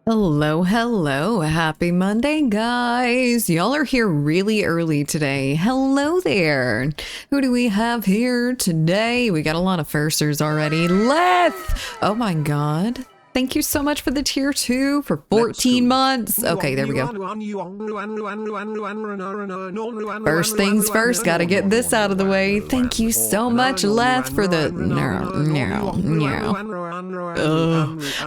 Hello, hello. Happy Monday, guys. Y'all are here really early today. Hello there. Who do we have here today? We got a lot of firsters already. Leth! Oh my god. Thank you so much for the tier 2 for 14 months. Okay, there we go. First things first, gotta get this out of the way. Thank you so much, Leth, for the...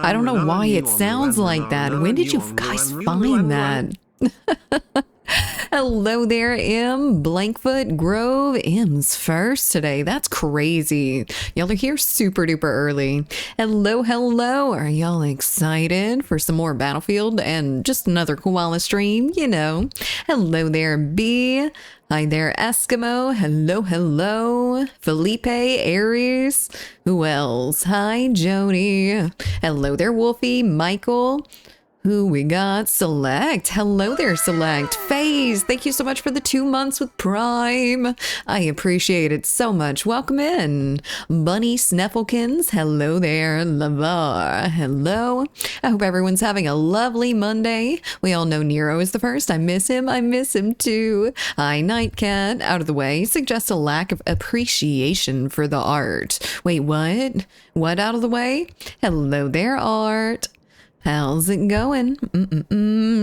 I don't know why it sounds like that. When did you guys find that? Hello there, M. Blankfoot Grove. M's first today. That's crazy. Y'all are here super duper early. Hello, hello. Are y'all excited for some more Battlefield and just another koala stream? You know. Hello there, B. Hi there, Eskimo. Hello, hello. Felipe, Aries. Who else? Hi, Jody. Hello there, Wolfie, Michael. Who we got? Select. Hello there, Select. FaZe, thank you so much for the 2 months with Prime. I appreciate it so much. Welcome in. Bunny Snefflekins, hello there. Lavar, hello. I hope everyone's having a lovely Monday. We all know Nero is the first. I miss him. I miss him too. Hi, Nightcat. Out of the way. Suggests a lack of appreciation for the art. Wait, what? What out of the way? Hello there, Art. How's it going?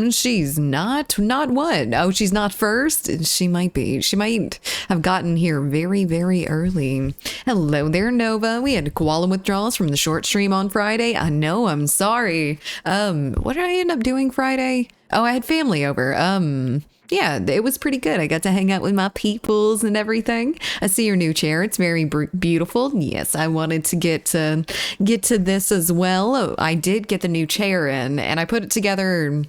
She's not what? Oh, she's not first? She might be. She might have gotten here very, very early. Hello there, Nova. We had koala withdrawals from the short stream on Friday. I know, I'm sorry. What did I end up doing Friday? Oh, I had family over. Yeah, it was pretty good. I got to hang out with my peoples and everything. I see your new chair. It's very beautiful. Yes, I wanted to get to this as well. Oh, I did get the new chair in, and I put it together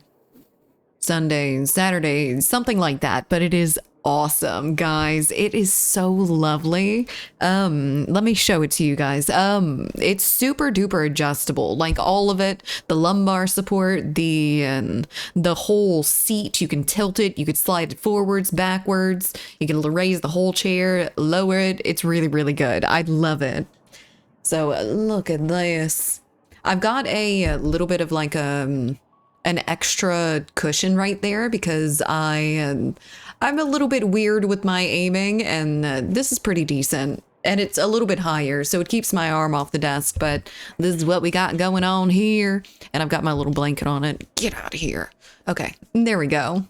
Sunday, Saturday, something like that. But it is awesome, guys. It is so lovely. Let me show it to you guys. It's super duper adjustable, like all of it. The lumbar support, the whole seat, you can tilt it, you could slide it forwards, backwards, you can raise the whole chair, lower it. It's really, really good. I love it. So look at this. I've got a little bit of like an extra cushion right there because I'm a little bit weird with my aiming, and this is pretty decent. And it's a little bit higher, so it keeps my arm off the desk, but this is what we got going on here. And I've got my little blanket on it. Get out of here. Okay, there we go.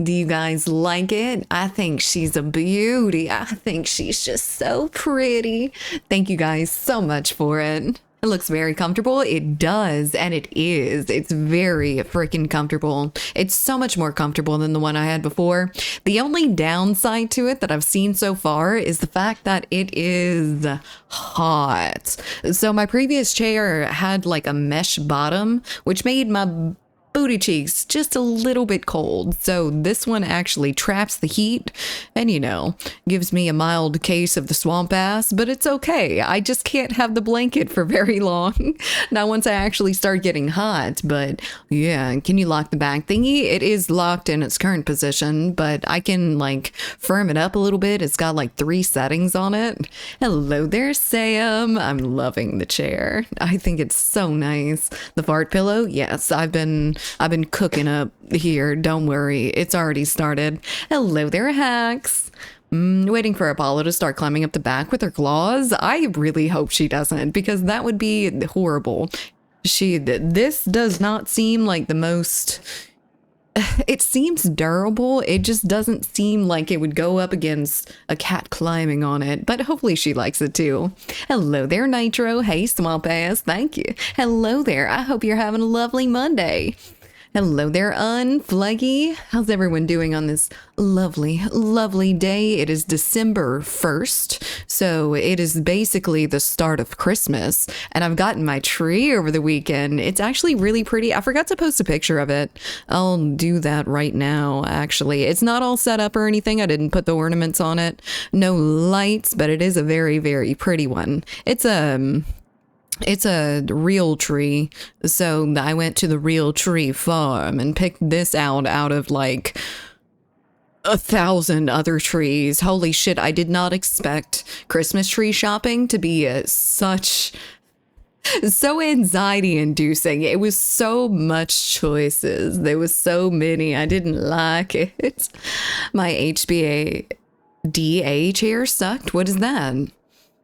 Do you guys like it? I think she's a beauty. I think she's just so pretty. Thank you guys so much for it. It looks very comfortable. It does, and it is. It's very freaking comfortable. It's so much more comfortable than the one I had before. The only downside to it that I've seen so far is the fact that it is hot. So my previous chair had like a mesh bottom, which made my booty cheeks just a little bit cold. So this one actually traps the heat and, you know, gives me a mild case of the swamp ass, but it's okay. I just can't have the blanket for very long. Not once I actually start getting hot, but yeah. Can you lock the back thingy? It is locked in its current position, but I can like firm it up a little bit. It's got like 3 settings on it. Hello there, Sam. I'm loving the chair. I think it's so nice. The fart pillow. Yes, I've been cooking up here. Don't worry. It's already started. Hello there, Hacks. Waiting for Apollo to start climbing up the back with her claws. I really hope she doesn't, because that would be horrible. This does not seem like the most... It seems durable. It just doesn't seem like it would go up against a cat climbing on it, but hopefully she likes it too. Hello there, Nitro. Hey, Swamp Ass. Thank you. Hello there. I hope you're having a lovely Monday. Hello there, Unflaggy. How's everyone doing on this lovely, lovely day? It is December 1st, so it is basically the start of Christmas, and I've gotten my tree over the weekend. It's actually really pretty. I forgot to post a picture of it. I'll do that right now, actually. It's not all set up or anything. I didn't put the ornaments on it. No lights, but it is a very, very pretty one. It's a real tree, so I went to the real tree farm and picked this out of like 1,000 other trees. Holy shit, I did not expect Christmas tree shopping to be such So anxiety inducing. It was so much choices. There was so many. I didn't like it. My HBA DA chair sucked. What is that?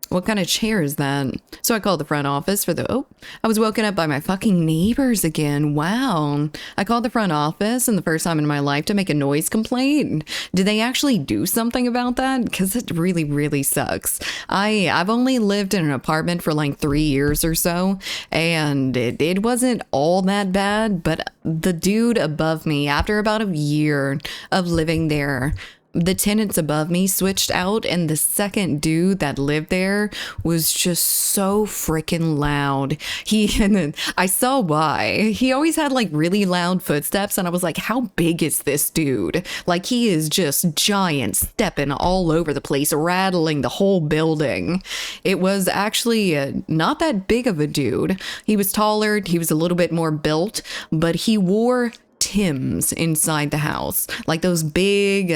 What kind of chair is that? So I called the front office for the, I was woken up by my fucking neighbors again. Wow. I called the front office and the first time in my life to make a noise complaint. Did they actually do something about that? Because it really, really sucks. I've only lived in an apartment for like 3 years or so, and it wasn't all that bad, but the dude above me, after about a year of living there, the tenants above me switched out, and the second dude that lived there was just so freaking loud. And then I saw why. He always had like really loud footsteps, and I was like, how big is this dude? Like, he is just giant, stepping all over the place, rattling the whole building. It was actually not that big of a dude. He was taller, he was a little bit more built, but he wore Tim's inside the house, like those big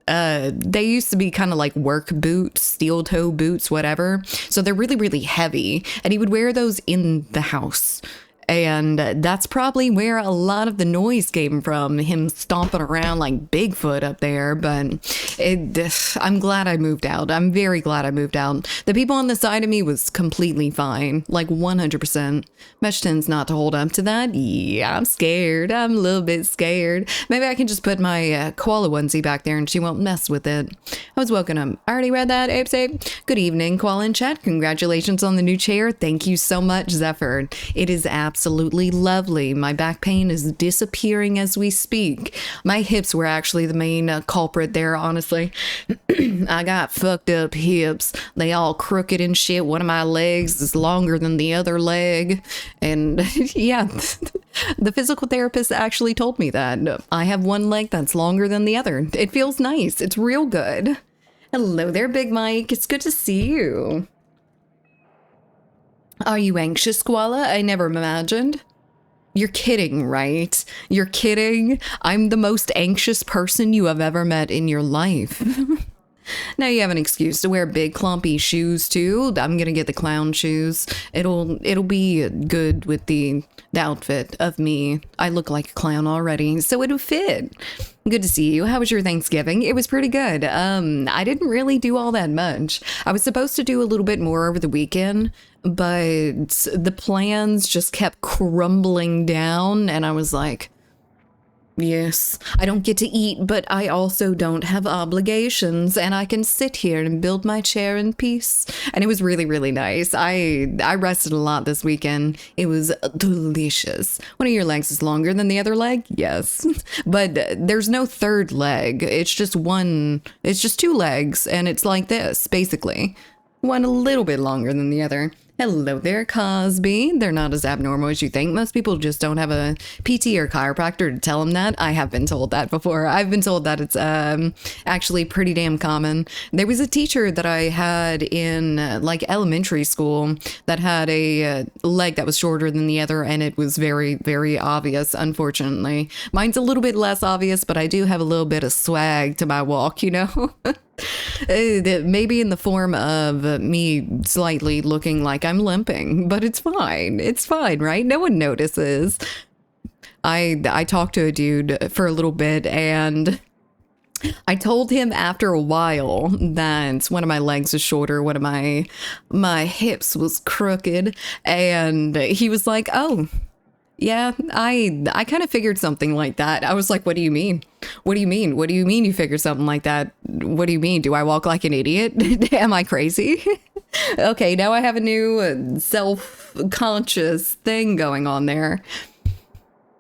they used to be kind of like work boots, steel toe boots, whatever, so they're really, really heavy, and he would wear those in the house. And that's probably where a lot of the noise came from, him stomping around like Bigfoot up there. But I'm glad I moved out. I'm very glad I moved out. The people on the side of me was completely fine, like 100%. Mesh tends not to hold up to that. Yeah, I'm scared. I'm a little bit scared. Maybe I can just put my koala onesie back there and she won't mess with it. I was woken up. I already read that, Ape. Good evening, koala in chat. Congratulations on the new chair. Thank you so much, Zephyr. It is absolutely lovely. My back pain is disappearing as we speak. My hips were actually the main culprit there, honestly. I got fucked up hips. They all crooked and shit. One of my legs is longer than the other leg. And yeah, the physical therapist actually told me that. I have one leg that's longer than the other. It feels nice. It's real good. Hello there, Big Mike. It's good to see you. Are you anxious, Koala? I never imagined. You're kidding, right? You're kidding? I'm the most anxious person you have ever met in your life. Now you have an excuse to wear big clumpy shoes too. I'm gonna get the clown shoes. It'll be good with the outfit of me. I look like a clown already, so it'll fit. Good to see you. How was your Thanksgiving? It was pretty good. I didn't really do all that much. I was supposed to do a little bit more over the weekend, but the plans just kept crumbling down, and I was like, yes, I don't get to eat, but I also don't have obligations, and I can sit here and build my chair in peace. And it was really, really nice. I rested a lot this weekend. It was delicious. One of your legs is longer than the other leg? Yes. But there's no third leg. It's just two legs, and it's like this, basically. One a little bit longer than the other. Hello there, Cosby. They're not as abnormal as you think. Most people just don't have a PT or chiropractor to tell them that. I have been told that before. I've been told that it's actually pretty damn common. There was a teacher that I had in like elementary school that had a leg that was shorter than the other, and it was very, very obvious, unfortunately. Mine's a little bit less obvious, but I do have a little bit of swag to my walk, you know? Maybe in the form of me slightly looking like I'm limping, but it's fine. It's fine, right? No one notices. I talked to a dude for a little bit, and I told him after a while that one of my legs was shorter, one of my hips was crooked, and he was like, oh, yeah, I kind of figured something like that. I was like, what do you mean? What do you mean? What do you mean you figured something like that? What do you mean? Do I walk like an idiot? Am I crazy? Okay, now I have a new self-conscious thing going on there.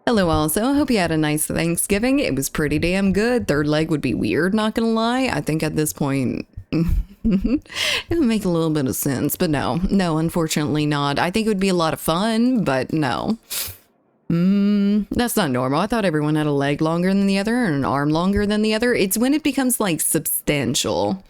Hello also, I hope you had a nice Thanksgiving. It was pretty damn good. Third leg would be weird, not gonna lie. I think at this point, it would make a little bit of sense, but no, unfortunately not. I think it would be a lot of fun, but no. That's not normal. I thought everyone had a leg longer than the other and an arm longer than the other. It's when it becomes like substantial.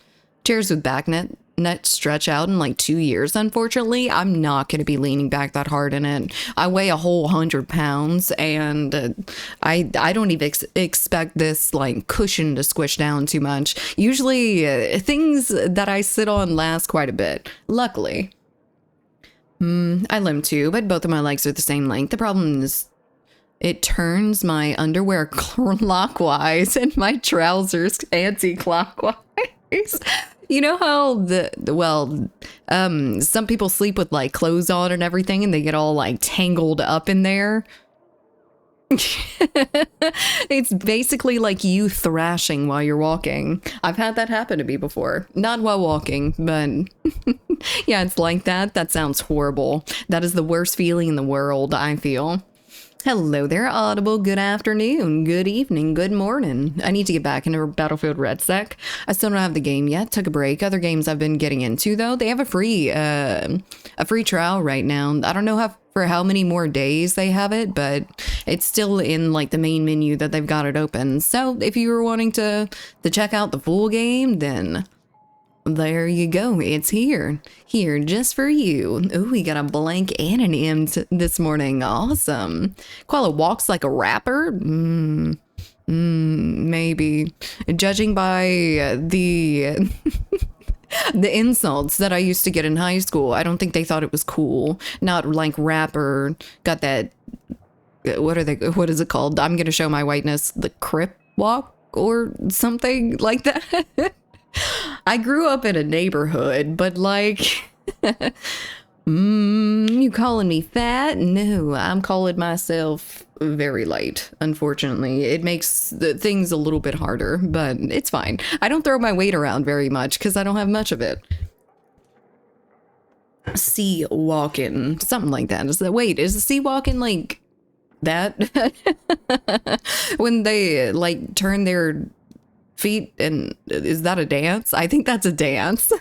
Chairs with back net stretch out in like 2 years. Unfortunately, I'm not going to be leaning back that hard in it. I weigh a whole 100 pounds, and I don't even expect this like cushion to squish down too much. Usually things that I sit on last quite a bit, luckily. I limp too, but both of my legs are the same length. The problem is it turns my underwear clockwise and my trousers anti-clockwise. You know how some people sleep with like clothes on and everything and they get all like tangled up in there? It's basically like you thrashing while you're walking. I've had that happen to me before. Not while walking, but yeah, it's like that. That sounds horrible. That is the worst feeling in the world, I feel. Hello there, Audible. Good afternoon, good evening, good morning. I need to get back into Battlefield Red Sec. I still don't have the game yet. Took a break. Other games I've been getting into though, they have a free trial right now. I don't know for how many more days they have it, but it's still in like the main menu that they've got it open. So if you were wanting to check out the full game, then there you go. It's here just for you. Ooh, we got a blank and an M this morning. Awesome. Koala walks like a rapper. Maybe. Judging by the the insults that I used to get in high school, I don't think they thought it was cool. Not like rapper. Got that. What is it called? I'm gonna show my whiteness. The Crip walk or something like that. I grew up in a neighborhood, but like, you calling me fat? No, I'm calling myself very light. Unfortunately, it makes things a little bit harder, but it's fine. I don't throw my weight around very much because I don't have much of it. Sea walking, something like that. Is the sea walking like that? When they like turn their feet, and is that a dance? I think that's a dance.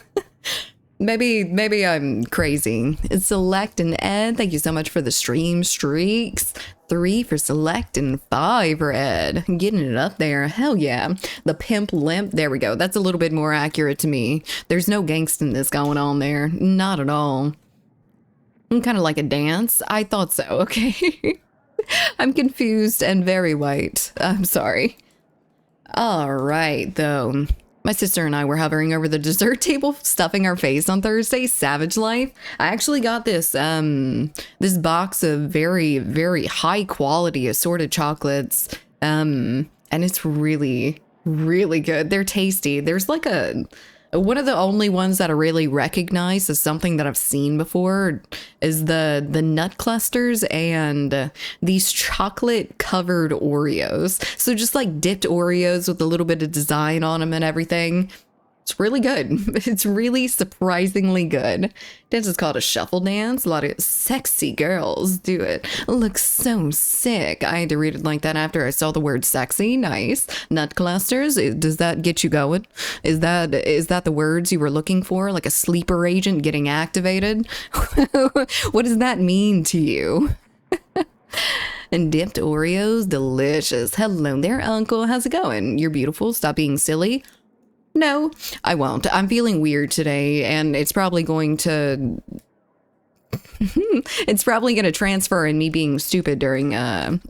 maybe I'm crazy. It's Select and Ed, thank you so much for the stream streaks. 3 for Select and 5 for Ed. Getting it up there. Hell yeah. The pimp limp. There we go. That's a little bit more accurate to me. There's no gangstiness going on there. Not at all. Kind of like a dance. I thought so. Okay. I'm confused and very white. I'm sorry. All right, though. My sister and I were hovering over the dessert table, stuffing our face on Thursday. Savage life. I actually got this this box of very, very high quality assorted chocolates. And it's really, really good. They're tasty. There's like one of the only ones that I really recognize as something that I've seen before is the nut clusters and these chocolate covered Oreos. So just like dipped Oreos with a little bit of design on them and everything. It's really good. It's really surprisingly good. Dance is called a shuffle dance. A lot of sexy girls do it. Looks so sick. I had to read it like that after I saw the word sexy. Nice. Nut clusters. Does that get you going? Is that the words you were looking for? Like a sleeper agent getting activated? What does that mean to you? And dipped Oreos. Delicious. Hello there, Uncle. How's it going? You're beautiful. Stop being silly. No, I won't. I'm feeling weird today, and it's probably going to transfer in me being stupid during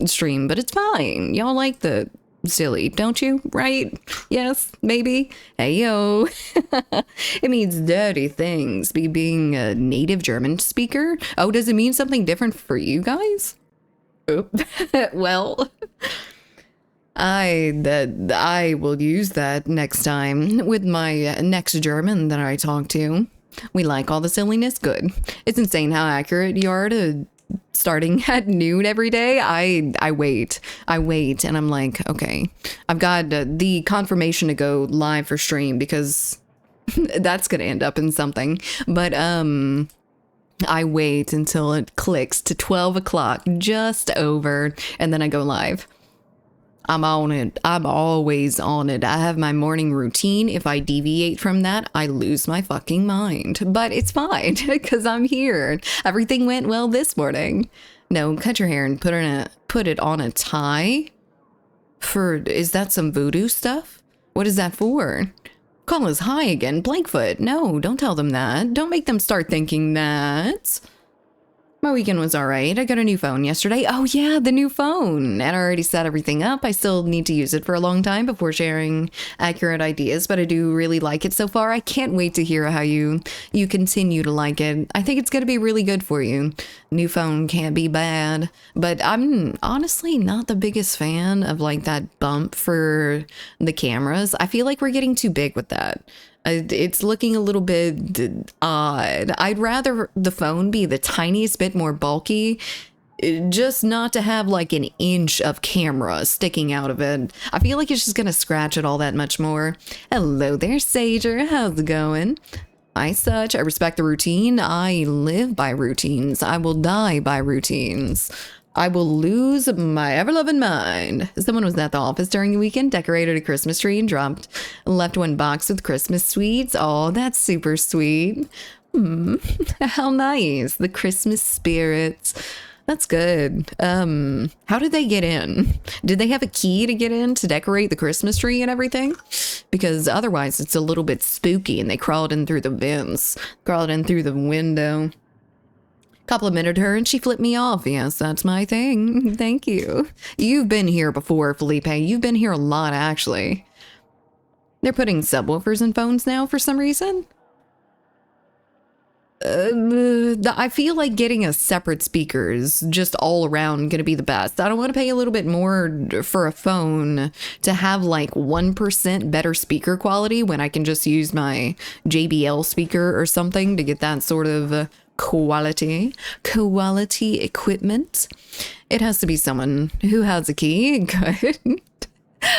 stream, but it's fine. Y'all like the silly, don't you? Right? Yes, maybe. Hey yo. It means dirty things. Being a native German speaker. Oh, does it mean something different for you guys? Oop. Well, I will use that next time with my next German that I talk to. We like all the silliness. Good. It's insane how accurate you are to starting at noon every day. I wait and I'm like, okay, I've got the confirmation to go live for stream because that's gonna end up in something. But I wait until it clicks to 12 o'clock, just over, and then I go live. I'm on it. I'm always on it. I have my morning routine. If I deviate from that, I lose my fucking mind. But it's fine because I'm here. Everything went well this morning. No, cut your hair and put it on a tie. Is that some voodoo stuff? What is that for? Call us high again. Blankfoot. No, don't tell them that. Don't make them start thinking that. My weekend was all right. I got a new phone yesterday. Oh, yeah, the new phone. And I already set everything up. I still need to use it for a long time before sharing accurate ideas, but I do really like it so far. I can't wait to hear how you continue to like it. I think it's going to be really good for you. New phone can't be bad, but I'm honestly not the biggest fan of like that bump for the cameras. I feel like we're getting too big with that. It's looking a little bit odd. I'd rather the phone be the tiniest bit more bulky, just not to have like an inch of camera sticking out of it. I feel like it's just gonna scratch it all that much more. Hello there, Sager. How's it going? I such. I respect the routine. I live by routines. I will die by routines. I will lose my ever-loving mind. Someone was at the office during the weekend, decorated a Christmas tree and left one box with Christmas sweets. Oh, that's super sweet. How nice. The Christmas spirits. That's good. How did they get in? Did they have a key to get in to decorate the Christmas tree and everything? Because otherwise it's a little bit spooky and they crawled in through the vents, crawled in through the window. Complimented her and she flipped me off. Yes, that's my thing. Thank you. You've been here before, Felipe. You've been here a lot, actually. They're putting subwoofers in phones now for some reason. I feel like getting a separate speaker is just all around going to be the best. I don't want to pay a little bit more for a phone to have like 1% better speaker quality when I can just use my JBL speaker or something to get that sort of quality equipment. It has to be someone who has a key. Good.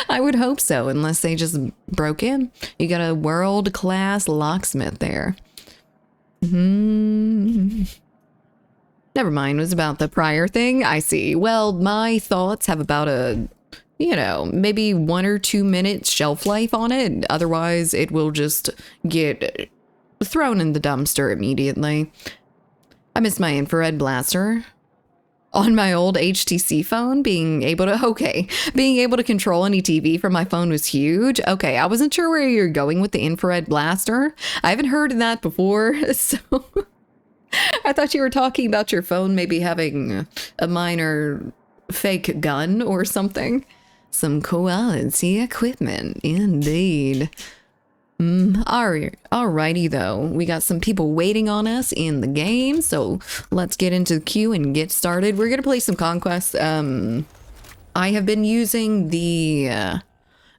I would hope so, unless they just broke in. You got a world-class locksmith there. Never mind, it was about the prior thing. I see. Well, my thoughts have about a, maybe 1 or 2 minutes shelf life on it. Otherwise, it will just get thrown in the dumpster immediately. I miss my infrared blaster. On my old HTC phone, being able to control any TV from my phone was huge. Okay, I wasn't sure where you're going with the infrared blaster. I haven't heard of that before, so I thought you were talking about your phone maybe having a minor fake gun or something. Some quality equipment, indeed. Alrighty though, we got some people waiting on us in the game, so let's get into the queue and get started. We're gonna play some Conquest. I have been using the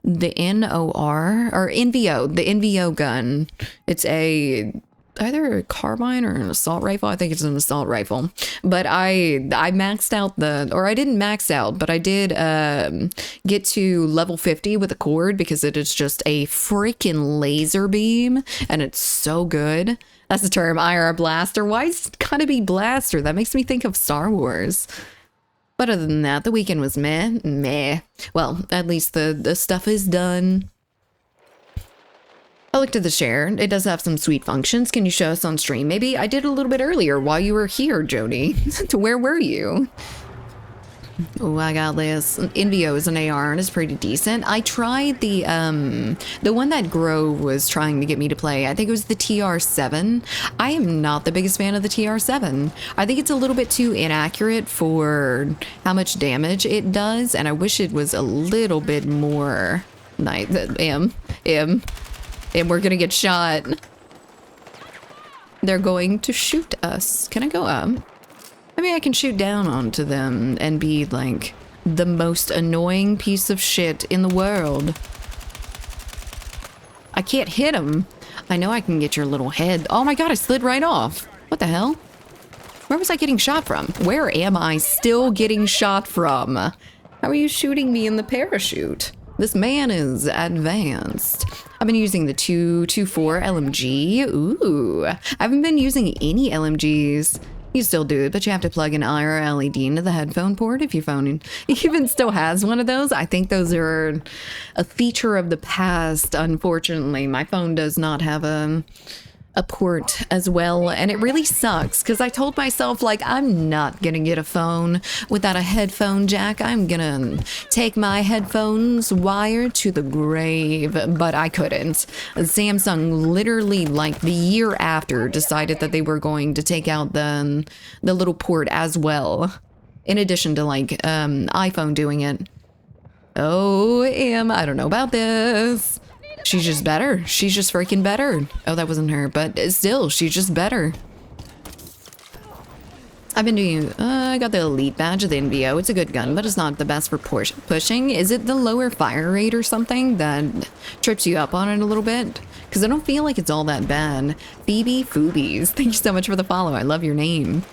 NOR or NVO, the NVO gun. It's either a carbine or an assault rifle. I think it's an assault rifle, but I maxed out I didn't max out, but I did get to level 50 with a cord because it is just a freaking laser beam and it's so good. That's the term, IR blaster. Why is it gotta be blaster? That makes me think of Star Wars. But other than that, the weekend was meh. Well, at least the stuff is done. I looked at the share. It does have some sweet functions. Can you show us on stream? Maybe I did a little bit earlier while you were here, Jody. Where were you? Oh, I got this. NVO is an AR and it's pretty decent. I tried the one that Grove was trying to get me to play. I think it was the TR7. I am not the biggest fan of the TR7. I think it's a little bit too inaccurate for how much damage it does, and I wish it was a little bit more nice. And we're gonna get shot. They're going to shoot us. Can I go up? Maybe I can shoot down onto them and be like the most annoying piece of shit in the world. I can't hit them. I know I can get your little head. Oh my god, I slid right off. What the hell? Where was I getting shot from? Where am I still getting shot from? How are you shooting me in the parachute? This man is advanced. I've been using the 224 LMG. Ooh, I haven't been using any LMGs. You still do it, but you have to plug an IR LED into the headphone port if your phone even still has one of those. I think those are a feature of the past, unfortunately. My phone does not have a a port as well, and it really sucks because I told myself, like, I'm not gonna get a phone without a headphone jack. I'm gonna take my headphones wired to the grave, but I couldn't. Samsung literally, like, the year after decided that they were going to take out the little port as well, in addition to, like, iPhone doing it. Oh, I don't know about this. She's just better. She's just freaking better. Oh, that wasn't her, but still, she's just better. I've been doing, I got the Elite badge of the NVO. It's a good gun, but it's not the best for pushing. Is it the lower fire rate or something that trips you up on it a little bit? Because I don't feel like it's all that bad. Phoebe Foobies, thank you so much for the follow. I love your name.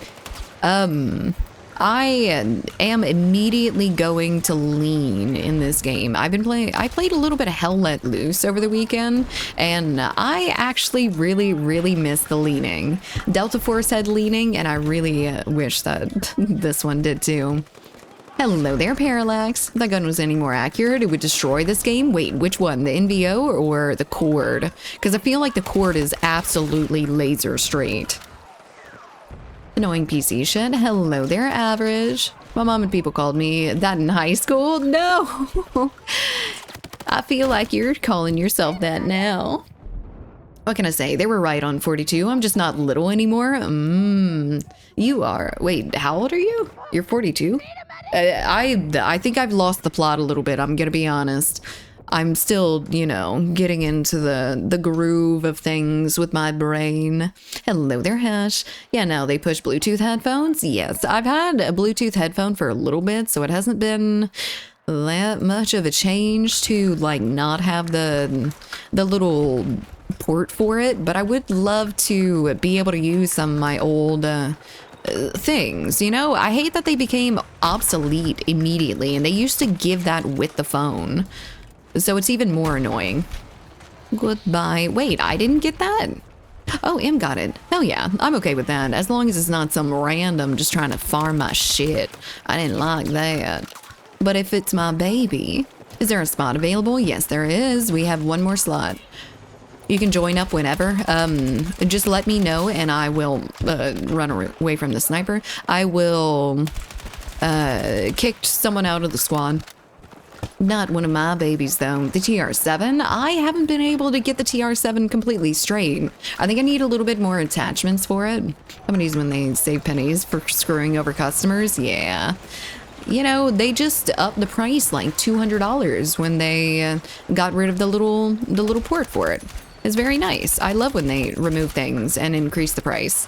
I am immediately going to lean in this game. I played a little bit of Hell Let Loose over the weekend, and I actually really miss the leaning. Delta Force had leaning, and I really wish that this one did too. Hello there, Parallax. If that gun was any more accurate, it would destroy this game. Wait, which one? The NVO or the Cord? Because I feel like the Cord is absolutely laser straight. Annoying PC shit. Hello there, Average. My mom and people called me that in high school. No! I feel like you're calling yourself that now. What can I say? They were right on 42. I'm just not little anymore. You are. Wait, how old are you? You're 42? I think I've lost the plot a little bit. I'm gonna be honest. I'm still, you know, getting into the groove of things with my brain. Hello there, Hash. Yeah, now they push Bluetooth headphones. Yes, I've had a Bluetooth headphone for a little bit, so it hasn't been that much of a change to, like, not have the little port for it, but I would love to be able to use some of my old things, you know? I hate that they became obsolete immediately, and they used to give that with the phone. So it's even more annoying. Goodbye. Wait, I didn't get that? Oh, M got it. Hell yeah, I'm okay with that. As long as it's not some random just trying to farm my shit. I didn't like that. But if it's my baby, is there a spot available? Yes, there is. We have one more slot. You can join up whenever. Just let me know and I will run away from the sniper. I will kick someone out of the squad. Not one of my babies, though. The TR7? I haven't been able to get the TR7 completely straight. I think I need a little bit more attachments for it. Companies, when they save pennies for screwing over customers, yeah. You know, they just upped the price like $200 when they got rid of the little port for it. It's very nice. I love when they remove things and increase the price.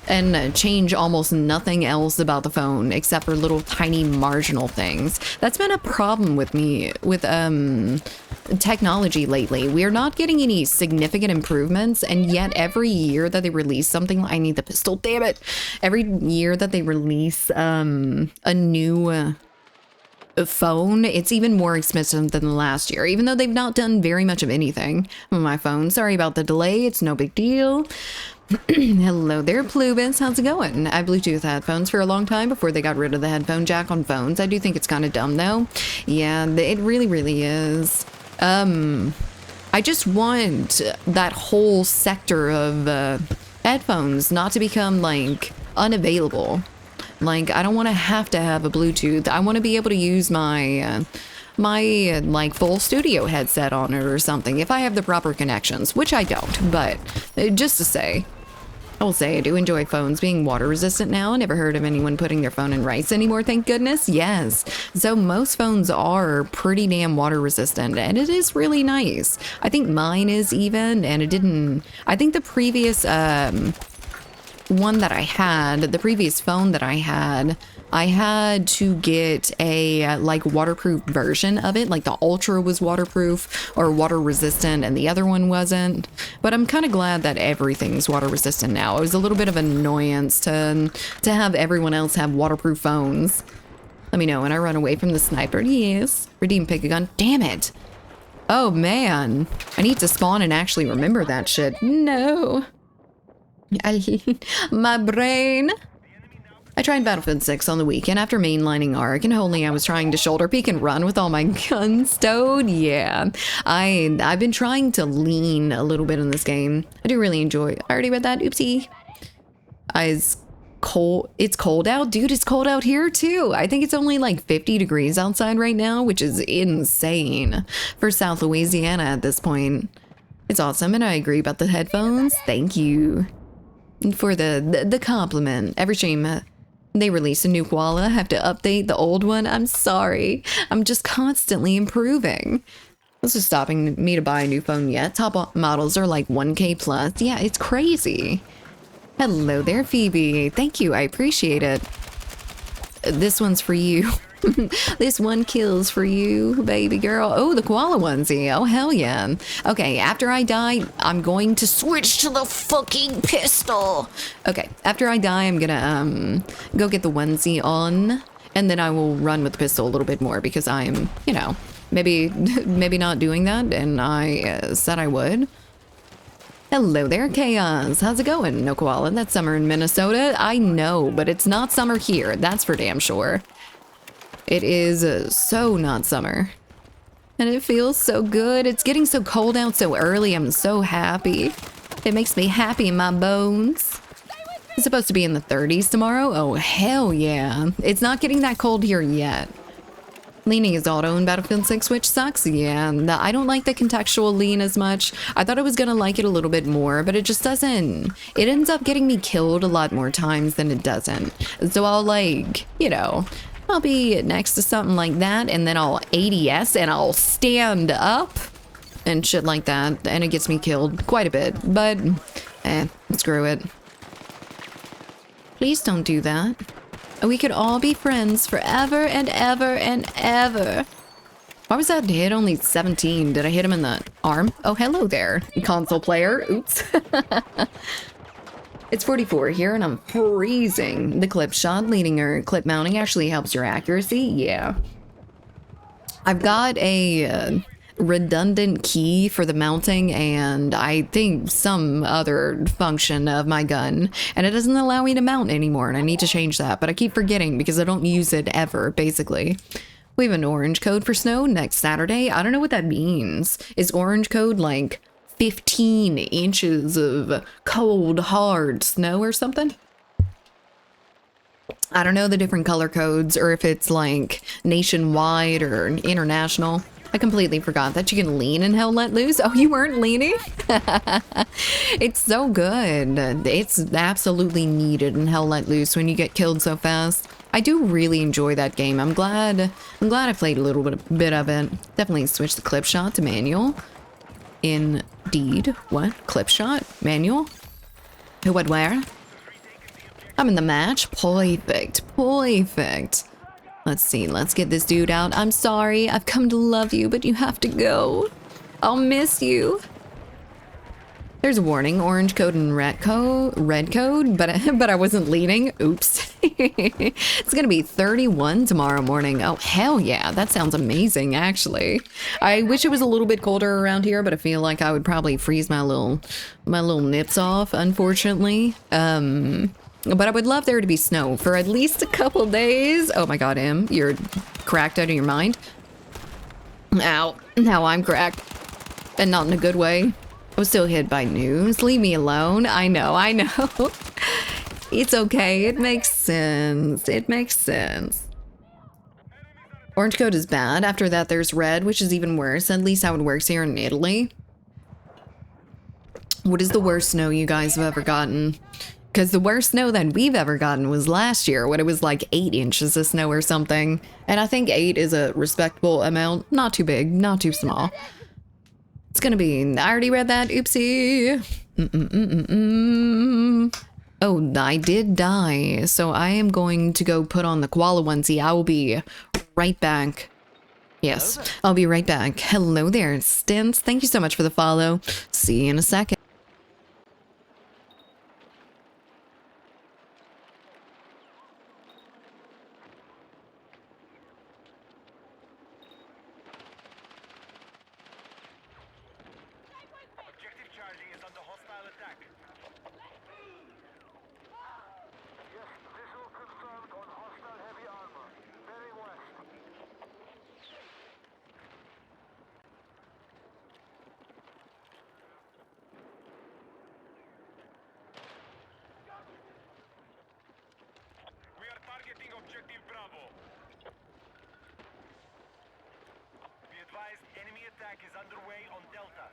And change almost nothing else about the phone except for little tiny marginal things. That's been a problem with me with technology lately. We're not getting any significant improvements, and yet every year that they release something, I need the pistol, damn it. Every year that they release a new phone, it's even more expensive than last year, even though they've not done very much of anything on my phone. Sorry about the delay, it's no big deal. Hello there, Plubis. How's it going? I had Bluetooth headphones for a long time before they got rid of the headphone jack on phones. I do think it's kind of dumb, though. Yeah, it really is. I just want that whole sector of headphones not to become, like, unavailable. Like, I don't want to have a Bluetooth. I want to be able to use my like full studio headset on it or something if I have the proper connections, which I don't, but just to say. I will say I do enjoy phones being water resistant now. I never heard of anyone putting their phone in rice anymore, thank goodness. Yes. So most phones are pretty damn water resistant, and it is really nice. I think mine is even, and it didn't. I think the previous one that I had, the previous phone that I had to get a like waterproof version of it. Like the Ultra was waterproof or water resistant and the other one wasn't. But I'm kind of glad that everything's water resistant now. It was a little bit of an annoyance to have everyone else have waterproof phones. Let me know when I run away from the sniper. Yes. Redeem pick a gun. Damn it. Oh man. I need to spawn and actually remember that shit. No. My brain. I tried Battlefield 6 on the weekend after mainlining Ark, and only I was trying to shoulder peek and run with all my guns stowed. Yeah, I've been trying to lean a little bit in this game. I do really enjoy it. I already read that. Oopsie. It's cold out, dude. It's cold out here too. I think it's only like 50 degrees outside right now, which is insane for South Louisiana at this point. It's awesome, and I agree about the headphones. Thank you for the compliment. Every stream they release a new koala, I have to update the old one. I'm sorry. I'm just constantly improving. This is stopping me to buy a new phone yet. Top models are like 1K plus. Yeah, it's crazy. Hello there, Phoebe. Thank you. I appreciate it. This one's for you. This one kills for you, baby girl. Oh, the koala onesie. Oh, hell yeah. Okay, after I die, I'm going to switch to the fucking pistol. Okay, after I die, I'm gonna go get the onesie on, and then I will run with the pistol a little bit more because I'm, you know, maybe not doing that, and I said I would. Hello there, Chaos. How's it going? No koala. That's summer in Minnesota. I know, but it's not summer here. That's for damn sure. It is so not summer. And it feels so good. It's getting so cold out so early. I'm so happy. It makes me happy in my bones. It's supposed to be in the 30s tomorrow. Oh, hell yeah. It's not getting that cold here yet. Leaning is auto in Battlefield 6, which sucks. Yeah, I don't like the contextual lean as much. I thought I was gonna like it a little bit more, but it just doesn't. It ends up getting me killed a lot more times than it doesn't. So I'll like, you know, I'll be next to something like that, and then I'll ADS and I'll stand up and shit like that, and it gets me killed quite a bit, but screw it. Please don't do that. We could all be friends forever and ever and ever. Why was that hit only 17? Did I hit him in the arm? Oh, hello there, console player. Oops. It's 44 here and I'm freezing. The clip shot leading or clip mounting actually helps your accuracy. Yeah. I've got a redundant key for the mounting and I think some other function of my gun, and it doesn't allow me to mount anymore, and I need to change that, but I keep forgetting because I don't use it ever, basically. We have an orange code for snow next Saturday. I don't know what that means. Is orange code like 15 inches of cold, hard snow or something? I don't know the different color codes or if it's like nationwide or international. I completely forgot that you can lean in Hell Let Loose. Oh, you weren't leaning? It's so good. It's absolutely needed in Hell Let Loose when you get killed so fast. I do really enjoy that game. I'm glad I played a little bit of it. Definitely switch the clip shot to manual. Indeed. What? Clip shot? Manual? Who, what, where? I'm in the match. Perfect. Perfect. Let's see. Let's get this dude out. I'm sorry. I've come to love you, but you have to go. I'll miss you. There's a warning. Orange code and red code, but I wasn't leaning. Oops. It's gonna be 31 tomorrow morning. Oh, hell yeah. That sounds amazing, actually. I wish it was a little bit colder around here, but I feel like I would probably freeze my little nips off, unfortunately. But I would love there to be snow for at least a couple days. Oh my god, Em, you're cracked out of your mind. Ow. Now I'm cracked. And not in a good way. I was still hit by news. Leave me alone. I know. It's okay. It makes sense. It makes sense. Orange code is bad. After that, there's red, which is even worse. At least how it works here in Italy. What is the worst snow you guys have ever gotten? Because the worst snow that we've ever gotten was last year when it was like 8 inches of snow or something. And I think 8 is a respectable amount. Not too big, not too small. It's gonna be, I already read that, oopsie. Oh, I did die. So I am going to go put on the koala onesie. I will be right back. Yes, I'll be right back. Hello there, Stints. Thank you so much for the follow. See you in a second. Objective Bravo. Be advised, enemy attack is underway on Delta.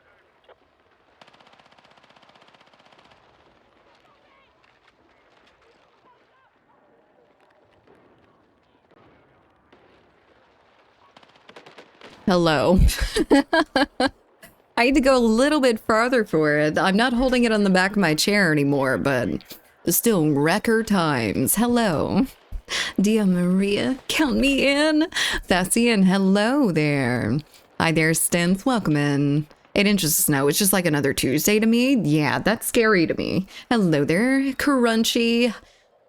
Hello. I had to go a little bit farther for it. I'm not holding it on the back of my chair anymore, but still record times. Hello. Dia Maria, count me in. Thessian, hello there. Hi there, Stents, welcome in. 8 inches of snow, it's just like another Tuesday to me. Yeah, that's scary to me. Hello there, Crunchy.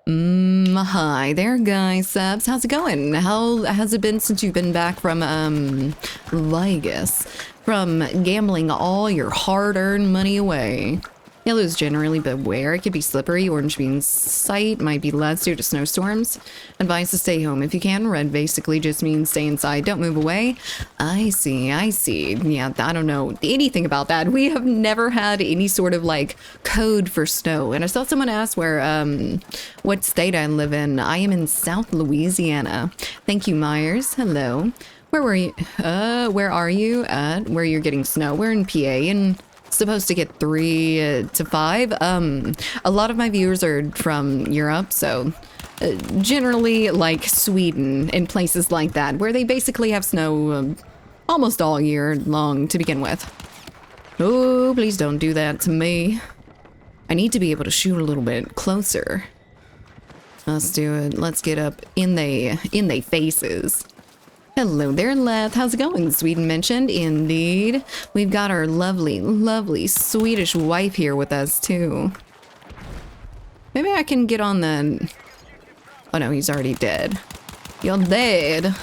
Hi there, guys. Subs, how's it going? How has it been since you've been back from, Vegas? From gambling all your hard-earned money away? Yellow's generally beware. It could be slippery. Orange means sight might be less due to snowstorms. Advice to stay home if you can. Red basically just means stay inside. Don't move away. I see. Yeah, I don't know anything about that. We have never had any sort of like code for snow. And I saw someone ask where, what state I live in. I am in South Louisiana. Thank you, Myers. Hello. Where were you? Where are you at? Where you're getting snow? We're in PA and supposed to get 3 to 5. A lot of my viewers are from Europe, so generally like Sweden and places like that, where they basically have snow almost all year long to begin with. Oh, please don't do that to me. I need to be able to shoot a little bit closer. Let's do it. Let's get up in they faces. Hello there, Leth. How's it going? Sweden mentioned. Indeed. We've got our lovely, lovely Swedish wife here with us, too. Maybe I can get on the... Oh, no, he's already dead. You're dead.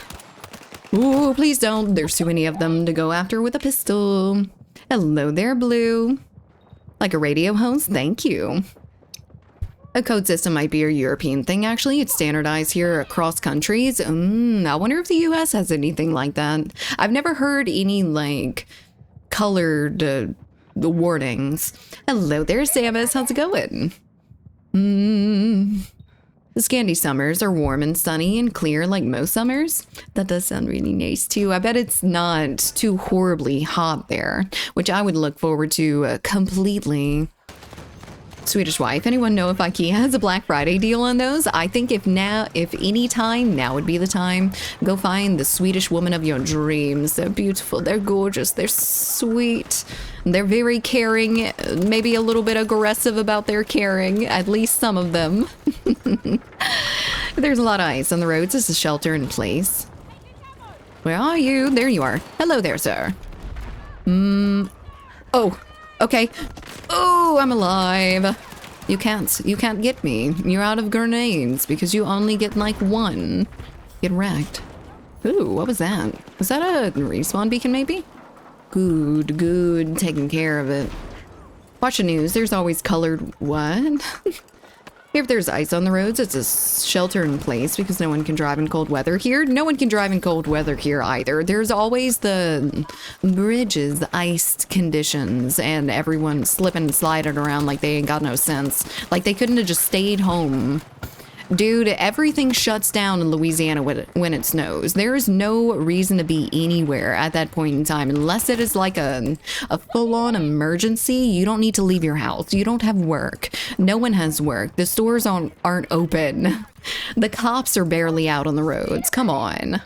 Ooh, please don't. There's too many of them to go after with a pistol. Hello there, Blue. Like a radio host? Thank you. A code system might be a European thing, actually. It's standardized here across countries. I wonder if the US has anything like that. I've never heard any, like, colored the warnings. Hello there, Samus. How's it going? The Scandi summers are warm and sunny and clear like most summers. That does sound really nice, too. I bet it's not too horribly hot there, which I would look forward to completely. Swedish wife, anyone know if IKEA has a Black Friday deal on those? I think if any time, now would be the time. Go find the Swedish woman of your dreams. They're beautiful, they're gorgeous, they're sweet. They're very caring, maybe a little bit aggressive about their caring, at least some of them. There's a lot of ice on the roads. This is shelter in place. Where are you? There you are. Hello there, sir. Oh. Okay. Oh, I'm alive. You can't get me. You're out of grenades because you only get like 1. Get wrecked. Ooh, what was that? Was that a respawn beacon maybe? Good. Taking care of it. Watch the news. There's always colored what? If there's ice on the roads, it's a shelter in place because no one can drive in cold weather here. No one can drive in cold weather here either. There's always the bridges, iced conditions, and everyone slipping and sliding around like they ain't got no sense. Like they couldn't have just stayed home. Dude, everything shuts down in Louisiana when it snows. There is no reason to be anywhere at that point in time unless it is like a full-on emergency. You don't need to leave your house. You don't have work. No one has work. The stores aren't open. The cops are barely out on the roads. Come on.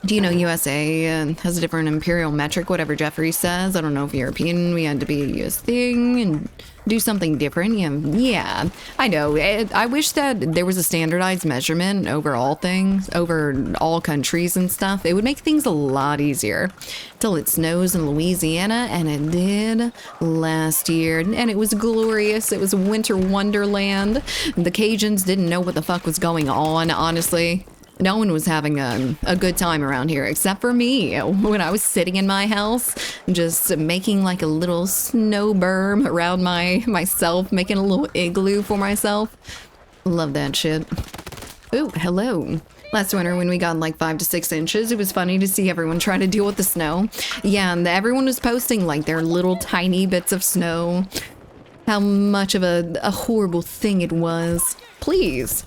Do you know USA has a different imperial metric, whatever Jeffrey says? I don't know if European, we had to be a US thing and do something different. Yeah, I know. I wish that there was a standardized measurement over all things, over all countries and stuff. It would make things a lot easier. Till it snows in Louisiana, and it did last year, and it was glorious. It was a winter wonderland. The Cajuns didn't know what the fuck was going on, honestly. No one was having a good time around here except for me when I was sitting in my house, just making like a little snow berm around myself, making a little igloo for myself. Love that shit. Ooh, hello. Last winter when we got like 5 to 6 inches, it was funny to see everyone trying to deal with the snow. Yeah, and everyone was posting like their little tiny bits of snow. how much of a horrible thing it was. Please.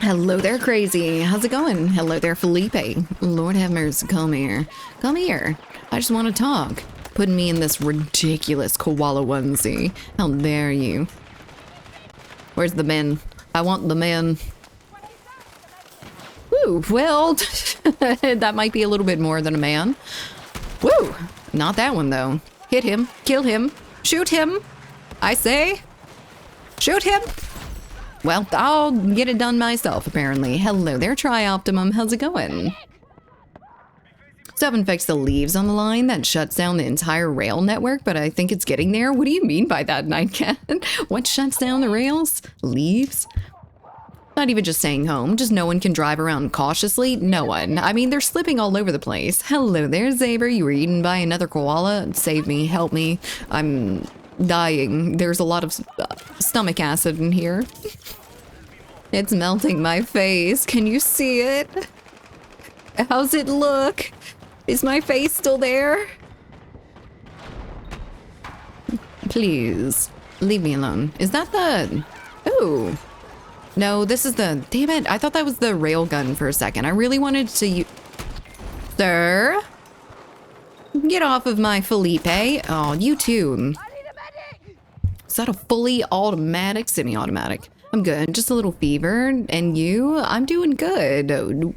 Hello there, Crazy. How's it going? Hello there, Felipe. Lord have mercy, come here. Come here. I just want to talk. Putting me in this ridiculous koala onesie. How dare you? Where's the men? I want the men. Woo, well, that might be a little bit more than a man. Woo, not that one though. Hit him, kill him, shoot him. I say, shoot him. Well, I'll get it done myself, apparently. Hello there, Tri-Optimum. How's it going? So haven't fixed the leaves on the line that shuts down the entire rail network, but I think it's getting there. What do you mean by that, Nightcat? What shuts down the rails? Leaves? Not even just staying home, just no one can drive around cautiously. No one. I mean, they're slipping all over the place. Hello there, Zaber. You were eaten by another koala. Save me, help me. I'm dying. There's a lot of stomach acid in here. It's melting my face. Can you see it? How's it look? Is my face still there? Please, leave me alone. Is that the... Oh. No, this is the... Damn it, I thought that was the railgun for a second. I really wanted to use... Sir? Get off of my Felipe. Oh, you too. Is that a fully automatic? Semi-automatic. I'm good. Just a little fever. And you? I'm doing good.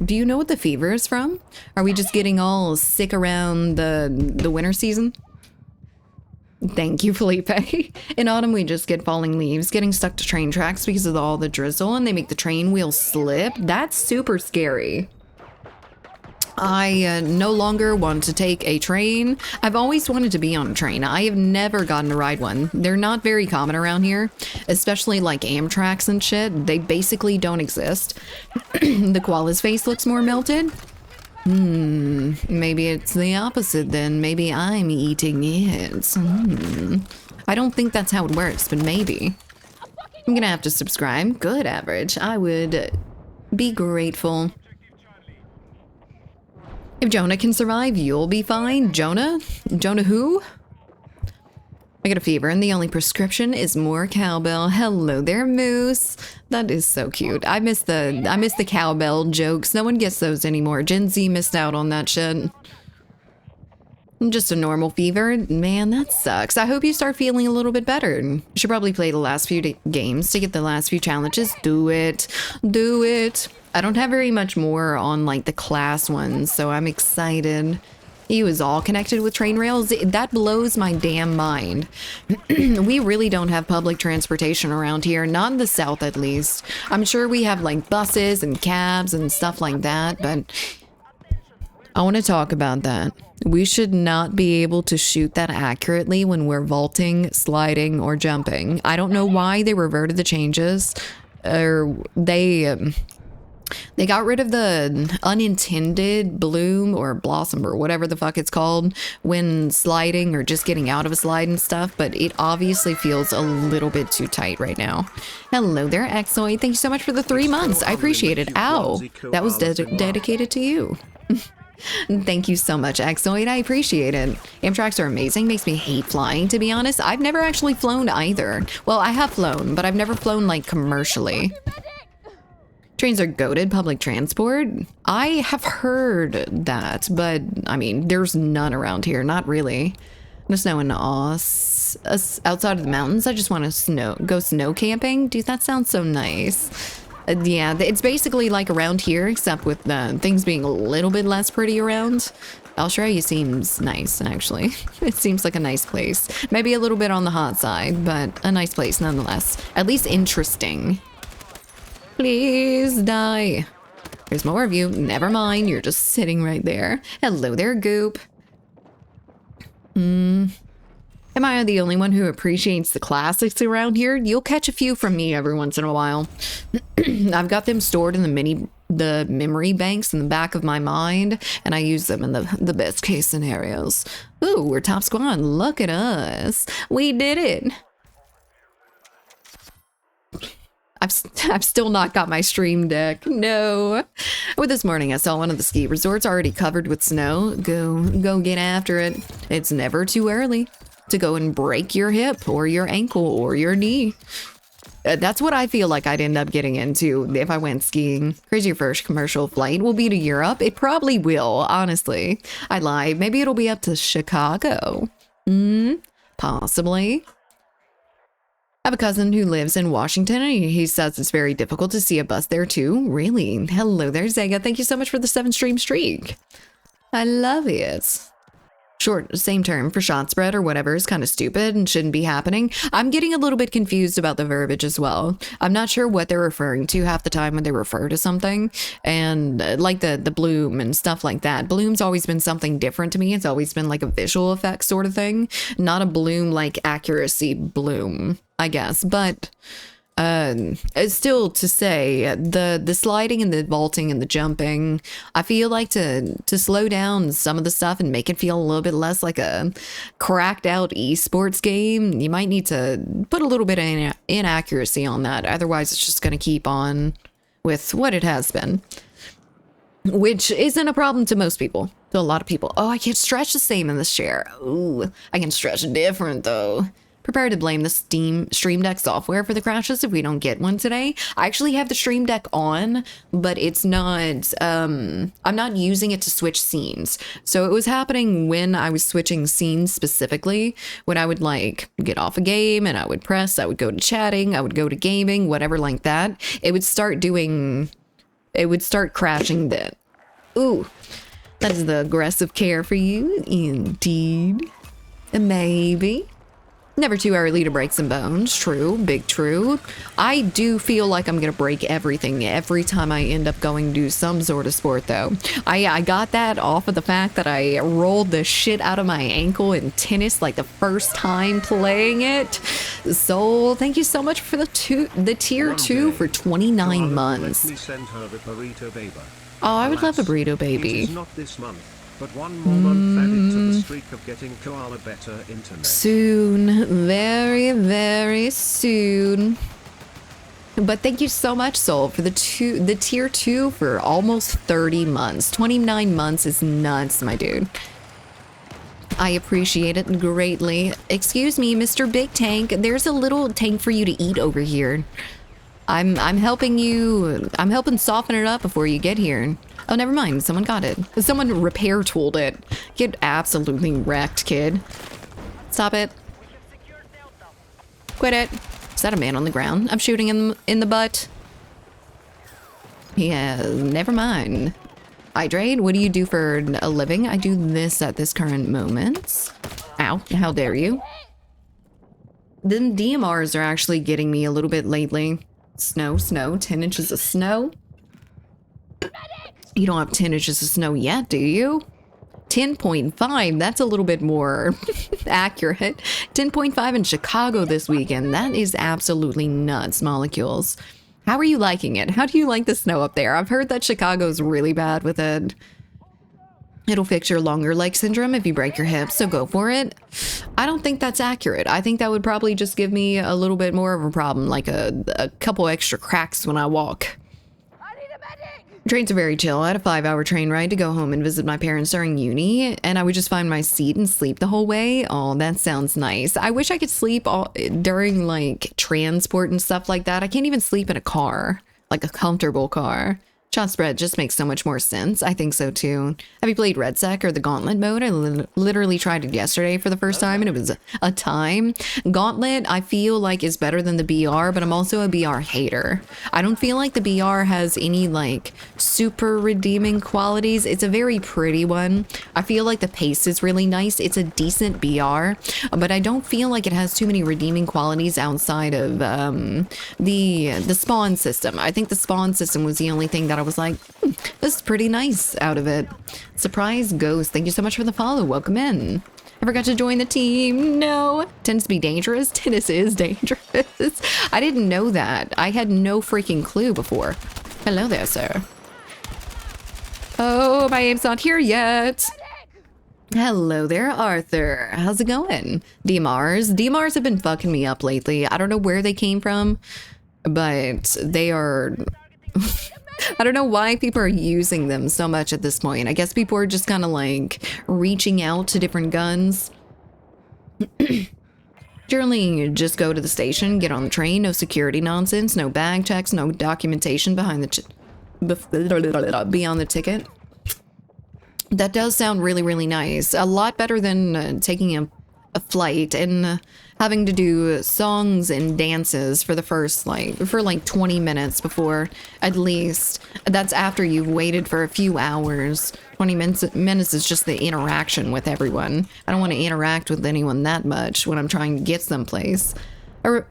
Do you know what the fever is from? Are we just getting all sick around the winter season? Thank you, Felipe. In autumn, we just get falling leaves, getting stuck to train tracks because of all the drizzle, and they make the train wheels slip. That's super scary. I no longer want to take a train. I've always wanted to be on a train. I have never gotten to ride one. They're not very common around here, especially like Amtraks and shit. They basically don't exist. The koala's face looks more melted. Maybe it's the opposite then. Maybe I'm eating it. I don't think that's how it works, but maybe. I'm gonna have to subscribe. Good average. I would be grateful. If Jonah can survive, you'll be fine. Jonah? Jonah who? I got a fever and the only prescription is more cowbell. Hello there, Moose. That is so cute. I miss the cowbell jokes. No one gets those anymore. Gen Z missed out on that shit. Just a normal fever. Man, that sucks. I hope you start feeling a little bit better. You should probably play the last few games to get the last few challenges. Do it. Do it. I don't have very much more on like the class ones, so I'm excited. He was all connected with train rails. That blows my damn mind. We really don't have public transportation around here, not in the South at least. I'm sure we have like buses and cabs and stuff like that, but I want to talk about that. We should not be able to shoot that accurately when we're vaulting, sliding, or jumping. I don't know why they reverted the changes, or they got rid of the unintended bloom or blossom or whatever the fuck it's called when sliding or just getting out of a slide and stuff, but it obviously feels a little bit too tight right now. Hello there, Exoid. Thank you so much for the 3 months. I appreciate it. Ow, that was dedicated to you. Thank you so much, Exoid. I appreciate it. Amtraks are amazing. Makes me hate flying, to be honest. I've never actually flown either. Well, I have flown, but I've never flown like commercially. Trains are goated public transport. I have heard that, but I mean, there's none around here. Not really. No snow in outside of the mountains. I just want to go snow camping. Dude, that sounds so nice. Yeah, it's basically like around here, except with things being a little bit less pretty around. Australia seems nice, actually. It seems like a nice place. Maybe a little bit on the hot side, but a nice place nonetheless. At least interesting. Please die. There's more of you. Never mind, you're just sitting right there. Hello there, Goop. Am I the only one who appreciates the classics around here? You'll catch a few from me every once in a while. I've got them stored in the memory banks in the back of my mind, and I use them in the best case scenarios. Ooh, we're top squad. Look at us. We did it. I've still not got my stream deck. No. With this morning, I saw one of the ski resorts already covered with snow. Go get after it. It's never too early. to go and break your hip or your ankle or your knee. That's what I feel like I'd end up getting into if I went skiing. Crazy first commercial flight will be to Europe. It probably will, honestly. I lie. Maybe it'll be up to Chicago. Possibly. I have a cousin who lives in Washington, and he says it's very difficult to see a bus there too. Really? Hello there, Zega. Thank you so much for the 7-stream streak. I love it. Short, same term for shot spread or whatever is kind of stupid and shouldn't be happening. I'm getting a little bit confused about the verbiage as well. I'm not sure what they're referring to half the time when they refer to something, and like the bloom and stuff like that. Bloom's always been something different to me. It's always been like a visual effect sort of thing, not a bloom like accuracy bloom, I guess. But still to say the sliding and the vaulting and the jumping, I feel like to slow down some of the stuff and make it feel a little bit less like a cracked out esports game, you might need to put a little bit of inaccuracy on that. Otherwise, it's just going to keep on with what it has been, which isn't a problem to most people. To a lot of people. Oh, I can't stretch the same in this chair. Ooh, I can stretch different though. Prepare to blame the Stream Deck software for the crashes if we don't get one today. I actually have the Stream Deck on, but it's not, I'm not using it to switch scenes. So it was happening when I was switching scenes specifically, when I would like get off a game and I would press, I would go to chatting, I would go to gaming, whatever like that. It would start crashing then. Ooh, that is the aggressive care for you, indeed. Maybe. Never too early to break some bones. True, big true. I do feel like I'm gonna break everything every time I end up going to do some sort of sport though. I got that off of the fact that I rolled the shit out of my ankle in tennis like the first time playing it. So thank you so much for the tier 2 for 29 months. Let me send her the burrito baby. Oh, I would love a burrito baby. It is not this month, but one more month added to the streak of getting koala better internet. Soon, very, very soon. But thank you so much, Soul, for the tier 2 for almost 30 months. 29 months is nuts, my dude. I appreciate it greatly. Excuse me, Mr. Big Tank. There's a little tank for you to eat over here. I'm helping you. I'm helping soften it up before you get here. Oh, never mind. Someone got it. Someone repair tooled it. Get absolutely wrecked, kid. Stop it. Quit it. Is that a man on the ground? I'm shooting him in the butt. Yeah, never mind. Hydrate, what do you do for a living? I do this at this current moment. Ow, how dare you. The DMRs are actually getting me a little bit lately. Snow, 10 inches of snow. You don't have 10 inches of snow yet, do you? 10.5, that's a little bit more accurate. 10.5 in Chicago this weekend. That is absolutely nuts, molecules. How are you liking it? How do you like the snow up there? I've heard that Chicago's really bad with it. It'll fix your longer leg syndrome if you break your hips, so go for it. I don't think that's accurate. I think that would probably just give me a little bit more of a problem, like a couple extra cracks when I walk. Trains are very chill. I had a 5-hour train ride to go home and visit my parents during uni, and I would just find my seat and sleep the whole way. Oh, that sounds nice. I wish I could sleep during like transport and stuff like that. I can't even sleep in a car, like a comfortable car. Shot spread just makes so much more sense. I think so too. Have you played Red Sec or the Gauntlet mode? I literally tried it yesterday for the first time and it was a time. Gauntlet I feel like is better than the BR, but I'm also a BR hater. I don't feel like the BR has any like super redeeming qualities. It's a very pretty one. I feel like the pace is really nice. It's a decent BR, but I don't feel like it has too many redeeming qualities outside of the spawn system. I think the spawn system was the only thing that I was like, this is pretty nice out of it. Surprise Ghost, thank you so much for the follow. Welcome in. I forgot to join the team. No. Tends to be dangerous. Tennis is dangerous. I didn't know that. I had no freaking clue before. Hello there, sir. Oh, my aim's not here yet. Hello there, Arthur. How's it going? DMRs. DMRs have been fucking me up lately. I don't know where they came from, but they are... I don't know why people are using them so much at this point. I guess people are just kind of like reaching out to different guns. Generally, just go to the station, get on the train, no security nonsense, no bag checks, no documentation behind the beyond the ticket. That does sound really, really nice. A lot better than taking a flight and having to do songs and dances for the first, for 20 minutes before, at least. That's after you've waited for a few hours. 20 minutes is just the interaction with everyone. I don't want to interact with anyone that much when I'm trying to get someplace.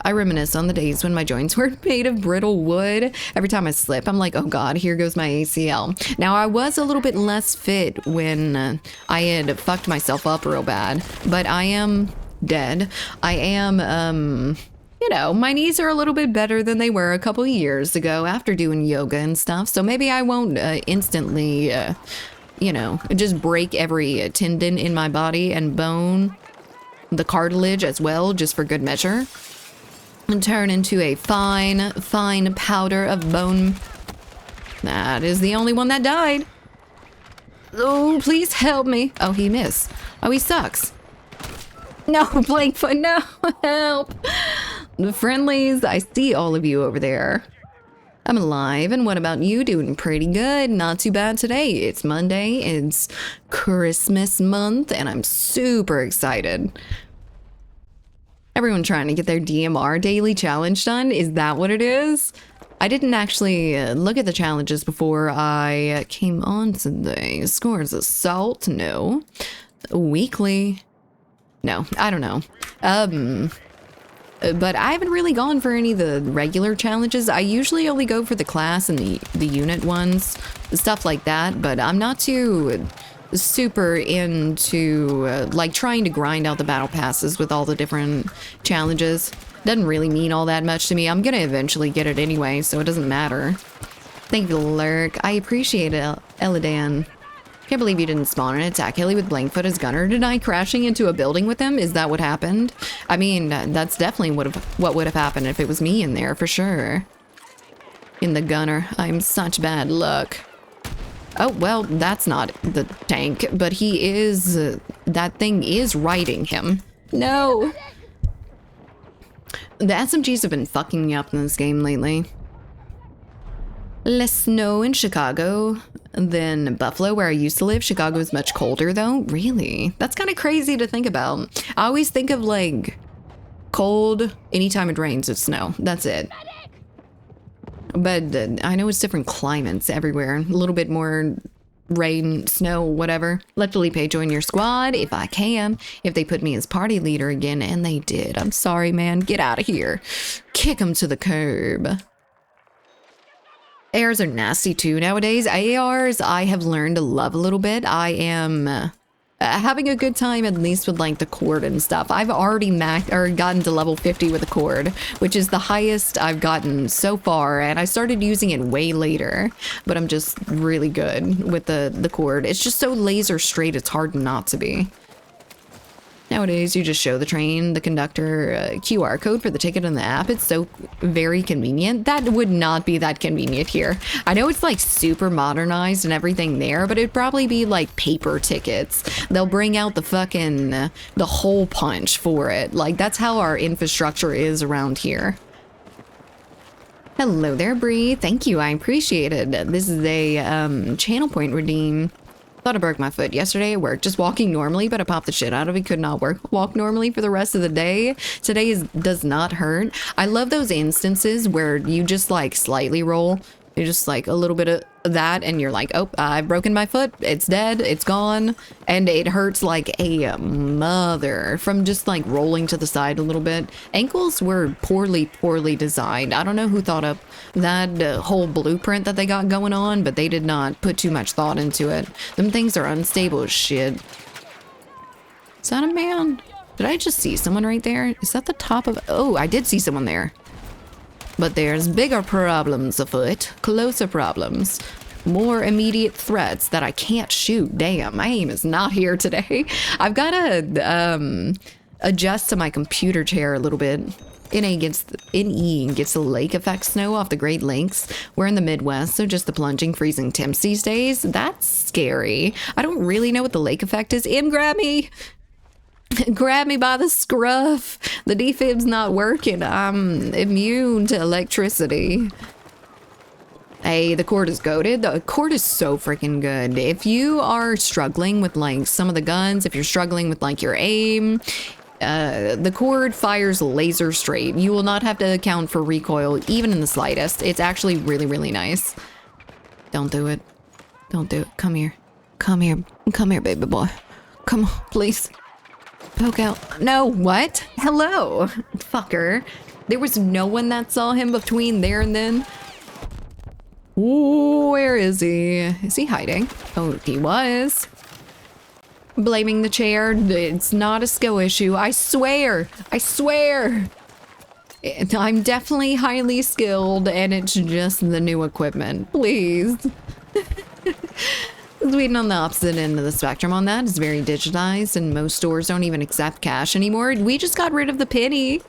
I reminisce on the days when my joints were made of brittle wood. Every time I slip, I'm like, oh God, here goes my ACL. Now, I was a little bit less fit when I had fucked myself up real bad, but I am dead. I am, you know, my knees are a little bit better than they were a couple years ago after doing yoga and stuff. So maybe I won't instantly, you know, just break every tendon in my body and bone, the cartilage as well, just for good measure. And turn into a fine, fine powder of bone. That is the only one that died. Oh, please help me. Oh, he missed. Oh, he sucks. No, Blankfoot, no, help. The friendlies, I see all of you over there. I'm alive, and what about you? Doing pretty good. Not too bad today. It's Monday, it's Christmas month, and I'm super excited. Everyone trying to get their DMR daily challenge done? Is that what it is? I didn't actually look at the challenges before I came on today. Scores assault? No. Weekly? No, I don't know. But I haven't really gone for any of the regular challenges. I usually only go for the class and the unit ones, stuff like that, but I'm not too super into like trying to grind out the battle passes with all the different challenges. Doesn't really mean all that much to me. I'm gonna eventually get it anyway, so it doesn't matter. Thank you, Lurk. I appreciate it, Eladan. Can't believe you didn't spawn and attack Hilly with Blankfoot as gunner. Did I crashing into a building with him? Is that what happened? I mean, that's definitely what would have happened if it was me in there, for sure. In the gunner. I'm such bad luck. Oh, well, that's not the tank, but he is, that thing is riding him. No. The SMGs have been fucking me up in this game lately. Less snow in Chicago than Buffalo, where I used to live. Chicago is much colder, though. Really? That's kind of crazy to think about. I always think of, like, cold anytime it rains, it's snow. That's it. But I know it's different climates everywhere. A little bit more rain, snow, whatever. Let Felipe join your squad if I can. If they put me as party leader again, and they did. I'm sorry, man. Get out of here. Kick him to the curb. ARs are nasty too nowadays. ARs I have learned to love a little bit. I am having a good time, at least with like the cord and stuff. I've already gotten to level 50 with the cord, which is the highest I've gotten so far, and I started using it way later, but I'm just really good with the cord. It's just so laser straight, it's hard not to be. Nowadays, you just show the train, the conductor, QR code for the ticket in the app. It's so very convenient. That would not be that convenient here. I know it's like super modernized and everything there, but it'd probably be like paper tickets. They'll bring out the fucking, the hole punch for it. Like, that's how our infrastructure is around here. Hello there, Bree. Thank you. I appreciate it. This is a channel point redeem. Thought I broke my foot yesterday at work, just walking normally, but I popped the shit out of it, could not walk normally for the rest of the day. Today does not hurt. I love those instances where you just like slightly roll. You're just like a little bit of that and you're like, oh, I've broken my foot. It's dead. It's gone. And it hurts like a mother from just like rolling to the side a little bit. Ankles were poorly designed. I don't know who thought up that whole blueprint that they got going on, but they did not put too much thought into it. Them things are unstable as shit. Is that a man? Did I just see someone right there? Is that the top of... Oh, I did see someone there. But there's bigger problems afoot, closer problems, more immediate threats that I can't shoot. Damn, my aim is not here today. I've got to adjust to my computer chair a little bit. NE gets the lake effect snow off the Great Lakes. We're in the Midwest, so just the plunging, freezing temps these days. That's scary. I don't really know what the lake effect is. Grab me. Grab me by the scruff. The defib's not working. I'm immune to electricity. Hey, the cord is goated. The cord is so freaking good. If you are struggling with like some of the guns, if you're struggling with like your aim, the cord fires laser straight. You will not have to account for recoil even in the slightest. It's actually really, really nice. Don't do it. Don't do it. Come here. Come here. Come here, baby boy. Come on, please. Poke out. No, what? Hello, fucker. There was no one that saw him between there and then. Ooh, where is he? Is he hiding? Oh, he was. Blaming the chair. It's not a skill issue. I swear. I swear. I'm definitely highly skilled and it's just the new equipment. Please. Sweden on the opposite end of the spectrum on that is very digitized and most stores don't even accept cash anymore. We just got rid of the penny.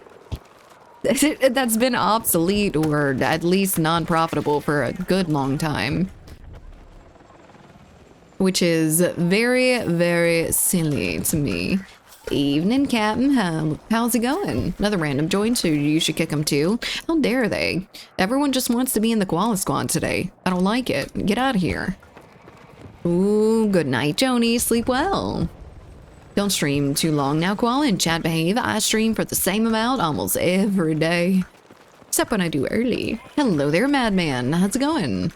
That's been obsolete or at least non-profitable for a good long time. Which is very, very silly to me. Evening, Captain. How's it going? Another random join, so you should kick them too. How dare they? Everyone just wants to be in the Koala Squad today. I don't like it. Get out of here. Ooh, good night, Joni. Sleep well. Don't stream too long now, Koala, and chat behave. I stream for the same amount almost every day. Except when I do early. Hello there, Madman. How's it going?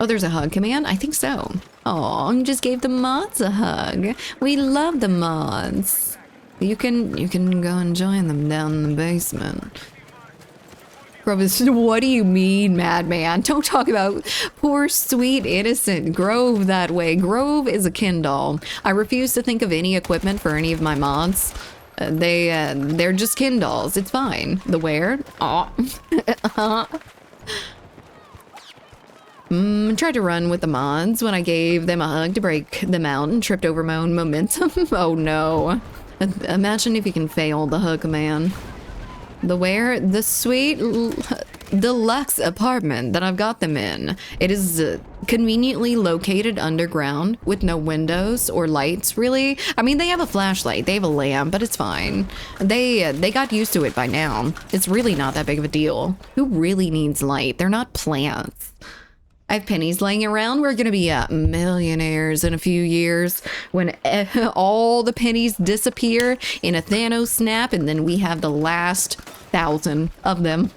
Oh, there's a hug command? I think so. Oh, just gave the mods a hug. We love the mods. You can go and join them down in the basement. Grove, what do you mean, Madman? Don't talk about poor, sweet, innocent Grove that way. Grove is a Kindle. I refuse to think of any equipment for any of my mods. They're just Kindles. It's fine. The where? Aw. Tried to run with the mods when I gave them a hug to break them out and tripped over my own momentum. Oh no. Imagine if you can fail the hug command. The where? The sweet deluxe apartment that I've got them in. It is conveniently located underground with no windows or lights, really. I mean, they have a flashlight, they have a lamp, but it's fine. They got used to it by now. It's really not that big of a deal. Who really needs light? They're not plants. I have pennies laying around. We're gonna be millionaires in a few years when all the pennies disappear in a Thanos snap, and then we have the last 1,000 of them.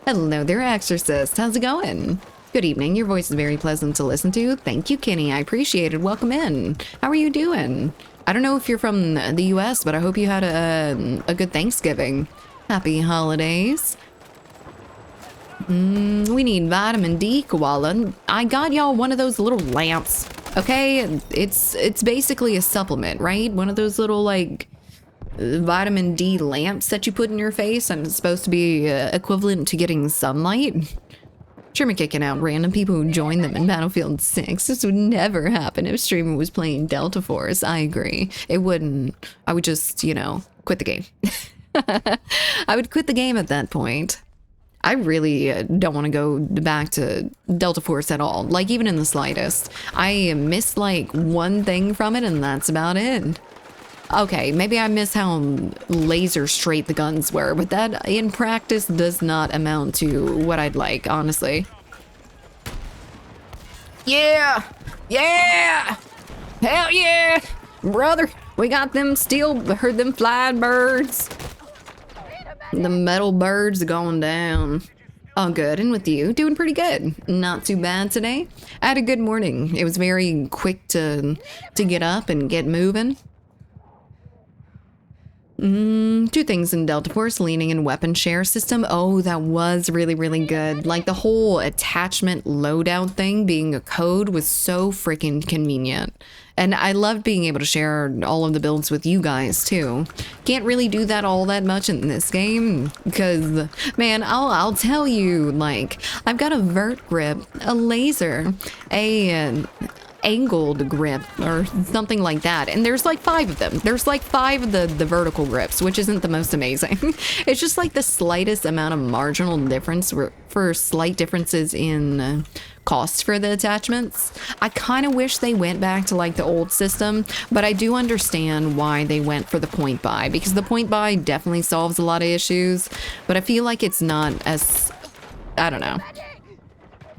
Hello there, Exorcist. How's it going? Good evening. Your voice is very pleasant to listen to. Thank you, Kenny. I appreciate it. Welcome in. How are you doing? I don't know if you're from the US, but I hope you had a good Thanksgiving. Happy holidays. We need vitamin D, Koala. I got y'all one of those little lamps, okay? It's basically a supplement, right? One of those little, like, vitamin D lamps that you put in your face, and it's supposed to be equivalent to getting sunlight. Streamer kicking out random people who join them in Battlefield 6. This would never happen if Streamer was playing Delta Force. I agree. It wouldn't. I would just, you know, quit the game. I would quit the game at that point. I really don't want to go back to Delta Force at all, like even in the slightest. I missed like one thing from it and that's about it. Okay, maybe I miss how laser straight the guns were, but that in practice does not amount to what I'd like, honestly. Yeah! Yeah! Hell yeah! Brother, we got them heard them flying birds. The metal birds going down. All good, and with you? Doing pretty good. Not too bad today. I had a good morning. It was very quick to get up and get moving. Two things in Delta Force, leaning and weapon share system. Oh, that was really, really good. Like the whole attachment loadout thing being a code was so freaking convenient. And I loved being able to share all of the builds with you guys too. Can't really do that all that much in this game because, man, I'll tell you, like, I've got a vert grip, a laser, a angled grip or something like that. And there's like 5 of them. There's like 5 of the vertical grips, which isn't the most amazing. It's just like the slightest amount of marginal difference for slight differences in cost for the attachments. I kind of wish they went back to like the old system, but I do understand why they went for the point buy, because the point buy definitely solves a lot of issues, but I feel like it's not as, I don't know.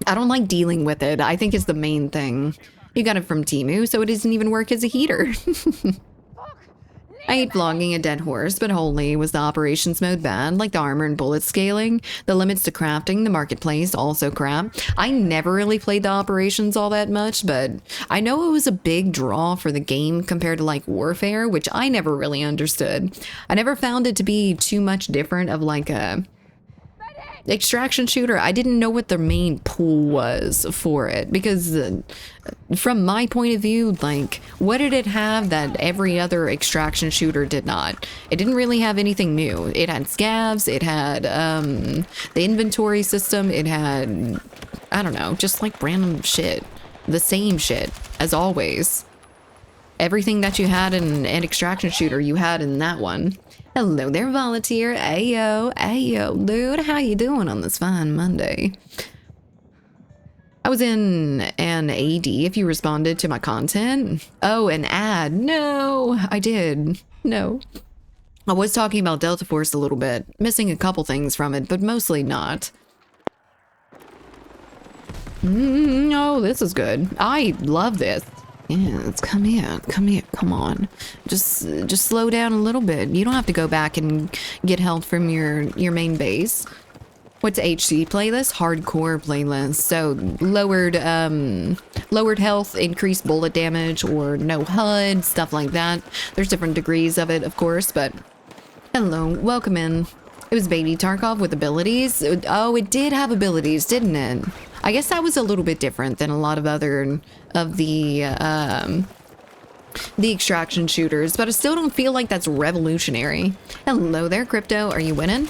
I don't like dealing with it. I think it's the main thing. You got it from Temu, so it doesn't even work as a heater. I hate vlogging a dead horse, but holy was the operations mode bad, like the armor and bullet scaling, the limits to crafting, the marketplace, also crap. I never really played the operations all that much, but I know it was a big draw for the game compared to like Warfare, which I never really understood. I never found it to be too much different of like a extraction shooter. I didn't know what the main pull was for it, because from my point of view, like, what did it have that every other extraction shooter did not? It didn't really have anything new. It had scavs, it had the inventory system, it had, I don't know, just like random shit. The same shit as always. Everything that you had in an extraction shooter, you had in that one. Hello there, Volunteer. Ayo, ayo, dude. How you doing on this fine Monday? I was in an AD if you responded to my content. Oh, an ad. No, I did. No. I was talking about Delta Force a little bit. Missing a couple things from it, but mostly not. Oh, this is good. I love this. Yes, come here, come on. Just slow down a little bit. You don't have to go back and get help from your main base. What's HC playlist? Hardcore playlist. So lowered health, increased bullet damage, or no HUD, stuff like that. There's different degrees of it, of course, but hello, welcome in. It was Baby Tarkov with abilities. Oh, it did have abilities, didn't it? I guess that was a little bit different than a lot of other of the extraction shooters, but I still don't feel like that's revolutionary. Hello there, Crypto. Are you winning?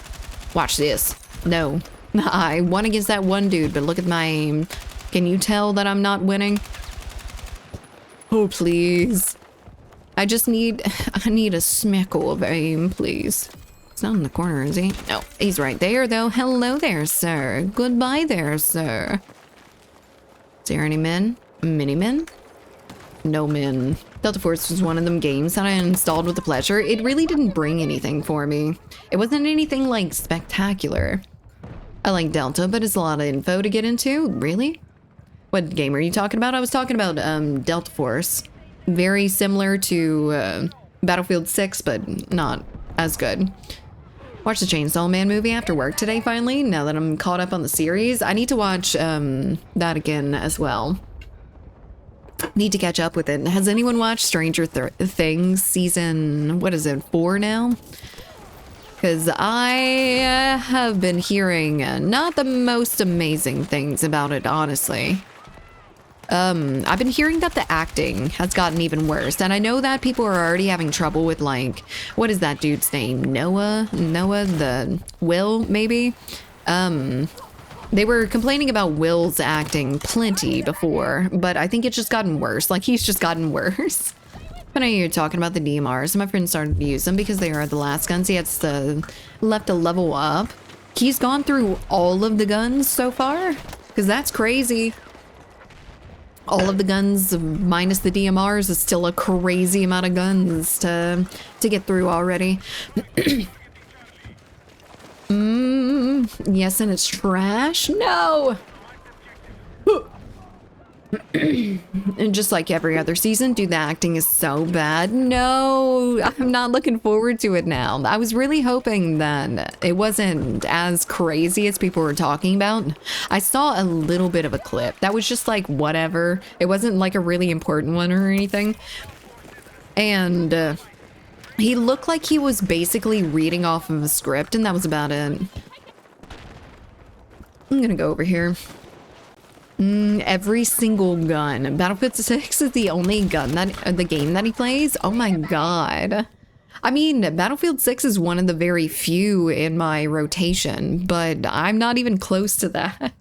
Watch this. No. I won against that one dude, but look at my aim. Can you tell that I'm not winning? Oh, please. I need a smeckle of aim, please. He's not in the corner, is he? No, he's right there, though. Hello there, sir. Goodbye there, sir. Is there any men? Mini-men? No men. Delta Force was one of them games that I installed with the pleasure. It really didn't bring anything for me. It wasn't anything, like, spectacular. I like Delta, but it's a lot of info to get into. Really? What game are you talking about? I was talking about, Delta Force. Very similar to, Battlefield 6, but not as good. Watched the Chainsaw Man movie after work today, finally, now that I'm caught up on the series. I need to watch that again as well. Need to catch up with it. Has anyone watched Stranger Things season, what is it, 4 now? Because I have been hearing not the most amazing things about it, honestly. I've been hearing that the acting has gotten even worse, and I know that people are already having trouble with, like, what is that dude's name? Noah, the Will, maybe? They were complaining about Will's acting plenty before, but I think it's just gotten worse. Like, he's just gotten worse. But I know you're talking about the DMRs. My friend started to use them because they are the last guns he has left to level up. He's gone through all of the guns so far, because that's crazy. All of the guns minus the DMRs is still a crazy amount of guns to get through already. Yes, and it's trash. No. And just like every other season, dude, the acting is so bad. No, I'm not looking forward to it now. I was really hoping that it wasn't as crazy as people were talking about. I saw a little bit of a clip that was just like whatever. It wasn't like a really important one or anything. And he looked like he was basically reading off of a script, and that was about it. I'm gonna go over here. Every single gun. Battlefield 6 is the only gun the game that he plays. Oh my god. I mean, Battlefield 6 is one of the very few in my rotation, but I'm not even close to that.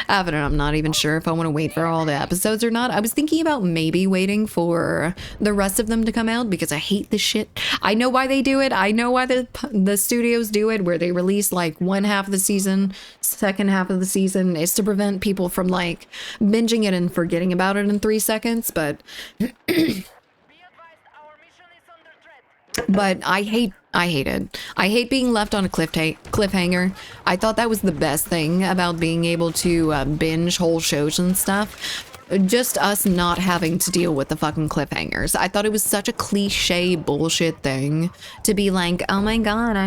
I'm not even sure if I want to wait for all the episodes or not. I was thinking about maybe waiting for the rest of them to come out because I hate this shit. I know why they do it. I know why the studios do it, where they release like one half of the season, second half of the season. Is to prevent people from like binging it and forgetting about it in 3 seconds, but I hate it. I hate being left on a cliffhanger. I thought that was the best thing about being able to binge whole shows and stuff. Just us not having to deal with the fucking cliffhangers. I thought it was such a cliche bullshit thing to be like, oh my god,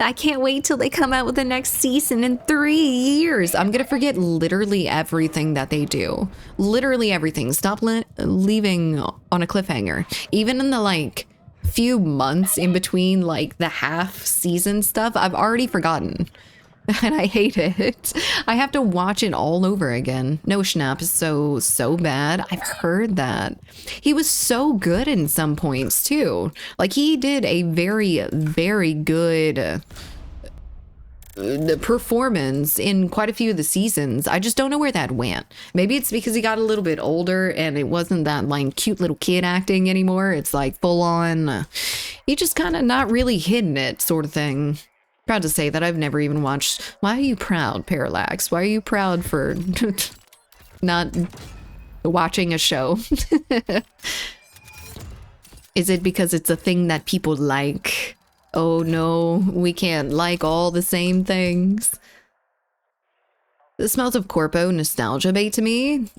I can't wait till they come out with the next season in 3 years. I'm gonna forget literally everything that they do. Literally everything. Stop leaving on a cliffhanger. Even in the like few months in between like the half season stuff, I've already forgotten. And I hate it. I have to watch it all over again. No Schnapp is so bad. I've heard that. He was so good in some points too. Like he did a very good performance in quite a few of the seasons. I just don't know where that went. Maybe it's because he got a little bit older and it wasn't that like cute little kid acting anymore. It's like full on, he just kind of not really hitting it sort of thing. Proud to say that I've never even watched. Why are you proud, Parallax? Why are you proud for not watching a show? Is it because it's a thing that people like? Oh no, we can't like all the same things. The smells of Corpo nostalgia bait to me.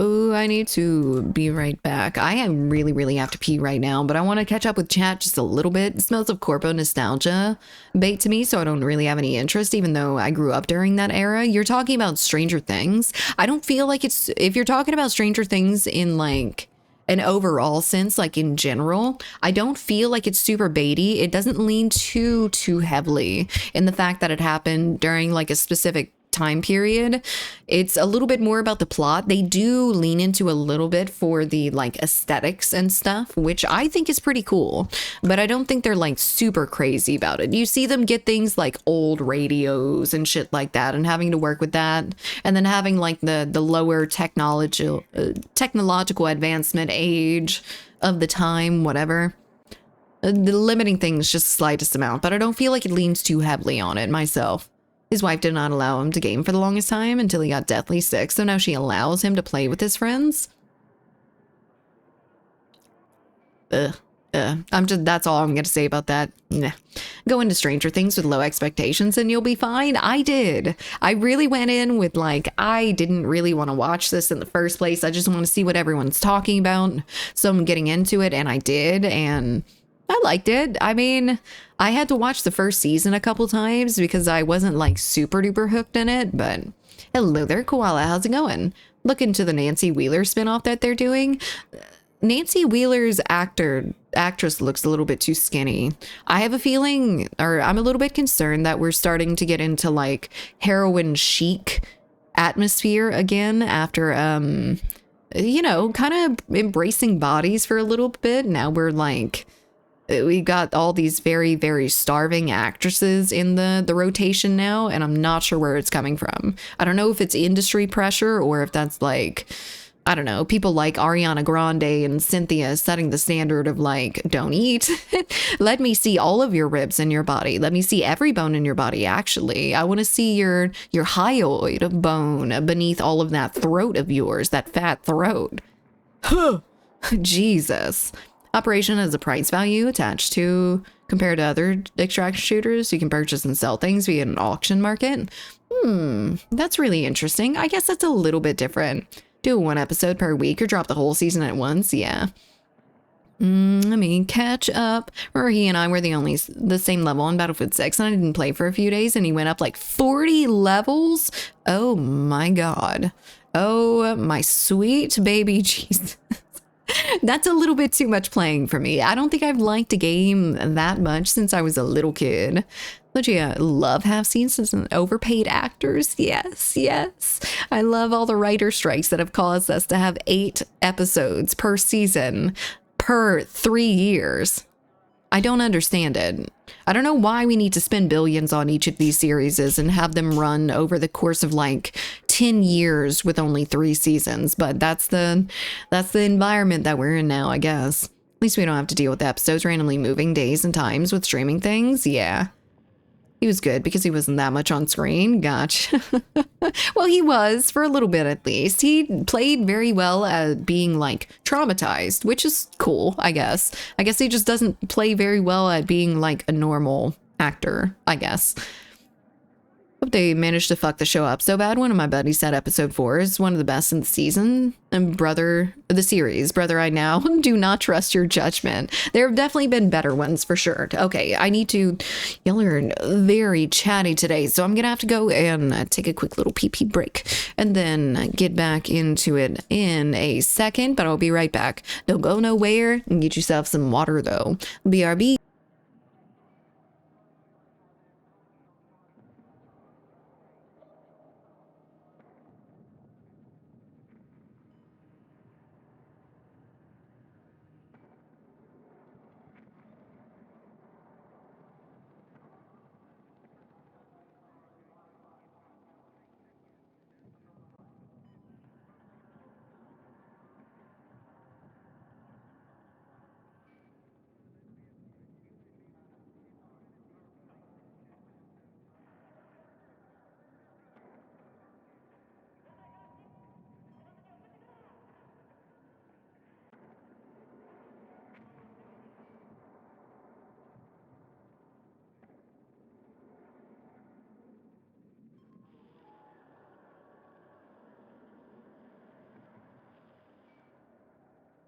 Oh, I need to be right back. I am really have to pee right now, but I want to catch up with chat just a little bit. It smells of Corpo nostalgia bait to me, so I don't really have any interest, even though I grew up during that era. You're talking about Stranger Things. I don't feel like it's, if you're talking about Stranger Things in like an overall sense, like in general, I don't feel like it's super baity. It doesn't lean too heavily in the fact that it happened during like a specific time period. It's a little bit more about the plot. They do lean into a little bit for the like aesthetics and stuff, which I think is pretty cool, but I don't think they're like super crazy about it. You see them get things like old radios and shit like that and having to work with that, and then having like the lower technological advancement age of the time, whatever. The limiting things just the slightest amount, but I don't feel like it leans too heavily on it myself. His wife did not allow him to game for the longest time until he got deathly sick, so now she allows him to play with his friends. That's all I'm gonna say about that. Nah. Go into Stranger Things with low expectations and you'll be fine. I did. I really went in with like, I didn't really want to watch this in the first place. I just want to see what everyone's talking about. So I'm getting into it, and I did, and I liked it. I mean, I had to watch the first season a couple times because I wasn't like super duper hooked in it, but hello there, Koala. How's it going? Look into the Nancy Wheeler spinoff that they're doing. Nancy Wheeler's actress looks a little bit too skinny. I have a feeling, or I'm a little bit concerned that we're starting to get into like heroin chic atmosphere again after, you know, kind of embracing bodies for a little bit. Now we're like, we got all these very starving actresses in the rotation now, and I'm not sure where it's coming from. I don't know if it's industry pressure or if that's like, I don't know, people like Ariana Grande and Cynthia setting the standard of like, don't eat. Let me see all of your ribs in your body. Let me see every bone in your body, actually. I want to see your hyoid bone beneath all of that throat of yours, that fat throat. Jesus. Operation has a price value attached to compared to other extraction shooters. You can purchase and sell things via an auction market. That's really interesting. I guess that's a little bit different. Do 1 episode per week or drop the whole season at once. Yeah. Let me catch up. Remember, he and I were the same level on Battlefield 6, and I didn't play for a few days, and he went up like 40 levels. Oh my god. Oh my sweet baby Jesus. That's a little bit too much playing for me. I don't think I've liked a game that much since I was a little kid. Lucia, love have seen some overpaid actors. Yes. I love all the writer strikes that have caused us to have 8 episodes per season. per 3 years. I don't understand it. I don't know why we need to spend billions on each of these series and have them run over the course of like 10 years with only 3 seasons, but that's the environment that we're in now, I guess. At least we don't have to deal with episodes randomly moving days and times with streaming things. Yeah. He was good because he wasn't that much on screen. Gotcha. Well, he was for a little bit at least. He played very well at being like traumatized, which is cool, I guess. I guess he just doesn't play very well at being like a normal actor, I guess. Hope they managed to fuck the show up so bad. One of my buddies said episode 4 is one of the best in the season. And the series, brother, I now do not trust your judgment. There have definitely been better ones for sure. Okay, y'all are very chatty today, so I'm gonna have to go and take a quick little pee break and then get back into it in a second, but I'll be right back. Don't go nowhere and get yourself some water though. BRB.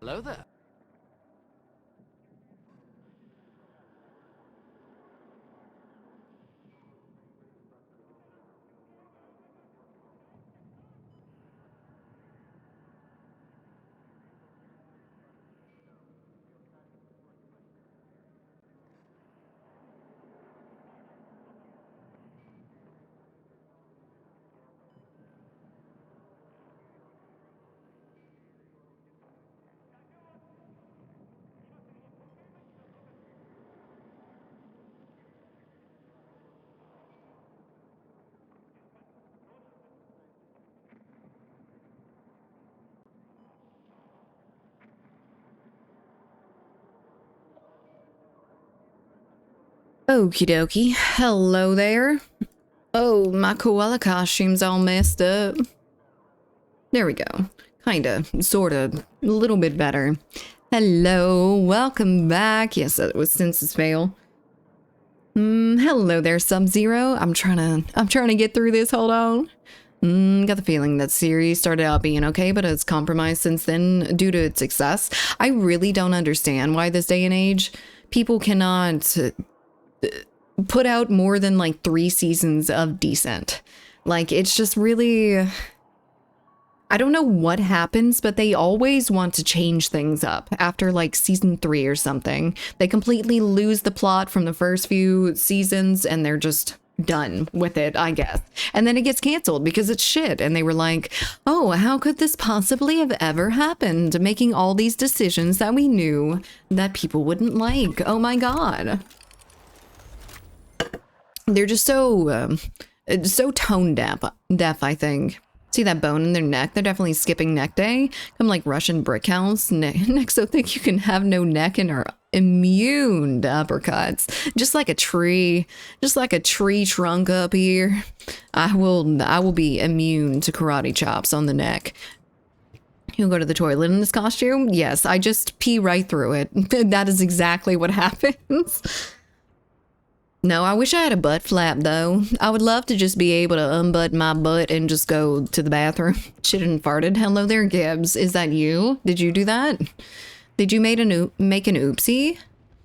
Hello there. Okie dokie. Hello there. Oh, my koala costume's all messed up. There we go. Kinda, sorta, a little bit better. Hello, welcome back. Yes, that was Census fail. Hello there, Sub-Zero. I'm trying to get through this. Hold on. Got the feeling that series started out being okay, but it's compromised since then due to its success. I really don't understand why this day and age people cannot put out more than like 3 seasons of decent. Like, it's just really, I don't know what happens, but they always want to change things up after like season 3 or something. They completely lose the plot from the first few seasons and they're just done with it, I guess. And then it gets canceled because it's shit. And they were like, oh, how could this possibly have ever happened? Making all these decisions that we knew that people wouldn't like. Oh my God. They're just so tone deaf, I think. See that bone in their neck? They're definitely skipping neck day. Come like Russian brick house. Next, so think you can have no neck and are immune to uppercuts. Just like a tree trunk up here. I will be immune to karate chops on the neck. You'll go to the toilet in this costume? Yes, I just pee right through it. That is exactly what happens. No, I wish I had a butt flap though. I would love to just be able to unbutton my butt and just go to the bathroom. Shit and farted. Hello there, Gibbs. Is that you? Did you do that? Did you make an oopsie?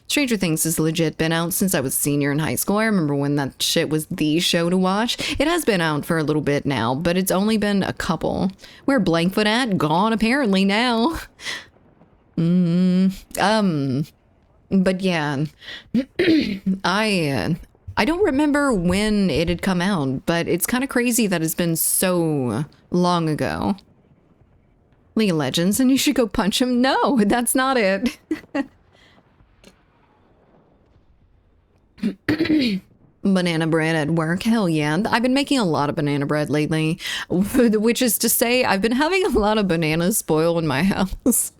Stranger Things has legit been out since I was a senior in high school. I remember when that shit was the show to watch. It has been out for a little bit now, but it's only been a couple. Where Blankfoot at? Gone apparently now. But yeah, I don't remember when it had come out, but it's kind of crazy that it's been so long ago. League of Legends and you should go punch him. No, that's not it. Banana bread at work. Hell yeah. I've been making a lot of banana bread lately, which is to say I've been having a lot of bananas spoil in my house.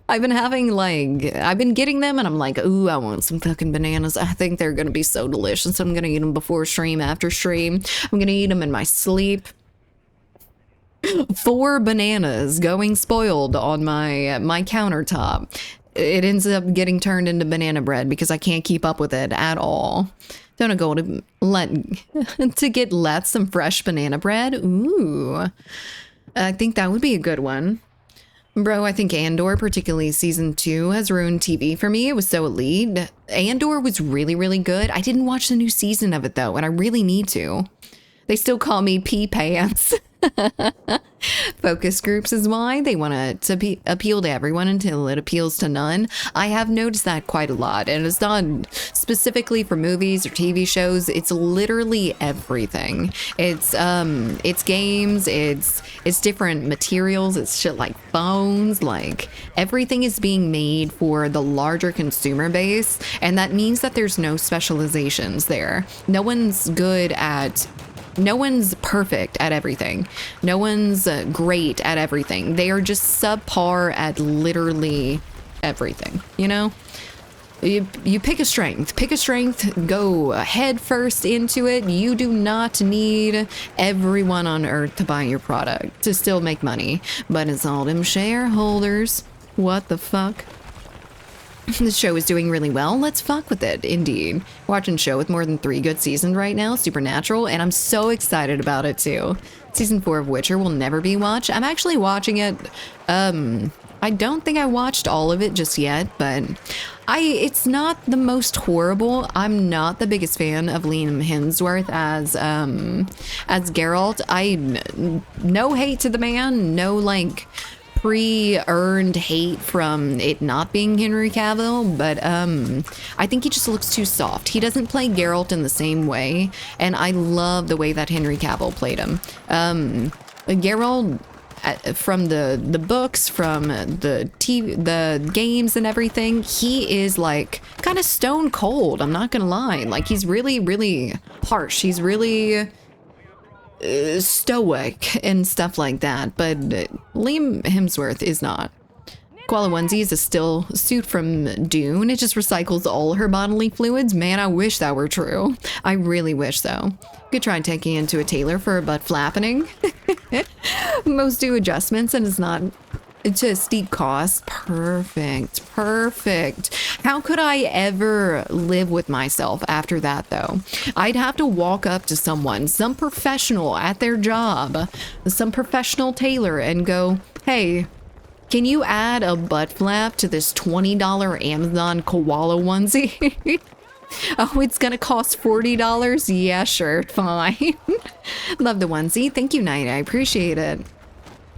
I've been getting them and I'm like, ooh, I want some fucking bananas. I think they're going to be so delicious. I'm going to eat them before stream, after stream. I'm going to eat them in my sleep. 4 bananas going spoiled on my countertop. It ends up getting turned into banana bread because I can't keep up with it at all. Don't go to get some fresh banana bread. Ooh, I think that would be a good one. Bro, I think Andor, particularly season 2, has ruined TV for me. It was so elite. Andor was really, really good. I didn't watch the new season of it though, and I really need to. They still call me pee pants. Focus groups is why they want it to appeal to everyone until it appeals to none. I have noticed that quite a lot, and it's not specifically for movies or TV shows. It's literally everything. It's games, it's different materials, it's shit like phones, like everything is being made for the larger consumer base, and that means that there's no specializations there. No one's perfect at everything. No one's great at everything. They are just subpar at literally everything, you know? You pick a strength, go head first into it. You do not need everyone on earth to buy your product to still make money, but it's all them shareholders. What the fuck? The show is doing really well. Let's fuck with it, indeed. Watching show with more than 3 good seasons right now, Supernatural, and I'm so excited about it too. Season 4 of Witcher will never be watched. I'm actually watching it. I don't think I watched all of it just yet, but it's not the most horrible. I'm not the biggest fan of Liam Hemsworth as Geralt. No hate to the man, no like pre-earned hate from it not being Henry Cavill, but I think he just looks too soft. He doesn't play Geralt in the same way, and I love the way that Henry Cavill played him. Geralt, from the books, from the TV, the games and everything, he is like kind of stone cold. I'm not gonna lie. Like he's really, really harsh. He's really stoic and stuff like that, but Liam Hemsworth is not. Koala Onesie is a still suit from Dune. It just recycles all her bodily fluids. Man, I wish that were true. I really wish so. Could try taking into a tailor for a butt flapping. Most do adjustments and it's not to a steep cost. Perfect. How could I ever live with myself after that though? I'd have to walk up to someone, some professional at their job, some professional tailor and go, hey, can you add a butt flap to this $20 Amazon koala onesie? Oh, it's gonna cost $40? Yeah, sure, fine. Love the onesie. Thank you, Knight. I appreciate it.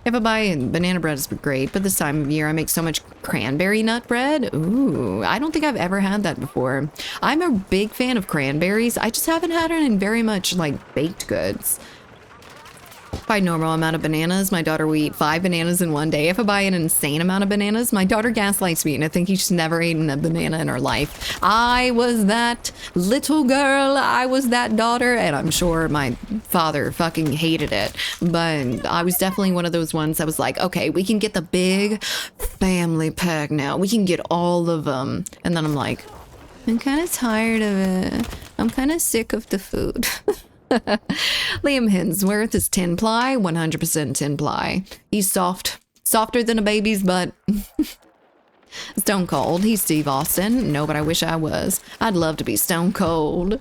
If I buy banana bread is great, but this time of year I make so much cranberry nut bread. Ooh, I don't think I've ever had that before. I'm a big fan of cranberries. I just haven't had it in very much like baked goods. By normal amount of bananas, my daughter will eat 5 bananas in one day. If I buy an insane amount of bananas, my daughter gaslights me and I think she's never eaten a banana in her life. I was that little girl, I was that daughter, and I'm sure my father fucking hated it. But I was definitely one of those ones that was like, okay, we can get the big family pack now. We can get all of them. And then I'm like, I'm kind of tired of it. I'm kind of sick of the food. Liam Hemsworth is 10 ply, 100% 10 ply. He's softer than a baby's butt. Stone Cold. He's Steve Austin. No, but I wish I was. I'd love to be Stone Cold.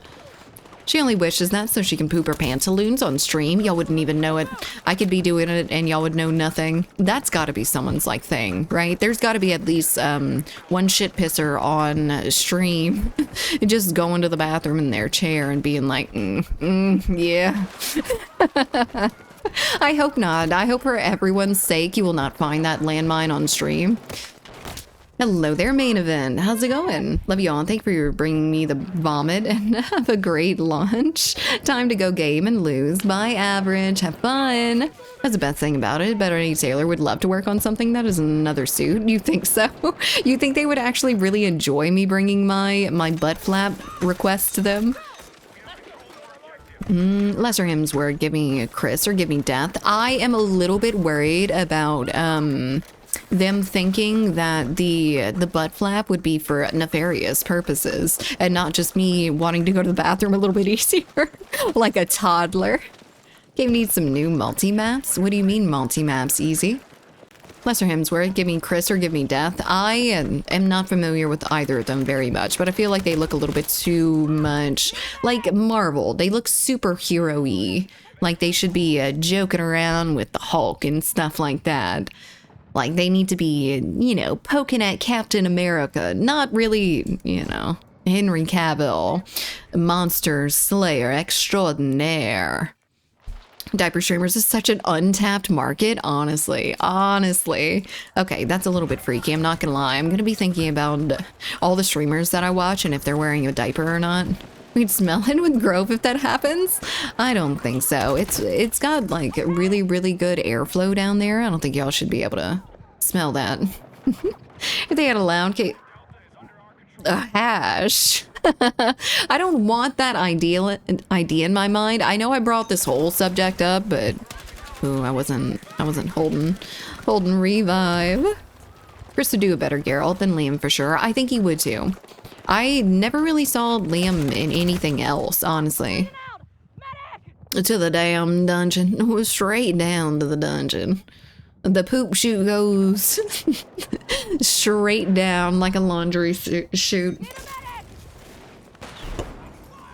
She only wishes that so she can poop her pantaloons on stream. Y'all wouldn't even know it. I could be doing it and y'all would know nothing. That's got to be someone's like thing, right? There's got to be at least one shit pisser on stream just going to the bathroom in their chair and being like, yeah. I hope not. I hope for everyone's sake you will not find that landmine on stream. Hello there, main event. How's it going? Love you all, and thank you for bringing me the vomit, and have a great lunch. Time to go game and lose. Bye, average. Have fun. That's the best thing about it. Betty Taylor would love to work on something that is another suit. You think so? You think they would actually really enjoy me bringing my butt flap requests to them? Lesser Hemsworth, give me Chris or give me death. I am a little bit worried about them thinking that the butt flap would be for nefarious purposes and not just me wanting to go to the bathroom a little bit easier like a toddler. Game needs some new multi-maps. What do you mean multi-maps? Easy. Lesser Hemsworth, give me Chris or give me death. I am not familiar with either of them very much, but I feel like they look a little bit too much like Marvel. They look superhero-y. Like they should be joking around with the Hulk and stuff like that. Like they need to be, you know, poking at Captain America, not really, you know, Henry Cavill, monster slayer extraordinaire. Diaper streamers is such an untapped market, honestly. Okay, that's a little bit freaky, I'm not gonna lie. I'm gonna be thinking about all the streamers that I watch and if they're wearing a diaper or not. We'd smell it with Grove if that happens? I don't think so. It's got like really, really good airflow down there. I don't think y'all should be able to smell that. If they had a lounge case... A hash. I don't want that idea in my mind. I know I brought this whole subject up, but ooh, I wasn't holding revive. Chris would do a better Geralt than Liam for sure. I think he would too. I never really saw Liam in anything else, honestly. To the damn dungeon. Straight down to the dungeon. The poop chute goes straight down like a laundry chute.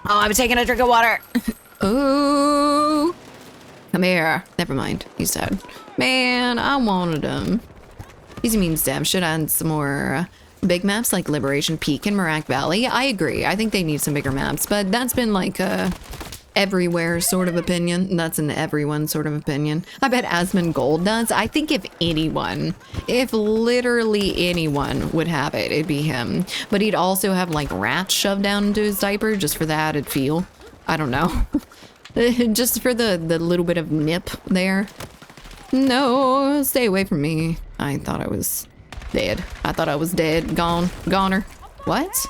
Oh, I'm taking a drink of water. Ooh. Come here. Never mind. He's dead. Man, I wanted him. Easy means dev should add some more big maps like Liberation Peak and Merak Valley. I agree. I think they need some bigger maps, but that's been like a everywhere sort of opinion. That's an everyone sort of opinion. I bet Asmongold does. I think if literally anyone would have it, it'd be him. But he'd also have like rats shoved down into his diaper just for the added feel. I don't know. Just for the little bit of nip there. No, stay away from me. I thought I was dead. Goner. What?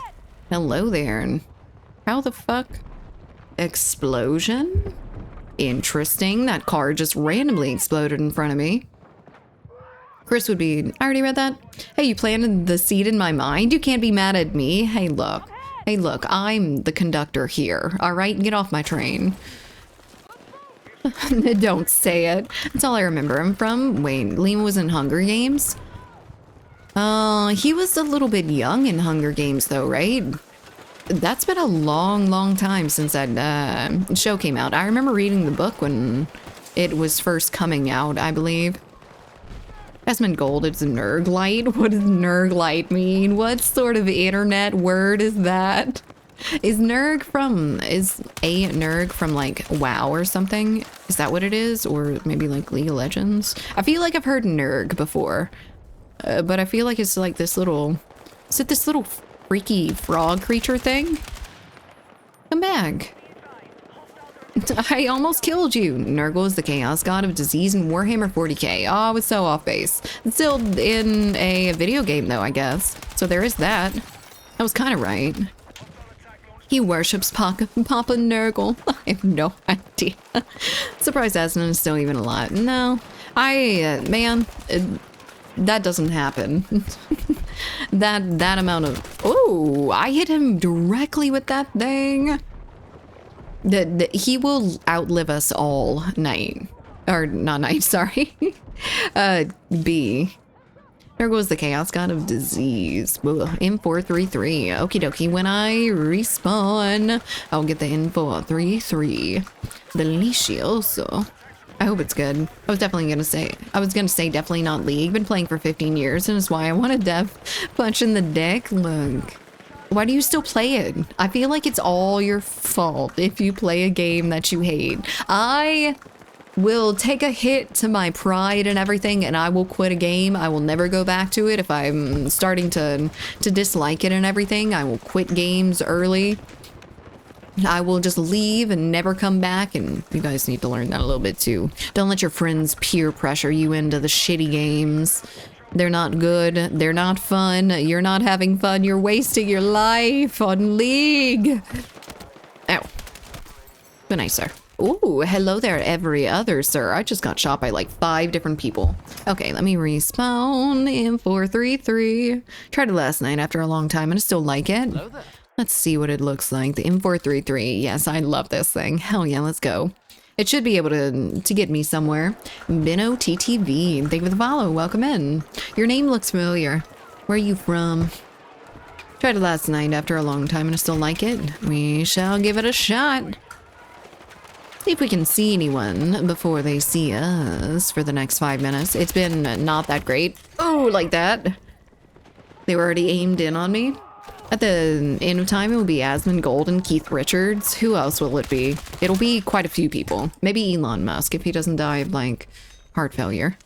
Hello there. And how the fuck? Explosion? Interesting. That car just randomly exploded in front of me. Chris would be... I already read that. Hey, you planted the seed in my mind? You can't be mad at me. Hey, look. I'm the conductor here. All right? Get off my train. Don't say it. That's all I remember him from. Wait, Liam was in Hunger Games? He was a little bit young in Hunger Games though, right? That's been a long time since that show came out. I remember reading the book when it was first coming out, I believe. Asmongold is a Nerglite? What does Nerglite mean? What sort of internet word is that? Is a Nerg from like WoW or something? Is that what it is? Or maybe like League of Legends? I feel like I've heard Nerg before. But I feel like it's like this little... Is it this little freaky frog creature thing? Come back. I almost killed you. Nurgle is the chaos god of disease in Warhammer 40k. Oh, I was so off base. It's still in a video game though, I guess. So there is that. I was kind of right. He worships Papa Nurgle. I have no idea. Surprised Asnan is still even alive. No. Man, that doesn't happen. that amount of... Oh, I hit him directly with that thing. He will outlive us all night. Or not night, sorry. B. There goes the chaos god of disease. M433. Okie dokie. When I respawn, I'll get the M433. Delicioso. I hope it's good. I was gonna say definitely not League. Been playing for 15 years, and it's why I want a dev punch in the dick. Look. Why do you still play it? I feel like it's all your fault if you play a game that you hate. I will take a hit to my pride and everything, and I will quit a game. I will never go back to it if I'm starting to dislike it and everything. I will quit games early. I will just leave and never come back, and you guys need to learn that a little bit too. Don't let your friends peer pressure you into the shitty games. They're not good. They're not fun. You're not having fun. You're wasting your life on League. Ow. Good night, sir. Ooh, hello there, every other sir. I just got shot by like 5 different people. Okay, let me respawn in 433. Tried it last night after a long time and I still like it. Let's see what it looks like. The M433. Yes, I love this thing. Hell yeah, let's go. It should be able to get me somewhere. Bino TTV. Thank you for the follow. Welcome in. Your name looks familiar. Where are you from? Tried it last night after a long time and I still like it. We shall give it a shot. See if we can see anyone before they see us for the next 5 minutes. It's been not that great. Oh, like that. They were already aimed in on me. At the end of time, it will be Asmongold and Keith Richards. Who else will it be? It'll be quite a few people. Maybe Elon Musk if he doesn't die of, like, heart failure.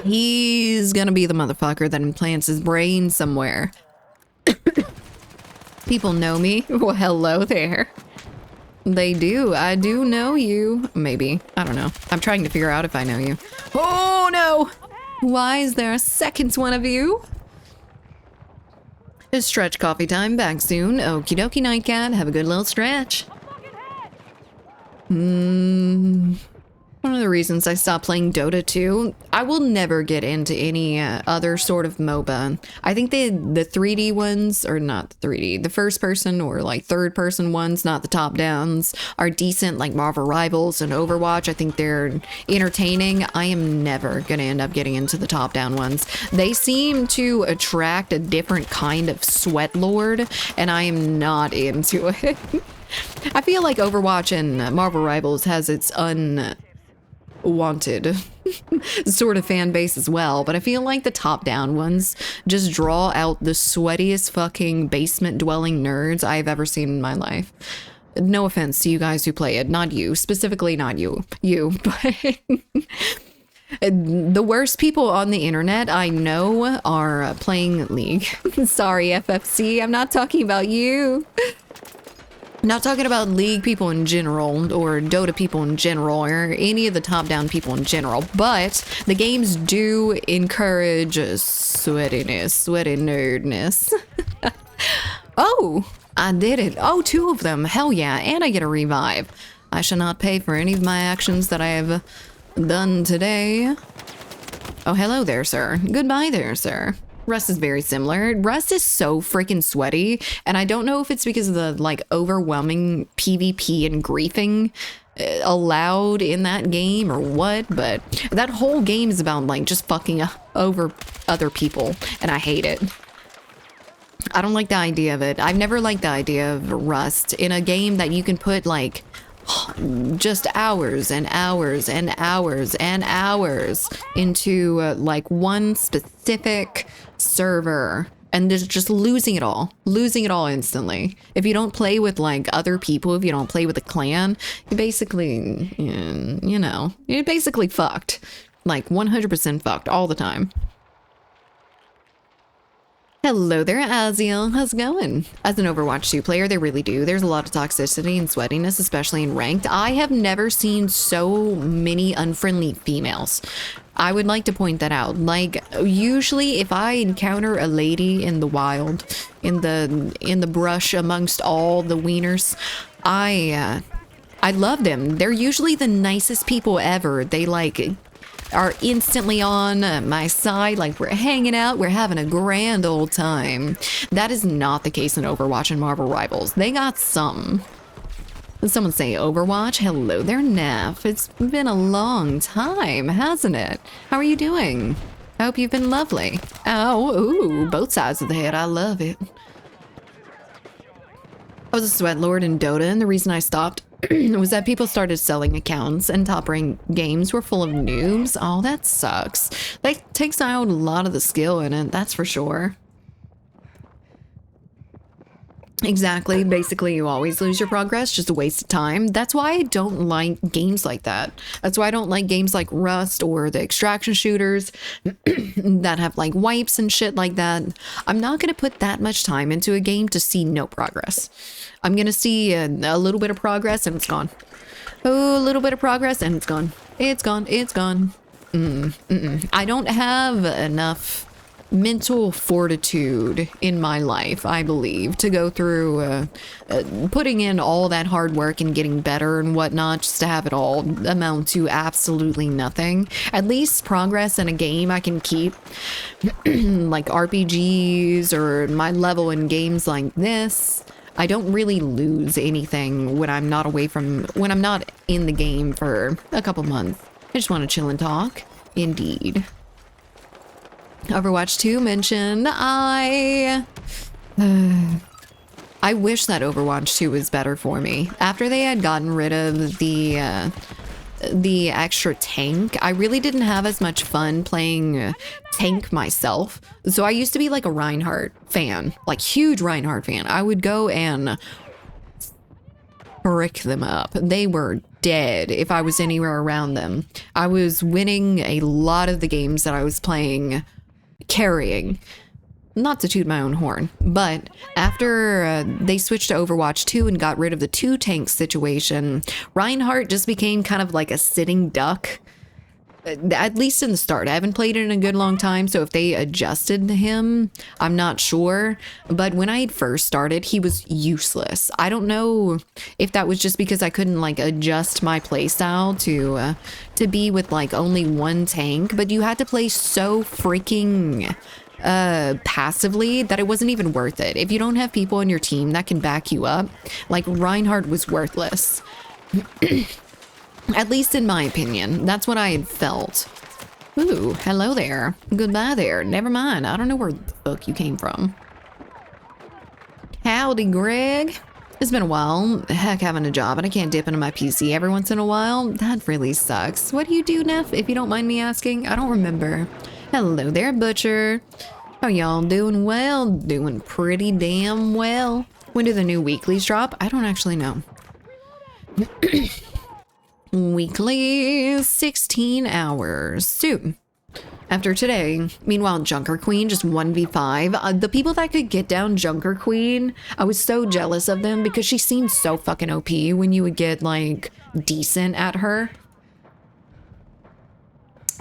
He's gonna be the motherfucker that implants his brain somewhere. People know me. Well, hello there. They do. I do know you. Maybe. I don't know. I'm trying to figure out if I know you. Oh, no! Why is there a second one of you? It's stretch coffee time. Back soon. Okie dokie, Nightcat. Have a good little stretch. One of the reasons I stopped playing Dota 2, I will never get into any other sort of MOBA. I think the 3D ones, or not the 3D, the first person or like third person ones, not the top downs, are decent, like Marvel Rivals and Overwatch. I think they're entertaining. I am never gonna end up getting into the top down ones. They seem to attract a different kind of sweat lord, and I am not into it. I feel like Overwatch and Marvel Rivals has its wanted sort of fan base as well, but I feel like the top down ones just draw out the sweatiest fucking basement dwelling nerds I've ever seen in my life. No offense to you guys who play it, not you, specifically not you, but the worst people on the internet I know are playing League. Sorry, FFC, I'm not talking about you. Not talking about League people in general, or Dota people in general, or any of the top-down people in general, but the games do encourage sweatiness, sweaty nerdness. Oh, I did it. Oh, 2 of them. Hell yeah, and I get a revive. I shall not pay for any of my actions that I have done today. Oh, hello there, sir. Goodbye there, sir. Rust is very similar. Rust is so freaking sweaty, and I don't know if it's because of the like overwhelming PvP and griefing allowed in that game or what, but that whole game is about like just fucking over other people, and I hate it. I don't like the idea of it. I've never liked the idea of Rust in a game that you can put like just hours and hours and hours and hours into like one specific server and just losing it all instantly. If you don't play with like other people, if you don't play with a clan, you basically, you know, you're basically fucked, like 100% fucked all the time. Hello there, Aziel. How's it going? As an Overwatch 2 player, they really do. There's a lot of toxicity and sweatiness, especially in ranked. I have never seen so many unfriendly females. I would like to point that out. Like, usually if I encounter a lady in the wild, in the brush amongst all the wieners, I love them. They're usually the nicest people ever. They like are instantly on my side, like we're hanging out, we're having a grand old time. That is not the case in Overwatch and Marvel Rivals. They got some. Did someone say Overwatch? Hello there, Neff. It's been a long time, hasn't it? How are you doing? I hope you've been lovely. Oh, ooh, both sides of the head. I love it. I was a sweat lord in Dota, and the reason I stopped was that people started selling accounts and top ranked games were full of noobs. Oh, that sucks. That takes out a lot of the skill in it, that's for sure. Exactly. Basically, you always lose your progress, just a waste of time. That's why I don't like games like that. That's why I don't like games like Rust or the extraction shooters that have like wipes and shit like that. I'm not going to put that much time into a game to see no progress. I'm going to see a little bit of progress and it's gone. Oh, a little bit of progress and it's gone. It's gone. It's gone. I don't have enough mental fortitude in my life, I believe, to go through putting in all that hard work and getting better and whatnot just to have it all amount to absolutely nothing. At least progress in a game I can keep, like RPGs or my level in games like this. I don't really lose anything when I'm not when I'm not in the game for a couple months. I just want to chill and talk. Indeed. Overwatch 2 mentioned. I wish that Overwatch 2 was better for me. After they had gotten rid of the extra tank, I really didn't have as much fun playing tank myself. So I used to be like a Reinhardt fan, like huge Reinhardt fan. I would go and brick them up. They were dead if I was anywhere around them. I was winning a lot of the games that I was playing carrying. Not to toot my own horn, but after they switched to Overwatch 2 and got rid of the 2 tank situation, Reinhardt just became kind of like a sitting duck. At least in the start. I haven't played it in a good long time, so if they adjusted him, I'm not sure. But when I had first started, he was useless. I don't know if that was just because I couldn't like adjust my playstyle to be with like only one tank, but you had to play so freaking passively that it wasn't even worth it. If you don't have people on your team that can back you up, like Reinhardt was worthless. At least in my opinion, that's what I had felt. Ooh, hello there. Goodbye there. Never mind. I don't know where the fuck you came from. Howdy, Greg. It's been a while. Heck, having a job and I can't dip into my PC every once in a while. That really sucks. What do you do, Neff, if you don't mind me asking? I don't remember. Hello there, Butcher. How y'all doing? Well, doing pretty damn well. When do the new weeklies drop? I don't actually know. Weekly 16 hours soon. After today, meanwhile, Junker Queen just 1v5. The people that could get down Junker Queen, I was so jealous of them because she seemed so fucking OP when you would get like decent at her.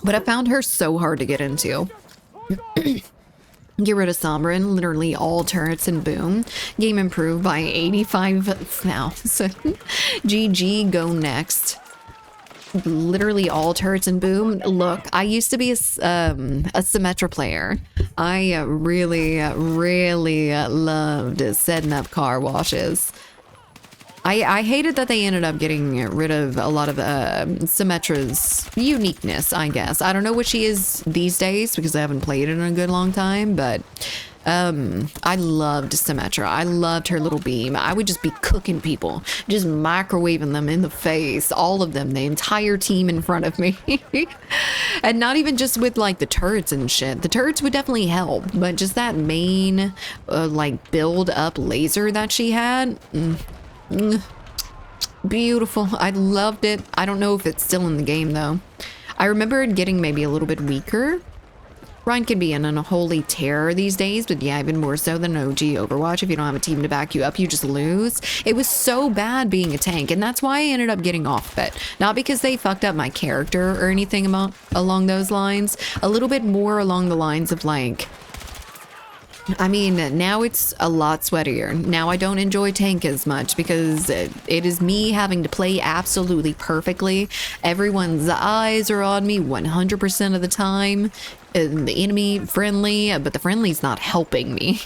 But I found her so hard to get into. Get rid of Sombrin, literally all turrets and boom. Game improved by 85,000. GG, go next. Literally all turrets and boom. Look, I used to be a Symmetra player. I really loved setting up car washes. I hated that they ended up getting rid of a lot of Symmetra's uniqueness, I guess. I don't know what she is these days because I haven't played it in a good long time, but I loved Symmetra. I loved her little beam. I would just be cooking people, just microwaving them in the face, all of them, the entire team in front of me. And not even just with like the turrets and shit. The turrets would definitely help, but just that main like build up laser that she had. Beautiful. I loved it. I don't know if it's still in the game though. I remember it getting maybe a little bit weaker. Ryan can be an unholy terror these days, but yeah, even more so than OG Overwatch. If you don't have a team to back you up, you just lose. It was so bad being a tank, and that's why I ended up getting off of it. Not because they fucked up my character or anything along those lines. A little bit more along the lines of like, I mean, now it's a lot sweatier. Now I don't enjoy tank as much because it is me having to play absolutely perfectly. Everyone's eyes are on me 100% of the time. The enemy friendly, but the friendly's not helping me.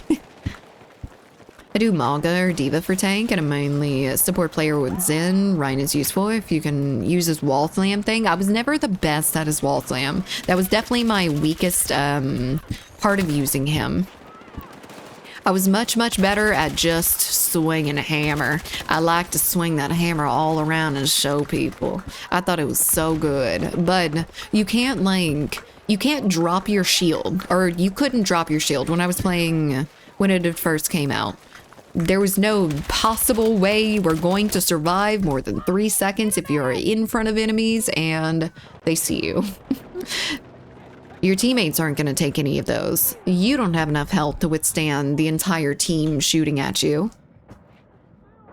I do Maga or Diva for tank, and I'm mainly a support player with Zen. Ryan is useful if you can use his wall slam thing. I was never the best at his wall slam. That was definitely my weakest part of using him. I was much better at just swinging a hammer. I like to swing that hammer all around and show people. I thought it was so good, but you can't drop your shield, or you couldn't drop your shield when I was playing, when it had first came out. there was no possible way you were going to survive more than 3 seconds if you're in front of enemies and they see you. Your teammates aren't going to take any of those. You don't have enough health to withstand the entire team shooting at you.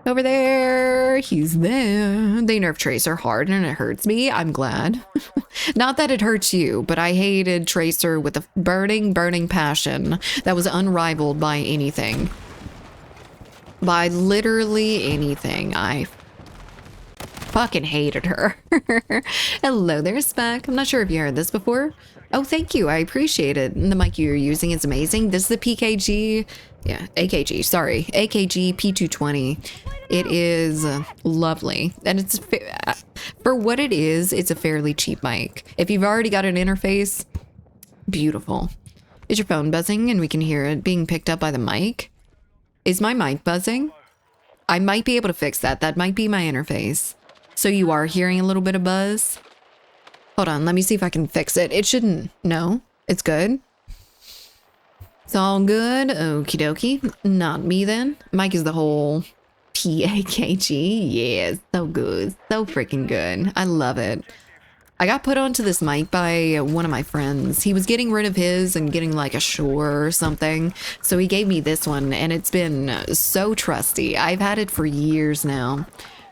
Over there, he's there. They nerfed Tracer hard and it hurts me. I'm glad. Not that it hurts you, but I hated Tracer with a burning, burning passion that was unrivaled by anything. By literally anything. I fucking hated her. Hello there, Spec. I'm not sure if you heard this before. Oh, thank you. I appreciate it. The mic you're using is amazing. This is the PKG. Yeah, AKG. Sorry. AKG P220. It is lovely. And it's for what it is, it's a fairly cheap mic. If you've already got an interface, beautiful. Is your phone buzzing and we can hear it being picked up by the mic? Is my mic buzzing? I might be able to fix that. That might be my interface. So you are hearing a little bit of buzz? Hold on, let me see if I can fix it. It shouldn't. No, it's good. It's all good. Okie dokie. Not me then. Mike is the whole PAKG. Yeah, so good. So freaking good. I love it. I got put onto this mic by one of my friends. He was getting rid of his and getting like a Shure or something. So he gave me this one and it's been so trusty. I've had it for years now.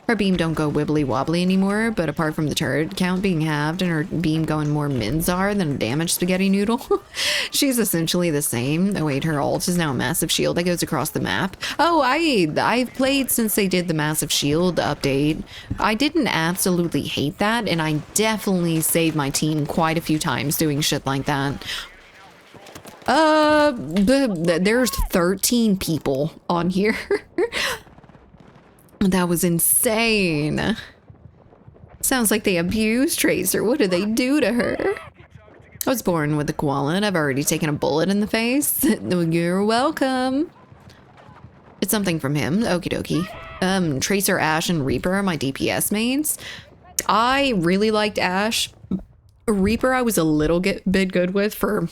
Her beam don't go wibbly wobbly anymore, but apart from the turret count being halved and her beam going more Minzar than a damaged spaghetti noodle, she's essentially the same. Oh wait, her ult is now a massive shield that goes across the map. Oh, I've played since they did the massive shield update. I didn't absolutely hate that, and I definitely saved my team quite a few times doing shit like that. There's 13 people on here. That was insane. Sounds like they abused Tracer. What did they do to her? I was born with a koala and I've already taken a bullet in the face. You're welcome. It's something from him. Okie dokie. Tracer, Ashe, and Reaper are my DPS mains. I really liked Ashe. Reaper I was a little bit good with for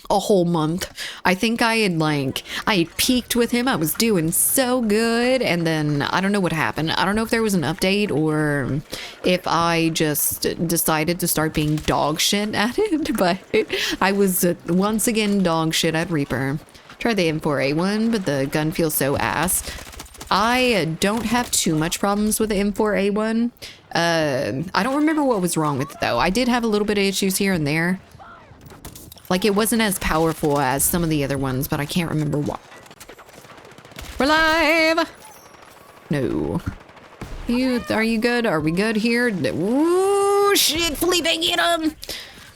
a whole month. I think I had peaked with him. I was doing so good, and then I don't know what happened. I don't know if there was an update or if I just decided to start being dog shit at it, but I was once again dog shit at Reaper. Tried the M4A1, but the gun feels so ass. I don't have too much problems with the M4A1. I don't remember what was wrong with it though. I did have a little bit of issues here and there. Like, it wasn't as powerful as some of the other ones, but I can't remember why. We're live! No. Are you good? Are we good here? Ooh, shit, Felipe, get him!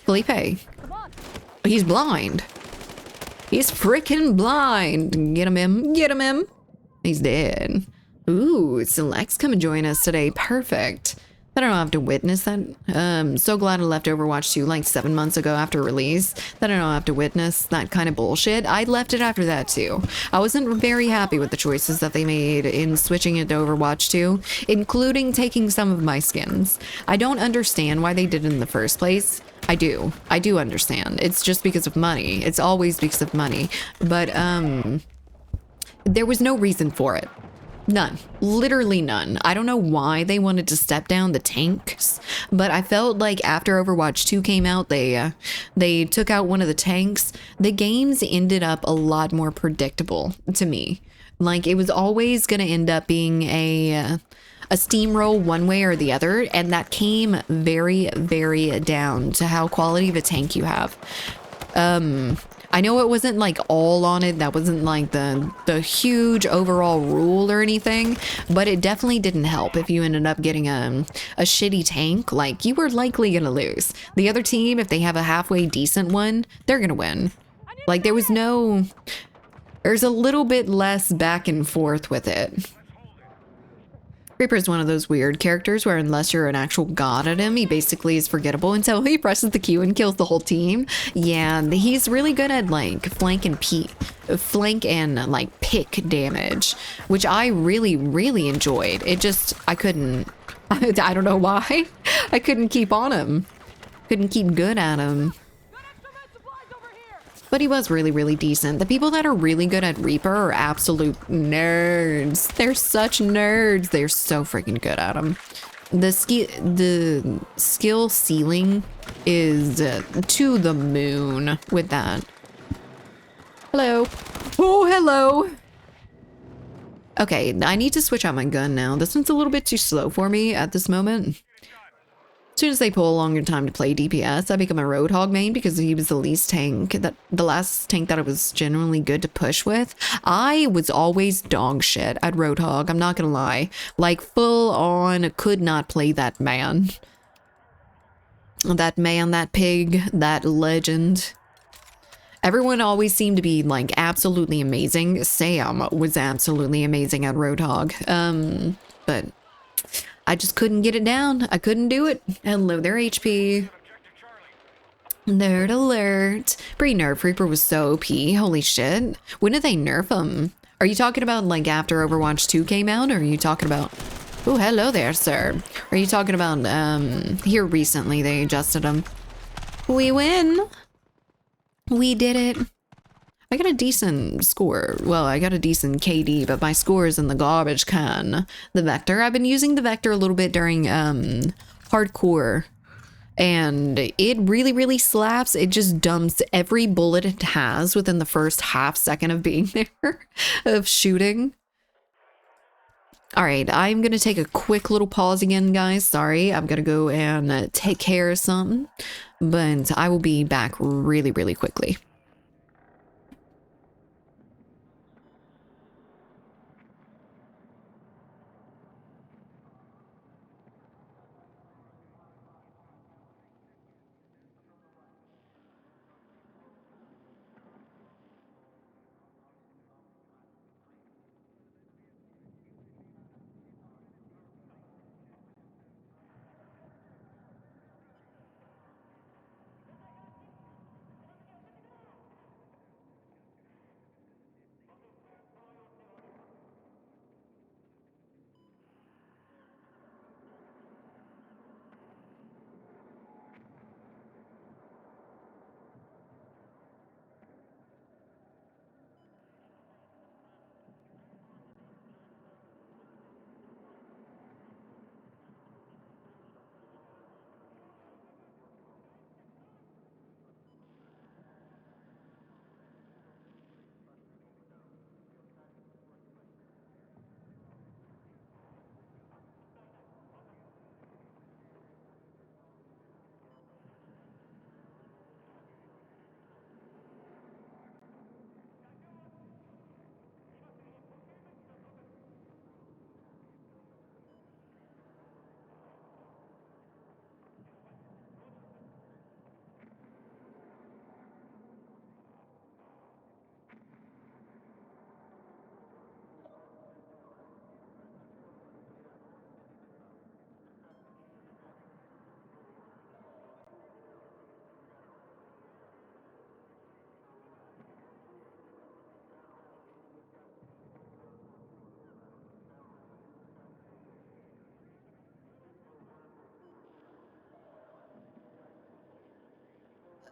Felipe. He's blind. He's freaking blind. Get him. Get him. He's dead. Ooh, Select's come and join us today. Perfect. I don't have to witness that. So glad I left Overwatch 2 like 7 months ago after release that I don't have to witness that kind of bullshit. I left it after that too. I wasn't very happy with the choices that they made in switching it to Overwatch 2, including taking some of my skins. I don't understand why they did it in the first place. I do understand. It's just because of money. It's always because of money. But there was no reason for it. None. Literally none. I don't know why they wanted to step down the tanks, but I felt like after Overwatch 2 came out, they took out one of the tanks. The games ended up a lot more predictable to me. Like, it was always going to end up being a steamroll one way or the other, and that came very, very down to how quality of a tank you have. I know it wasn't like all on it. That wasn't like the huge overall rule or anything, but it definitely didn't help if you ended up getting a shitty tank. Like, you were likely gonna lose. The other team, if they have a halfway decent one, they're gonna win. Like, there's a little bit less back and forth with it. Reaper is one of those weird characters where unless you're an actual god at him, he basically is forgettable until he presses the Q and kills the whole team. Yeah, he's really good at like flank and like pick damage, which I really, really enjoyed. It just, I don't know why. I couldn't keep on him. Couldn't keep good at him. But he was really, really decent. The people that are really good at Reaper are absolute nerds. They're such nerds. They're so freaking good at them. The skill ceiling is to the moon with that. Hello. Oh, hello. Okay, I need to switch out my gun now. This one's a little bit too slow for me at this moment. As soon as they pull a longer time to play DPS, I become a Roadhog main because he was the least tank, the last tank that I was genuinely good to push with. I was always dog shit at Roadhog, I'm not gonna lie. Like, full on, could not play that man. That man, that pig, that legend. Everyone always seemed to be, like, absolutely amazing. Sam was absolutely amazing at Roadhog. But I just couldn't get it down. I couldn't do it. Hello there, HP. Nerd alert. Pre-nerf Reaper was so OP. Holy shit. When did they nerf him? Are you talking about, like, after Overwatch 2 came out? Or are you talking about... Oh, hello there, sir. Are you talking about, here recently they adjusted him? We win. We did it. I got a decent score. Well, I got a decent KD, but my score is in the garbage can. The Vector. I've been using the Vector a little bit during hardcore. And it really, really slaps. It just dumps every bullet it has within the first half second of being there, of shooting. All right, I'm going to take a quick little pause again, guys. Sorry, I'm going to go and take care of something. But I will be back really, really quickly.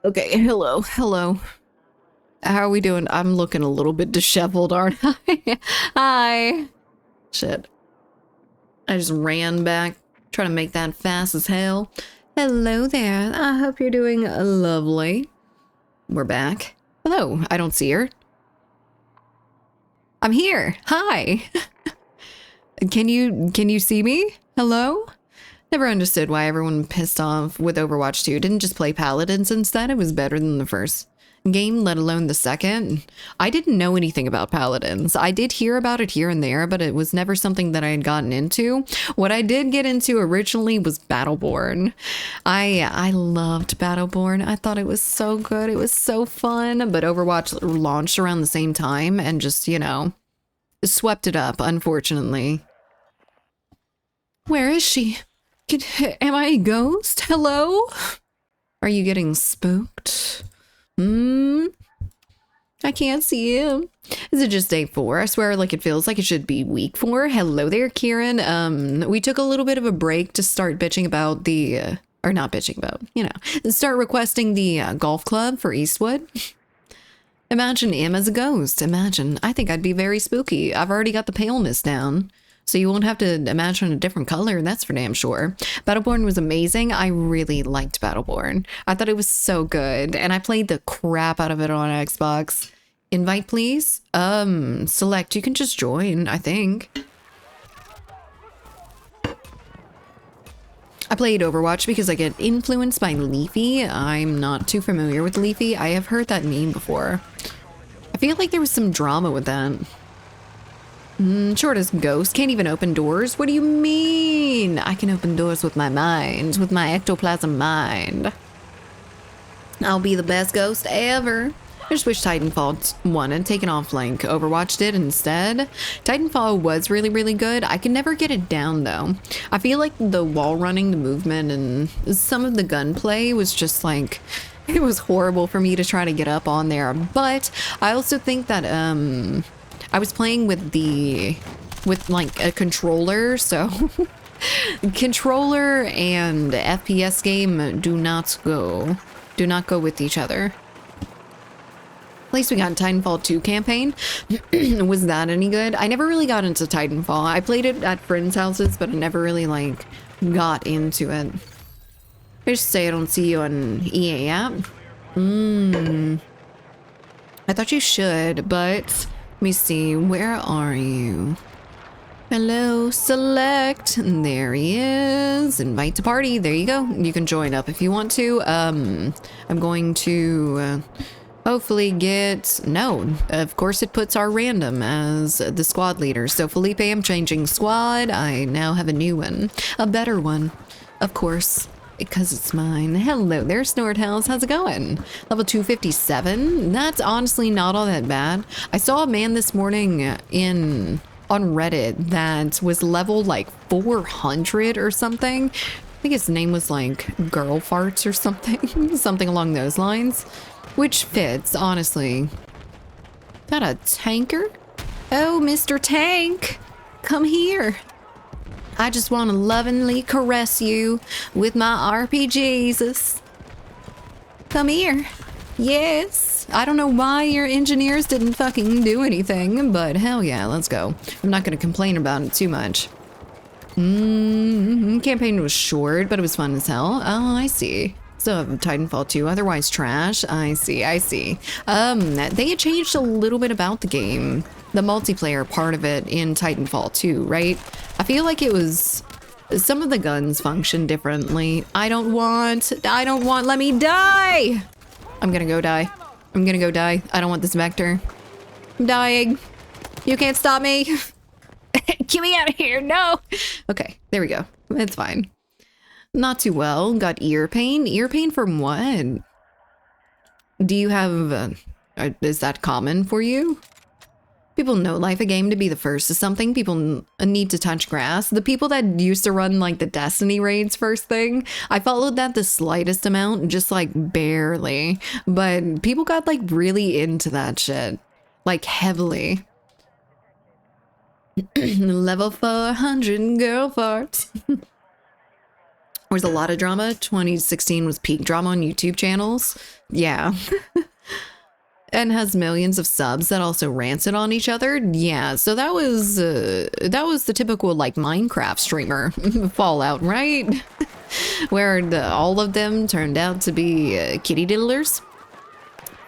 Okay, hello. How are we doing? I'm looking a little bit disheveled, aren't I? Hi. Shit. I just ran back, trying to make that fast as hell. Hello there. I hope you're doing lovely. We're back. Hello. I don't see her. I'm here. Hi. Can you see me? Hello? Never understood why everyone pissed off with Overwatch 2 didn't just play Paladins instead. It was better than the first game, let alone the second. I didn't know anything about Paladins. I did hear about it here and there, but it was never something that I had gotten into. What I did get into originally was Battleborn. I loved Battleborn. I thought it was so good. It was so fun, but Overwatch launched around the same time and just, you know, swept it up, unfortunately. Where is she? Am I a ghost? Hello? Are you getting spooked? I can't see him. Is it just day 4? I swear, like, it feels like it should be week 4. Hello there, Kieran. We took a little bit of a break to start bitching about or not bitching about, you know, start requesting the golf club for Eastwood. Imagine him as a ghost. Imagine. I think I'd be very spooky. I've already got the paleness down. So you won't have to imagine a different color, that's for damn sure. Battleborn was amazing. I really liked Battleborn. I thought it was so good. And I played the crap out of it on Xbox. Invite, please. Select. You can just join, I think. I played Overwatch because I get influenced by Leafy. I'm not too familiar with Leafy. I have heard that name before. I feel like there was some drama with that. Short as ghost. Can't even open doors. What do you mean? I can open doors with my mind. With my ectoplasm mind. I'll be the best ghost ever. I just wish Titanfall 1 had taken off like Overwatch did instead. Titanfall was really, really good. I could never get it down though. I feel like the wall running, the movement, and some of the gunplay was just like, it was horrible for me to try to get up on there. But I also think that I was playing with like a controller, so controller and FPS game do not go with each other. At least we got Titanfall 2 campaign. Was that any good? I never really got into Titanfall. I played it at friends' houses, but I never really like got into it. I just say I don't see you on EA app. I thought you should, but let me see. Where are you? Hello, select. There he is. Invite to party. There you go. You can join up if you want to. I'm going to hopefully get... No, of course it puts our random as the squad leader. So Felipe, I'm changing squad. I now have a new one. A better one, of course, because it's mine. Hello there, Snorthouse. How's it going? Level 257? That's honestly not all that bad. I saw a man this morning on Reddit that was level like 400 or something. I think his name was like Girl Farts or something. Something along those lines. Which fits, honestly. Is that a tanker? Oh, Mr. Tank, come here. I just want to lovingly caress you with my RPGs. Come here. Yes. I don't know why your engineers didn't fucking do anything, but hell yeah, let's go. I'm not going to complain about it too much. Campaign was short, but it was fun as hell. Oh, I see. Still have Titanfall 2, otherwise trash. I see. They had changed a little bit about the game. The multiplayer part of it in Titanfall 2, right? I feel like it was... Some of the guns function differently. I don't want, let me die! I'm gonna go die. I don't want this vector. I'm dying. You can't stop me. Get me out of here, no! Okay, there we go. It's fine. Not too well. Got ear pain. Ear pain from what? Do you have... is that common for you? People know life a game to be the first to something. People need to touch grass. The people that used to run like the Destiny raids first thing, I followed that the slightest amount, just like barely. But people got like really into that shit. Like heavily. Level 400 girl farts. There was a lot of drama. 2016 was peak drama on YouTube channels. Yeah. And has millions of subs that also ranted on each other. Yeah, so that was the typical like Minecraft streamer fallout, right? Where all of them turned out to be kitty diddlers,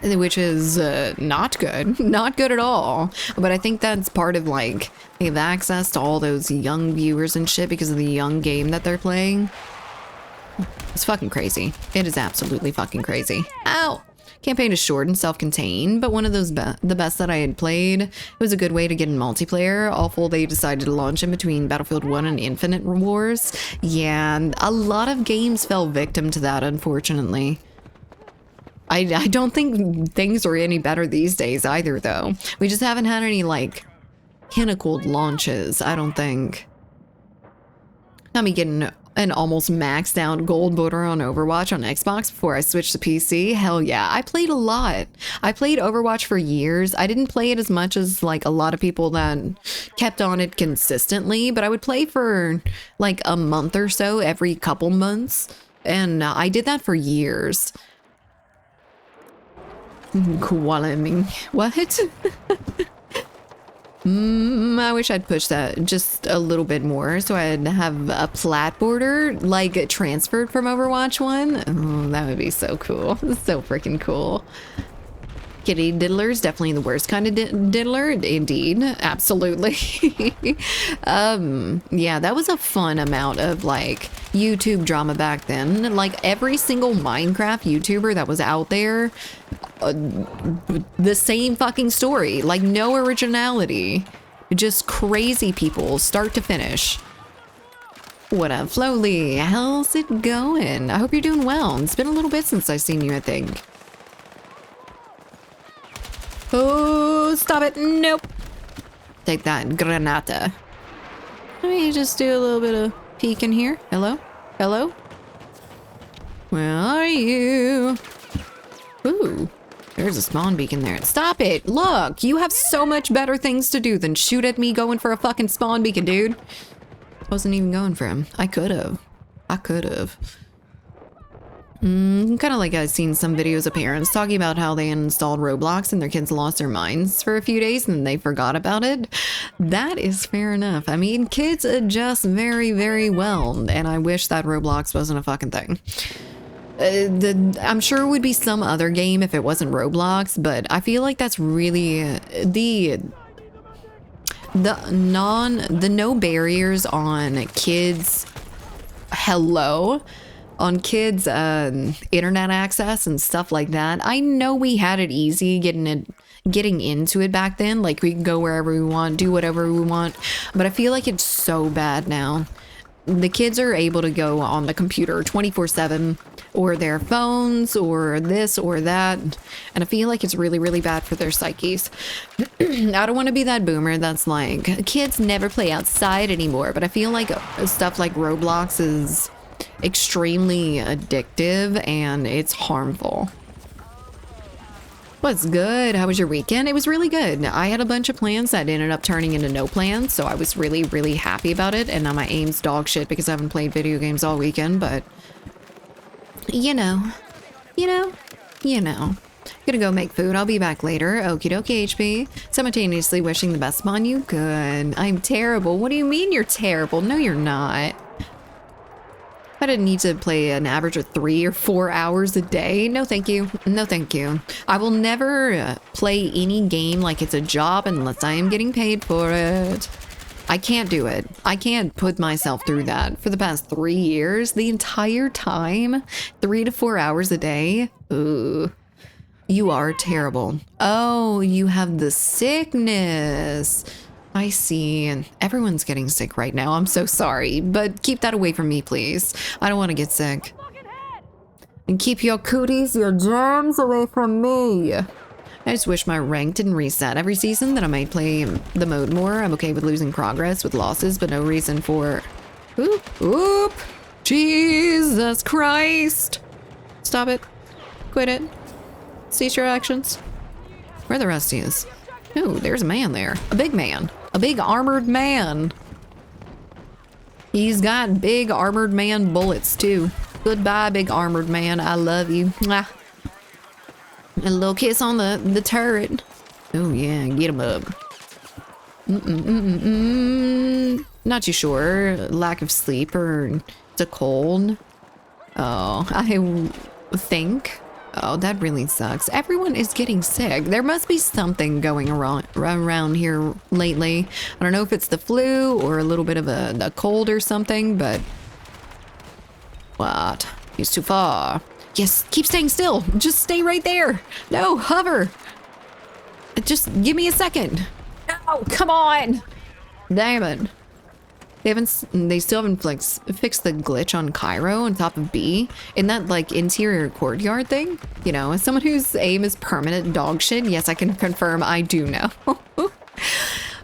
which is not good. Not good at all. But I think that's part of like they have access to all those young viewers and shit because of the young game that they're playing. It's fucking crazy. It is absolutely fucking crazy. Ow! Campaign is short and self-contained, but one of those the best that I had played. It was a good way to get in multiplayer. Awful they decided to launch in between Battlefield 1 and Infinite Wars. Yeah, and a lot of games fell victim to that, unfortunately. I don't think things are any better these days either, though. We just haven't had any, like, pinnacled launches, I don't think. Got me getting an almost maxed out gold border on Overwatch on Xbox before I switched to PC. Hell yeah, I played a lot. I played Overwatch for years. I didn't play it as much as like a lot of people that kept on it consistently, but I would play for like a month or so every couple months. And I did that for years. Qualming. What? I wish I'd push that just a little bit more so I'd have a plat border like transferred from Overwatch 1. Oh, that would be so cool. So freaking cool. Kitty diddler's definitely the worst kind of diddler. Indeed. Absolutely. Yeah, that was a fun amount of like YouTube drama back then. Like every single Minecraft YouTuber that was out there, the same fucking story, like no originality, just crazy people start to finish. What up, Flowly? How's it going? I hope you're doing well. It's been a little bit since I've seen you, I think. Oh, stop it. Nope. Take that, Granata. Let me just do a little bit of peeking here. Hello? Hello? Where are you? Ooh, there's a spawn beacon there. Stop it. Look, you have so much better things to do than shoot at me going for a fucking spawn beacon, dude. Wasn't even going for him. I could have. Kind of like I've seen some videos of parents talking about how they installed Roblox and their kids lost their minds for a few days and they forgot about it. That is fair enough. I mean, kids adjust very, very well, and I wish that Roblox wasn't a fucking thing. I'm sure it would be some other game if it wasn't Roblox, but I feel like that's really the no barriers on kids. On kids' internet access and stuff like that. I know we had it easy getting into it back then. Like we could go wherever we want, do whatever we want. But I feel like it's so bad now. The kids are able to go on the computer 24/7 or their phones or this or that. And I feel like it's really, really bad for their psyches. I don't want to be that boomer that's like, kids never play outside anymore. But I feel like stuff like Roblox is extremely addictive and it's harmful. What's good? How was your weekend? It was really good. I had a bunch of plans that ended up turning into no plans, so I was really, really happy about it. And now my aim's dog shit because I haven't played video games all weekend, but you know. Gonna go make food. I'll be back later. Okie dokie, HP. Simultaneously wishing the best upon you. Good. I'm terrible. What do you mean you're terrible? No, you're not. I didn't need to play an average of 3 or 4 hours a day. No, thank you. No, thank you. I will never play any game like it's a job unless I am getting paid for it. I can't do it. I can't put myself through that. For the past 3 years, the entire time, 3 to 4 hours a day. Ooh, you are terrible. Oh, you have the sickness. I see. Everyone's getting sick right now. I'm so sorry, but keep that away from me, please. I don't want to get sick. And keep your cooties, your germs away from me. I just wish my rank didn't reset every season, that I might play the mode more. I'm okay with losing progress with losses, but no reason for... Oop. Jesus Christ. Stop it. Quit it. Cease your actions. Where are the resties? Ooh, there's a man there. A big man. A big armored man. He's got big armored man bullets too. Goodbye, big armored man. I love you. Mwah. A little kiss on the turret. Oh yeah, get him up. Not too sure. Lack of sleep or it's a cold. Oh, I think. Oh, that really sucks. Everyone is getting sick. There must be something going around here lately. I don't know if it's the flu or a little bit of a cold or something, but... What? He's too far. Yes, keep staying still. Just stay right there. No, hover. Just give me a second. No, come on. Damn it. They still haven't fixed the glitch on Cairo on top of B in that like interior courtyard thing. You know, as someone whose aim is permanent dog shit, yes, I can confirm I do know.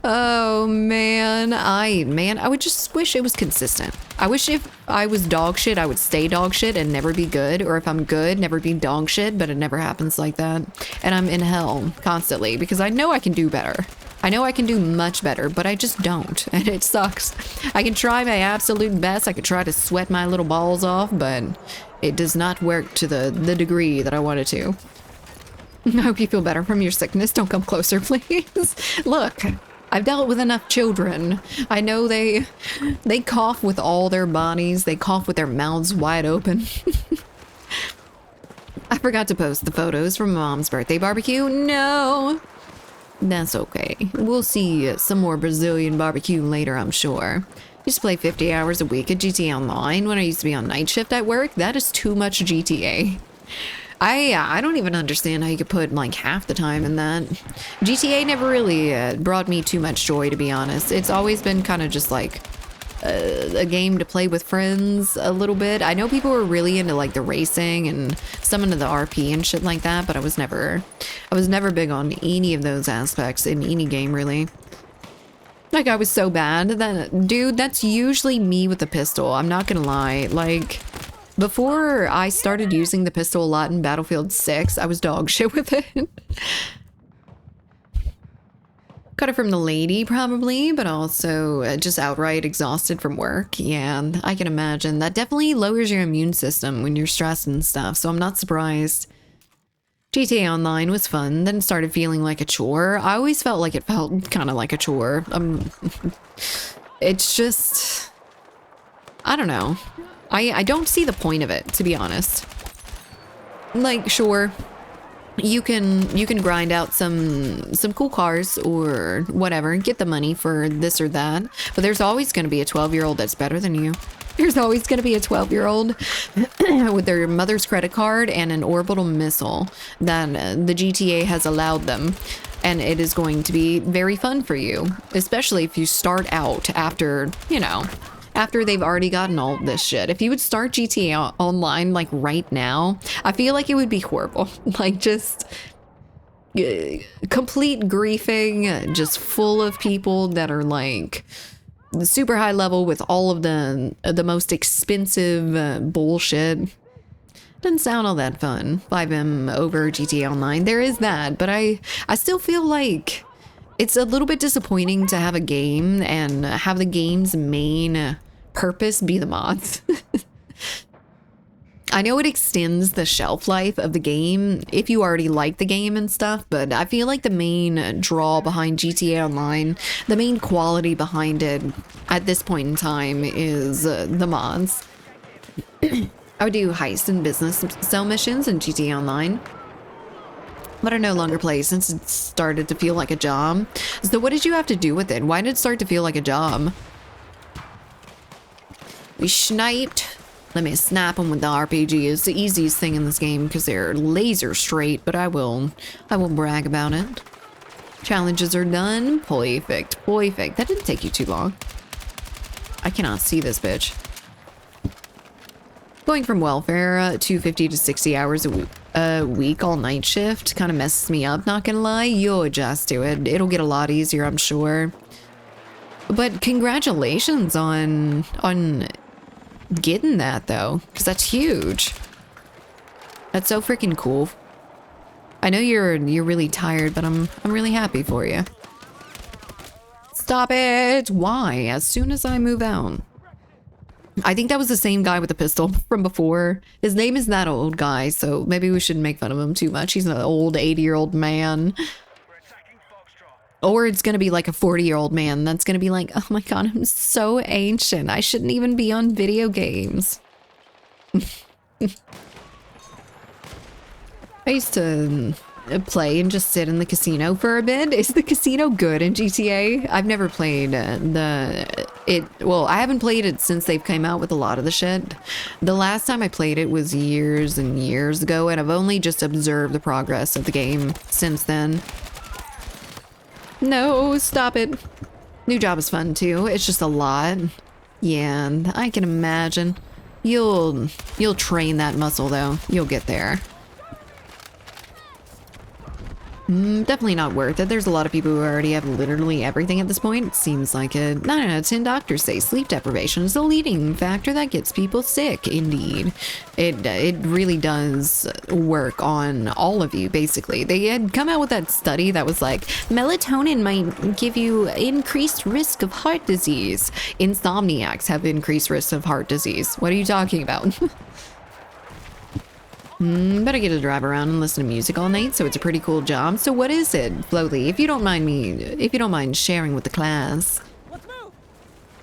Oh man, I would just wish it was consistent. I wish if I was dog shit, I would stay dog shit and never be good, or if I'm good, never be dog shit, but it never happens like that. And I'm in hell constantly because I know I can do better. I know I can do much better, but I just don't, and it sucks. I can try my absolute best. I could try to sweat my little balls off, but it does not work to the degree that I want it to. I hope you feel better from your sickness. Don't come closer, please. Look, I've dealt with enough children. I know they cough with all their bodies. They cough with their mouths wide open. I forgot to post the photos from Mom's birthday barbecue. No. That's okay. We'll see some more Brazilian barbecue later, I'm sure. I used to play 50 hours a week at GTA Online when I used to be on night shift at work. That is too much GTA. I don't even understand how you could put like half the time in that. GTA never really brought me too much joy, to be honest. It's always been kind of just like a game to play with friends a little bit. I know people were really into like the racing and some into the RP and shit like that, but I was never big on any of those aspects in any game, really. Like, I was so bad that, dude, that's usually me with the pistol. I'm not gonna lie. Like, before I started using the pistol a lot in Battlefield 6, I was dog shit with it. Got it from the lady, probably, but also just outright exhausted from work. Yeah, and I can imagine. That definitely lowers your immune system when you're stressed and stuff, so I'm not surprised. GTA Online was fun, then it started feeling like a chore. I always felt like it felt kind of like a chore. It's just... I don't know. I don't see the point of it, to be honest. Like, sure, you can grind out some cool cars or whatever, get the money for this or that, but there's always going to be a 12-year-old that's better than you. There's always going to be a 12-year-old with their mother's credit card and an orbital missile that the GTA has allowed them. And it is going to be very fun for you, especially if you start out after, you know, after they've already gotten all this shit. If you would start GTA Online like right now, I feel like it would be horrible. Like just complete griefing, just full of people that are like super high level with all of the most expensive bullshit. Doesn't sound all that fun. 5M over GTA Online. There is that, but I still feel like it's a little bit disappointing to have a game and have the game's main purpose be the mods. I know it extends the shelf life of the game if you already like the game and stuff, but I feel like the main draw behind GTA Online, the main quality behind it at this point in time is the mods. I would do heist and business cell missions in GTA Online, but I no longer play since it started to feel like a job. So what did you have to do with it? Why did it start to feel like a job? We sniped. Let me snap them with the RPG. It's the easiest thing in this game because they're laser straight, but I will brag about it. Challenges are done. Perfect. Perfect. That didn't take you too long. I cannot see this bitch. Going from welfare to 50 to 60 hours a week all night shift kind of messes me up, not gonna lie. You'll adjust to it. It'll get a lot easier, I'm sure. But congratulations on getting that though, because that's huge. That's so freaking cool. I know you're really tired, but I'm really happy for you. Stop it! Why? As soon as I move out. I think that was the same guy with the pistol from before. His name is that old guy, so maybe we shouldn't make fun of him too much. He's an old 80-year-old man. Or it's gonna be like a 40-year-old man that's gonna be like, oh my god, I'm so ancient. I shouldn't even be on video games. I used to play and just sit in the casino for a bit. Is the casino good in GTA? I've never played well, I haven't played it since they've come out with a lot of the shit. The last time I played it was years and years ago, and I've only just observed the progress of the game since then. No, stop it. New job is fun too. It's just a lot. Yeah, and I can imagine. You'll train that muscle though. You'll get there. Definitely not worth it. There's a lot of people who already have literally everything at this point. It seems like it. 9 out of 10 doctors say sleep deprivation is the leading factor that gets people sick. Indeed. It really does work on all of you, basically. They had come out with that study that was like, melatonin might give you increased risk of heart disease. Insomniacs have increased risk of heart disease. What are you talking about? Better get to drive around and listen to music all night, so it's a pretty cool job. So what is it, Flowly? If you don't mind sharing with the class.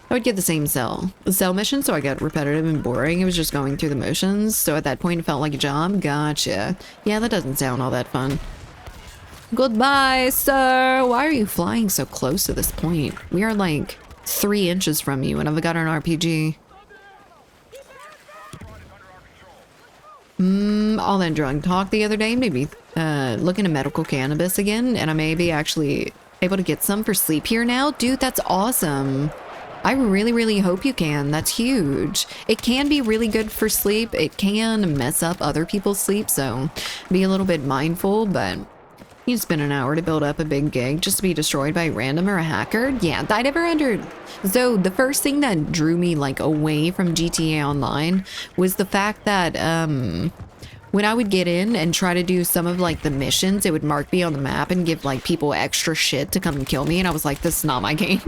I would get the same cell mission, so I got repetitive and boring. It was just going through the motions, so at that point it felt like a job. Gotcha. Yeah, that doesn't sound all that fun. Goodbye, sir. Why are you flying so close to this point? We are like 3 inches from you, and I've got an RPG. All that drug talk the other day, maybe looking at medical cannabis again, and I may be actually able to get some for sleep here now. Dude, that's awesome. I really, really hope you can. That's huge. It can be really good for sleep. It can mess up other people's sleep, so be a little bit mindful, but you spend an hour to build up a big gig just to be destroyed by a random or a hacker. Yeah, I never So the first thing that drew me like away from GTA Online was the fact that when I would get in and try to do some of like the missions, it would mark me on the map and give like people extra shit to come and kill me, and I was like, this is not my game.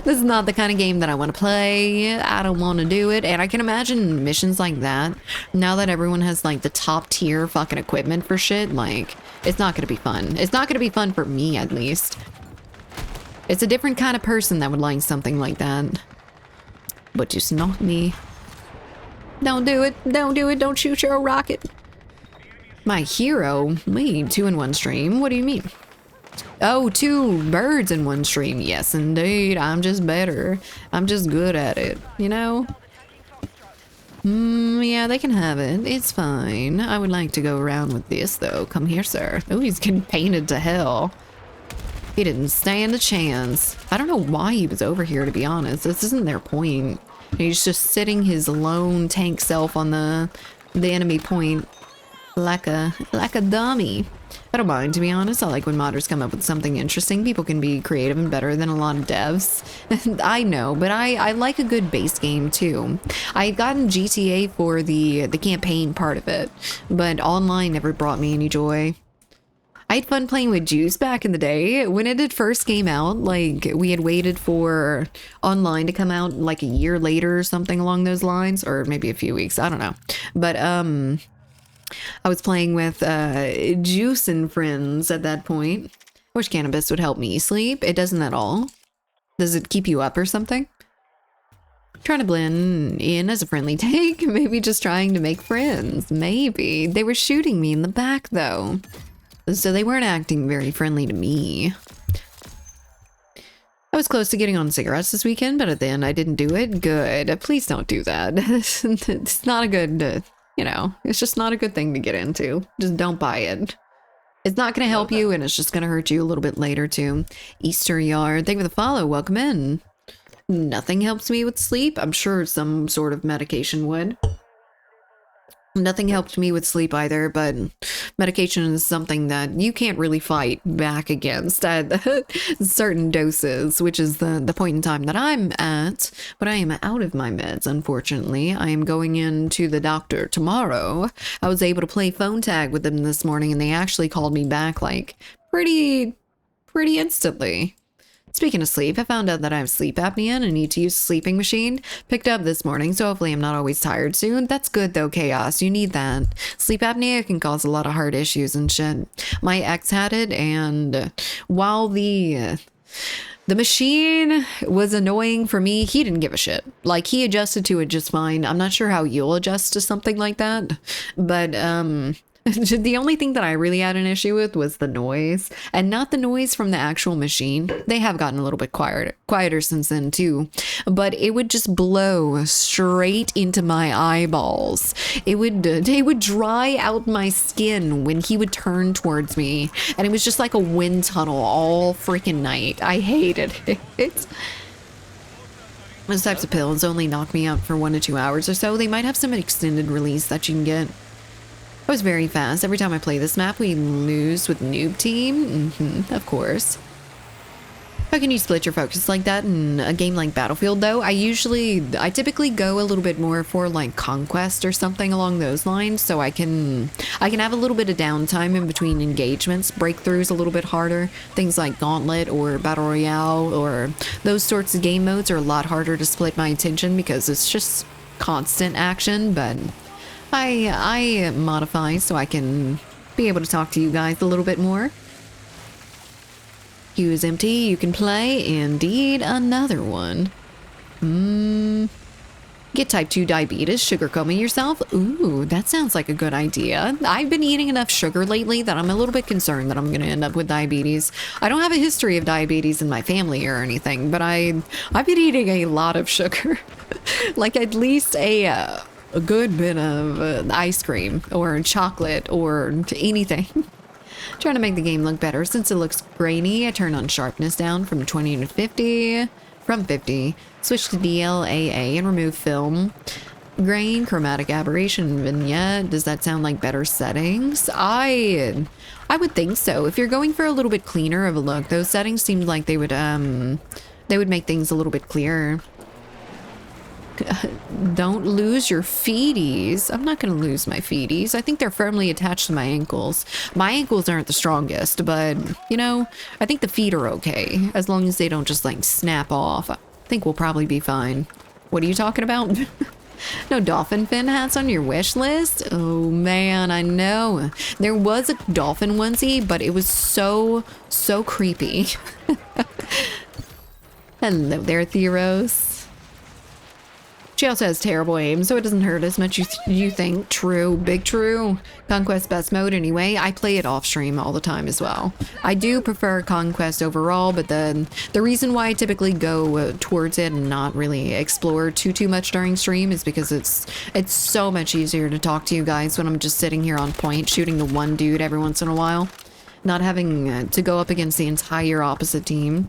This is not the kind of game that I want to play. I don't want to do it. And I can imagine missions like that, now that everyone has like the top tier fucking equipment for shit, like it's not gonna be fun. It's not gonna be fun for me, at least. It's a different kind of person that would like something like that, but just not me. Don't do it. Don't do it. Don't shoot your rocket. My hero? Wait, 2 in 1 stream? What do you mean? Oh, 2 birds in 1 stream. Yes, indeed. I'm just better. I'm just good at it, you know? Yeah, they can have it. It's fine. I would like to go around with this, though. Come here, sir. Oh, he's getting painted to hell. He didn't stand a chance. I don't know why he was over here, to be honest. This isn't their point. He's just sitting his lone tank self on the enemy point like a dummy. I don't mind, to be honest. I like when modders come up with something interesting. People can be creative and better than a lot of devs. I know, but I like a good base game too. I had gotten GTA for the campaign part of it, but online never brought me any joy. I had fun playing with Juice back in the day. When it had first came out, like, we had waited for online to come out like a year later or something along those lines, or maybe a few weeks, I don't know. But I was playing with Juice and friends at that point. I wish cannabis would help me sleep. It doesn't at all. Does it keep you up or something? Trying to blend in as a friendly tank, maybe just trying to make friends. Maybe. They were shooting me in the back though, so they weren't acting very friendly to me. I was close to getting on cigarettes this weekend, but at the end I didn't do it. Good. Please don't do that. It's not a good, you know, it's just not a good thing to get into. Just don't buy it. It's not going to help you, and it's just going to hurt you a little bit later too. Easter Yard, thank you for the follow. Welcome in. Nothing helps me with sleep. I'm sure some sort of medication would. Nothing helped me with sleep either, but medication is something that you can't really fight back against at certain doses, which is the point in time that I'm at. But I am out of my meds, unfortunately. I am going in to the doctor tomorrow. I was able to play phone tag with them this morning, and they actually called me back like pretty instantly. Speaking of sleep, I found out that I have sleep apnea and I need to use a sleeping machine. Picked up this morning, so hopefully I'm not always tired soon. That's good though, Chaos. You need that. Sleep apnea can cause a lot of heart issues and shit. My ex had it, and while the machine was annoying for me, he didn't give a shit. Like, he adjusted to it just fine. I'm not sure how you'll adjust to something like that, but the only thing that I really had an issue with was the noise, and not the noise from the actual machine. They have gotten a little bit quieter since then too, but it would just blow straight into my eyeballs. It would dry out my skin when he would turn towards me, and it was just like a wind tunnel all freaking night. I hated it. Those types of pills only knock me out for 1 to 2 hours or so. They might have some extended release that you can get. I was very fast. Every time I play this map, we lose with Noob Team. Of course. How can you split your focus like that in a game like Battlefield, though? I typically go a little bit more for like Conquest or something along those lines, so I can have a little bit of downtime in between engagements. Breakthroughs a little bit harder. Things like Gauntlet or Battle Royale or those sorts of game modes are a lot harder to split my attention because it's just constant action, but I modify so I can be able to talk to you guys a little bit more. Queue is empty. You can play. Indeed, another one. Get type 2 diabetes, sugarcoating yourself. Ooh, that sounds like a good idea. I've been eating enough sugar lately that I'm a little bit concerned that I'm going to end up with diabetes. I don't have a history of diabetes in my family or anything, but I've been eating a lot of sugar. Like at least a good bit of ice cream or chocolate or anything. Trying to make the game look better since it looks grainy. I turned on sharpness down from 20 to 50. From 50, switch to DLAA and remove film. Grain, chromatic aberration, vignette. Does that sound like better settings? I would think so. If you're going for a little bit cleaner of a look, those settings seem like they would make things a little bit clearer. Don't lose your feeties. I'm not going to lose my feeties. I think they're firmly attached to my ankles. My ankles aren't the strongest, but, you know, I think the feet are okay. As long as they don't just, like, snap off. I think we'll probably be fine. What are you talking about? No dolphin fin hats on your wish list? Oh, man, I know. There was a dolphin onesie, but it was so creepy. Hello there, Theros. She also has terrible aim, so it doesn't hurt as much as you think. True, big true. Conquest best mode anyway. I play it off stream all the time as well. I do prefer Conquest overall, but the reason why I typically go towards it and not really explore too much during stream is because it's so much easier to talk to you guys when I'm just sitting here on point shooting the one dude every once in a while, not having to go up against the entire opposite team.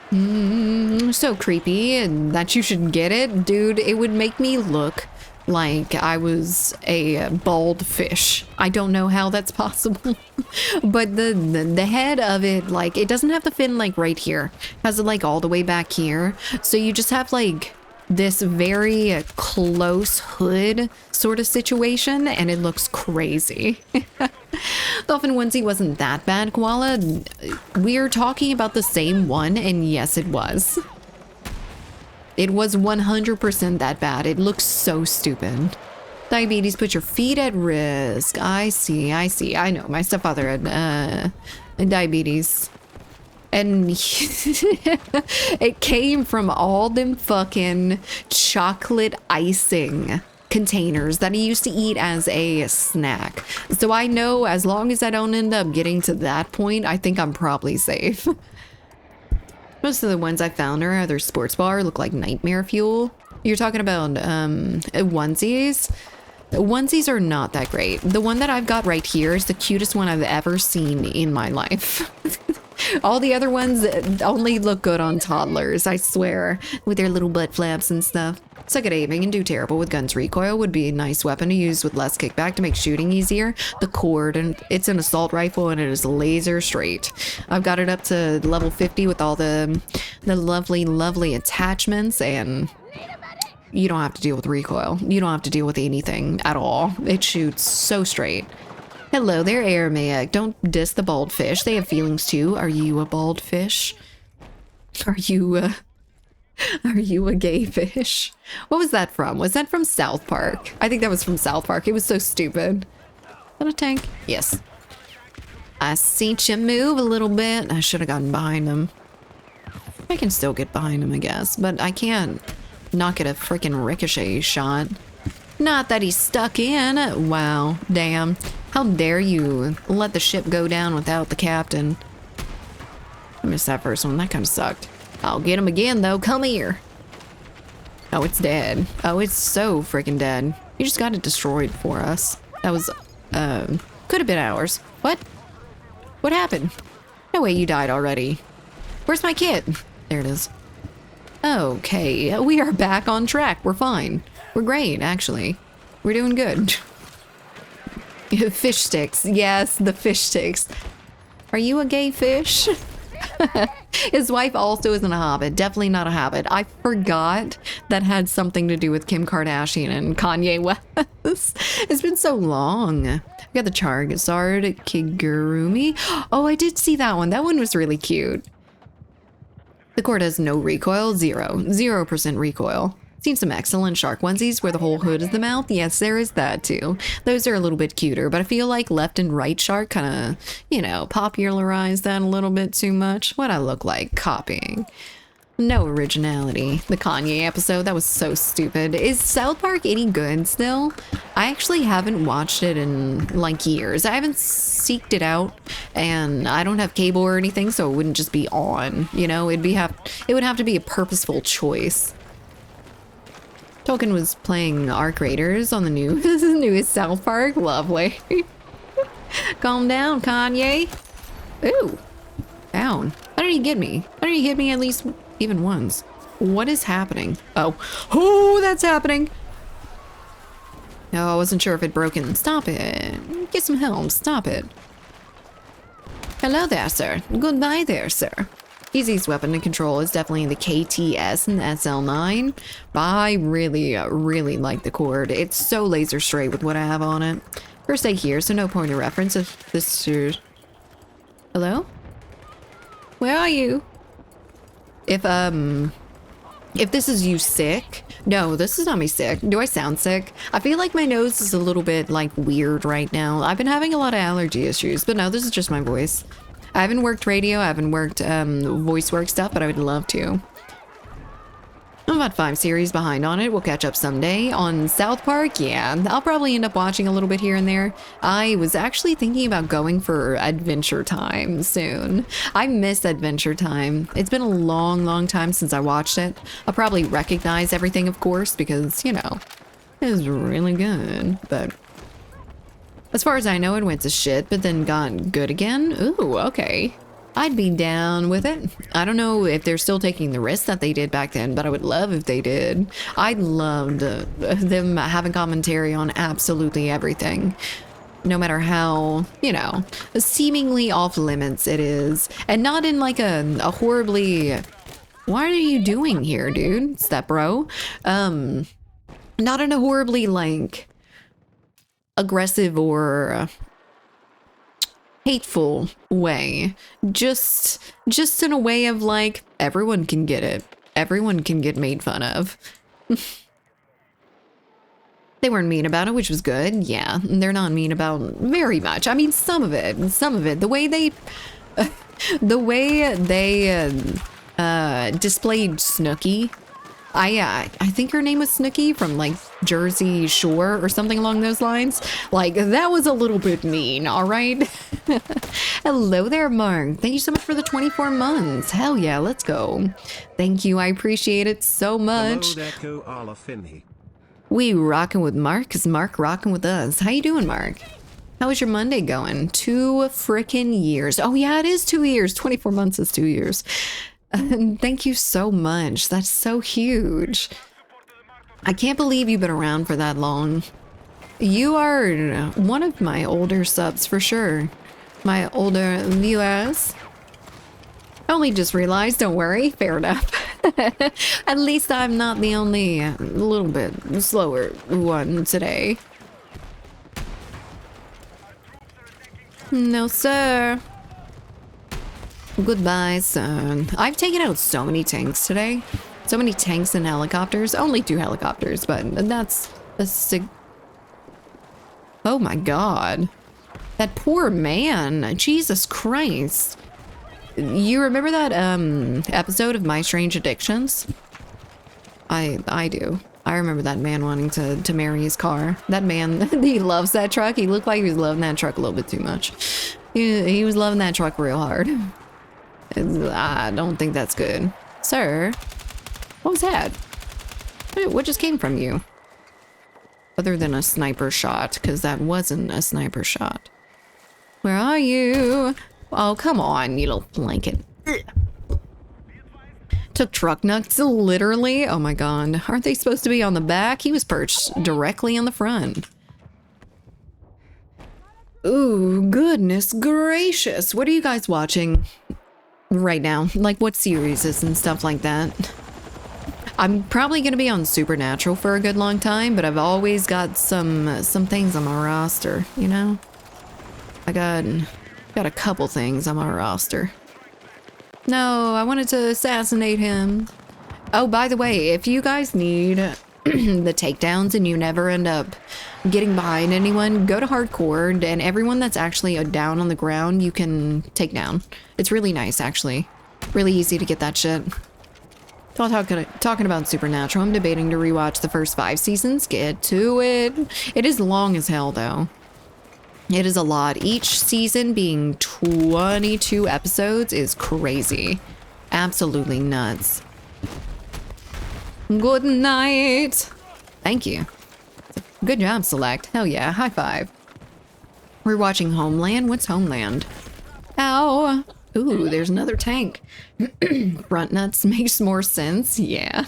So creepy, and that you should get it. Dude, it would make me look like I was a bald fish. I don't know how that's possible. But the head of it, like, it doesn't have the fin like right here. It has it like all the way back here. So you just have like this very close hood sort of situation, and it looks crazy. Dolphin onesie wasn't that bad, Koala. We're talking about the same one, and yes, it was. It was 100% that bad. It looks so stupid. Diabetes put your feet at risk. I see. I know. My stepfather had diabetes. And it came from all them fucking chocolate icing containers that he used to eat as a snack. So I know as long as I don't end up getting to that point, I think I'm probably safe. Most of the ones I found are either sports bar, look like nightmare fuel. You're talking about onesies? Onesies are not that great. The one that I've got right here is the cutest one I've ever seen in my life. All the other ones only look good on toddlers, I swear, with their little butt flaps and stuff. Suck at aiming and do terrible with guns. Recoil would be a nice weapon to use with less kickback to make shooting easier. The cord, and it's an assault rifle and it is laser straight. I've got it up to level 50 with all the lovely attachments, and you don't have to deal with recoil. You don't have to deal with anything at all. It shoots so straight. Hello there, Aramaic. Don't diss the bald fish. They have feelings too. Are you a bald fish? Are you a gay fish? What was that from? Was that from South Park? I think that was from South Park. It was so stupid. Is that a tank? Yes. I seen you move a little bit. I should have gotten behind him. I can still get behind him, I guess, but I can't not get a freaking ricochet shot. Not that he's stuck in. Wow, damn. How dare you let the ship go down without the captain? I missed that first one. That kind of sucked. I'll get him again, though. Come here. Oh, it's dead. Oh, it's so freaking dead. You just got it destroyed for us. That was, could have been ours. What? What happened? No way you died already. Where's my kit? There it is. Okay, we are back on track. We're fine. We're great, actually. We're doing good. Fish sticks. Yes, the fish sticks. Are you a gay fish? His wife also isn't a hobbit. Definitely not a hobbit. I forgot that had something to do with Kim Kardashian and Kanye West. It's been so long. I got the Charizard Kigurumi. Oh, I did see that one. That one was really cute. The cord has no recoil. 0% recoil. Seen some excellent shark onesies where the whole hood is the mouth. Yes, there is that too. Those are a little bit cuter, but I feel like left and right shark kind of, you know, popularized that a little bit too much. What I look like copying. No originality. The Kanye episode, that was so stupid. Is South Park any good still? I actually haven't watched it in like years. I haven't seeked it out, and I don't have cable or anything, so it wouldn't just be on. You know, it would have to be a purposeful choice. Tolkien was playing Arc Raiders on the newest South Park. Lovely. Calm down, Kanye. Ooh. Down. How did he get me? How did he hit me at least even once? What is happening? Oh, that's happening. No, I wasn't sure if it broken. Stop it. Get some help. Stop it. Hello there, sir. Goodbye there, sir. Easy's weapon to control is definitely the KTS and the SL9. But I really like the cord. It's so laser straight with what I have on it. First day here, so no point of reference if this is... Hello? Where are you? If this is you sick. No, this is not me sick. Do I sound sick? I feel like my nose is a little bit like weird right now. I've been having a lot of allergy issues, but no, this is just my voice. I haven't worked radio, I haven't worked voice work stuff, but I would love to. I'm about 5 series behind on it. We'll catch up someday. On South Park, yeah, I'll probably end up watching a little bit here and there. I was actually thinking about going for Adventure Time soon. I miss Adventure Time. It's been a long time since I watched it. I'll probably recognize everything, of course, because, you know, it was really good. But as far as I know, it went to shit, but then got good again. Ooh, okay. I'd be down with it. I don't know if they're still taking the risk that they did back then, but I would love if they did. I loved them having commentary on absolutely everything. No matter how, you know, seemingly off limits it is. And not in like a horribly... What are you doing here, dude? Step bro. Not in a horribly, like, aggressive or... hateful way, just in a way of like, everyone can get it, everyone can get made fun of. They weren't mean about it, which was good. Yeah, they're not mean about very much. I mean, some of it, the way they displayed Snooki. I think her name was Snooki from like Jersey Shore or something along those lines. Like, that was a little bit mean, all right? Hello there, Mark. Thank you so much for the 24 months. Hell yeah, let's go. Thank you, I appreciate it so much. Hello there, Koala Finney. We rocking with Mark, cause Mark rocking with us. How you doing, Mark? How is your Monday going? 2 frickin' years. Oh yeah, it is 2 years. 24 months is 2 years. Thank you so much. That's so huge. I can't believe you've been around for that long. You are one of my older subs for sure. My older viewers. I only just realized, don't worry, fair enough. At least I'm not the only little bit slower one today. No, sir. Goodbye, son. I've taken out so many tanks today. So many tanks and helicopters. Only 2 helicopters, but that's a oh my god. That poor man. Jesus Christ. You remember that episode of My Strange Addictions? I do. I remember that man wanting to marry his car. That man, he loves that truck. He looked like he was loving that truck a little bit too much. He was loving that truck real hard. I don't think that's good. Sir, what was that? What just came from you? Other than a sniper shot, because that wasn't a sniper shot. Where are you? Oh, come on, you little blanket. Took truck nuts, literally? Oh my god. Aren't they supposed to be on the back? He was perched directly on the front. Ooh, goodness gracious. What are you guys watching right now? Like, what series is and stuff like that? I'm probably gonna be on Supernatural for a good long time, but I've always got some things on my roster, you know? I got a couple things on my roster. No, I wanted to assassinate him. Oh, by the way, if you guys need the takedowns and you never end up getting behind anyone, go to hardcore, and everyone that's actually down on the ground, you can take down. It's really nice, actually. Really easy to get that shit. While talking about Supernatural, I'm debating to rewatch the first 5 seasons. Get to it. It is long as hell, though. It is a lot. Each season being 22 episodes is crazy. Absolutely nuts. Good night. Thank you. Good job, Select. Hell yeah. High five. We're watching Homeland. What's Homeland? Ow. Ooh, there's another tank. Front nuts makes more sense. Yeah.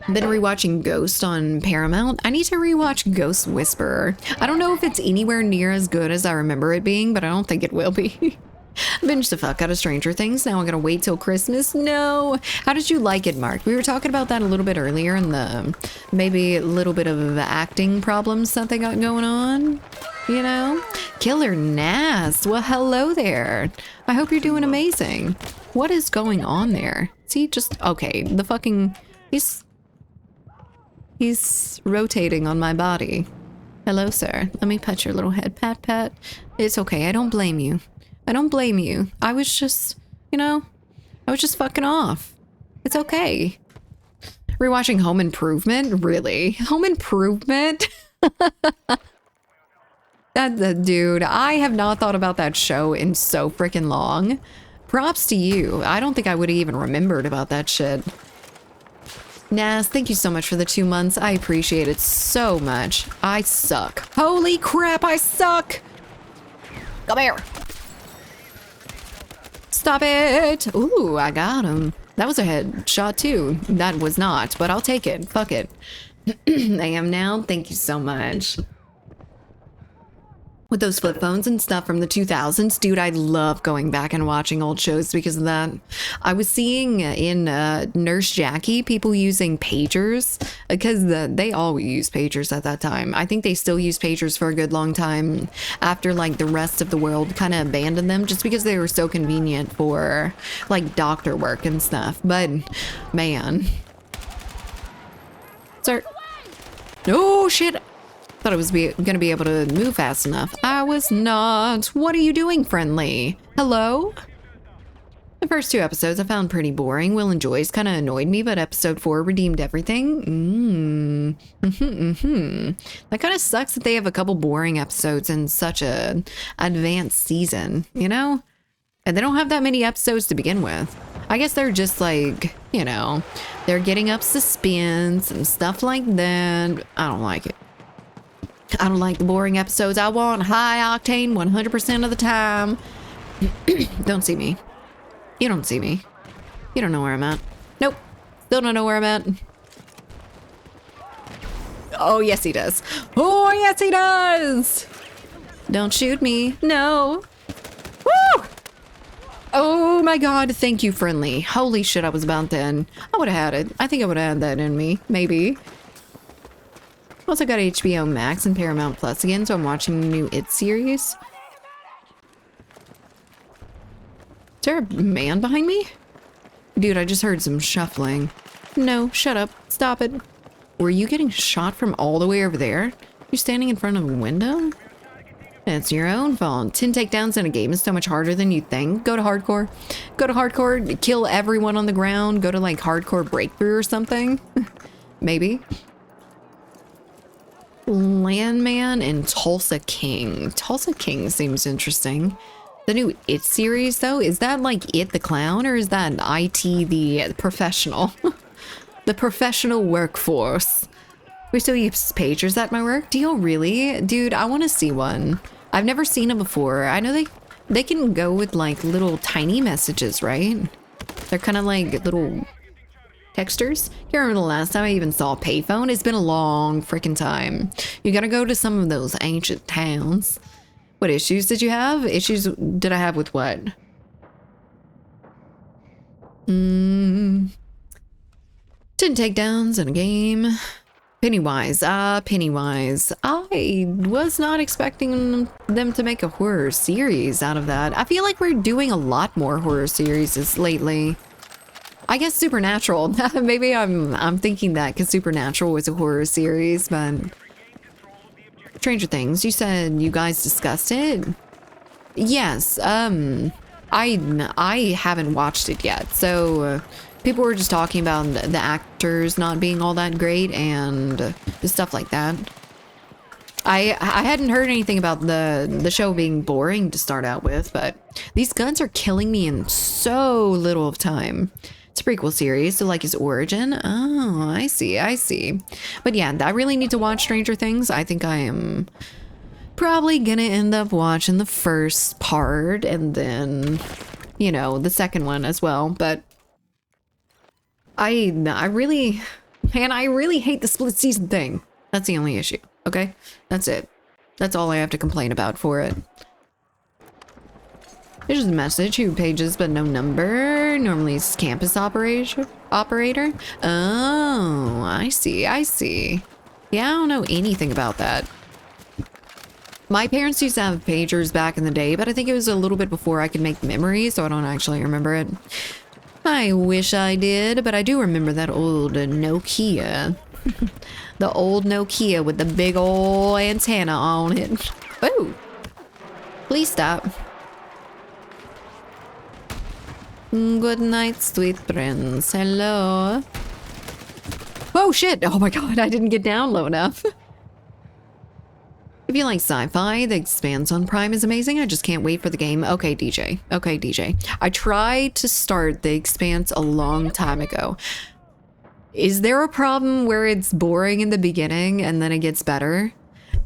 Been rewatching Ghost on Paramount. I need to rewatch Ghost Whisperer. I don't know if it's anywhere near as good as I remember it being, but I don't think it will be. Binged the fuck out of Stranger Things. Now I'm gonna wait till Christmas. No. How did you like it, Mark? We were talking about that a little bit earlier in the maybe a little bit of acting problems that they got going on. You know? Killer Nas. Well, hello there. I hope you're doing amazing. What is going on there? See, just okay. The fucking he's rotating on my body. Hello, sir. Let me pet your little head. Pat, pat. It's okay. I don't blame you. I don't blame you. I was just, you know, I was just fucking off. It's okay. Rewatching Home Improvement? Really? Home Improvement? Dude, I have not thought about that show in so freaking long. Props to you. I don't think I would have even remembered about that shit. Nas, thank you so much for the 2 months. I appreciate it so much. I suck. Holy crap, I suck! Come here. Stop it! Ooh, I got him. That was a headshot too. That was not, but I'll take it. Fuck it. I am now. Thank you so much. With those flip phones and stuff from the 2000s, dude, I love going back and watching old shows because of that. I was seeing in Nurse Jackie people using pagers because they all used pagers at that time. I think they still use pagers for a good long time after like the rest of the world kind of abandoned them just because they were so convenient for like doctor work and stuff. But man. Sir. Oh shit. Thought I was gonna be able to move fast enough. I was not. What are you doing, friendly? Hello? The first 2 episodes I found pretty boring. Will and Joyce kind of annoyed me, but episode 4 redeemed everything. That kind of sucks that they have a couple boring episodes in such a advanced season, you know? And they don't have that many episodes to begin with. I guess they're just like, you know, they're getting up suspense and stuff like that. I don't like it. I don't like the boring episodes. I want high octane 100% of the time. Don't see me. You don't see me. You don't know where I'm at. Nope. Still don't know where I'm at. Oh, yes, he does. Oh, yes, he does. Don't shoot me. No. Woo! Oh, my God. Thank you, friendly. Holy shit, I was about dead. I would have had it. I think I would have had that in me. Maybe. Also got HBO Max and Paramount Plus again, so I'm watching the new It series. Is there a man behind me? Dude, I just heard some shuffling. No, shut up. Stop it. Were you getting shot from all the way over there? You're standing in front of a window? It's your own fault. 10 takedowns in a game is so much harder than you think. Go to hardcore. Go to hardcore, kill everyone on the ground. Go to like hardcore breakthrough or something. Maybe. Landman and Tulsa King. Tulsa King seems interesting. The new It series, though, is that like It the Clown or is that IT the professional? The professional workforce. We still use pagers at my work? Do you really? Dude, I want to see one. I've never seen them before. I know they can go with like little tiny messages, right? They're kind of like little textures. Can't remember the last time I even saw a payphone. It's been a long freaking time. You gotta go to some of those ancient towns. What issues did you have? Issues did I have with what? 10 takedowns in a game. Pennywise. Pennywise. I was not expecting them to make a horror series out of that. I feel like we're doing a lot more horror series lately. I guess Supernatural. Maybe I'm thinking that because Supernatural was a horror series, but Stranger Things. You said you guys discussed it. Yes. I haven't watched it yet, so people were just talking about the actors not being all that great and stuff like that. I hadn't heard anything about the show being boring to start out with, but these guns are killing me in so little of time. It's a prequel series, so like his origin. Oh, I see. But yeah, I really need to watch Stranger Things. I think I am probably gonna end up watching the first part and then, you know, the second one as well. But I really hate the split season thing. That's the only issue. Okay, that's it. That's all I have to complain about for it. There's just a message, 2 pages but no number. Normally it's campus operator. Oh, I see. Yeah, I don't know anything about that. My parents used to have pagers back in the day, but I think it was a little bit before I could make memories, so I don't actually remember it. I wish I did, but I do remember that old Nokia. The old Nokia with the big old antenna on it. Oh, please stop. Good night, sweet prince. Hello. Oh shit. Oh my god, I didn't get down low enough. If you like sci-fi, The Expanse on Prime is amazing. I just can't wait for the game. Okay, DJ. I tried to start The Expanse a long time ago. Is there a problem where it's boring in the beginning and then it gets better?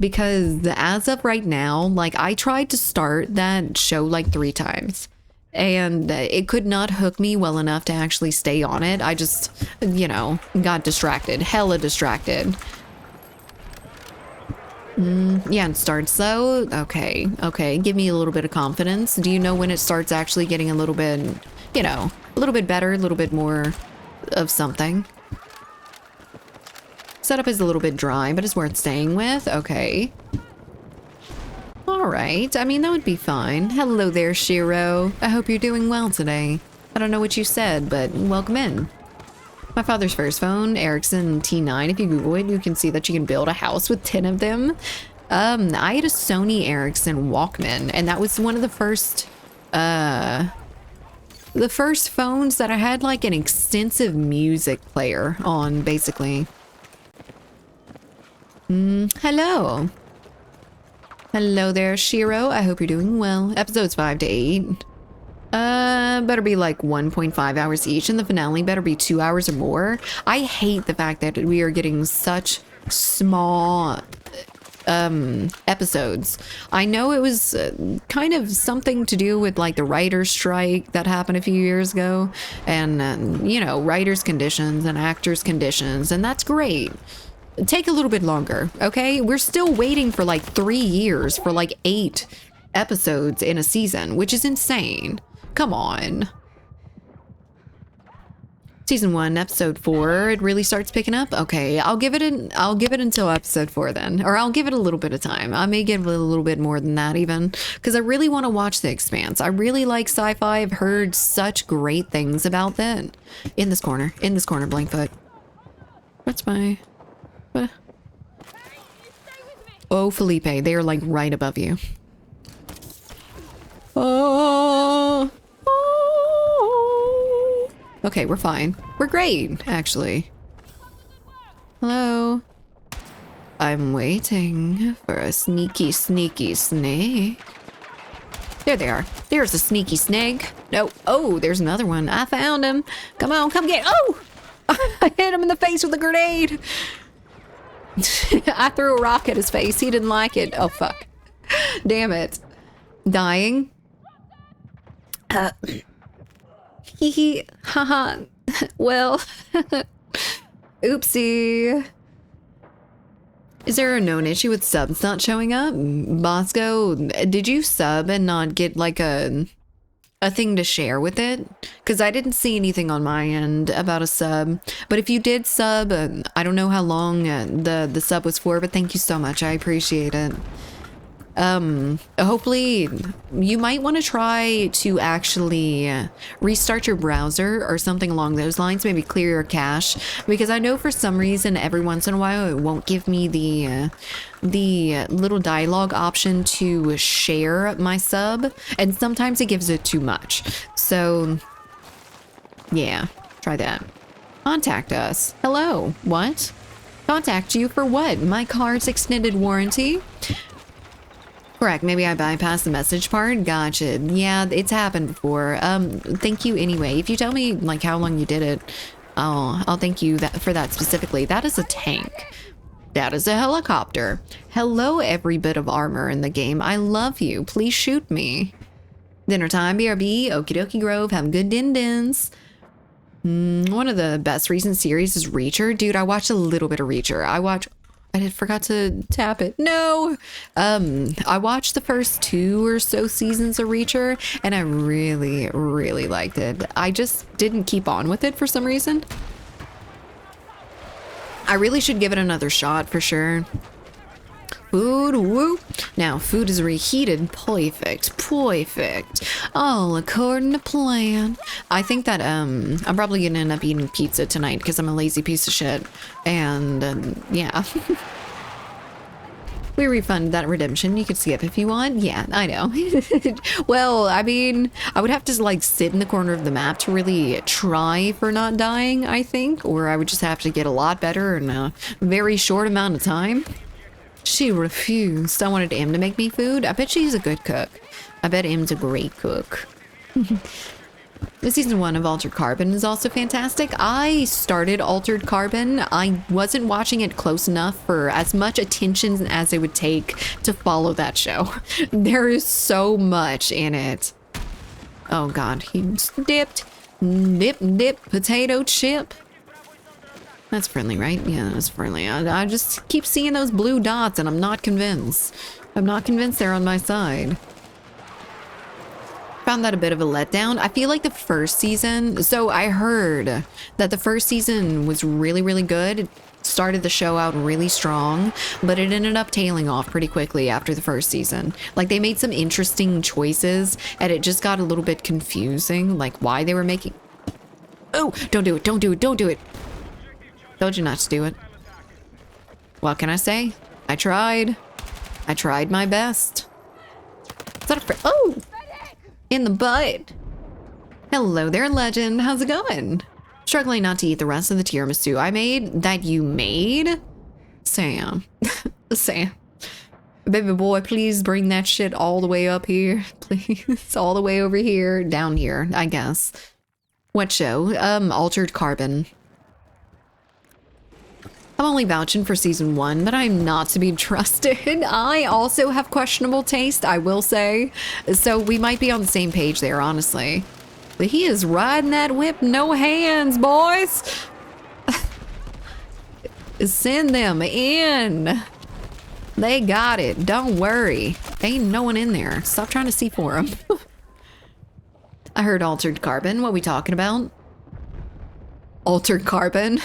Because as of right now, like I tried to start that show like 3 times and it could not hook me well enough to actually stay on it. I just, you know, got distracted, hella distracted. Yeah, it starts slow. Okay, give me a little bit of confidence. Do you know when it starts actually getting a little bit, you know, a little bit better, a little bit more of something? Setup is a little bit dry, but it's worth staying with. Okay. All right. I mean, that would be fine. Hello there, Shiro. I hope you're doing well today. I don't know what you said, but welcome in. My father's first phone, Ericsson T9. If you Google it, you can see that you can build a house with 10 of them. I had a Sony Ericsson Walkman, and that was one of the first phones that I had like an extensive music player on, basically. Hello. Hello there, Shiro. I hope you're doing well. Episodes 5 to 8. Better be like 1.5 hours each, and the finale better be 2 hours or more. I hate the fact that we are getting such small episodes. I know it was kind of something to do with like the writer's strike that happened a few years ago, and you know, writers' conditions and actors' conditions, and that's great. Take a little bit longer, okay? We're still waiting for like 3 years for like 8 episodes in a season, which is insane. Come on. Season 1, episode 4, it really starts picking up. Okay, I'll give it until episode 4 then, or I'll give it a little bit of time. I may give it a little bit more than that even, because I really want to watch The Expanse. I really like sci-fi. I've heard such great things about that. In this corner, Blankfoot. What's my... What? Oh, Felipe, they are like right above you. Oh. Okay, we're fine. We're great, actually. Hello. I'm waiting for a sneaky snake. There they are. There's a sneaky snake. No. Oh, there's another one. I found him. Come on, come get. Oh! I hit him in the face with a grenade. I threw a rock at his face. He didn't like it. Oh, fuck. Damn it. Dying. Haha. Well, oopsie. Is there a known issue with subs not showing up? Bosco, did you sub and not get like a thing to share with it? Because I didn't see anything on my end about a sub. But if you did sub, I don't know how long the sub was for, but thank you so much. I appreciate it. Hopefully you might want to try to actually restart your browser or something along those lines, maybe clear your cache, because I know for some reason every once in a while it won't give me the little dialogue option to share my sub, and sometimes it gives it too much. So yeah, try that. Contact us. Hello. What? Contact you for what? My car's extended warranty? Correct. Maybe I bypassed the message part. Gotcha. Yeah, it's happened before. Thank you anyway. If you tell me like how long you did it, I'll thank you for that specifically. That is a tank. That is a helicopter. Hello, every bit of armor in the game. I love you. Please shoot me. Dinner time, BRB. Okie dokie Grove. Have good din-dins. One of the best recent series is Reacher. Dude, I watched a little bit of Reacher. I forgot to tap it. No! I watched the first 2 or so seasons of Reacher, and I really, really liked it. I just didn't keep on with it for some reason. I really should give it another shot for sure. Food, woo. Now, food is reheated. Perfect. Perfect. All according to plan. I think that, I'm probably gonna end up eating pizza tonight because I'm a lazy piece of shit. And, yeah. We refund that redemption. You could skip if you want. Yeah, I know. Well, I mean, I would have to, like, sit in the corner of the map to really try for not dying, I think. Or I would just have to get a lot better in a very short amount of time. She refused. I wanted Em to make me food. I bet she's a good cook. I bet Em's a great cook. The season 1 of Altered Carbon is also fantastic. I started Altered Carbon. I wasn't watching it close enough for as much attention as it would take to follow that show. There is so much in it. Oh God, he's dipped. Dip, potato chip. That's friendly, right? Yeah, that's friendly. I just keep seeing those blue dots and I'm not convinced. I'm not convinced they're on my side. Found that a bit of a letdown. I feel like the first season, so I heard that the first season was really, really good. It started the show out really strong, but it ended up tailing off pretty quickly after the first season. Like they made some interesting choices and it just got a little bit confusing, like why they were making... Oh, don't do it, don't do it, don't do it. Told you not to do it. What can I say? I tried. I tried my best. Is that a oh! In the butt. Hello there, legend. How's it going? Struggling not to eat the rest of the tiramisu I made. That you made? Sam. Sam. Baby boy, please bring that shit all the way up here. Please. All the way over here. Down here, I guess. What show? Altered Carbon. I'm only vouching for season 1, but I'm not to be trusted. I also have questionable taste, I will say. So we might be on the same page there, honestly. But he is riding that whip, no hands, boys. Send them in. They got it, don't worry. Ain't no one in there. Stop trying to see for them. I heard Altered Carbon, what we talking about? Altered Carbon.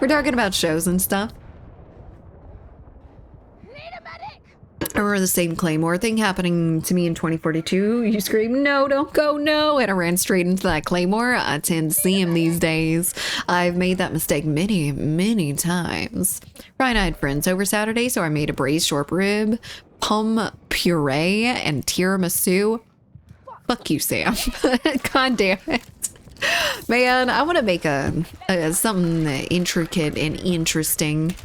We're talking about shows and stuff. I remember the same Claymore thing happening to me in 2042. You scream, no, don't go, no. And I ran straight into that Claymore. I tend to see him these days. I've made that mistake many, many times. Ryan, I had friends over Saturday, so I made a braised short rib, plum puree, and tiramisu. Fuck you, Sam. God damn it. Man, I want to make something intricate and interesting.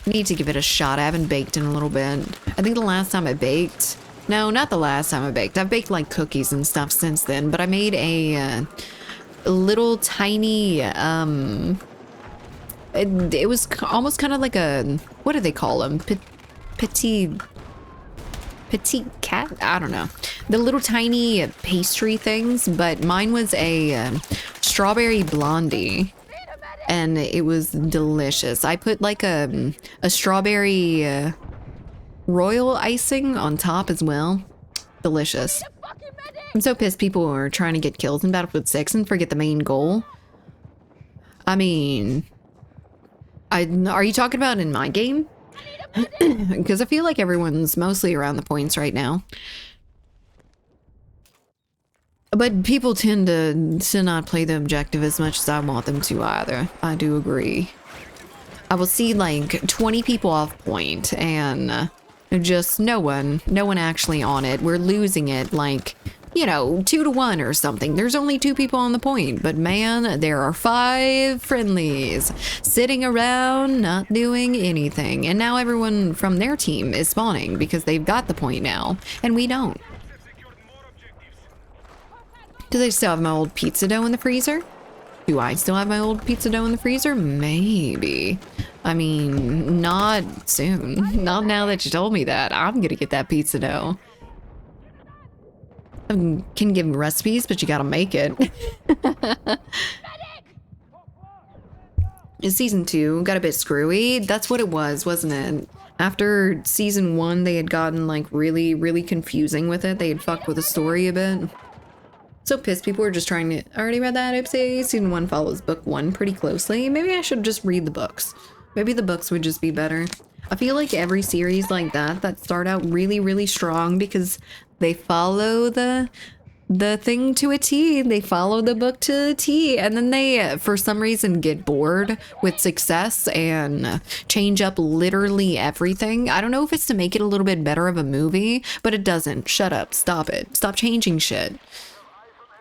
Need to give it a shot. I haven't baked in a little bit. I think the last time I baked... No, not the last time I baked. I've baked like cookies and stuff since then, but I made a little tiny... It was almost kind of like a... What do they call them? Petite cat? I don't know. The little tiny pastry things, but mine was a strawberry blondie. And it was delicious. I put like a strawberry royal icing on top as well. Delicious. I'm so pissed people are trying to get kills in Battlefield 6 and forget the main goal. I mean... are you talking about in my game? Because I feel like everyone's mostly around the points right now. But people tend to not play the objective as much as I want them to either. I do agree. I will see like 20 people off point and just no one actually on it. We're losing it like, you know, 2-1 or something. There's only 2 people on the point, but man, there are 5 friendlies sitting around not doing anything. And now everyone from their team is spawning because they've got the point now and we don't. Do they still have my old pizza dough in the freezer? Do I still have my old pizza dough in the freezer? Maybe. I mean, not soon. Not now that you told me that. I'm gonna get that pizza dough. I can give recipes, but you gotta make it. Season 2 got a bit screwy. That's what it was, wasn't it? After season 1, they had gotten like really, really confusing with it. They had fucked with the story a bit. So pissed. People were just trying to... I already read that. Oopsie. Season 1 follows book 1 pretty closely. Maybe I should just read the books. Maybe the books would just be better. I feel like every series like that start out really, really strong because they follow the thing to a T. They follow the book to a T. And then they, for some reason, get bored with success and change up literally everything. I don't know if it's to make it a little bit better of a movie, but it doesn't. Shut up. Stop it. Stop changing shit.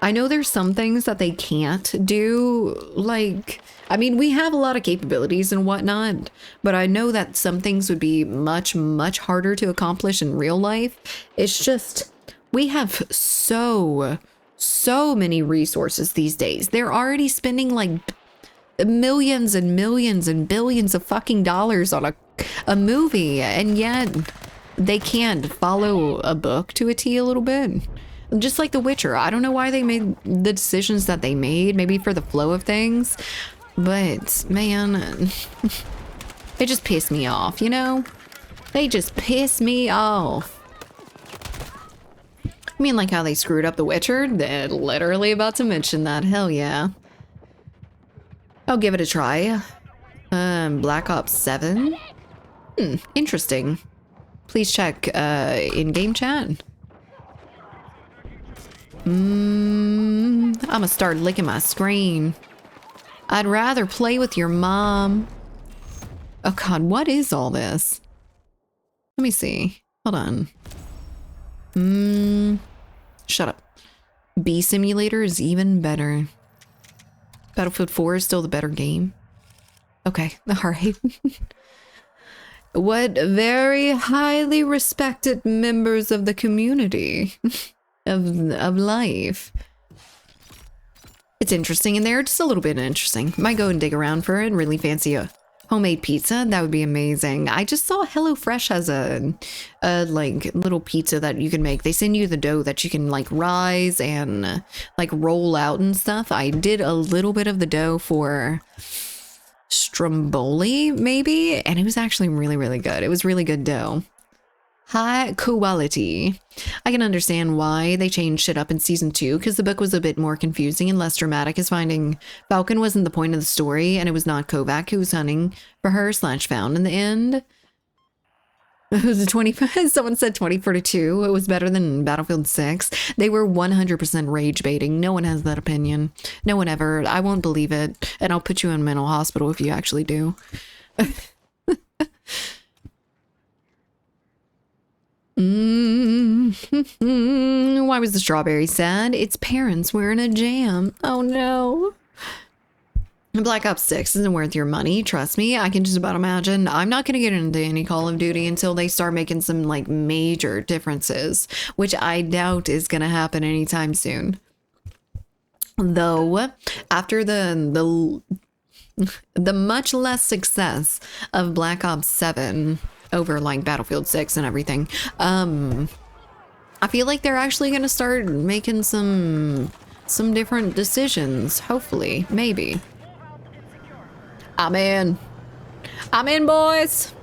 I know there's some things that they can't do, like, I mean, we have a lot of capabilities and whatnot, but I know that some things would be much, much harder to accomplish in real life. It's just, we have so many resources these days. They're already spending like millions and millions and billions of fucking dollars on a movie, and yet they can't follow a book to a T a little bit. Just like The Witcher. I don't know why they made the decisions that they made, maybe for the flow of things, but man, they just piss me off, you know? They just piss me off. I mean, like how they screwed up The Witcher? They're literally about to mention that. Hell yeah. I'll give it a try. Black Ops 7? Interesting. Please check in-game chat. I'ma start licking my screen. I'd rather play with your mom. Oh god, what is all this? Let me see. Hold on. Shut up. Bee Simulator is even better. Battlefield 4 is still the better game. Okay, alright. What very highly respected members of the community. Of life. It's interesting in there, just a little bit interesting. Might go and dig around for it. Really fancy a homemade pizza. That would be amazing. I just saw HelloFresh has a like little pizza that you can make. They send you the dough that you can like rise and like roll out and stuff. I did a little bit of the dough for Stromboli maybe, and it was actually really, really good. It was really good dough. High quality. I can understand why they changed shit up in season 2 because the book was a bit more confusing and less dramatic, as finding Falcon wasn't the point of the story and it was not Kovac who was hunting for her / found in the end. It was a 20. Someone said 2042. It was better than Battlefield 6. They were 100% rage baiting. No one has that opinion. No one ever. I won't believe it. And I'll put you in mental hospital if you actually do. Why was the strawberry sad? Its parents were in a jam. Oh no. Black Ops 6 isn't worth your money. Trust me, I can just about imagine. I'm not going to get into any Call of Duty until they start making some like major differences, which I doubt is going to happen anytime soon. Though, after the much less success of Black Ops 7 over like Battlefield 6 and everything, I feel like they're actually going to start making some different decisions. Hopefully, maybe. I'm in, boys.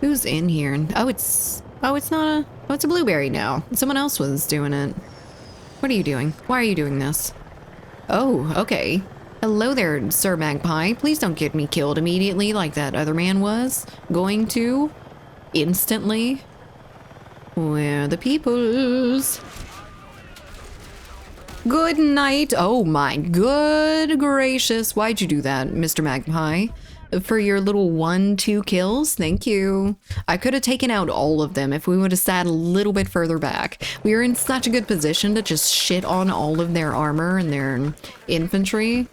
Who's in here? Oh, it's a blueberry now. Someone else was doing it. What are you doing? Why are you doing this? Oh, okay. Hello there, Sir Magpie. Please don't get me killed immediately like that other man was going to. Instantly. Where are the peoples? Good night. Oh my good gracious. Why'd you do that, Mr. Magpie? For your little 1-2 kills? Thank you. I could have taken out all of them if we would have sat a little bit further back. We were in such a good position to just shit on all of their armor and their infantry.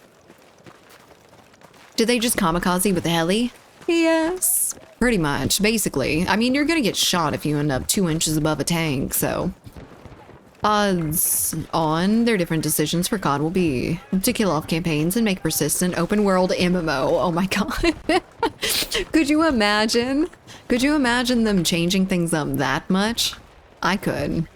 Did they just kamikaze with the heli? Yes. Pretty much, basically. I mean, you're gonna get shot if you end up 2 inches above a tank, so... Odds on their different decisions for COD will be to kill off campaigns and make persistent open world MMO. Oh my god. Could you imagine? Could you imagine them changing things up that much? I could.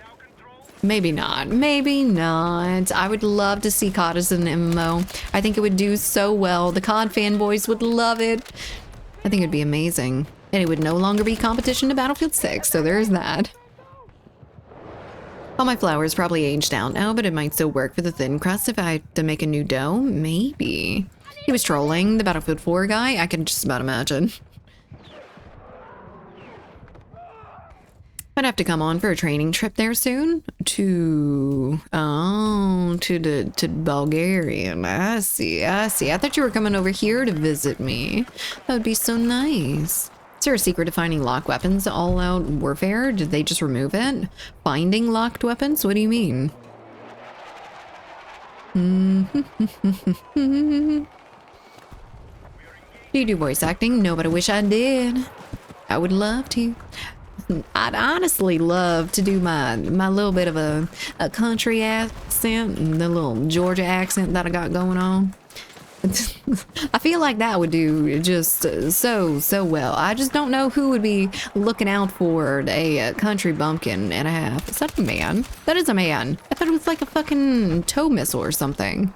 Maybe not. Maybe not. I would love to see COD as an MMO. I think it would do so well. The COD fanboys would love it. I think it'd be amazing. And it would no longer be competition to Battlefield 6, so there's that. All my flours probably aged out now, but it might still work for the thin crust if I had to make a new dough. Maybe. He was trolling the Battlefield 4 guy. I can just about imagine. I'd have to come on for a training trip there soon. To Bulgaria. I see. I thought you were coming over here to visit me. That would be so nice. Is there a secret to finding locked weapons? All out warfare? Did they just remove it? Finding locked weapons? What do you mean? Do you do voice acting? No, but I wish I did. I would love to. I'd honestly love to do my little bit of a country accent, the little Georgia accent that I got going on. I feel like that would do just so well. I just don't know who would be looking out for a country bumpkin and a half. Is that a man? That is a man. I thought it was like a fucking tow missile or something.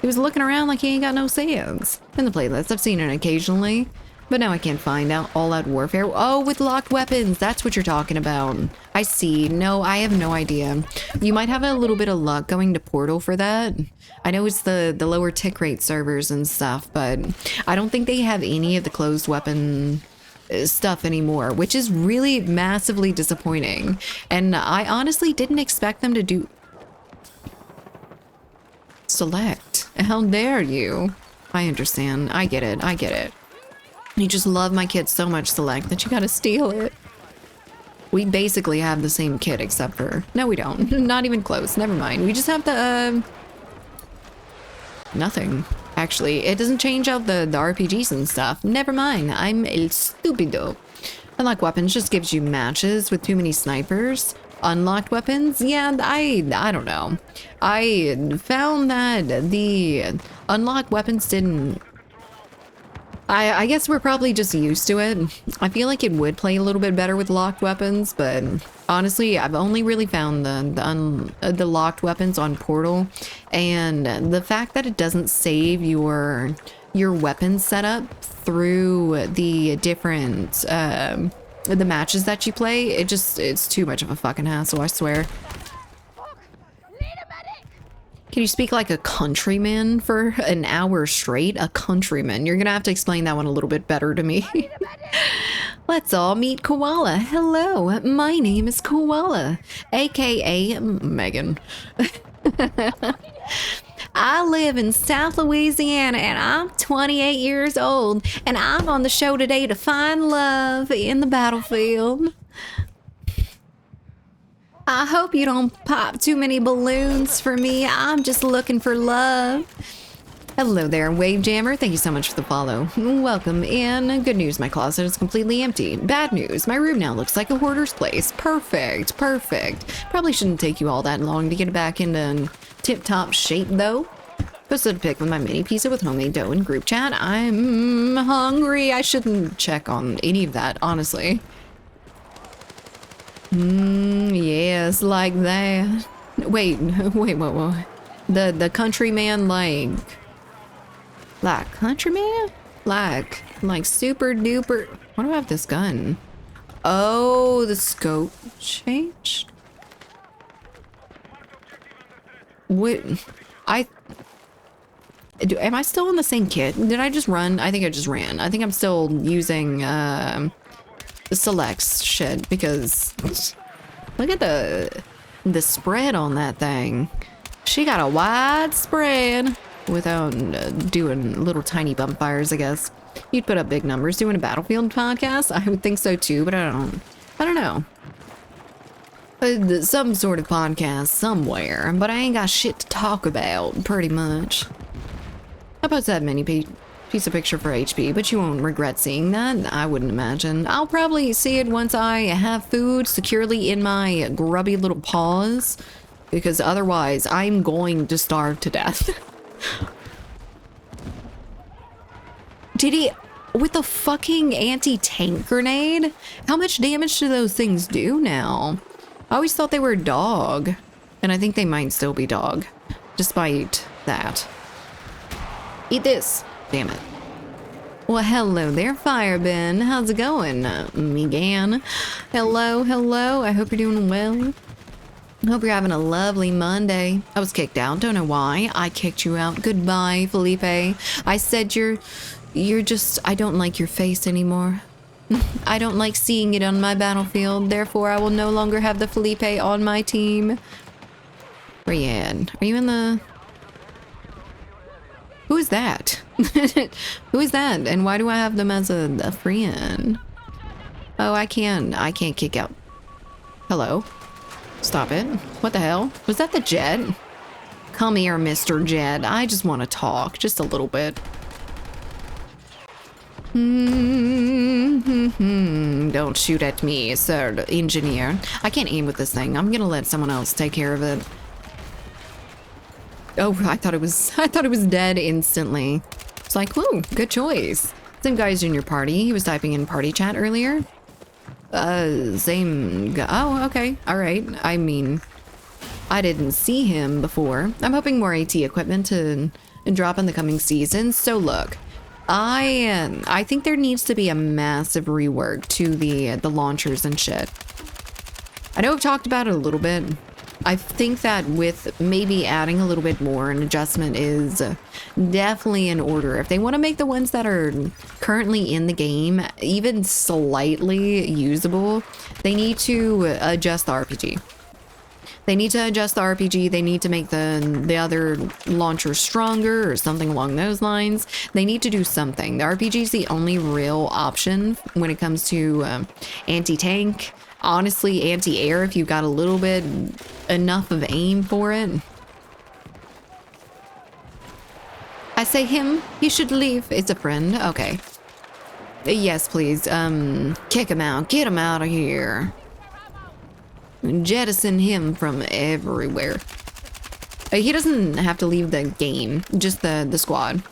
He was looking around like he ain't got no sense. In the playlist, I've seen it occasionally. But now I can't find out all out warfare. Oh, with locked weapons. That's what you're talking about. I see. No, I have no idea. You might have a little bit of luck going to Portal for that. I know it's the lower tick rate servers and stuff, but I don't think they have any of the closed weapon stuff anymore, which is really massively disappointing. And I honestly didn't expect them to do... Select. How dare you? I understand. I get it. I get it. You just love my kit so much, Select, that you gotta steal it. We basically have the same kit, except for... No, we don't. Not even close. Never mind. We just have the, nothing. Actually, it doesn't change out the RPGs and stuff. Never mind. I'm el stupido. Unlocked weapons just gives you matches with too many snipers. Unlocked weapons? Yeah, I don't know. I found that the unlocked weapons didn't... I guess we're probably just used to it. I feel like it would play a little bit better with locked weapons, but honestly, I've only really found the locked weapons on Portal, and the fact that it doesn't save your weapon setup through the different the matches that you play, it's too much of a fucking hassle, I swear. Can you speak like a countryman for an hour straight? A countryman. You're gonna have to explain that one a little bit better to me. Let's all meet Koala. Hello, my name is Koala, aka Megan. I live in South Louisiana and I'm 28 years old and I'm on the show today to find love in the battlefield. I hope you don't pop too many balloons for me. I'm just looking for love. Hello there, Wave Jammer. Thank you so much for the follow. Welcome in. Good news, my closet is completely empty. Bad news, my room now looks like a hoarder's place. Perfect, perfect. Probably shouldn't take you all that long to get back into tip-top shape, though. Posted a pic with my mini pizza with homemade dough in group chat. I'm hungry. I shouldn't check on any of that, honestly. Yes, like that. Wait, what? The countryman, like countryman? Like super duper. Why do I have this gun? Oh, the scope changed? Wait, Am I still on the same kit? Did I just run? I think I just ran. I think I'm still using the selects shit because look at the spread on that thing. She got a wide spread without doing little tiny bump fires, I guess. You'd put up big numbers doing a Battlefield podcast? I would think so too, but I don't know. Some sort of podcast somewhere, but I ain't got shit to talk about, pretty much. I post that mini piece of picture for HP, but you won't regret seeing that, I wouldn't imagine. I'll probably see it once I have food securely in my grubby little paws, because otherwise I'm going to starve to death. Did he... with the fucking anti-tank grenade? How much damage do those things do now? I always thought they were dog. And I think they might still be dog. Despite that. Eat this. Damn it. Well, hello there, Firebin. How's it going, Megan? Hello, hello. I hope you're doing well. Hope you're having a lovely Monday. I was kicked out. Don't know why. I kicked you out. Goodbye, Felipe. I said you're just... I don't like your face anymore. I don't like seeing it on my battlefield. Therefore, I will no longer have the Felipe on my team. Where you at? Are you in the... Who is that? Who is that? And why do I have them as a friend? Oh, I can't kick out. Hello? Stop it. What the hell? Was that the Jet? Come here, Mr. Jet. I just want to talk. Just a little bit. Don't shoot at me, sir, engineer. I can't aim with this thing. I'm gonna let someone else take care of it. Oh, I thought it was dead instantly. It's like, whoa, good choice. Same guy's in your party. He was typing in party chat earlier. Same guy. Oh, okay. All right. I mean, I didn't see him before. I'm hoping more AT equipment to drop in the coming seasons. So look, I think there needs to be a massive rework to the launchers and shit. I know I've talked about it a little bit. I think that with maybe adding a little bit more, an adjustment is definitely in order. If they want to make the ones that are currently in the game even slightly usable, they need to adjust the RPG. They need to adjust the RPG. They need to make the other launchers stronger or something along those lines. They need to do something. The RPG is the only real option when it comes to anti-tank. Honestly, anti-air, if you got a little bit enough of aim for it. I say him, he should leave. It's a friend. Okay. Yes, please. Kick him out. Get him out of here. Jettison him from everywhere. He doesn't have to leave the game, just the squad.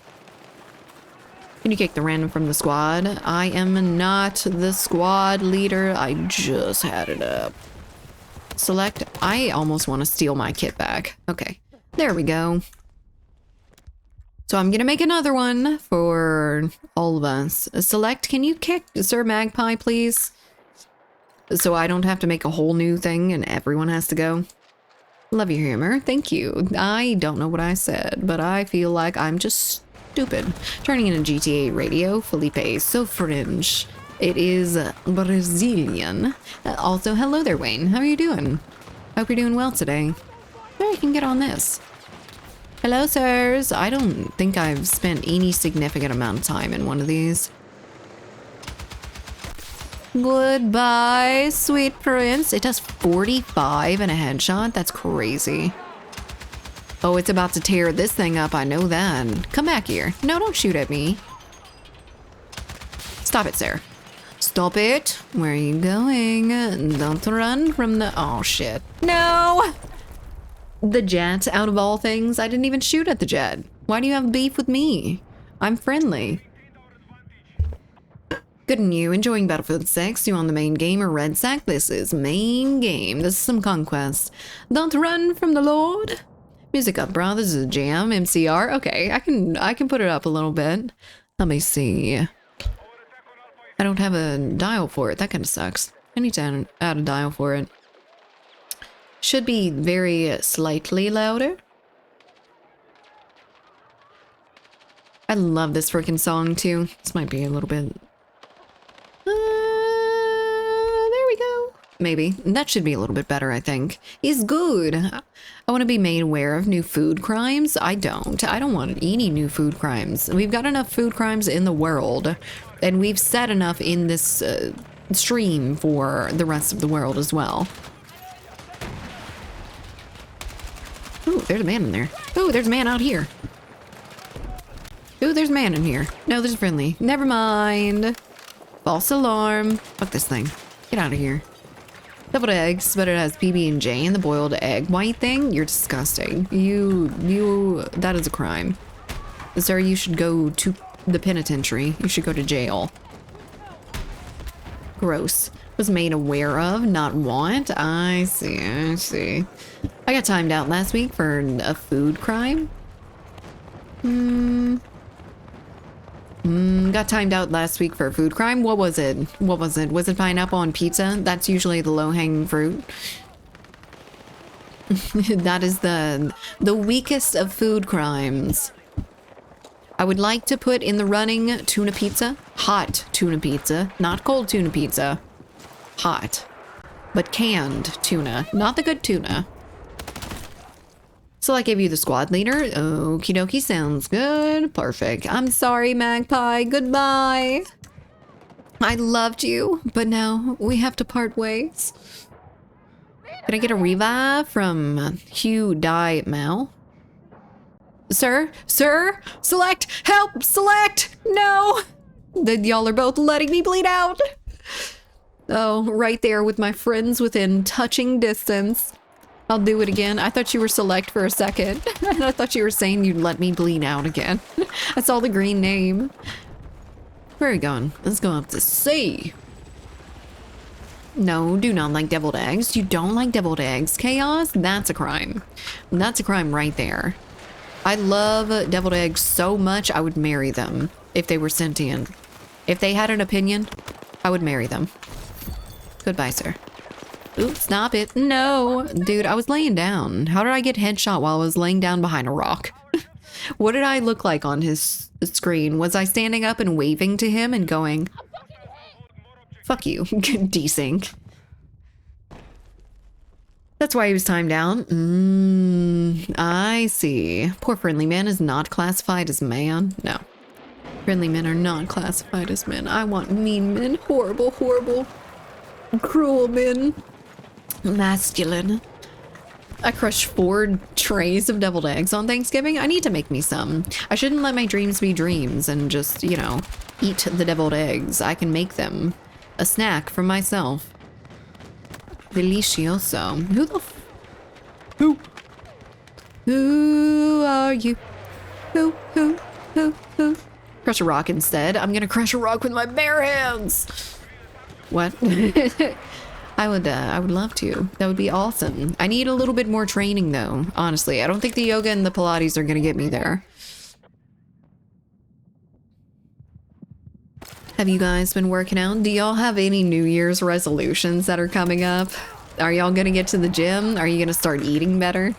Can you kick the random from the squad? I am not the squad leader. I just had it up. Select. I almost want to steal my kit back. Okay, there we go. So I'm gonna make another one for all of us. Select, can you kick Sir Magpie, please? So I don't have to make a whole new thing and everyone has to go. Love your humor. Thank you. I don't know what I said, but I feel like I'm just stupid. Turning into GTA radio, Felipe, so fringe. It is Brazilian. Also, hello there, Wayne. How are you doing? Hope you're doing well today. Maybe you can get on this. Hello, sirs. I don't think I've spent any significant amount of time in one of these. Goodbye, sweet prince. It does 45 and a headshot. That's crazy. Oh, it's about to tear this thing up. I know that. Come back here. No, don't shoot at me. Stop it, sir. Stop it. Where are you going? Don't run from the... Oh, shit. No! The Jet, out of all things. I didn't even shoot at the Jet. Why do you have beef with me? I'm friendly. Good and you. Enjoying Battlefield 6? You on the main game or Red Sack? This is main game. This is some conquest. Don't run from the Lord. Music up, bro. This is a jam. MCR. Okay, I can put it up a little bit. Let me see. I don't have a dial for it. That kind of sucks. I need to add a dial for it. Should be very slightly louder. I love this freaking song too. This might be a little bit. There we go. Maybe. That should be a little bit better, I think. He's good. I want to be made aware of new food crimes. I don't. I don't want any new food crimes. We've got enough food crimes in the world. And we've said enough in this stream for the rest of the world as well. Ooh, there's a man in there. Ooh, there's a man out here. Ooh, there's a man in here. No, there's a friendly. Never mind. False alarm. Fuck this thing. Get out of here. Deviled eggs, but it has PB&J in the boiled egg white thing. You're disgusting. That is a crime. Sir, you should go to the penitentiary. You should go to jail. Gross. Was made aware of, not want. I see, I see. I got timed out last week for a food crime. Got timed out last week for a food crime. What was it? What was it? Was it pineapple on pizza? That's usually the low-hanging fruit. That is the weakest of food crimes. I would like to put in the running tuna pizza. Hot tuna pizza. Not cold tuna pizza. Hot. But canned tuna. Not the good tuna. So I gave you the squad leader. Okie dokie, sounds good. Perfect. I'm sorry, Magpie. Goodbye. I loved you, but now we have to part ways. Can I get a revive from Hugh Die Mal? Sir? Sir? Select! Help! Select! No! Y'all are both letting me bleed out. Oh, right there with my friends within touching distance. I'll do it again. I thought you were select for a second. I thought you were saying you'd let me bleed out again. I saw the green name. Where are we going? Let's go up to C. No, do not like deviled eggs. You don't like deviled eggs. Chaos? That's a crime. That's a crime right there. I love deviled eggs so much I would marry them if they were sentient. If they had an opinion, I would marry them. Goodbye, sir. Ooh, stop it. No. Dude, I was laying down. How did I get headshot while I was laying down behind a rock? What did I look like on his screen? Was I standing up and waving to him and going, fuck you, desync? That's why he was timed out. I see. Poor friendly man is not classified as man. No. Friendly men are not classified as men. I want mean men. Horrible, horrible, cruel men. Masculine. I crushed 4 trays of deviled eggs on Thanksgiving. I need to make me some. I shouldn't let my dreams be dreams and just, you know, eat the deviled eggs. I can make them a snack for myself. Delicioso. Who the Who are you? Who? Crush a rock instead. I'm gonna crush a rock with my bare hands. What? I would love to. That would be awesome. I need a little bit more training though, honestly. I don't think the yoga and the Pilates are gonna get me there. Have you guys been working out? Do y'all have any New Year's resolutions that are coming up? Are y'all gonna get to the gym? Are you gonna start eating better?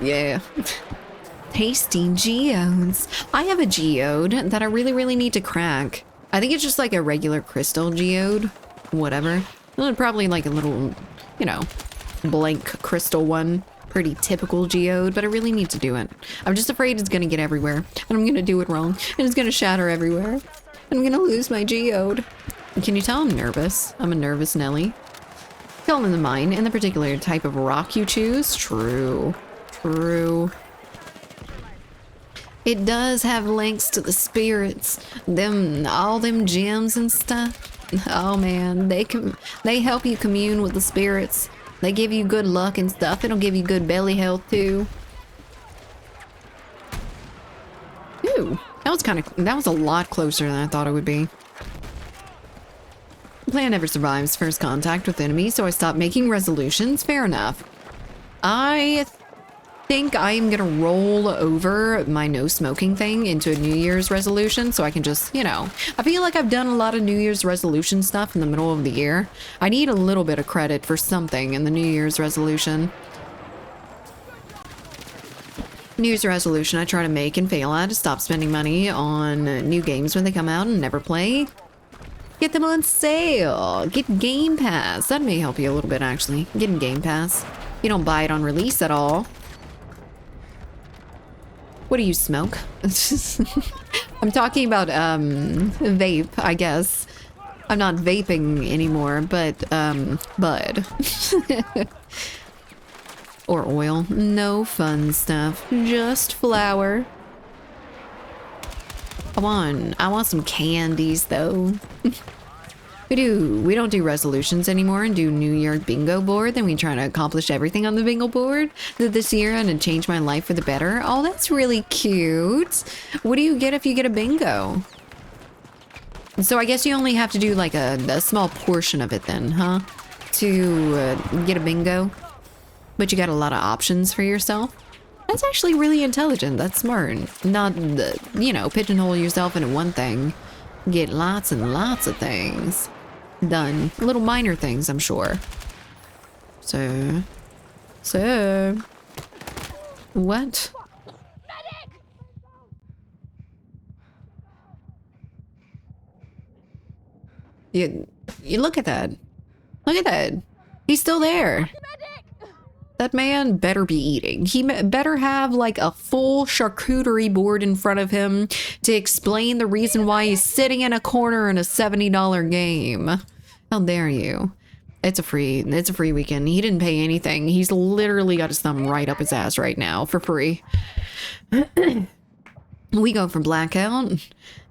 Yeah. Tasty geodes. I have a geode that I really need to crack. I think it's just like a regular crystal geode. Whatever. Probably like a little, you know, blank crystal one. Pretty typical geode, but I really need to do it. I'm just afraid it's gonna get everywhere. And I'm gonna do it wrong. And it's gonna shatter everywhere. And I'm gonna lose my geode. Can you tell I'm nervous? I'm a nervous Nelly. Tell in the mine and the particular type of rock you choose. True. True. It does have links to the spirits, all them gems and stuff. Oh man, they help you commune with the spirits. They give you good luck and stuff. It'll give you good belly health too. Ooh, that was a lot closer than I thought it would be. Plan never survives first contact with enemies, so I stopped making resolutions. Fair enough. I think I'm gonna roll over my no smoking thing into a New Year's resolution so I can just, you know, I feel like I've done a lot of New Year's resolution stuff in the middle of the year. I need a little bit of credit for something in the New Year's resolution. New Year's resolution I try to make and fail at is stop spending money on new games when they come out and never play. Get them on sale. Get Game Pass. That may help you a little bit, actually. Getting Game Pass. You don't buy it on release at all. What do you smoke? I'm talking about vape, I guess. I'm not vaping anymore, but bud. Or oil. No fun stuff. Just flour. Come on. I want some candies though. We don't do resolutions anymore and do New Year bingo board. Then we try to accomplish everything on the bingo board this year and change my life for the better. Oh, that's really cute. What do you get if you get a bingo? So I guess you only have to do like a small portion of it then, huh? To get a bingo. But you got a lot of options for yourself. That's actually really intelligent. That's smart. Not, you know, pigeonhole yourself into one thing. Get lots and lots of things done. Little minor things, I'm sure. So. What? You look at that. Look at that. He's still there. That man better be eating. He better have like a full charcuterie board in front of him to explain the reason why he's sitting in a corner in a $70 game. How dare you? It's a free weekend. He didn't pay anything. He's literally got his thumb right up his ass right now for free. We go for blackout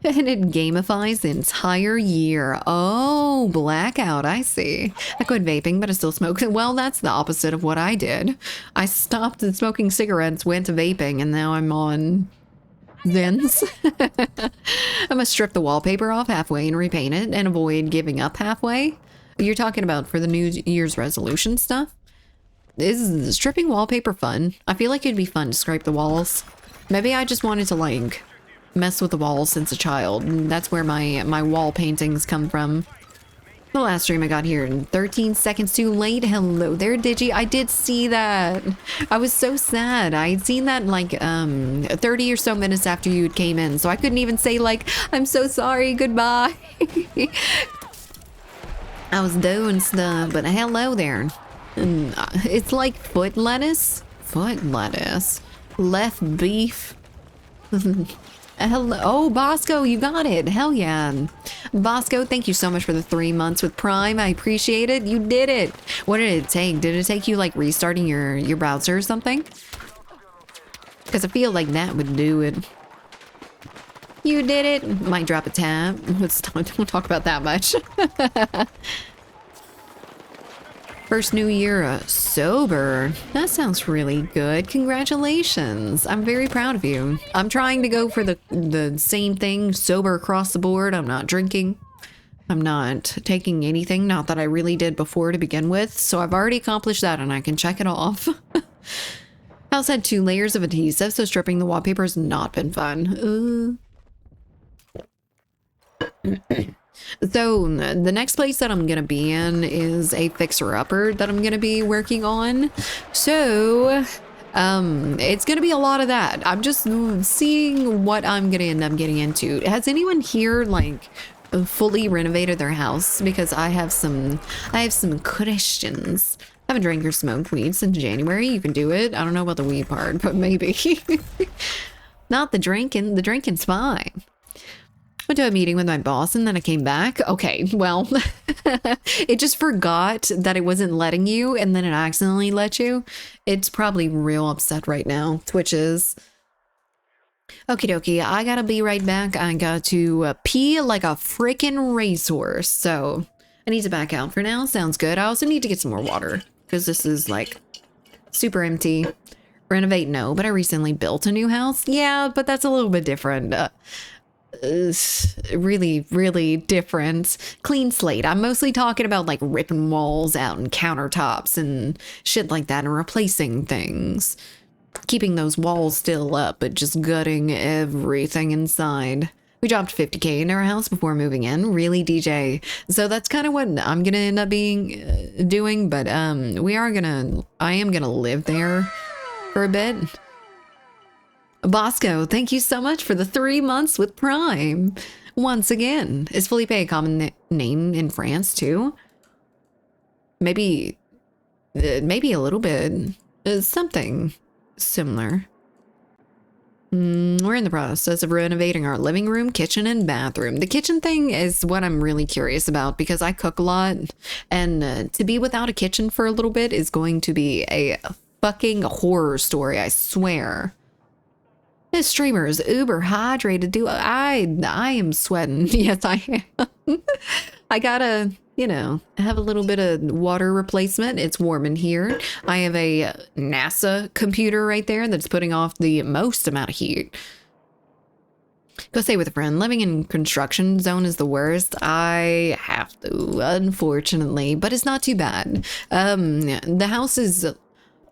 and it gamifies the entire year. Oh, blackout, I see. I quit vaping, but I still smoke. Well, that's the opposite of what I did. I stopped smoking cigarettes, went to vaping, and now I'm on Zens. I'm gonna strip the wallpaper off halfway and repaint it and avoid giving up halfway. You're talking about for the New Year's resolution stuff? Is stripping wallpaper fun? I feel like it'd be fun to scrape the walls. Maybe I just wanted to like mess with the walls since a child. That's where my wall paintings come from. The last stream I got here in 13 seconds too late. Hello there, Digi. I did see that. I was so sad. I'd seen that like 30 or so minutes after you came in, so I couldn't even say like, I'm so sorry, goodbye. I was doing stuff, but hello there. It's like foot lettuce. Foot lettuce. Left beef. Hello. Oh, Bosco, you got it. Hell yeah. Bosco, thank you so much for the 3 months with Prime. I appreciate it. You did it. What did it take? Did it take you like restarting your browser or something? Because I feel like that would do it. You did it. Might drop a tab. Don't talk about that much. First new year sober. That sounds really good. Congratulations. I'm very proud of you. I'm trying to go for the same thing, sober across the board. I'm not drinking. I'm not taking anything, not that I really did before to begin with. So I've already accomplished that and I can check it off. House had 2 layers of adhesive, so stripping the wallpaper has not been fun. So the next place that I'm gonna be in is a fixer-upper that I'm gonna be working on. So it's gonna be a lot of that. I'm just seeing what I'm gonna end up getting into. Has anyone here like fully renovated their house? Because I have some questions. I haven't drank or smoked weed since January. You can do it. I don't know about the weed part, but maybe. Not the drinking. The drinking's fine. Went to a meeting with my boss and then I came back. Okay, well, it just forgot that it wasn't letting you and then it accidentally let you. It's probably real upset right now. Twitch is. Okie dokie, I gotta be right back. I got to pee like a freaking racehorse. So I need to back out for now. Sounds good. I also need to get some more water because this is like super empty. Renovate, no, but I recently built a new house. Yeah, but that's a little bit different. Really, really different. Clean slate. I'm mostly talking about like ripping walls out and countertops and shit like that and replacing things. Keeping those walls still up, but just gutting everything inside. We dropped 50K in our house before moving in. Really, DJ? So that's kind of what I'm gonna end up doing, but I am gonna live there for a bit. Bosco, thank you so much for the 3 months with Prime. Once again, is Felipe a common name in France too? Maybe a little bit. Something similar. We're in the process of renovating our living room, kitchen, and bathroom. The kitchen thing is what I'm really curious about because I cook a lot, and to be without a kitchen for a little bit is going to be a fucking horror story, I swear. This streamer is uber hydrated. I am sweating. Yes, I am. I gotta, have a little bit of water replacement. It's warm in here. I have a NASA computer right there that's putting off the most amount of heat. Go stay with a friend. Living in construction zone is the worst. I have to, unfortunately, but it's not too bad. The house is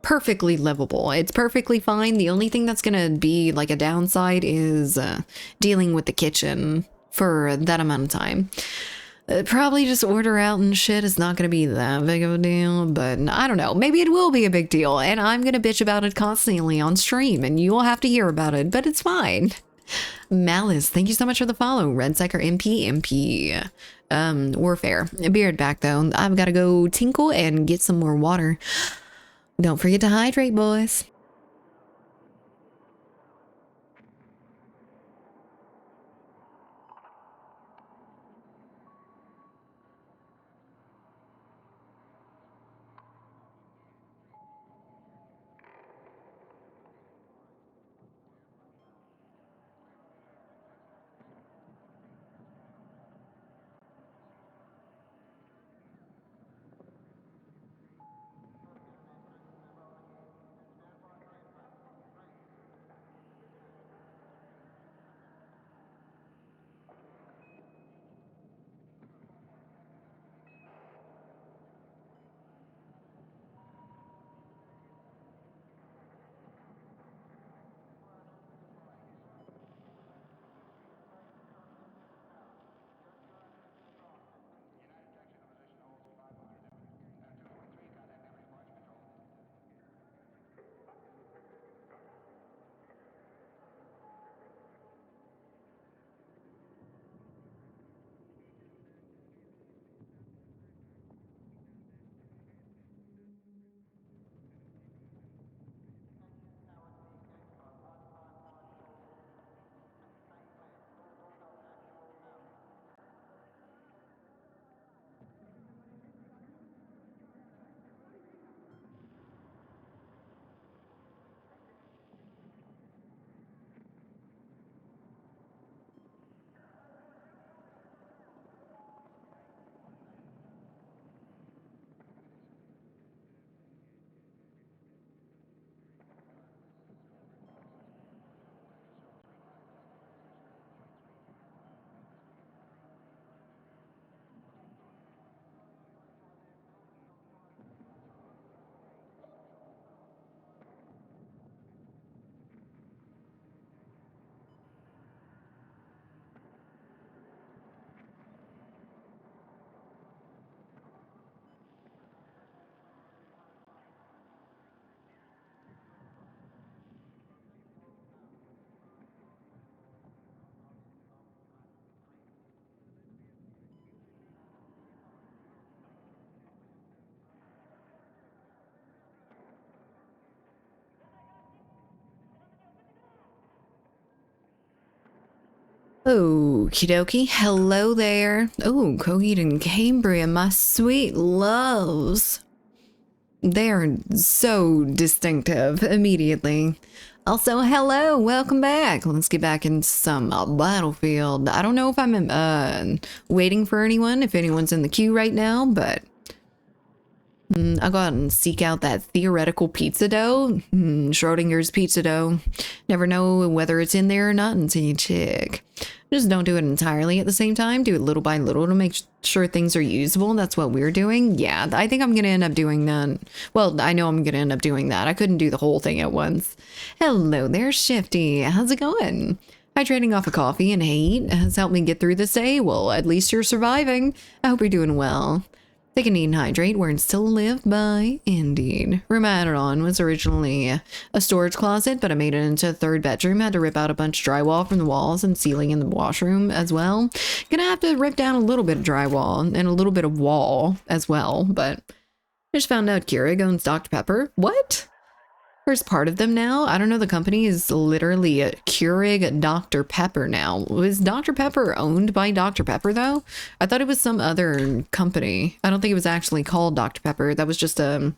perfectly livable. It's perfectly fine. The only thing that's gonna be like a downside is dealing with the kitchen for that amount of time. Probably just order out and shit. It's not gonna be that big of a deal, but I don't know. Maybe it will be a big deal, and I'm gonna bitch about it constantly on stream, and you will have to hear about it, but it's fine. Malice, thank you so much for the follow. Red Psycher MP. Warfare. Beard back though. I've gotta go tinkle and get some more water. Don't forget to hydrate, boys. Okie dokie. Hello there. Oh, Coheed and Cambria, my sweet loves. They are so distinctive immediately. Also, hello, welcome back. Let's get back into some Battlefield. I don't know if I'm waiting for anyone, if anyone's in the queue right now, but I'll go out and seek out that theoretical pizza dough. Schrodinger's pizza dough. Never know whether it's in there or not until you check. Just don't do it entirely at the same time. Do it little by little to make sure things are usable. That's what we're doing. Yeah, I think I'm going to end up doing that. Well, I know I'm going to end up doing that. I couldn't do the whole thing at once. Hello there, Shifty. How's it going? Hydrating off of coffee and hate has helped me get through this day. Well, at least you're surviving. I hope you're doing well. Take a neat and hydrate, words to live by, indeed. Room I had it on was originally a storage closet, but I made it into a third bedroom. Had to rip out a bunch of drywall from the walls and ceiling in the washroom as well. Gonna have to rip down a little bit of drywall and a little bit of wall as well, but I just found out Keurig owns Dr. Pepper. What? There's part of them now? I don't know, the company is literally a Keurig Dr. Pepper now. Was Dr. Pepper owned by Dr. Pepper though? I thought it was some other company. I don't think it was actually called Dr. Pepper. That was just a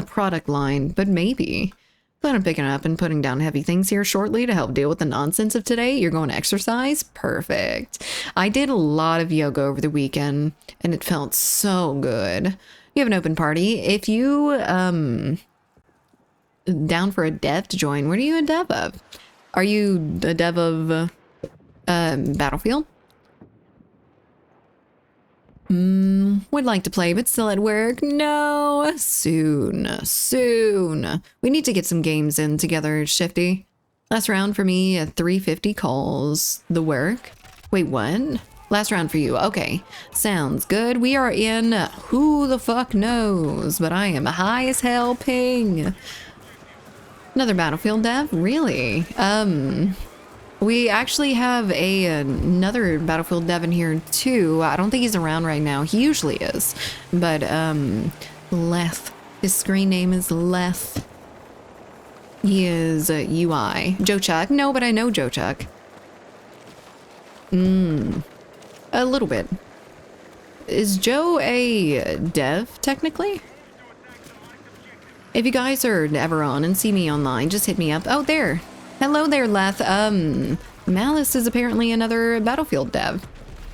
product line, but maybe. Plan on picking up and putting down heavy things here shortly to help deal with the nonsense of today. You're going to exercise? Perfect. I did a lot of yoga over the weekend and it felt so good. You have an open party. If you, down for a dev to join, what are you a dev of? Are you a dev of Battlefield? Would like to play, but still at work. No, soon. We need to get some games in together, Shifty. Last round for me at 350 calls. The work. Wait, what? Last round for you. Okay, sounds good. We are in who the fuck knows, but I am high as hell ping. Another Battlefield dev? Really? We actually have another Battlefield dev in here too. I don't think he's around right now. He usually is. But, Leth. His screen name is Leth. He is UI. Joe Chuck? No, but I know Joe Chuck. A little bit. Is Joe a dev, technically? If you guys are ever on and see me online, just hit me up. Oh, there. Hello there, Leth. Malice is apparently another Battlefield dev.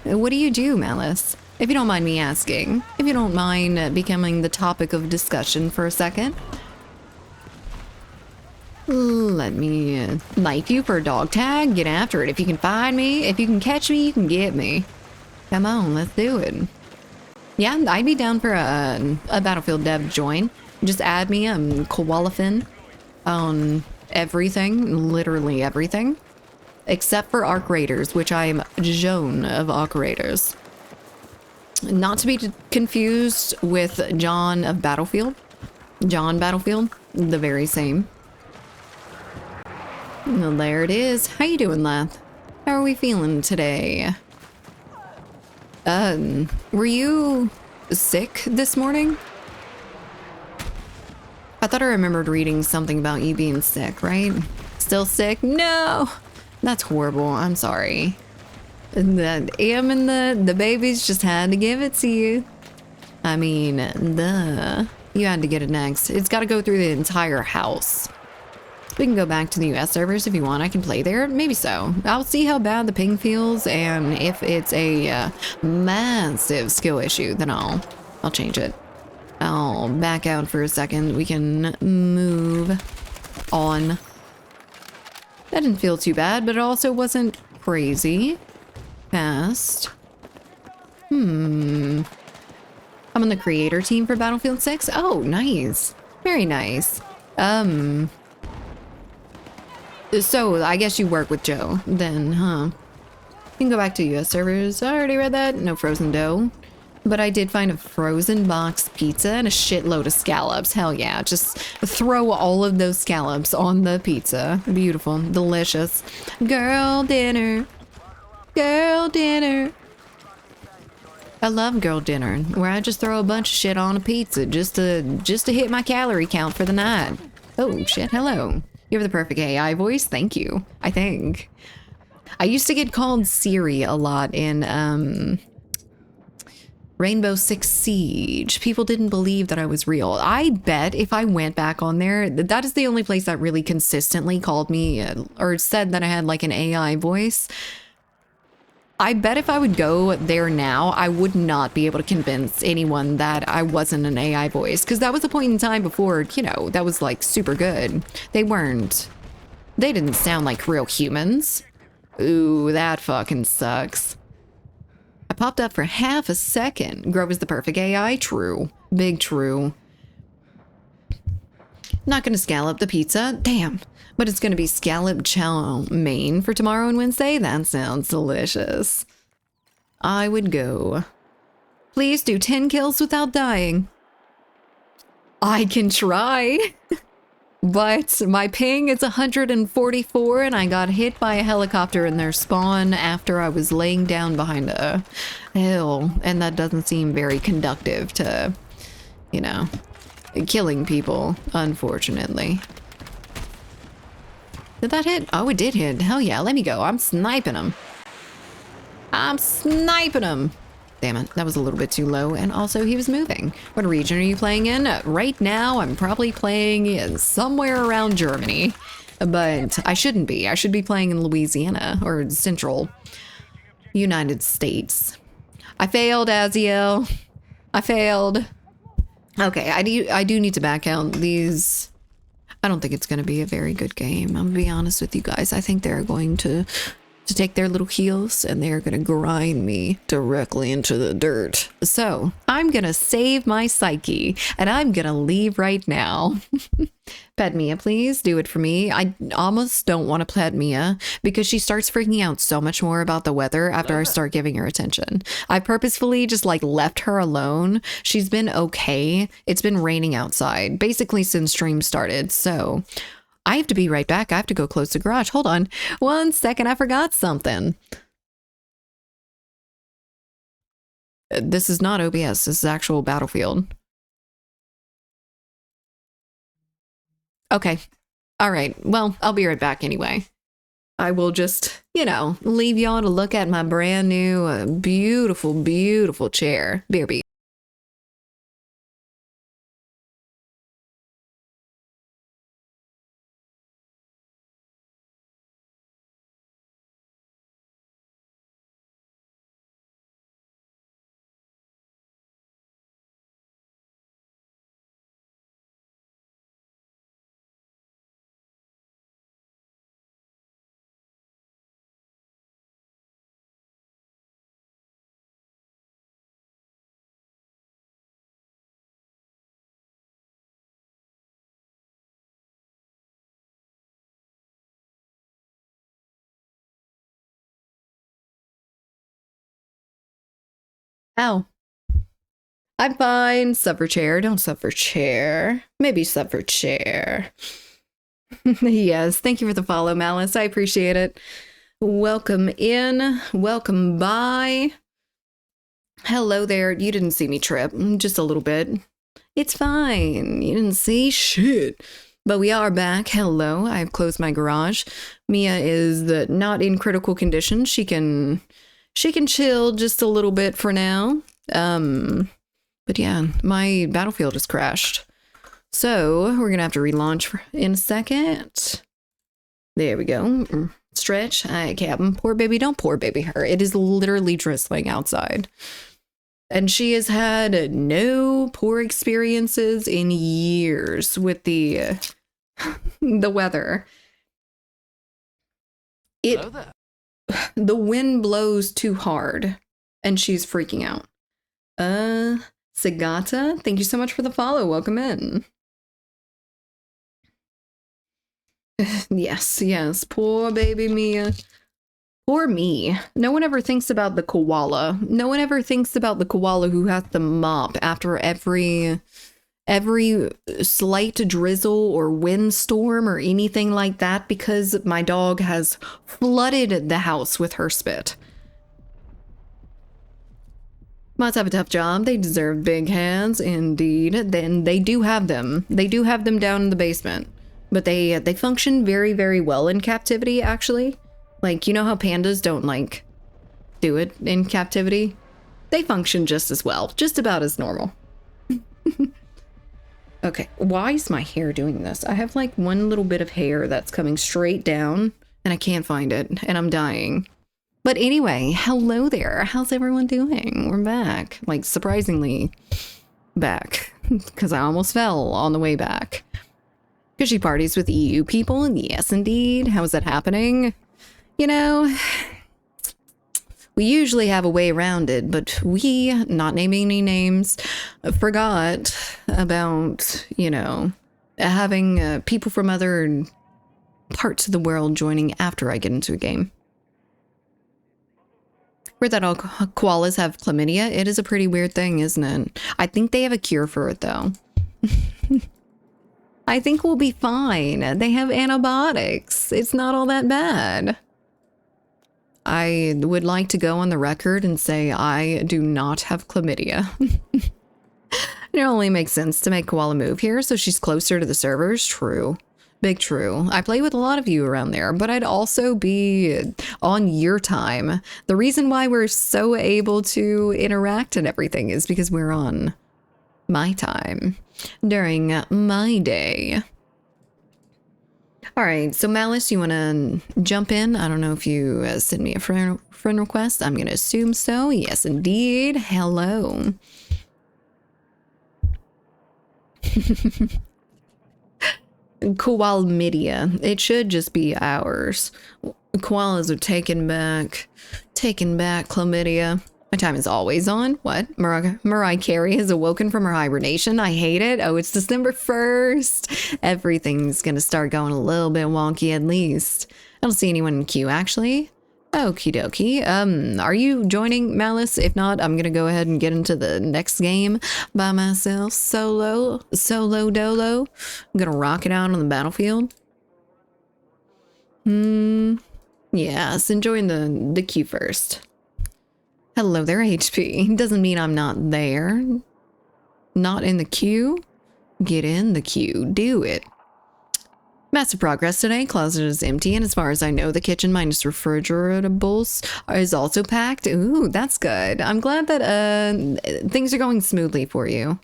What do you do, Malice? If you don't mind me asking. If you don't mind becoming the topic of discussion for a second. Let me knife you for a dog tag. Get after it. If you can find me, if you can catch me, you can get me. Come on, let's do it. Yeah, I'd be down for a Battlefield dev join. Just add me, Koalafin on everything, literally everything, except for Arc Raiders, which I am Joan of Arc Raiders. Not to be confused with John of Battlefield. John Battlefield, the very same. Well, there it is. How you doing, Leth? How are we feeling today? Were you sick this morning? I thought I remembered reading something about you being sick, right? Still sick? No! That's horrible. I'm sorry. The Am and the babies just had to give it to you. I mean, you had to get it next. It's got to go through the entire house. We can go back to the US servers if you want. I can play there. Maybe so. I'll see how bad the ping feels, and if it's a massive skill issue, then I'll change it. I'll back out for a second. We can move on. That didn't feel too bad, but it also wasn't crazy fast. I'm on the creator team for Battlefield 6. Oh, nice. Very nice. So I guess you work with Joe then, huh? You can go back to US servers. I already read that. No frozen dough. But I did find a frozen box pizza and a shitload of scallops. Hell yeah. Just throw all of those scallops on the pizza. Beautiful. Delicious. Girl dinner. Girl dinner. I love girl dinner, where I just throw a bunch of shit on a pizza just to hit my calorie count for the night. Oh shit, hello. You have the perfect AI voice. Thank you. I think. I used to get called Siri a lot in Rainbow Six Siege. People didn't believe that I was real. I bet if I went back on there, that is the only place that really consistently called me or said that I had like an AI voice. I bet if I would go there now, I would not be able to convince anyone that I wasn't an AI voice, because that was a point in time before, you know, that was like super good. They didn't sound like real humans. Ooh, that fucking sucks. I popped up for half a second. Grove is the perfect AI. True. Big true. Not gonna scallop the pizza. Damn. But it's gonna be scallop chow mein for tomorrow and Wednesday. That sounds delicious. I would go. Please do 10 kills without dying. I can try. But my ping is 144 and I got hit by a helicopter in their spawn after I was laying down behind a hill. And that doesn't seem very conductive to, you know, killing people, unfortunately. Did that hit? Oh, it did hit. Hell yeah, let me go. I'm sniping them. I'm sniping them. Damn it, that was a little bit too low. And also, he was moving. What region are you playing in? Right now, I'm probably playing in somewhere around Germany. But I shouldn't be. I should be playing in Louisiana or Central United States. I failed, Aziel. I failed. Okay, I do need to back out these. I don't think it's going to be a very good game. I'm going to be honest with you guys. I think they're going to take their little heels and they're gonna grind me directly into the dirt. So I'm gonna save my psyche and I'm gonna leave right now. Pet Mia, please do it for me. I almost don't want to pet Mia because she starts freaking out so much more about the weather after I start giving her attention. I purposefully just like left her alone. She's been okay. It's been raining outside basically since stream started. So I have to be right back. I have to go close the garage. Hold on 1 second. I forgot something. This is not OBS. This is actual Battlefield. Okay. All right. Well, I'll be right back anyway. I will just, you know, leave y'all to look at my brand new, beautiful, beautiful chair. BRB. Ow. I'm fine. Suffer chair. Don't suffer chair. Maybe suffer chair. Yes. Thank you for the follow, Malice. I appreciate it. Welcome in. Welcome by. Hello there. You didn't see me trip. Just a little bit. It's fine. You didn't see shit. But we are back. Hello. I've closed my garage. Mia is not in critical condition. She can chill just a little bit for now. But yeah, my Battlefield has crashed. So we're gonna have to relaunch in a second. There we go. Stretch. Hi, Captain. Poor baby. Don't poor baby her. It is literally drizzling outside. And she has had no poor experiences in years with the weather. The wind blows too hard and she's freaking out. Sagata, thank you so much for the follow. Welcome in. Yes. Poor baby Mia. Poor me. No one ever thinks about the koala. No one ever thinks about the koala who has to mop after every slight drizzle or windstorm or anything like that because my dog has flooded the house with her spit. Must have a tough job. They deserve big hands, indeed. Then they do have them. They do have them down in the basement. But they function very, very well in captivity, actually. Like, you know how pandas don't, like, do it in captivity? They function just as well. Just about as normal. Okay, why is my hair doing this? I have, like, one little bit of hair that's coming straight down, and I can't find it, and I'm dying. But anyway, hello there. How's everyone doing? We're back. Like, surprisingly back. Because I almost fell on the way back. Fishy parties with EU people? Yes, indeed. How is that happening? You know, we usually have a way around it, but we, not naming any names, forgot about, you know, having people from other parts of the world joining after I get into a game. Weird that all koalas have chlamydia. It is a pretty weird thing, isn't it? I think they have a cure for it, though. I think we'll be fine. They have antibiotics. It's not all that bad. I would like to go on the record and say I do not have chlamydia. It only makes sense to make Koala move here so she's closer to the servers. True. Big true. I play with a lot of you around there, but I'd also be on your time. The reason why we're so able to interact and everything is because we're on my time during my day. All right, so Malice, you want to jump in? I don't know if you send me a friend request. I'm going to assume so. Yes, indeed. Hello. Koalamidia. It should just be ours. Koalas are taking back chlamydia. My time is always on. What? Mariah Carey has awoken from her hibernation. I hate it. Oh, it's December 1st. Everything's gonna start going a little bit wonky at least. I don't see anyone in queue actually. Okie dokie. Are you joining, Malice? If not, I'm gonna go ahead and get into the next game by myself. Solo dolo. I'm gonna rock it out on the battlefield. Yes, enjoying the queue first. Hello there, HP. Doesn't mean I'm not there. Not in the queue? Get in the queue. Do it. Massive progress today. Closet is empty, and as far as I know, the kitchen minus refrigerables is also packed. Ooh, that's good. I'm glad that things are going smoothly for you.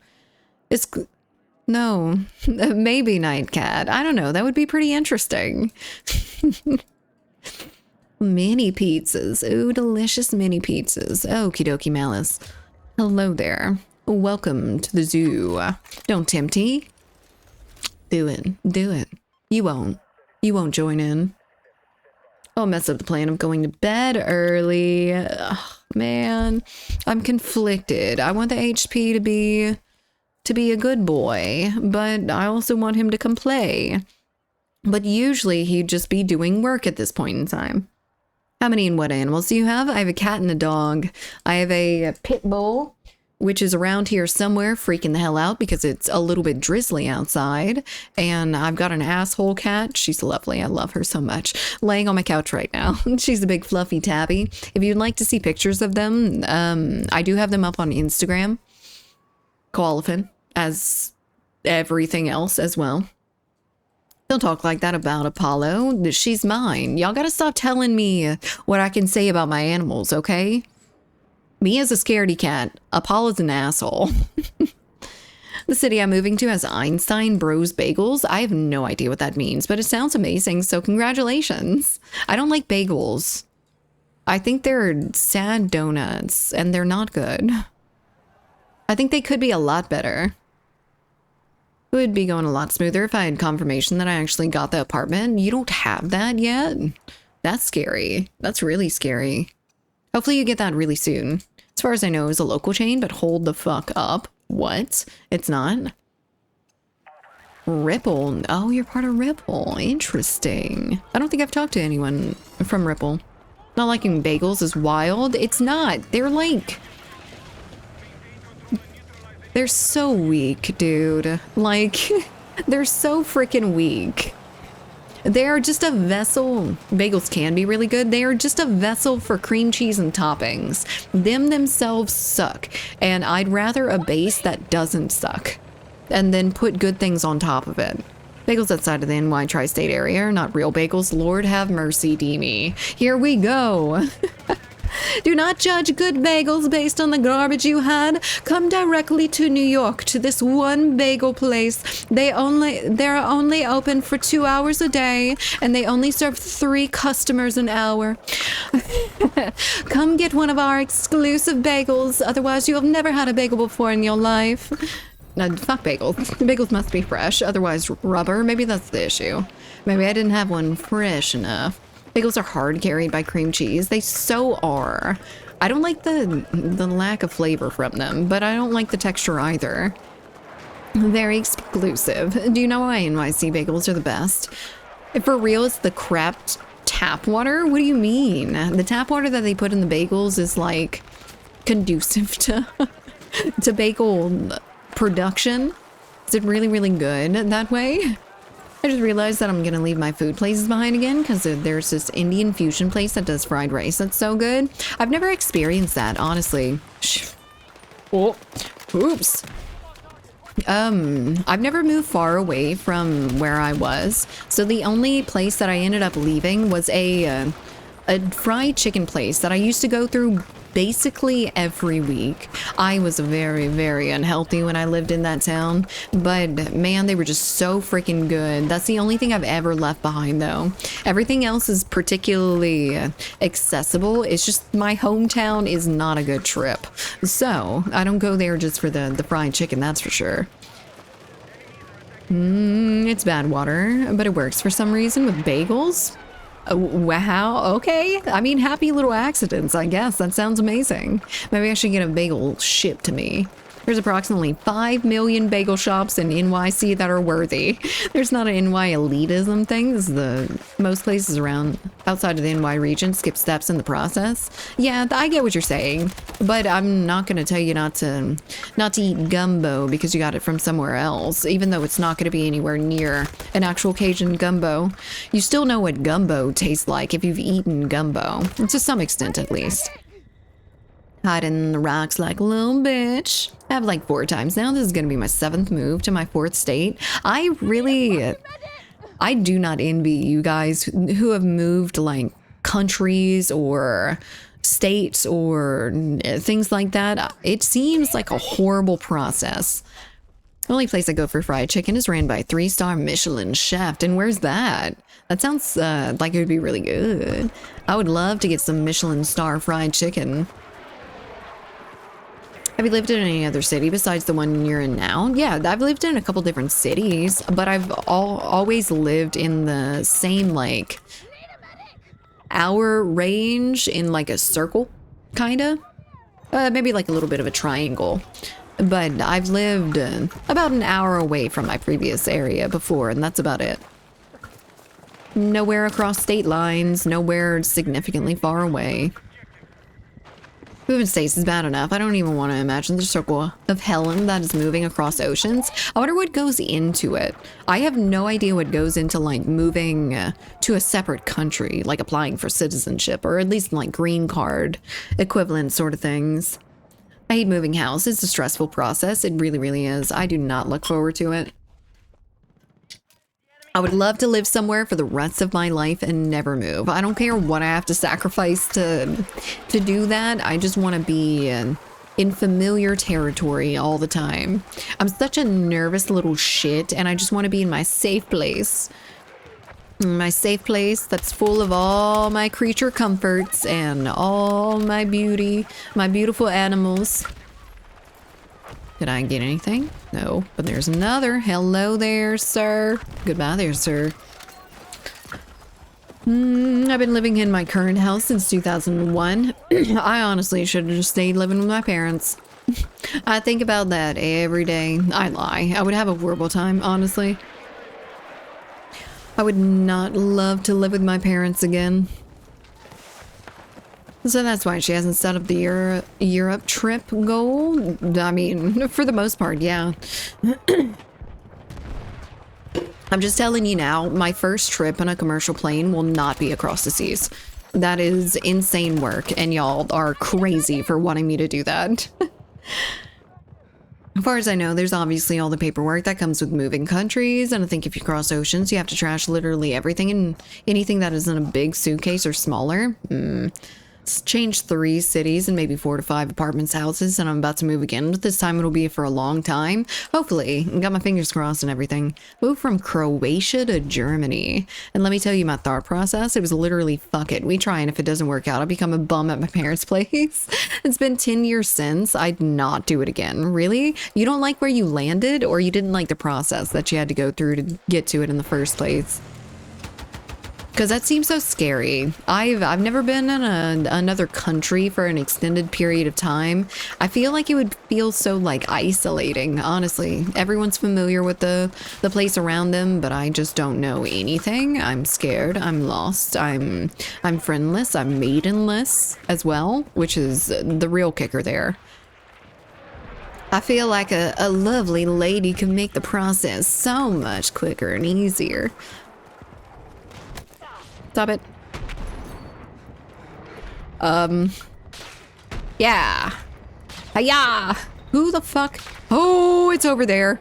No, maybe Nightcat. I don't know. That would be pretty interesting. Mini pizzas. Ooh, delicious mini pizzas. Okie dokie, Malice. Hello there. Welcome to the zoo. Don't tempt me. Do it. Do it. You won't. You won't join in. I'll mess up the plan of going to bed early. Ugh, man, I'm conflicted. I want the HP to be a good boy, but I also want him to come play. But usually he'd just be doing work at this point in time. How many and what animals do you have? I have a cat and a dog. I have a pit bull, which is around here somewhere freaking the hell out because it's a little bit drizzly outside. And I've got an asshole cat. She's lovely. I love her so much. Laying on my couch right now. She's a big fluffy tabby. If you'd like to see pictures of them, I do have them up on Instagram. Koalafin, as everything else as well. Don't talk like that about Apollo. She's mine. Y'all gotta stop telling me what I can say about my animals, okay? Me as a scaredy cat. Apollo's an asshole. The city I'm moving to has Einstein Bros Bagels. I have no idea what that means, but it sounds amazing, so congratulations. I don't like bagels. I think they're sad donuts, and they're not good. I think they could be a lot better. It would be going a lot smoother if I had confirmation that I actually got the apartment. You don't have that yet? That's scary. That's really scary. Hopefully you get that really soon. As far as I know, it's a local chain, but hold the fuck up. What? It's not? Ripple. Oh, you're part of Ripple. Interesting. I don't think I've talked to anyone from Ripple. Not liking bagels is wild. It's not. They're like... They're so weak, dude. Like, they're so freaking weak. They are just a vessel. Bagels can be really good. They are just a vessel for cream cheese and toppings. Them themselves suck. And I'd rather a base that doesn't suck. And then put good things on top of it. Bagels outside of the NY tri-state area are not real bagels. Lord have mercy, Demi. Here we go. Do not judge good bagels based on the garbage you had. Come directly to New York to this one bagel place. They're only open for 2 hours a day, and they only serve 3 customers an hour. Come get one of our exclusive bagels. Otherwise, you have never had a bagel before in your life. Fuck bagels. Bagels must be fresh. Otherwise, rubber. Maybe that's the issue. Maybe I didn't have one fresh enough. Bagels are hard carried by cream cheese. They so are. I don't like the lack of flavor from them, but I don't like the texture either. Very exclusive. Do you know why NYC bagels are the best? For real, it's the crap tap water? What do you mean? The tap water that they put in the bagels is like conducive to to bagel production. Is it really, really good that way? I just realized that I'm gonna leave my food places behind again because there's this Indian fusion place that does fried rice that's so good. I've never experienced that, honestly. Oh, oops. I've never moved far away from where I was, so the only place that I ended up leaving was a fried chicken place that I used to go through basically every week. I was very, very unhealthy when I lived in that town, but man, they were just so freaking good. That's the only thing I've ever left behind though. Everything else is particularly accessible. It's just my hometown is not a good trip. So I don't go there just for the fried chicken, that's for sure. It's bad water, but it works for some reason with bagels. Wow, okay. I mean, happy little accidents, I guess. That sounds amazing. Maybe I should get a bagel shipped to me. There's approximately 5 million bagel shops in NYC that are worthy. There's not an NY elitism thing. This is the most places around outside of the NY region skip steps in the process. Yeah, I get what you're saying, but I'm not going to tell you not to eat gumbo because you got it from somewhere else, even though it's not going to be anywhere near an actual Cajun gumbo. You still know what gumbo tastes like if you've eaten gumbo, to some extent at least. Hiding in the rocks like a little bitch. I have like 4 times now. This is going to be my 7th move to my 4th state. I do not envy you guys who have moved like countries or states or things like that. It seems like a horrible process. The only place I go for fried chicken is ran by a 3-star Michelin chef. And where's that? That sounds like it would be really good. I would love to get some Michelin star fried chicken. Have you lived in any other city besides the one you're in now? Yeah, I've lived in a couple different cities, but I've always lived in the same like hour range in like a circle, kinda. Maybe like a little bit of a triangle. But I've lived about an hour away from my previous area before, and that's about it. Nowhere across state lines, nowhere significantly far away. Moving states is bad enough. I don't even want to imagine the circle of Helen that is moving across oceans. I wonder what goes into it. I have no idea what goes into like moving to a separate country, like applying for citizenship or at least like green card equivalent sort of things. I hate moving house. It's a stressful process. It really, really is. I do not look forward to it. I would love to live somewhere for the rest of my life and never move. I don't care what I have to sacrifice to do that. I just want to be in familiar territory all the time. I'm such a nervous little shit, and I just want to be in my safe place. My safe place that's full of all my creature comforts and all my beauty, my beautiful animals. Did I get anything? No, but there's another. Hello there, sir. Goodbye there, sir. I've been living in my current house since 2001. I honestly should have just stayed living with my parents. I think about that every day. I lie. I would have a horrible time, honestly. I would not love to live with my parents again. So that's why she hasn't set up the Europe trip goal. I mean, for the most part, yeah. I'm just telling you now, my first trip on a commercial plane will not be across the seas. That is insane work, and y'all are crazy for wanting me to do that. As far as I know, there's obviously all the paperwork that comes with moving countries, and I think if you cross oceans, you have to trash literally everything and anything that isn't a big suitcase or smaller. Changed 3 cities and maybe 4 to 5 apartments, houses, and I'm about to move again, but this time it'll be for a long time. Hopefully. Got my fingers crossed and everything. Moved from Croatia to Germany. And let me tell you my thought process. It was literally, fuck it. We try, and if it doesn't work out, I'll become a bum at my parents' place. It's been 10 years since. I'd not do it again. Really? You don't like where you landed, or you didn't like the process that you had to go through to get to it in the first place? Because that seems so scary. I've never been in another country for an extended period of time. I feel like it would feel so like isolating, honestly. Everyone's familiar with the place around them, but I just don't know anything. I'm scared, I'm lost, I'm friendless, I'm maidenless as well, which is the real kicker there. I feel like a lovely lady can make the process so much quicker and easier. Stop it. Yeah. Hiya! Who the fuck? Oh, it's over there.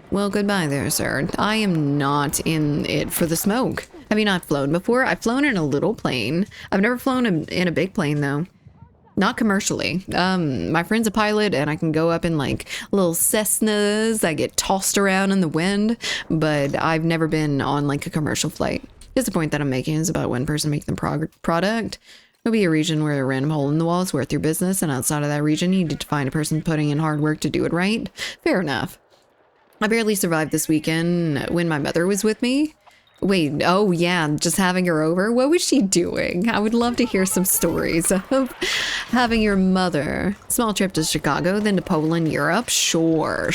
Well, goodbye there, sir. I am not in it for the smoke. Have you not flown before? I've flown in a little plane. I've never flown in a big plane, though. Not commercially. My friend's a pilot and I can go up in like little Cessnas that get tossed around in the wind, but I've never been on like a commercial flight. Just the point that I'm making is about one person making the product. There'll be a region where a random hole in the wall is worth your business, and outside of that region, you need to find a person putting in hard work to do it right. Fair enough. I barely survived this weekend when my mother was with me. Wait, oh yeah, just having her over? What was she doing? I would love to hear some stories of having your mother. Small trip to Chicago, then to Poland, Europe? Sure.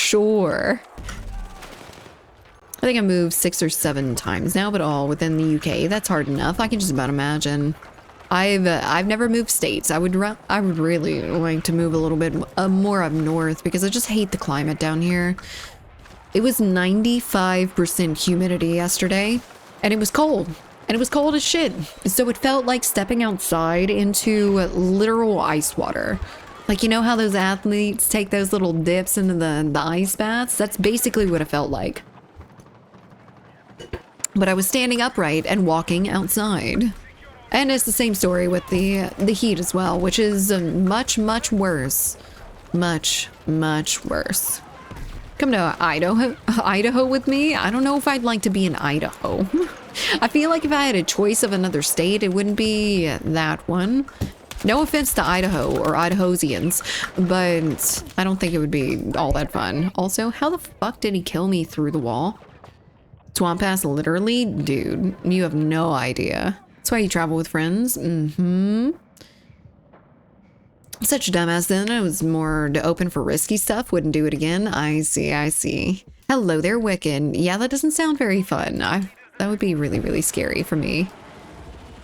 I think I moved 6 or 7 times now, but all within the UK. That's hard enough. I can just about imagine. I've never moved states. I would really like to move a little bit more up north because I just hate the climate down here. It was 95% humidity yesterday, and it was cold. And it was cold as shit. So it felt like stepping outside into literal ice water. Like, you know how those athletes take those little dips into the ice baths? That's basically what it felt like. But I was standing upright and walking outside. And it's the same story with the heat as well, which is much, much worse. Much, much worse. Come to Idaho with me? I don't know if I'd like to be in Idaho. I feel like if I had a choice of another state, it wouldn't be that one. No offense to Idaho or Idahozians, but I don't think it would be all that fun. Also, how the fuck did he kill me through the wall? Swamp Pass, literally? Dude, you have no idea. That's why you travel with friends. Such a dumbass then. I was more open for risky stuff. Wouldn't do it again. I see. Hello there, Wicked. Yeah, that doesn't sound very fun. That would be really, really scary for me.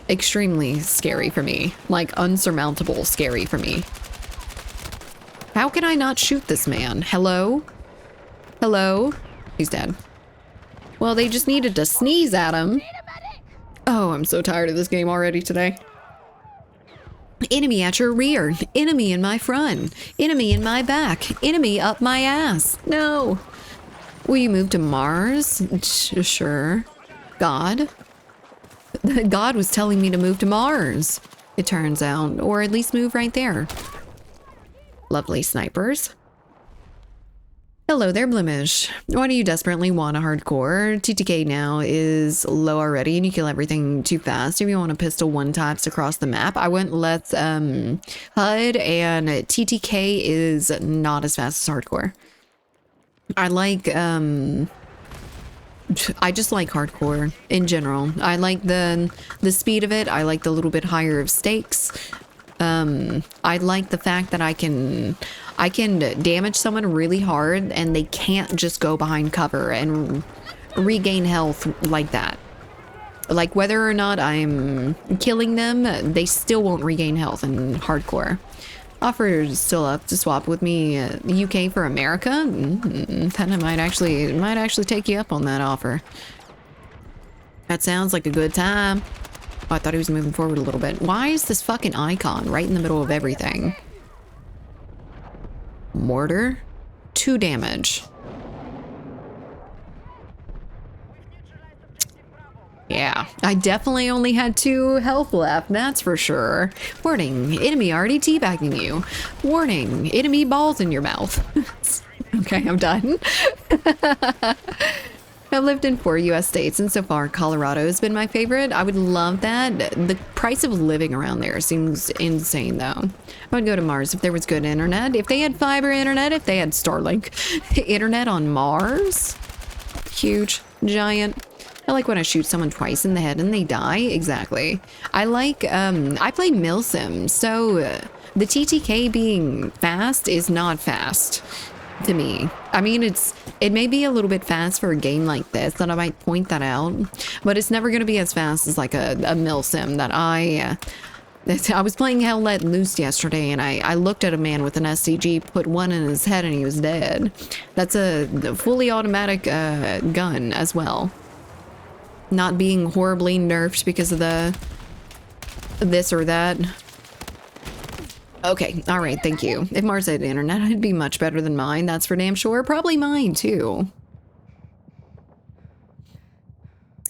Extremely scary for me. Like, unsurmountable scary for me. How can I not shoot this man? Hello? Hello? He's dead. Well, they just needed to sneeze at him. Oh, I'm so tired of this game already today. Enemy at your rear. Enemy in my front. Enemy in my back. Enemy up my ass. No. Will you move to Mars? Sure. God? God was telling me to move to Mars, it turns out. Or at least move right there. Lovely snipers. Hello there, Blemish. Why do you desperately want a hardcore? TTK now is low already and you kill everything too fast. If you want a pistol one taps across the map, I went let's HUD, and TTK is not as fast as hardcore. I like I just like hardcore in general. I like the speed of it. I like the little bit higher of stakes. I like the fact that I can damage someone really hard and they can't just go behind cover and regain health like that. Like whether or not I'm killing them, they still won't regain health in hardcore. Offer is still up to swap with me UK for America. Then I might actually take you up on that offer. That sounds like a good time. Oh, I thought he was moving forward a little bit. Why is this fucking icon right in the middle of everything? Mortar? 2 damage. Yeah, I definitely only had 2 health left, that's for sure. Warning, enemy already teabagging you. Warning, enemy balls in your mouth. Okay, I'm done. I've lived in 4 US states, and so far Colorado has been my favorite. I would love that. The price of living around there seems insane, though. I would go to Mars if there was good internet, if they had fiber internet, if they had Starlink internet on Mars. Huge, giant. I like when I shoot someone twice in the head and they die. Exactly. I like, I play Milsim, so the TTK being fast is not fast to me. I mean, it may be a little bit fast for a game like this, that I might point that out, but it's never going to be as fast as like a Milsim that I was playing Hell Let Loose yesterday, and I looked at a man with an SCG, put one in his head, and he was dead. That's a fully automatic gun as well. Not being horribly nerfed because of the this or that. Okay, all right, thank you. If Mars had internet, it'd be much better than mine, that's for damn sure. Probably mine, too.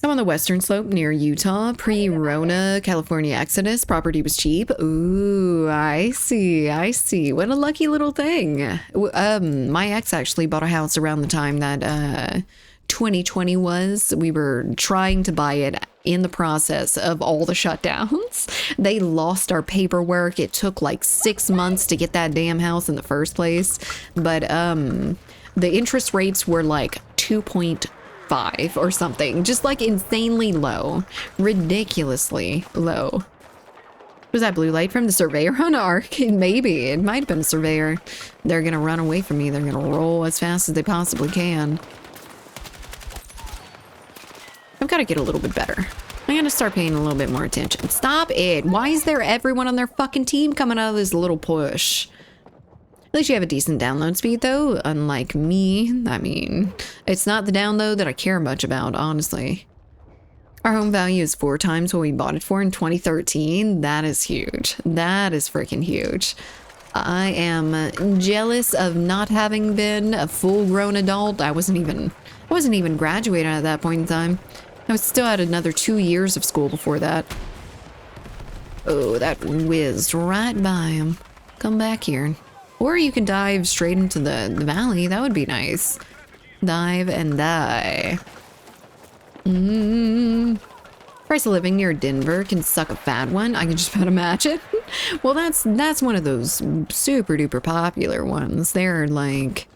I'm on the western slope near Utah, pre-Rona, California Exodus. Property was cheap. Ooh, I see, I see. What a lucky little thing. My ex actually bought a house around the time that 2020 was. We were trying to buy it in the process of all the shutdowns. They lost our paperwork. It took like 6 months to get that damn house in the first place. But the interest rates were like 2.5 or something, just like insanely low, ridiculously low. Was that blue light from the surveyor on Ark? Maybe. It might have been a surveyor. They're gonna run away from me. They're gonna roll as fast as they possibly can. I've got to get a little bit better. I'm gonna start paying a little bit more attention. Stop it! Why is there everyone on their fucking team coming out of this little push? At least you have a decent download speed, though, unlike me. I mean, it's not the download that I care much about, honestly. Our home value is 4 times what we bought it for in 2013. That is huge. That is freaking huge. I am jealous of not having been a full-grown adult. I wasn't even graduated at that point in time. I still had another 2 years of school before that. Oh, that whizzed right by him. Come back here. Or you can dive straight into the valley. That would be nice. Dive and die. Price of living near Denver can suck a fat one. I can just about imagine. Well, that's one of those super duper popular ones. They're like...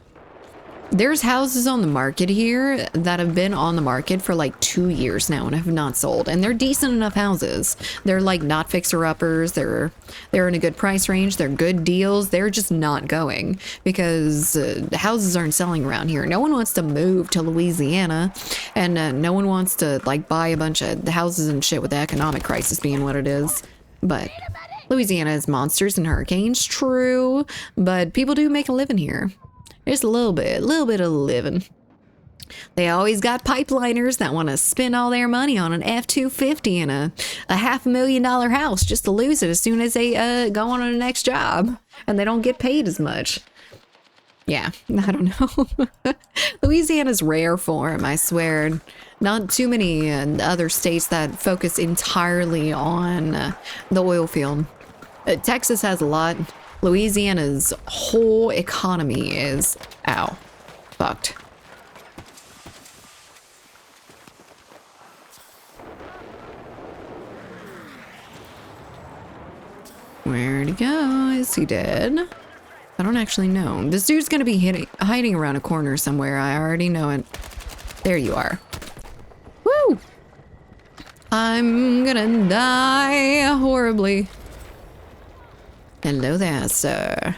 There's houses on the market here that have been on the market for like 2 years now and have not sold. And they're decent enough houses. They're like not fixer-uppers. They're in a good price range. They're good deals. They're just not going because the houses aren't selling around here. No one wants to move to Louisiana, and no one wants to like buy a bunch of houses and shit with the economic crisis being what it is. But Louisiana has monsters and hurricanes, true, but people do make a living here. Just a little bit of living. They always got pipeliners that want to spend all their money on an F-250 and a $500,000 house just to lose it as soon as they go on to the next job. And they don't get paid as much. Yeah, I don't know. Louisiana's rare form, I swear. Not too many other states that focus entirely on the oil field. Texas has a lot. Louisiana's whole economy is, ow, fucked. Where'd he go? Is he dead? I don't actually know. This dude's gonna be hiding around a corner somewhere. I already know it. There you are. Woo! I'm gonna die horribly. Hello there, sir.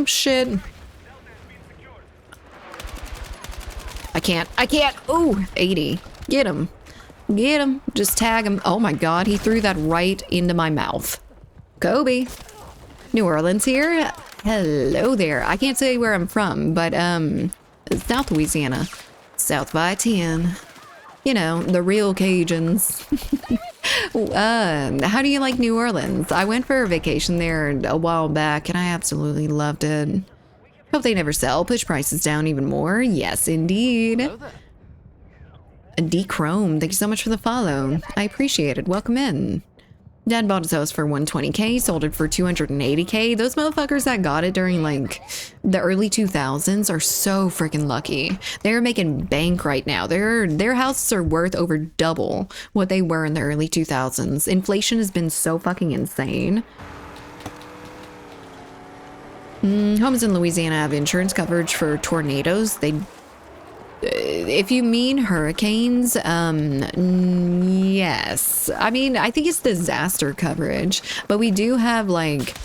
Shit. I can't. Ooh, 80. Get him. Get him. Just tag him. Oh my god, he threw that right into my mouth. Kobe. New Orleans here. Hello there. I can't say where I'm from, but, South Louisiana. South by 10. You know, the real Cajuns. How do you like New Orleans? I went for a vacation there a while back and I absolutely loved it. Hope they never sell. Push prices down even more. Yes, indeed. D-Chrome, thank you so much for the follow. I appreciate it. Welcome in. Dad bought his house for 120K, sold it for 280K. Those motherfuckers that got it during like the early 2000s are so freaking lucky. They're making bank right now. Their houses are worth over double what they were in the early 2000s. Inflation has been so fucking insane. Homes in Louisiana have insurance coverage for tornadoes. If you mean hurricanes, yes. I mean, I think it's disaster coverage, but we do have like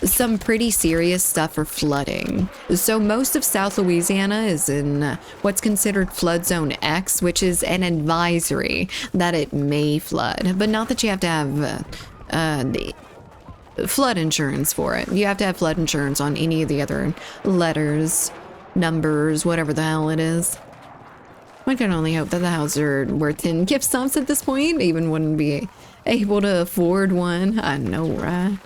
some pretty serious stuff for flooding. So most of South Louisiana is in what's considered flood zone X, which is an advisory that it may flood, but not that you have to have the flood insurance for it. You have to have flood insurance on any of the other letters, numbers, whatever the hell it is. I can only hope that the houses are worth 10 gift stumps at this point. Even wouldn't be able to afford one. I know, right?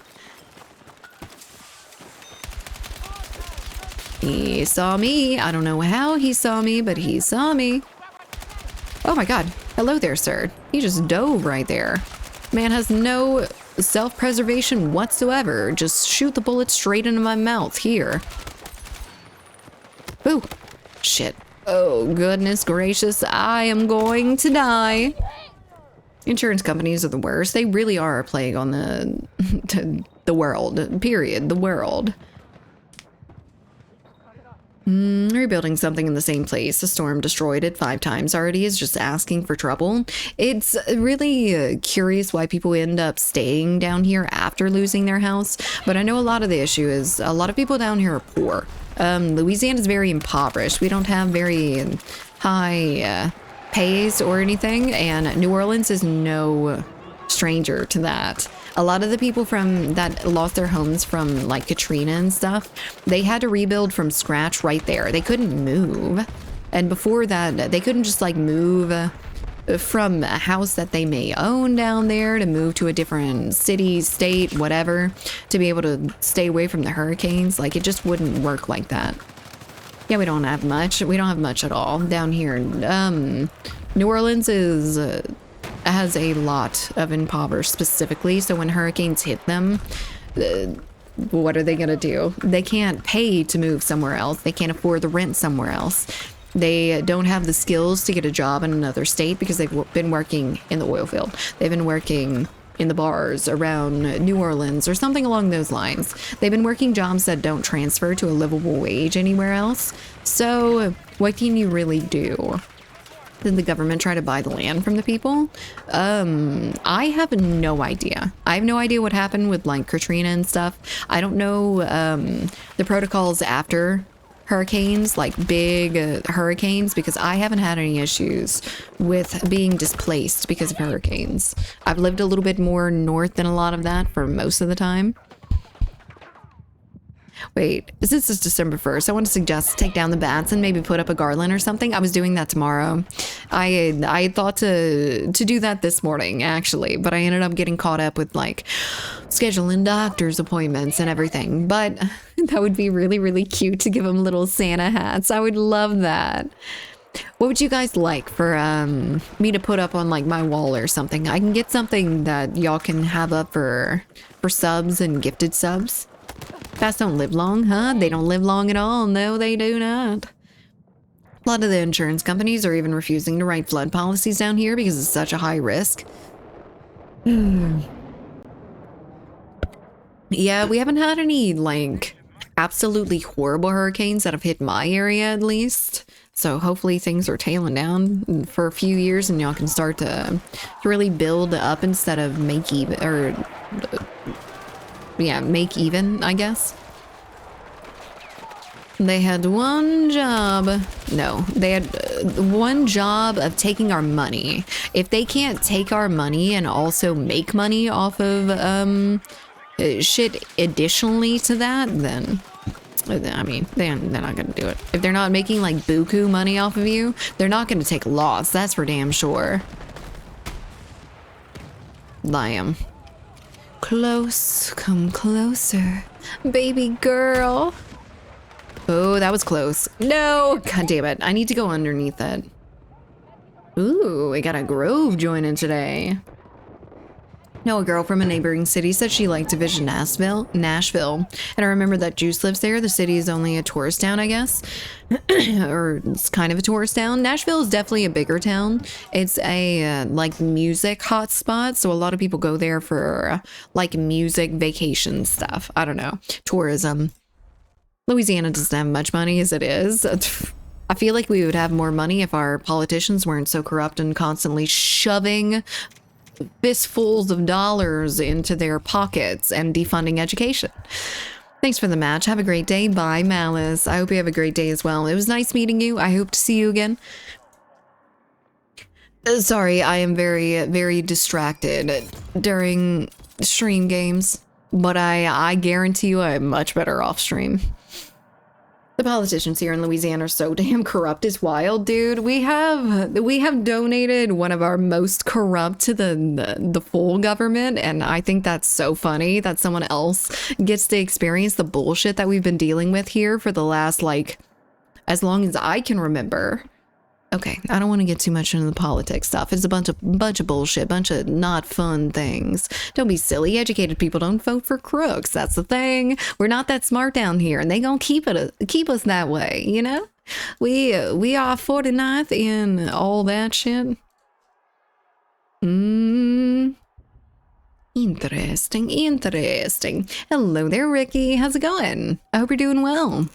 He saw me. I don't know how he saw me, but he saw me. Oh my god. Hello there, sir. He just dove right there. Man has no self-preservation whatsoever. Just shoot the bullet straight into my mouth here. Ooh. Shit. Oh, goodness gracious. I am going to die. Insurance companies are the worst. They really are a plague on the world. Period. The world. Rebuilding something in the same place. The storm destroyed it 5 times already is just asking for trouble. It's really curious why people end up staying down here after losing their house. But I know a lot of the issue is a lot of people down here are poor. Louisiana is very impoverished. We don't have very high pays or anything. And New Orleans is no stranger to that. A lot of the people from that lost their homes from like Katrina and stuff, they had to rebuild from scratch right there. They couldn't move. And before that, they couldn't just like move from a house that they may own down there to move to a different city, state, whatever, to be able to stay away from the hurricanes. Like it just wouldn't work like that. Yeah, we don't have much. We don't have much at all down here. New Orleans is has a lot of impoverished specifically, so when hurricanes hit them, what are they gonna do? They can't pay to move somewhere else. They can't afford the rent somewhere else. They don't have the skills to get a job in another state because they've been working in the oil field. They've been working in the bars around New Orleans or something along those lines. They've been working jobs that don't transfer to a livable wage anywhere else. So what can you really do? Did the government try to buy the land from the people? I have no idea. I have no idea what happened with like Katrina and stuff. I don't know the protocols after hurricanes, like big hurricanes, because I haven't had any issues with being displaced because of hurricanes. I've lived a little bit more north than a lot of that for most of the time. Wait, since it's December 1st, I want to suggest take down the bats and maybe put up a garland or something. I was doing that tomorrow. I thought to do that this morning, actually, but I ended up getting caught up with like scheduling doctor's appointments and everything. But that would be really, really cute to give them little Santa hats. I would love that. What would you guys like for me to put up on like my wall or something? I can get something that y'all can have up for subs and gifted subs. Bats don't live long, huh? They don't live long at all. No, they do not. A lot of the insurance companies are even refusing to write flood policies down here because it's such a high risk. Yeah, we haven't had any, like, absolutely horrible hurricanes that have hit my area, at least. So hopefully things are tailing down for a few years and y'all can start to really build up instead of make even, or... yeah, make even, I guess. They had one job. No, they had one job of taking our money. If they can't take our money and also make money off of shit additionally to that, then I mean, they're not gonna do it. If they're not making like buku money off of you, they're not gonna take a loss. That's for damn sure. Liam. Close, come closer, baby girl. Oh, that was close. No, god damn it. I need to go underneath it. Ooh, we got a grove joining today. No, a girl from a neighboring city said she liked to visit Nashville, and I remember that Juice lives there. The city is only a tourist town, I guess, or it's kind of a tourist town. Nashville is definitely a bigger town. It's a like music hotspot, so a lot of people go there for like music vacation stuff. I don't know, tourism. Louisiana doesn't have much money as it is. I feel like we would have more money if our politicians weren't so corrupt and constantly shoving fistfuls of dollars into their pockets and defunding education. Thanks for the match. Have a great day. Bye, Malice. I hope you have a great day as well. It was nice meeting you. I hope to see you again. Sorry, I am very, very distracted during stream games, but I guarantee you I'm much better off stream. The politicians here in Louisiana are so damn corrupt. It's wild, dude. We have donated one of our most corrupt to the full government, and I think that's so funny that someone else gets to experience the bullshit that we've been dealing with here for the last, like, as long as I can remember. Okay, I don't want to get too much into the politics stuff. It's a bunch of bullshit, bunch of not fun things. Don't be silly. Educated people don't vote for crooks. That's the thing. We're not that smart down here, and they gonna keep us that way, you know? We are 49th in all that shit. Interesting. Hello there, Ricky. How's it going? I hope you're doing well.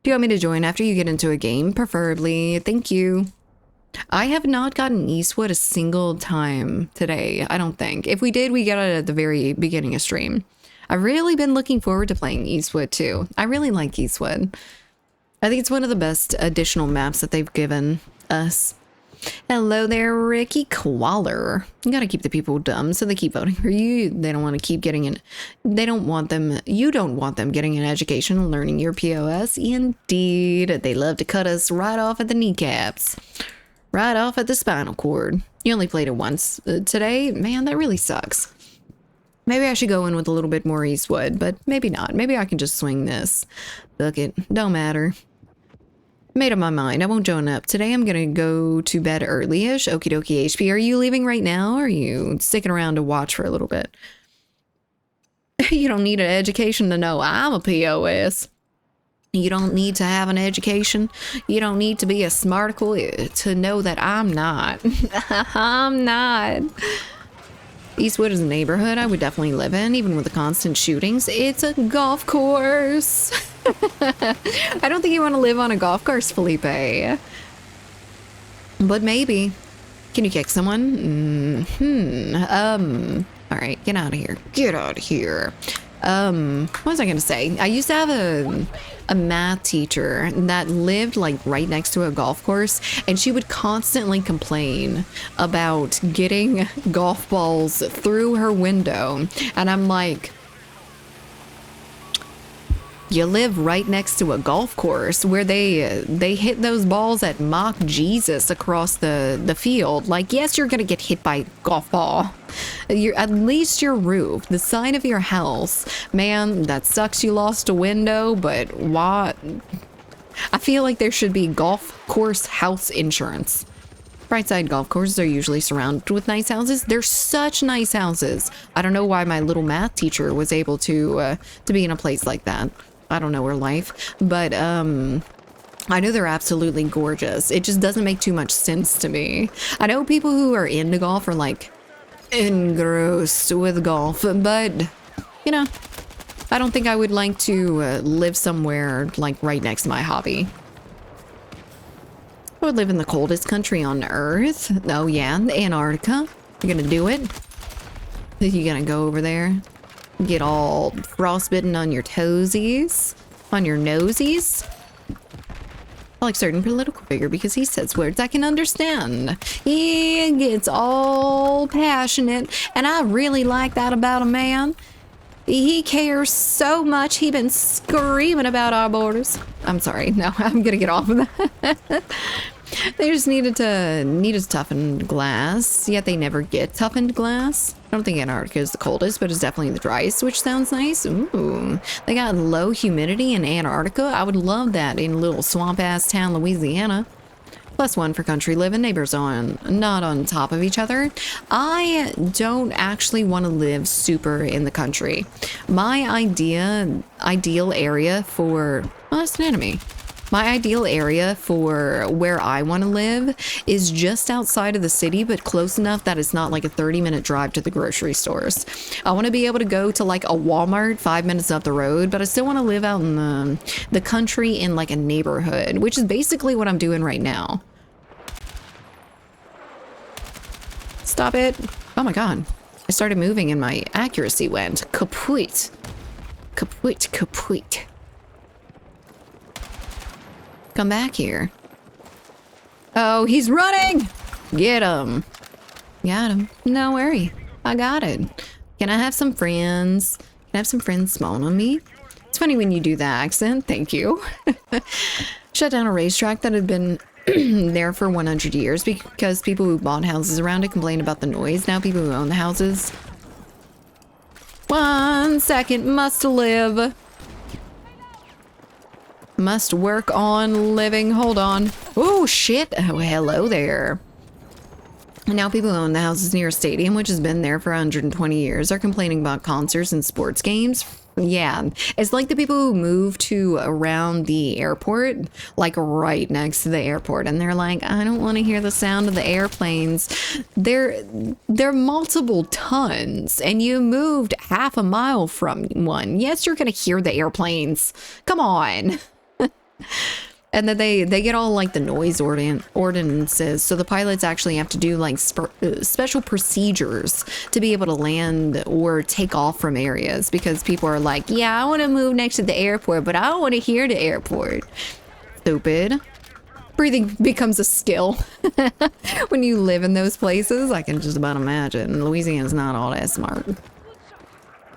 Do you want me to join after you get into a game? Preferably. Thank you. I have not gotten Eastwood a single time today, I don't think. If we did, we got it at the very beginning of stream. I've really been looking forward to playing Eastwood too. I really like Eastwood. I think it's one of the best additional maps that they've given us. Hello there, Ricky Qualler. You gotta keep the people dumb so they keep voting for you. They don't want to keep getting an... You don't want them getting an education and learning your POS. Indeed. They love to cut us right off at the kneecaps. Right off at the spinal cord. You only played it once today? Man, that really sucks. Maybe I should go in with a little bit more Eastwood, but maybe not. Maybe I can just swing this. Look it. Don't matter. Made up my mind. I won't join up. Today I'm gonna go to bed early-ish. Okie dokie HP. Are you leaving right now or are you sticking around to watch for a little bit? You don't need an education to know I'm a POS. You don't need to have an education. You don't need to be a smarticle to know that I'm not. I'm not. Eastwood is a neighborhood I would definitely live in, even with the constant shootings. It's a golf course. I don't think you want to live on a golf course, Felipe. But maybe. Can you kick someone? All right, get out of here. Get out of here. What was I gonna say? I used to have a math teacher that lived like right next to a golf course, and she would constantly complain about getting golf balls through her window. And I'm like, you live right next to a golf course where they hit those balls at Mach Jesus across the field. Like, yes, you're gonna get hit by a golf ball. At least your roof, the side of your house. Man, that sucks you lost a window, but what? I feel like there should be golf course house insurance. Brightside golf courses are usually surrounded with nice houses. They're such nice houses. I don't know why my little math teacher was able to be in a place like that. I don't know her life, but I know they're absolutely gorgeous. It just doesn't make too much sense to me. I know people who are into golf are like engrossed with golf, but you know, I don't think I would like to live somewhere like right next to my hobby. I would live in the coldest country on Earth. Oh yeah, Antarctica. You're gonna do it? You're gonna go over there? Get all frostbitten on your toesies? On your nosies? I like certain political figure because he says words I can understand. He gets all passionate, and I really like that about a man. He cares so much, he been screaming about our borders. I'm sorry, no, I'm gonna get off of that. They just needed toughened glass, yet they never get toughened glass. I don't think Antarctica is the coldest, but it's definitely the driest, which sounds nice. Ooh, they got low humidity in Antarctica. I would love that in little swamp-ass town, Louisiana. +1 for country living, neighbors not on top of each other. I don't actually want to live super in the country. My ideal area for... Oh, it's an enemy. My ideal area for where I want to live is just outside of the city, but close enough that it's not like a 30-minute drive to the grocery stores. I want to be able to go to like a Walmart 5 minutes up the road, but I still want to live out in the country in like a neighborhood, which is basically what I'm doing right now. Stop it. Oh my God. I started moving and my accuracy went kaput. Kaput, kaput. Come back here. Oh, he's running! Get him. Got him. No worry. I got it. Can I have some friends? Can I have some friends spawn on me? It's funny when you do that accent. Thank you. Shut down a racetrack that had been there for 100 years because people who bought houses around it complained about the noise. Now people who own the houses. 1 second. Must live. Must work on living. Hold on. Oh, shit. Oh, hello there. Now people who own the houses near a stadium, which has been there for 120 years, are complaining about concerts and sports games. Yeah, it's like the people who move to around the airport, like right next to the airport, and they're like, I don't want to hear the sound of the airplanes. They're multiple tons, and you moved half a mile from one. Yes, you're gonna hear the airplanes. Come on. And then they get all like the noise ordinances, so the pilots actually have to do like special procedures to be able to land or take off from areas, because people are like, yeah, I want to move next to the airport, but I don't want to hear the airport. Stupid. Breathing becomes a skill when you live in those places. I can just about imagine. Louisiana's not all that smart.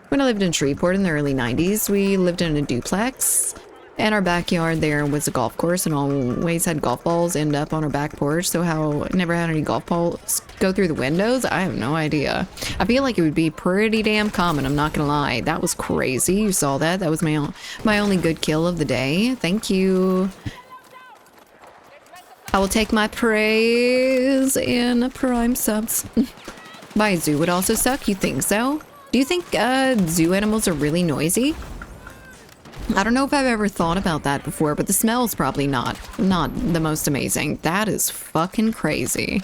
When I lived in Shreveport in the early 90s, we lived in a duplex. And our backyard there was a golf course and always had golf balls end up on our back porch. So how I never had any golf balls go through the windows, I have no idea. I feel like it would be pretty damn common, I'm not gonna lie. That was crazy. You saw that? That was my only good kill of the day. Thank you. I will take my praise in prime subs. By zoo would also suck? You think so? Do you think zoo animals are really noisy? I don't know if I've ever thought about that before, but the smell is probably not the most amazing. That is fucking crazy.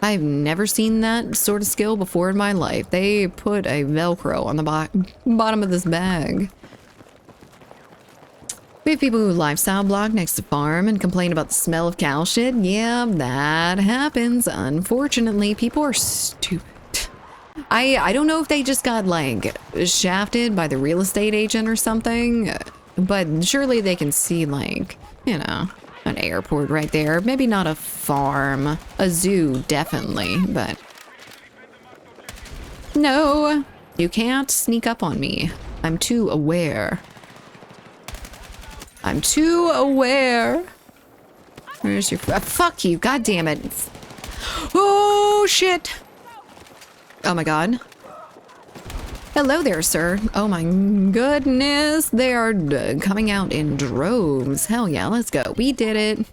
I've never seen that sort of skill before in my life. They put a Velcro on the bottom of this bag. We have people who lifestyle blog next to farm and complain about the smell of cow shit. Yeah, that happens. Unfortunately, people are stupid. I don't know if they just got like shafted by the real estate agent or something, but surely they can see like, you know, an airport right there. Maybe not a farm, a zoo definitely, but no, you can't sneak up on me. I'm too aware. I'm too aware. Where's your fuck you, god damn it. Oh shit. Oh my god. Hello there, sir. Oh my goodness. They are coming out in droves. Hell yeah, let's go. We did it.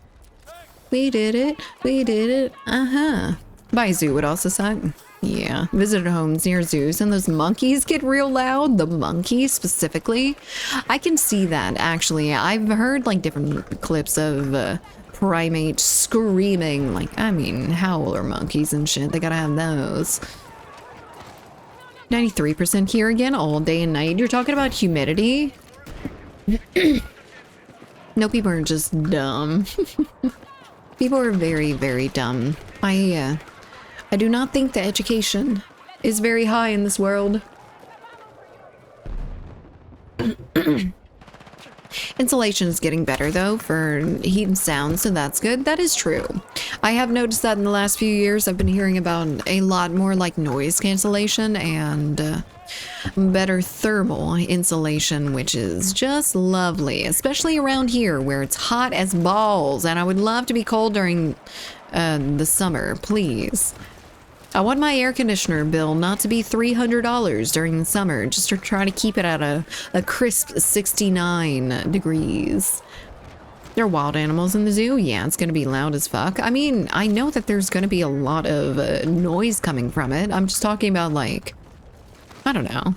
We did it. We did it. Uh-huh. By zoo would also suck. Yeah. Visitor homes near zoos and those monkeys get real loud. The monkeys specifically. I can see that actually. I've heard like different clips of primates screaming. Like, I mean, howler monkeys and shit. They gotta have those. 93% here again, all day and night. You're talking about humidity? No, people are just dumb. People are very, very dumb. I do not think the education is very high in this world. Insulation is getting better though for heat and sound, so that's good. That is true. I have noticed that in the last few years I've been hearing about a lot more like noise cancellation and better thermal insulation, which is just lovely, especially around here where it's hot as balls, and I would love to be cold during the summer, please. I want my air conditioner bill not to be $300 during the summer, just to try to keep it at a crisp 69 degrees. There are wild animals in the zoo? Yeah, it's gonna be loud as fuck. I mean, I know that there's gonna be a lot of noise coming from it. I'm just talking about like, I don't know.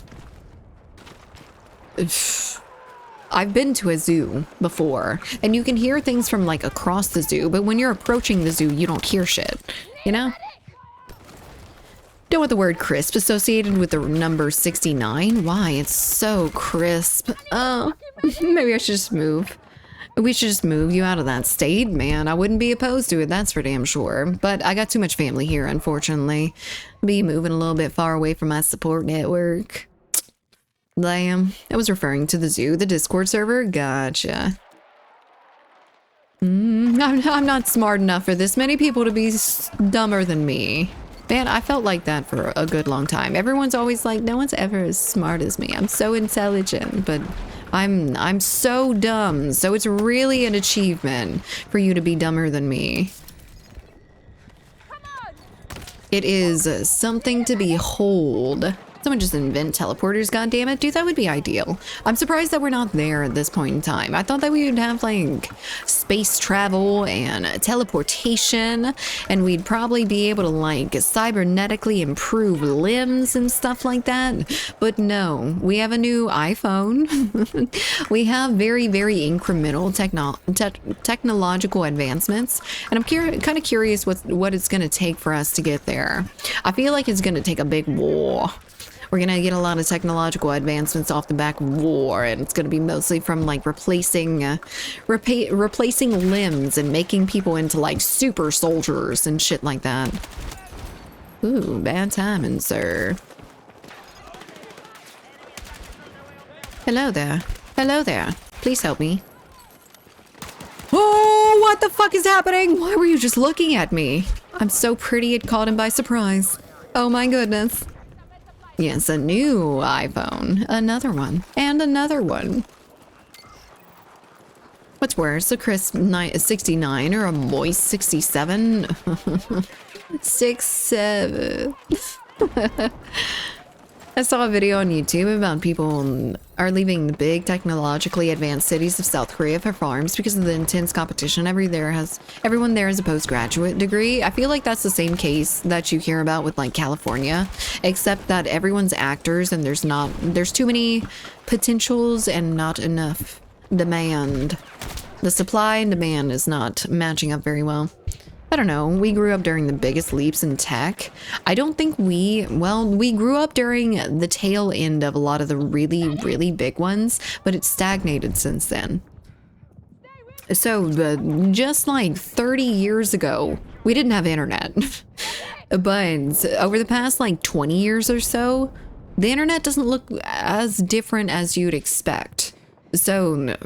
I've been to a zoo before, and you can hear things from like across the zoo, but when you're approaching the zoo, you don't hear shit, you know? Don't want the word crisp associated with the number 69. Why? It's so crisp. Oh, maybe I should just move. We should just move you out of that state, man. I wouldn't be opposed to it, that's for damn sure. But I got too much family here, unfortunately. Be moving a little bit far away from my support network. Damn. I was referring to the zoo, the Discord server. Gotcha. I'm not smart enough for this many people to be dumber than me. Man, I felt like that for a good long time. Everyone's always like, no one's ever as smart as me. I'm so intelligent, but I'm so dumb. So it's really an achievement for you to be dumber than me. It is something to behold. Someone just invent teleporters, goddammit. Dude, that would be ideal. I'm surprised that we're not there at this point in time. I thought that we would have like space travel and teleportation, and we'd probably be able to like cybernetically improve limbs and stuff like that. But no, we have a new iPhone. We have very, very incremental technological advancements, and I'm kind of curious what it's going to take for us to get there. I feel like it's going to take a big war. We're gonna get a lot of technological advancements off the back of war, and it's gonna be mostly from like replacing limbs and making people into like super soldiers and shit like that. Ooh, bad timing, sir. Hello there. Hello there. Please help me. Oh, what the fuck is happening? Why were you just looking at me? I'm so pretty it caught him by surprise. Oh my goodness. Yes, a new iPhone. Another one. And another one. What's worse, a crisp 69 or a moist 67? 67. I saw a video on YouTube about people are leaving the big technologically advanced cities of South Korea for farms because of the intense competition. Everyone there has a postgraduate degree. I feel like that's the same case that you hear about with like California, except that everyone's actors and there's too many potentials and not enough demand. The supply and demand is not matching up very well. I don't know, we grew up during the biggest leaps in tech. I don't think we grew up during the tail end of a lot of the really, really big ones, but it's stagnated since then. So just like 30 years ago, we didn't have internet. But over the past like 20 years or so, the internet doesn't look as different as you'd expect. So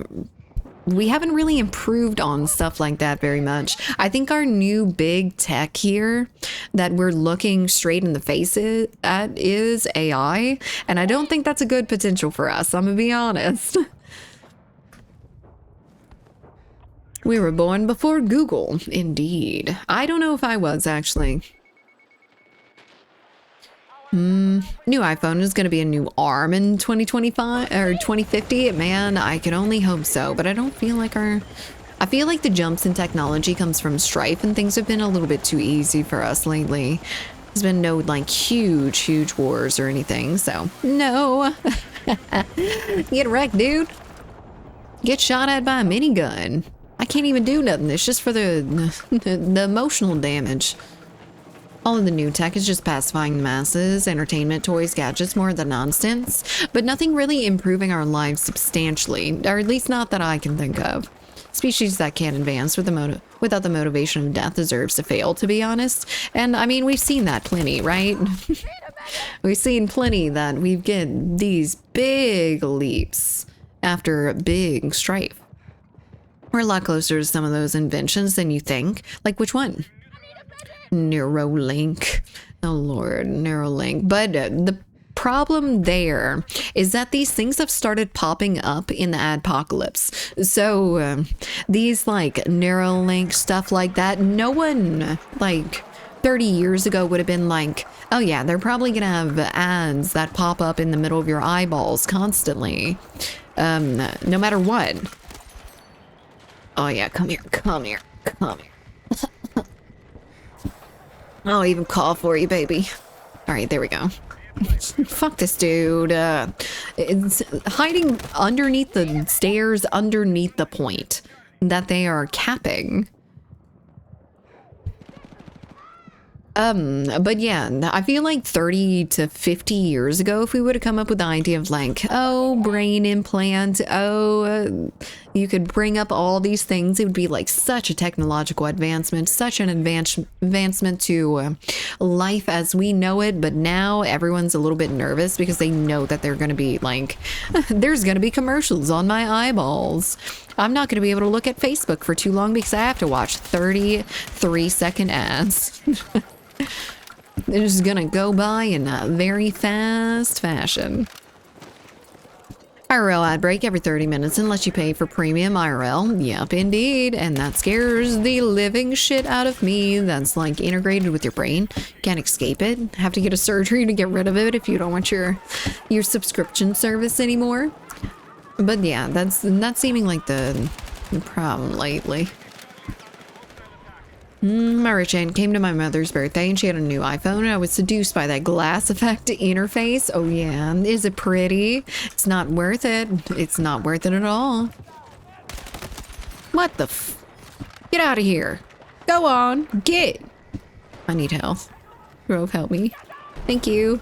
we haven't really improved on stuff like that very much. I think our new big tech here that we're looking straight in the face at is AI, and I don't think that's a good potential for us, I'm gonna be honest. We were born before Google, indeed. I don't know if I was, actually. New iPhone is going to be a new ARM in 2025 or 2050. Man, I can only hope so, but I don't feel like I feel like the jumps in technology comes from strife, and things have been a little bit too easy for us lately. There's been no like huge wars or anything, so no. Get wrecked, dude. Get shot at by a minigun. I can't even do nothing. It's just for the emotional damage. All of the new tech is just pacifying the masses, entertainment, toys, gadgets, more of the nonsense, but nothing really improving our lives substantially, or at least not that I can think of. Species that can't advance without the motivation of death deserves to fail, to be honest. And I mean, we've seen that plenty, right? We've seen plenty that we get these big leaps after big strife. We're a lot closer to some of those inventions than you think. Like which one? Neuralink. Oh Lord, Neuralink. But the problem there is that these things have started popping up in the adpocalypse. So these like Neuralink stuff like that, no one like 30 years ago would have been like, oh yeah, they're probably gonna have ads that pop up in the middle of your eyeballs constantly, no matter what. Oh yeah, come here, come here, come here. I'll even call for you, baby. All right, there we go. Fuck this dude. It's hiding underneath the stairs, underneath the point that they are capping. But yeah, I feel like 30 to 50 years ago, if we would have come up with the idea of like, oh, brain implant, you could bring up all these things, it would be like such a technological advancement, such an advancement to life as we know it. But now everyone's a little bit nervous because they know that they're going to be like, there's going to be commercials on my eyeballs. I'm not going to be able to look at Facebook for too long because I have to watch 33-second ads. They're just gonna go by in a very fast fashion. IRL ad break every 30 minutes unless you pay for premium IRL. Yep, indeed. And that scares the living shit out of me. That's like integrated with your brain. Can't escape it. Have to get a surgery to get rid of it if you don't want your subscription service anymore. But yeah, that's not seeming like the problem lately. My rich aunt came to my mother's birthday and she had a new iPhone and I was seduced by that glass effect interface. Oh yeah, is it pretty? It's not worth it. It's not worth it at all. What the f- Get out of here. Go on, get. I need help. Grove, help me. Thank you.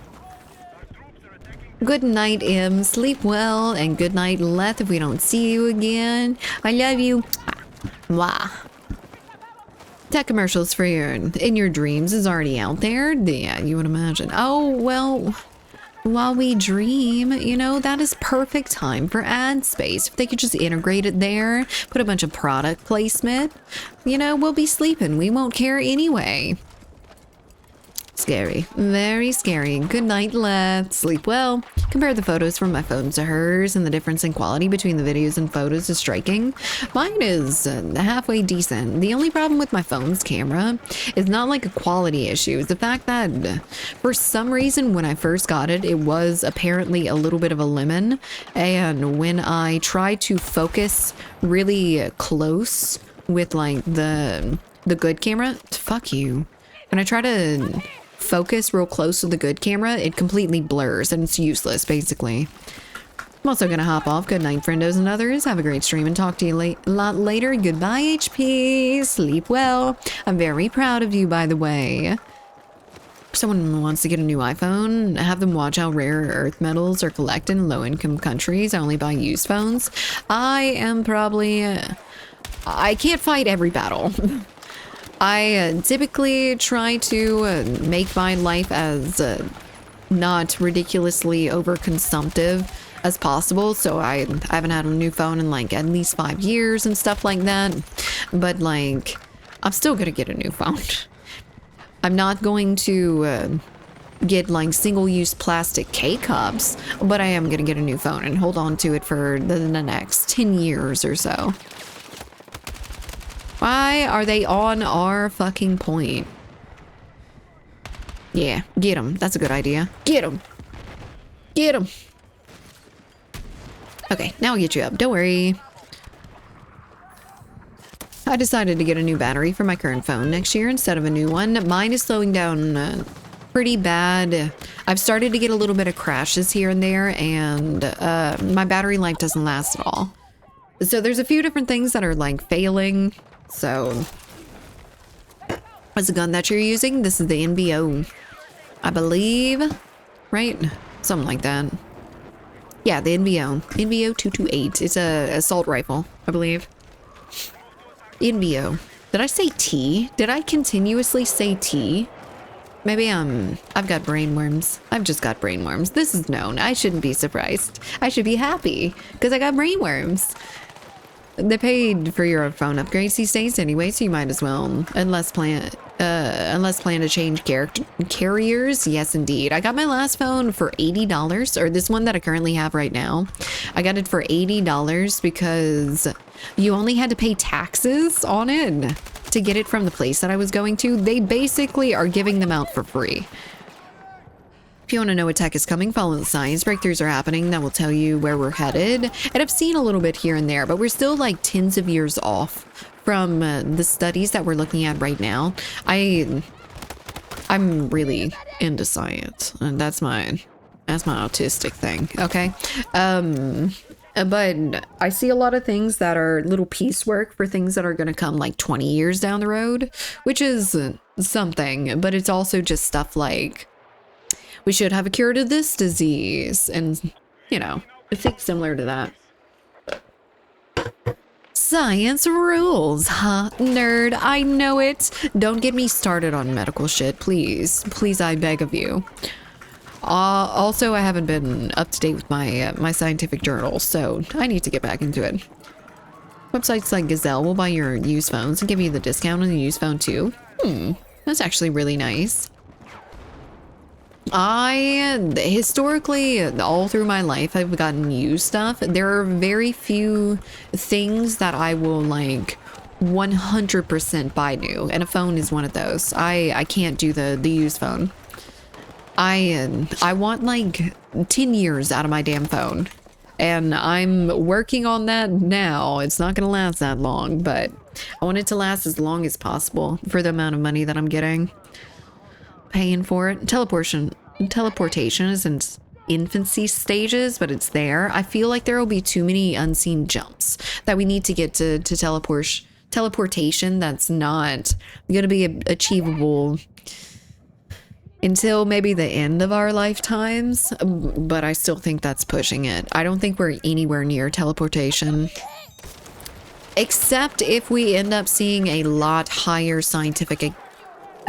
Good night, Im. Sleep well, and good night, Leth, if we don't see you again. I love you. Mwah. Tech commercials for your in your dreams is already out there. Yeah, you would imagine. Oh, well, while we dream, you know, that is perfect time for ad space. If they could just integrate it there, put a bunch of product placement, you know, we'll be sleeping. We won't care anyway. Scary. Very scary. Good night, Leth. Sleep well. Compare the photos from my phone to hers, and the difference in quality between the videos and photos is striking. Mine is halfway decent. The only problem with my phone's camera is not like a quality issue. It's the fact that for some reason when I first got it, it was apparently a little bit of a lemon. And when I tried to focus really close with like the good camera, fuck you. When I try to focus real close to the good camera, it completely blurs and it's useless, basically. I'm also gonna hop off. Good night, friendos and others. Have a great stream and talk to you a lot later. Goodbye, HP. Sleep well. I'm very proud of you, by the way. If someone wants to get a new iPhone, have them watch how rare earth metals are collected in low-income countries. I only buy used phones. I am probably... I can't fight every battle. I typically try to make my life as not ridiculously overconsumptive as possible. So I haven't had a new phone in like at least 5 years and stuff like that. But like, I'm still gonna get a new phone. I'm not going to get like single-use plastic K-cups, but I am gonna get a new phone and hold on to it for the next 10 years or so. Why are they on our fucking point? Yeah, get them. That's a good idea. Get them. Get them. Okay, now I'll get you up. Don't worry. I decided to get a new battery for my current phone next year instead of a new one. Mine is slowing down pretty bad. I've started to get a little bit of crashes here and there, and my battery life doesn't last at all. So there's a few different things that are like failing. So, what's the gun that you're using? This is the NBO, I believe, right? Something like that. Yeah, the NBO. NBO 228. It's a assault rifle, I believe. NBO. Did I say T? Did I continuously say T? Maybe I've got brainworms. I've just got brainworms. This is known. I shouldn't be surprised. I should be happy because I got brainworms. They paid for your phone upgrades these days anyway, so you might as well, unless plan to change carriers. Yes, indeed. I got my last phone for $80, or this one that I currently have right now. I got it for $80 because you only had to pay taxes on it to get it from the place that I was going to. They basically are giving them out for free. If you want to know what tech is coming, follow the science. Breakthroughs are happening that will tell you where we're headed. And I've seen a little bit here and there, but we're still like tens of years off from the studies that we're looking at right now. I I'm really into science, and that's my autistic thing, okay? But I see a lot of things that are little piecework for things that are going to come like 20 years down the road, which is something, but it's also just stuff like we should have a cure to this disease, and you know, things similar to that. Science rules, huh, nerd? I know it. Don't get me started on medical shit, please. Please, I beg of you. Also, I haven't been up to date with my my scientific journal, so I need to get back into it. Websites like Gazelle will buy your used phones and give you the discount on the used phone too. That's actually really nice. Historically, all through my life, I've gotten used stuff. There are very few things that I will like 100% buy new, and a phone is one of those. I can't do the used phone. I want like 10 years out of my damn phone, and I'm working on that now. It's not gonna last that long, but I want it to last as long as possible for the amount of money that I'm getting. Paying for it. Teleportation is in infancy stages, but it's there. I feel like there will be too many unseen jumps that we need to get to teleportation that's not going to be achievable until maybe the end of our lifetimes, but I still think that's pushing it. I don't think we're anywhere near teleportation, except if we end up seeing a lot higher scientific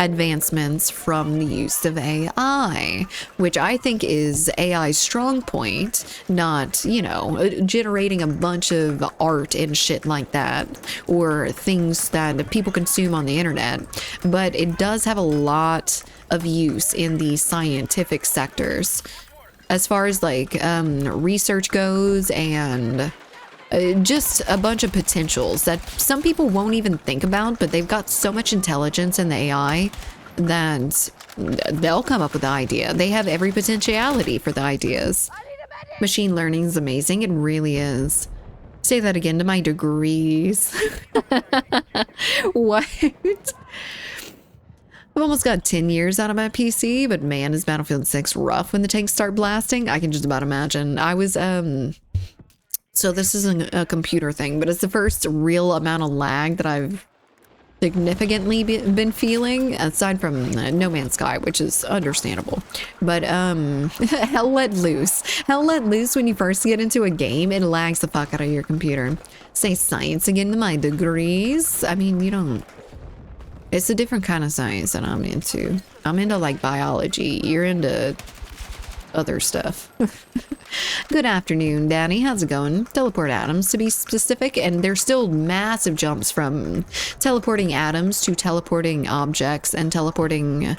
advancements from the use of AI, which I think is AI's strong point, not, you know, generating a bunch of art and shit like that, or things that people consume on the internet. But it does have a lot of use in the scientific sectors as far as like research goes, and just a bunch of potentials that some people won't even think about, but they've got so much intelligence in the AI that they'll come up with the idea. They have every potentiality for the ideas. Machine learning is amazing. It really is. Say that again to my degrees. What? I've almost got 10 years out of my PC, but man, is Battlefield 6 rough when the tanks start blasting. I can just about imagine. I was, so this isn't a computer thing, but it's the first real amount of lag that I've significantly been feeling, aside from No Man's Sky, which is understandable. But hell let loose. Hell let loose when you first get into a game, it lags the fuck out of your computer. Say science again to my degrees. I mean, you don't... It's a different kind of science that I'm into. I'm into like biology. You're into other stuff. Good afternoon, Danny. How's it going? Teleport atoms, to be specific, and there's still massive jumps from teleporting atoms to teleporting objects and teleporting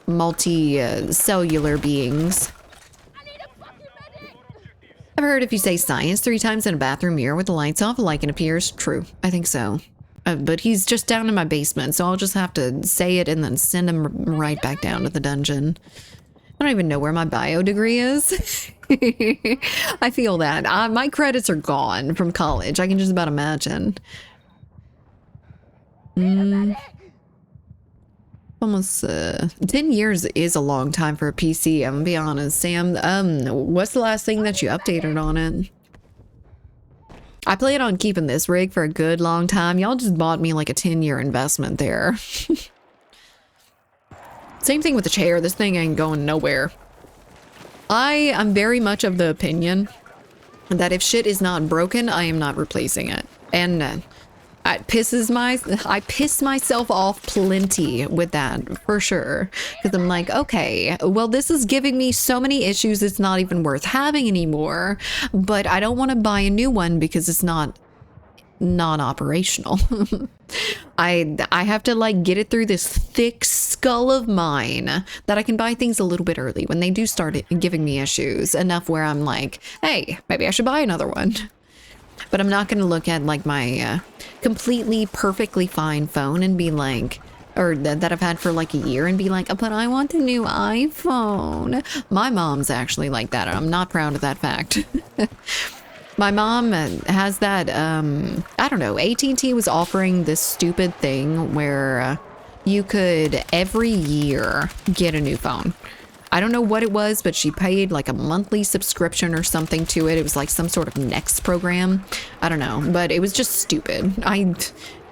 multi-cellular beings. I've heard if you say science 3 times in a bathroom mirror with the lights off, a lichen appears. True, I think so. But he's just down in my basement, so I'll just have to say it and then send him right back down to the dungeon. I don't even know where my bio degree is. I feel that. My credits are gone from college. I can just about imagine. Almost 10 years is a long time for a PC, I'm gonna be honest. Sam, what's the last thing that you updated on it? I plan on keeping this rig for a good long time. Y'all just bought me like a 10-year investment there. Same thing with the chair. This thing ain't going nowhere. I am very much of the opinion that if shit is not broken, I am not replacing it. And I piss myself off plenty with that, for sure. Because I'm like, okay, well, this is giving me so many issues it's not even worth having anymore. But I don't want to buy a new one because it's not non-operational. I have to like get it through this thick skull of mine that I can buy things a little bit early when they do start giving me issues enough where I'm like, hey, maybe I should buy another one. But I'm not going to look at like my completely perfectly fine phone and be like, or that I've had for like a year and be like, but I want the new iPhone. My mom's actually like that, and I'm not proud of that fact. My mom has that, I don't know, AT&T was offering this stupid thing where you could every year get a new phone. I don't know what it was, but she paid like a monthly subscription or something to it. It was like some sort of Next program. I don't know, but it was just stupid.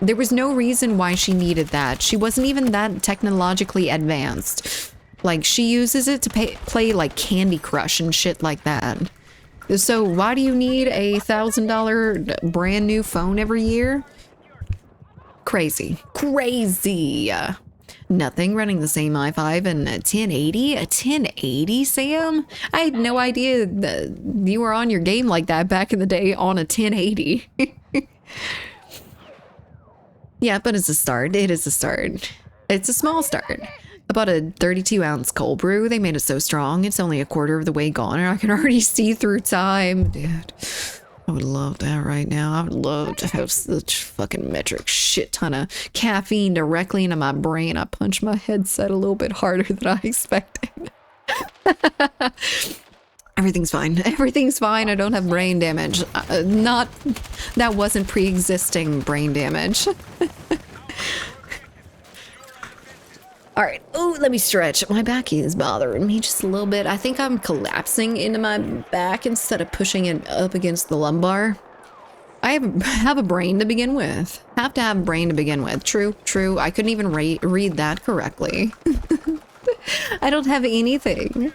There was no reason why she needed that. She wasn't even that technologically advanced. Like, she uses it to play like Candy Crush and shit like that. So why do you need a $1,000 brand new phone every year? Crazy. Crazy. Nothing running the same i5 and a 1080? A 1080, Sam? I had no idea that you were on your game like that back in the day on a 1080. Yeah, but it's a start. It is a start. It's a small start. I bought a 32-ounce cold brew. They made it so strong. It's only a quarter of the way gone, and I can already see through time. Dude, I would love that right now. I would love to have such fucking metric shit ton of caffeine directly into my brain. I punched my headset a little bit harder than I expected. Everything's fine. Everything's fine. I don't have brain damage. That wasn't pre-existing brain damage. All right. Oh, let me stretch. My back is bothering me just a little bit. I think I'm collapsing into my back instead of pushing it up against the lumbar. I have a brain to begin with. Have to have a brain to begin with. True, true. I couldn't even read that correctly. I don't have anything.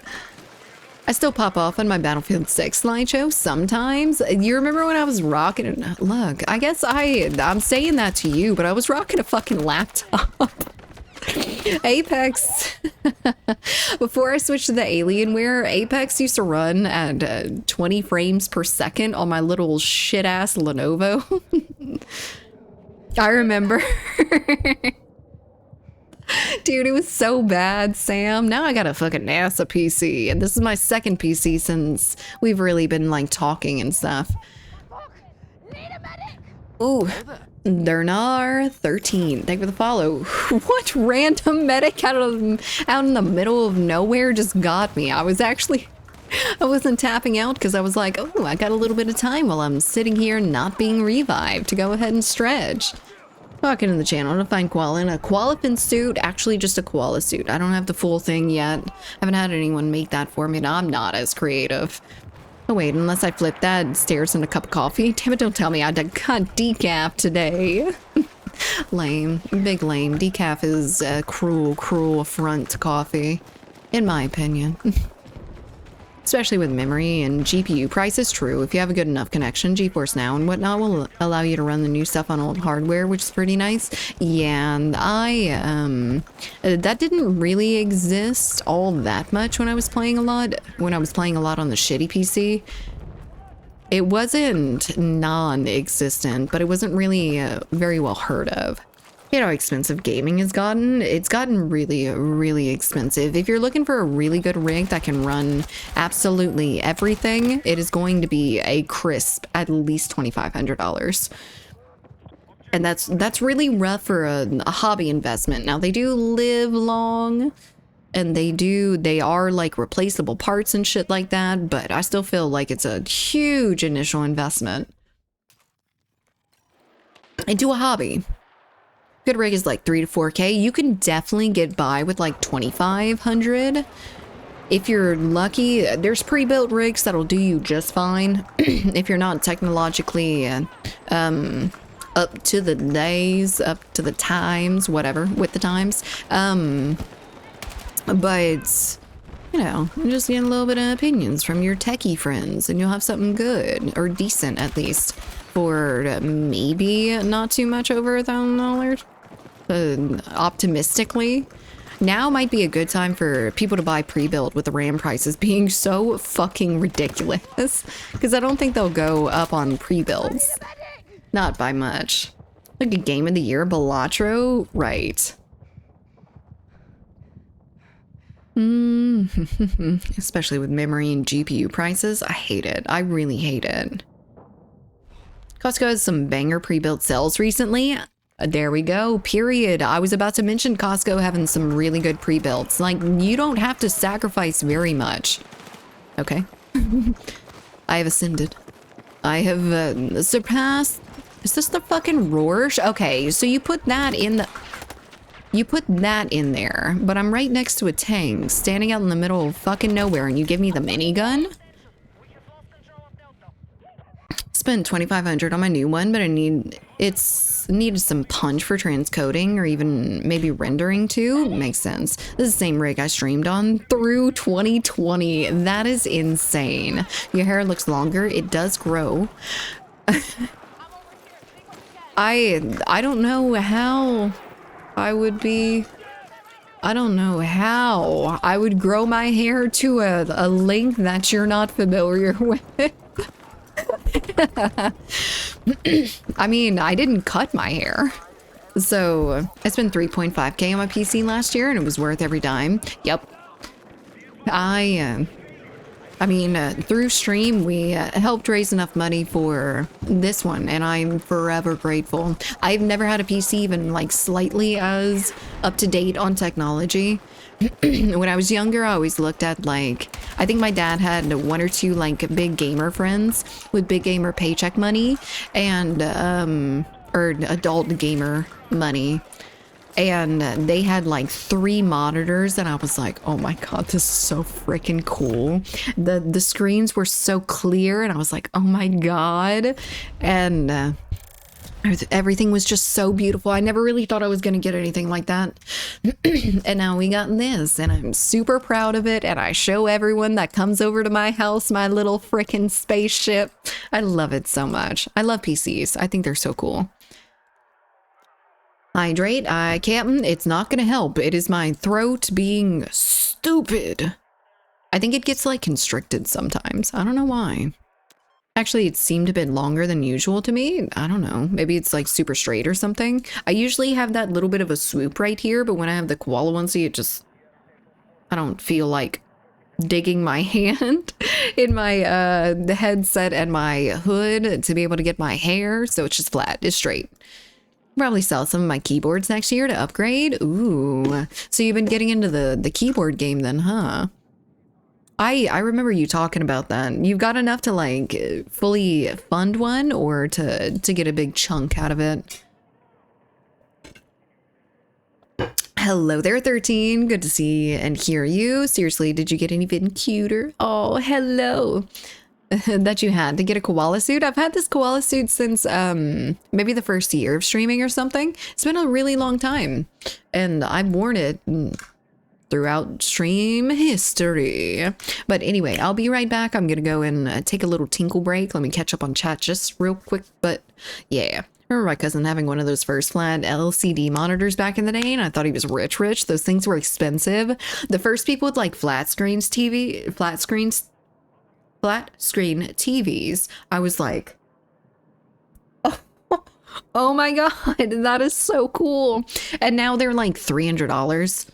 I still pop off on my Battlefield 6 slideshow sometimes. You remember when I was rocking it? Look, I guess I'm saying that to you, but I was rocking a fucking laptop. Apex. Before I switched to the Alienware, Apex used to run at 20 frames per second on my little shit-ass Lenovo. I remember. Dude, it was so bad, Sam. Now I got a fucking NASA PC, and this is my second PC since we've really been like talking and stuff. Ooh, Dernar 13. Thank you for the follow. What random medic out in the middle of nowhere just got me? I wasn't tapping out because I was like, oh, I got a little bit of time while I'm sitting here not being revived to go ahead and stretch. Walking in the channel to find koala in a koalapin suit, actually just a koala suit. I don't have the full thing yet. I haven't had anyone make that for me, and I'm not as creative. Oh wait, unless I flip that stairs in a cup of coffee. Damn it, don't tell me I got decaf today. Lame, big lame. Decaf is a cruel, cruel affront to coffee, in my opinion. Especially with memory and GPU prices. True, if you have a good enough connection, GeForce Now and whatnot will allow you to run the new stuff on old hardware, which is pretty nice. Yeah, and that didn't really exist all that much when I was playing a lot. When I was playing a lot on the shitty PC, it wasn't non-existent, but it wasn't really very well heard of. You know how expensive gaming has gotten? It's gotten really, really expensive. If you're looking for a really good rig that can run absolutely everything, it is going to be a crisp at least $2,500. And that's really rough for a hobby investment. Now, they do live long, and they are like replaceable parts and shit like that, but I still feel like it's a huge initial investment into a hobby. Good rig is like 3 to 4K. You can definitely get by with like 2,500. If you're lucky, there's pre-built rigs that'll do you just fine. If you're not technologically up to the days, up to the times, whatever, with the times. But, you know, you're just getting a little bit of opinions from your techie friends, and you'll have something good, or decent at least, for maybe not too much over $1,000. Optimistically. Now might be a good time for people to buy pre-built with the RAM prices being so fucking ridiculous, because I don't think they'll go up on pre-builds. Not by much. Like a game of the year, Balatro, right. Especially with memory and GPU prices. I hate it. I really hate it. Costco has some banger pre-built sales recently. There we go, period. I was about to mention Costco having some really good pre-builts. Like, you don't have to sacrifice very much. Okay. I have ascended. I have surpassed... Is this the fucking Rorsch? Okay, so you put that in the... You put that in there, but I'm right next to a tank, standing out in the middle of fucking nowhere, and you give me the minigun? Spent 2,500 on my new one, but it's needed some punch for transcoding or even maybe rendering too. Makes sense. This is the same rig I streamed on through 2020. That is insane. Your hair looks longer. It does grow. I don't know how I would be. I don't know how I would grow my hair to a length that you're not familiar with. I mean, I didn't cut my hair. So I spent 3.5K on my PC last year and it was worth every dime. Yep. I mean, through stream, we helped raise enough money for this one, and I'm forever grateful. I've never had a PC even like slightly as up to date on technology. When I was younger, I always looked at like, I think my dad had one or two like big gamer friends with big gamer paycheck money and, or adult gamer money. And they had like 3 monitors and I was like, oh my God, this is so freaking cool. The screens were so clear and I was like, oh my God. And everything was just so beautiful. I never really thought I was going to get anything like that. And now we got this and I'm super proud of it. And I show everyone that comes over to my house, my little freaking spaceship. I love it so much. I love PCs. I think they're so cool. Hydrate, I can't, it's not gonna help. It is my throat being stupid. I think it gets like constricted sometimes. I don't know why. Actually, it seemed a bit longer than usual to me. I don't know. Maybe it's like super straight or something. I usually have that little bit of a swoop right here, but when I have the koala onesie, it just, I don't feel like digging my hand in my the headset and my hood to be able to get my hair. So it's just flat, it's straight. Probably sell some of my keyboards next year to upgrade. Ooh, so you've been getting into the keyboard game then, huh? I remember you talking about that. You've got enough to like fully fund one or to get a big chunk out of it. Hello there, 13. Good to see and hear you. Seriously, did you get anything cuter? Oh, hello. That you had to get a koala suit. I've had this koala suit since maybe the first year of streaming or something. It's been a really long time and I've worn it throughout stream history. But anyway, I'll be right back. I'm gonna go and take a little tinkle break. Let me catch up on chat just real quick. But yeah, remember my cousin having one of those first flat LCD monitors back in the day, and I thought he was rich. Those things were expensive. The first people with like flat screen TVs, I was like, oh my God, that is so cool. And now they're like $300,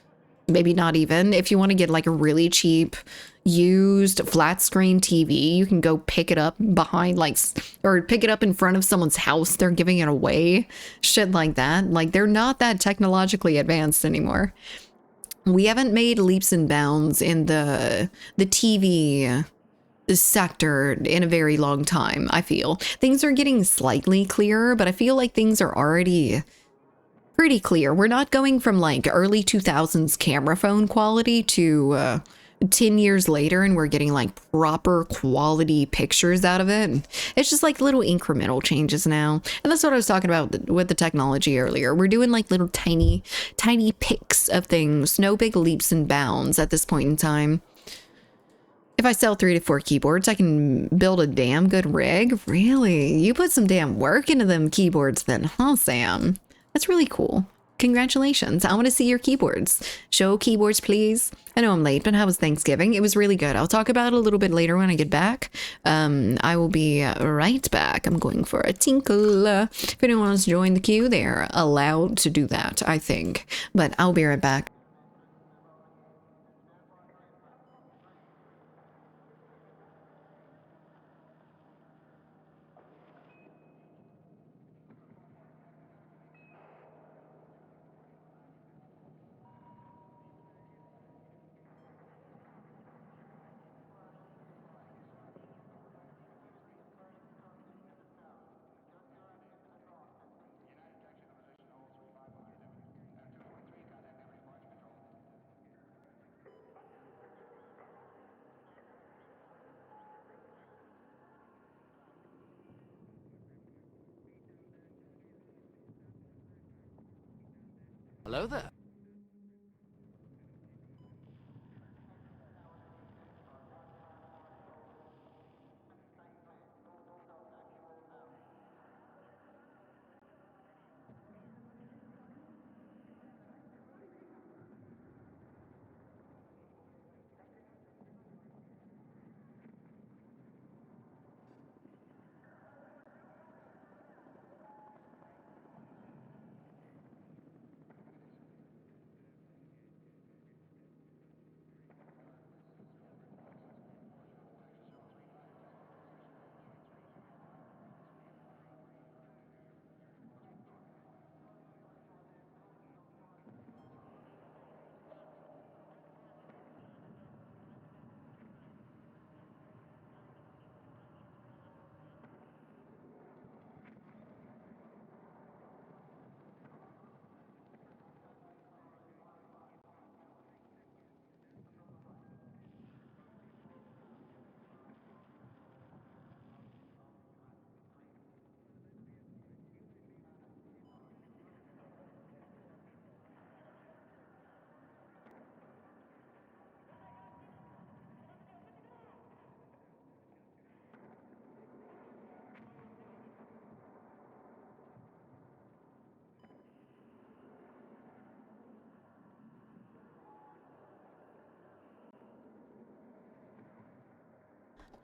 maybe not even. If you want to get like a really cheap used flat screen TV, you can go pick it up behind like, or pick it up in front of someone's house. They're giving it away. Shit like that. Like they're not that technologically advanced anymore. We haven't made leaps and bounds in the TV sector in a very long time. I feel things are getting slightly clearer, but I feel like things are already pretty clear. We're not going from like early 2000s camera phone quality to 10 years later and we're getting like proper quality pictures out of it. It's just like little incremental changes now. And that's what I was talking about with the technology earlier. We're doing like little tiny pics of things, no big leaps and bounds at this point in time. If I sell 3 to 4 keyboards, I can build a damn good rig. Really? You put some damn work into them keyboards then, huh, Sam? That's really cool. Congratulations. I want to see your keyboards. Show keyboards, please. I know I'm late, but how was Thanksgiving? It was really good. I'll talk about it a little bit later when I get back. I will be right back. I'm going for a tinkle. If anyone wants to join the queue, they're allowed to do that, I think. But I'll be right back. Hello there.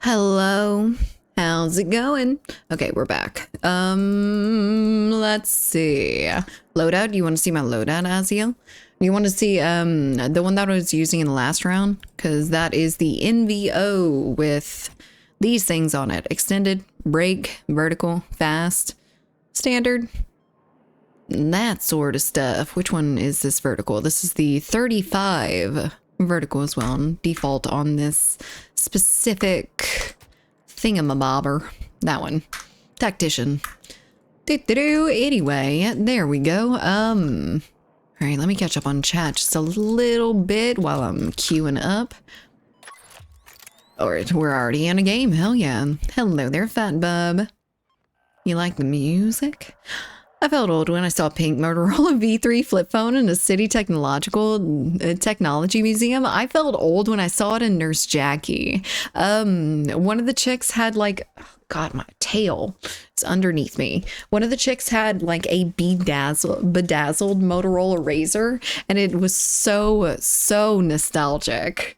Hello. How's it going? Okay, we're back. Let's see. Loadout, you want to see my loadout, Aziel? You want to see the one that I was using in the last round? Because that is the NVO with these things on it. Extended, brake, vertical, fast, standard, that sort of stuff. Which one is this vertical? This is the 35 vertical as well, and default on this specific thingamabobber. That one. Tactician. Anyway, there we go. All right, let me catch up on chat just a little bit while I'm queuing up. Alright, we're already in a game. Hell yeah. Hello there, Fat Bub. You like the music? I felt old when I saw a pink Motorola V3 flip phone in a city technology museum. I felt old when I saw it in Nurse Jackie. One of the chicks had like, oh God, my tail is underneath me. One of the chicks had like a bedazzled Motorola Razr, and it was so nostalgic.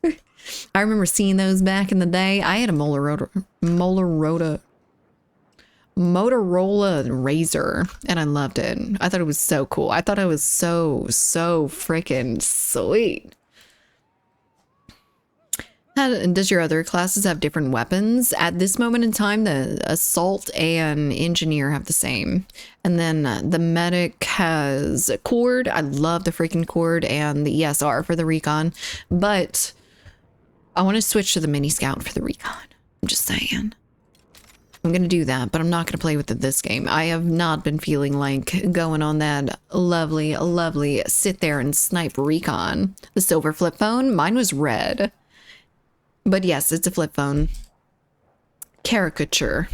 I remember seeing those back in the day. I had a Motorola Razr, and I loved it. I thought it was so cool. I thought it was so freaking sweet. Does your other classes have different weapons? At this moment in time, the assault and engineer have the same. And then the medic has a cord. I love the freaking cord, and the ESR for the recon. But I want to switch to the mini scout for the recon. I'm just saying. I'm going to do that, but I'm not going to play with it this game. I have not been feeling like going on that lovely sit there and snipe recon. The silver flip phone, mine was red. But yes, it's a flip phone. Caricature.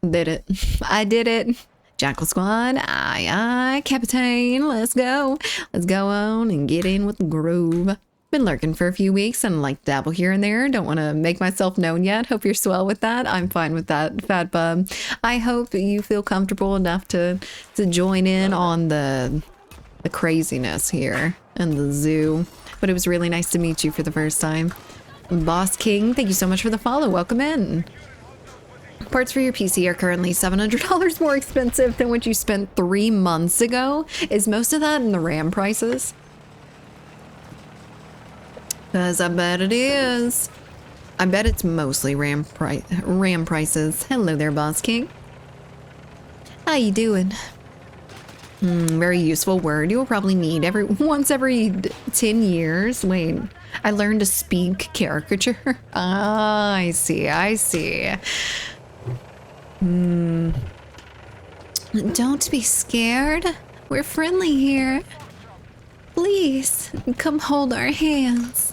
Did it. I did it. Jackal Squad, aye, Captain, let's go. Let's go on and get in with the groove. Been lurking for a few weeks and like dabble here and there. Don't want to make myself known yet. Hope you're swell with that. I'm fine with that, Fat Bub. I hope you feel comfortable enough to join in on the craziness here in the zoo. But it was really nice to meet you for the first time. Boss King, thank you so much for the follow. Welcome in. Parts for your PC are currently $700 more expensive than what you spent 3 months ago. Is most of that in the RAM prices? Because I bet it is. I bet it's mostly RAM prices. Hello there, Boss King. How you doing? Very useful word. You will probably need once every 10 years. Wait, I learned to speak caricature. Ah, I see. Don't be scared. We're friendly here. Please, come hold our hands.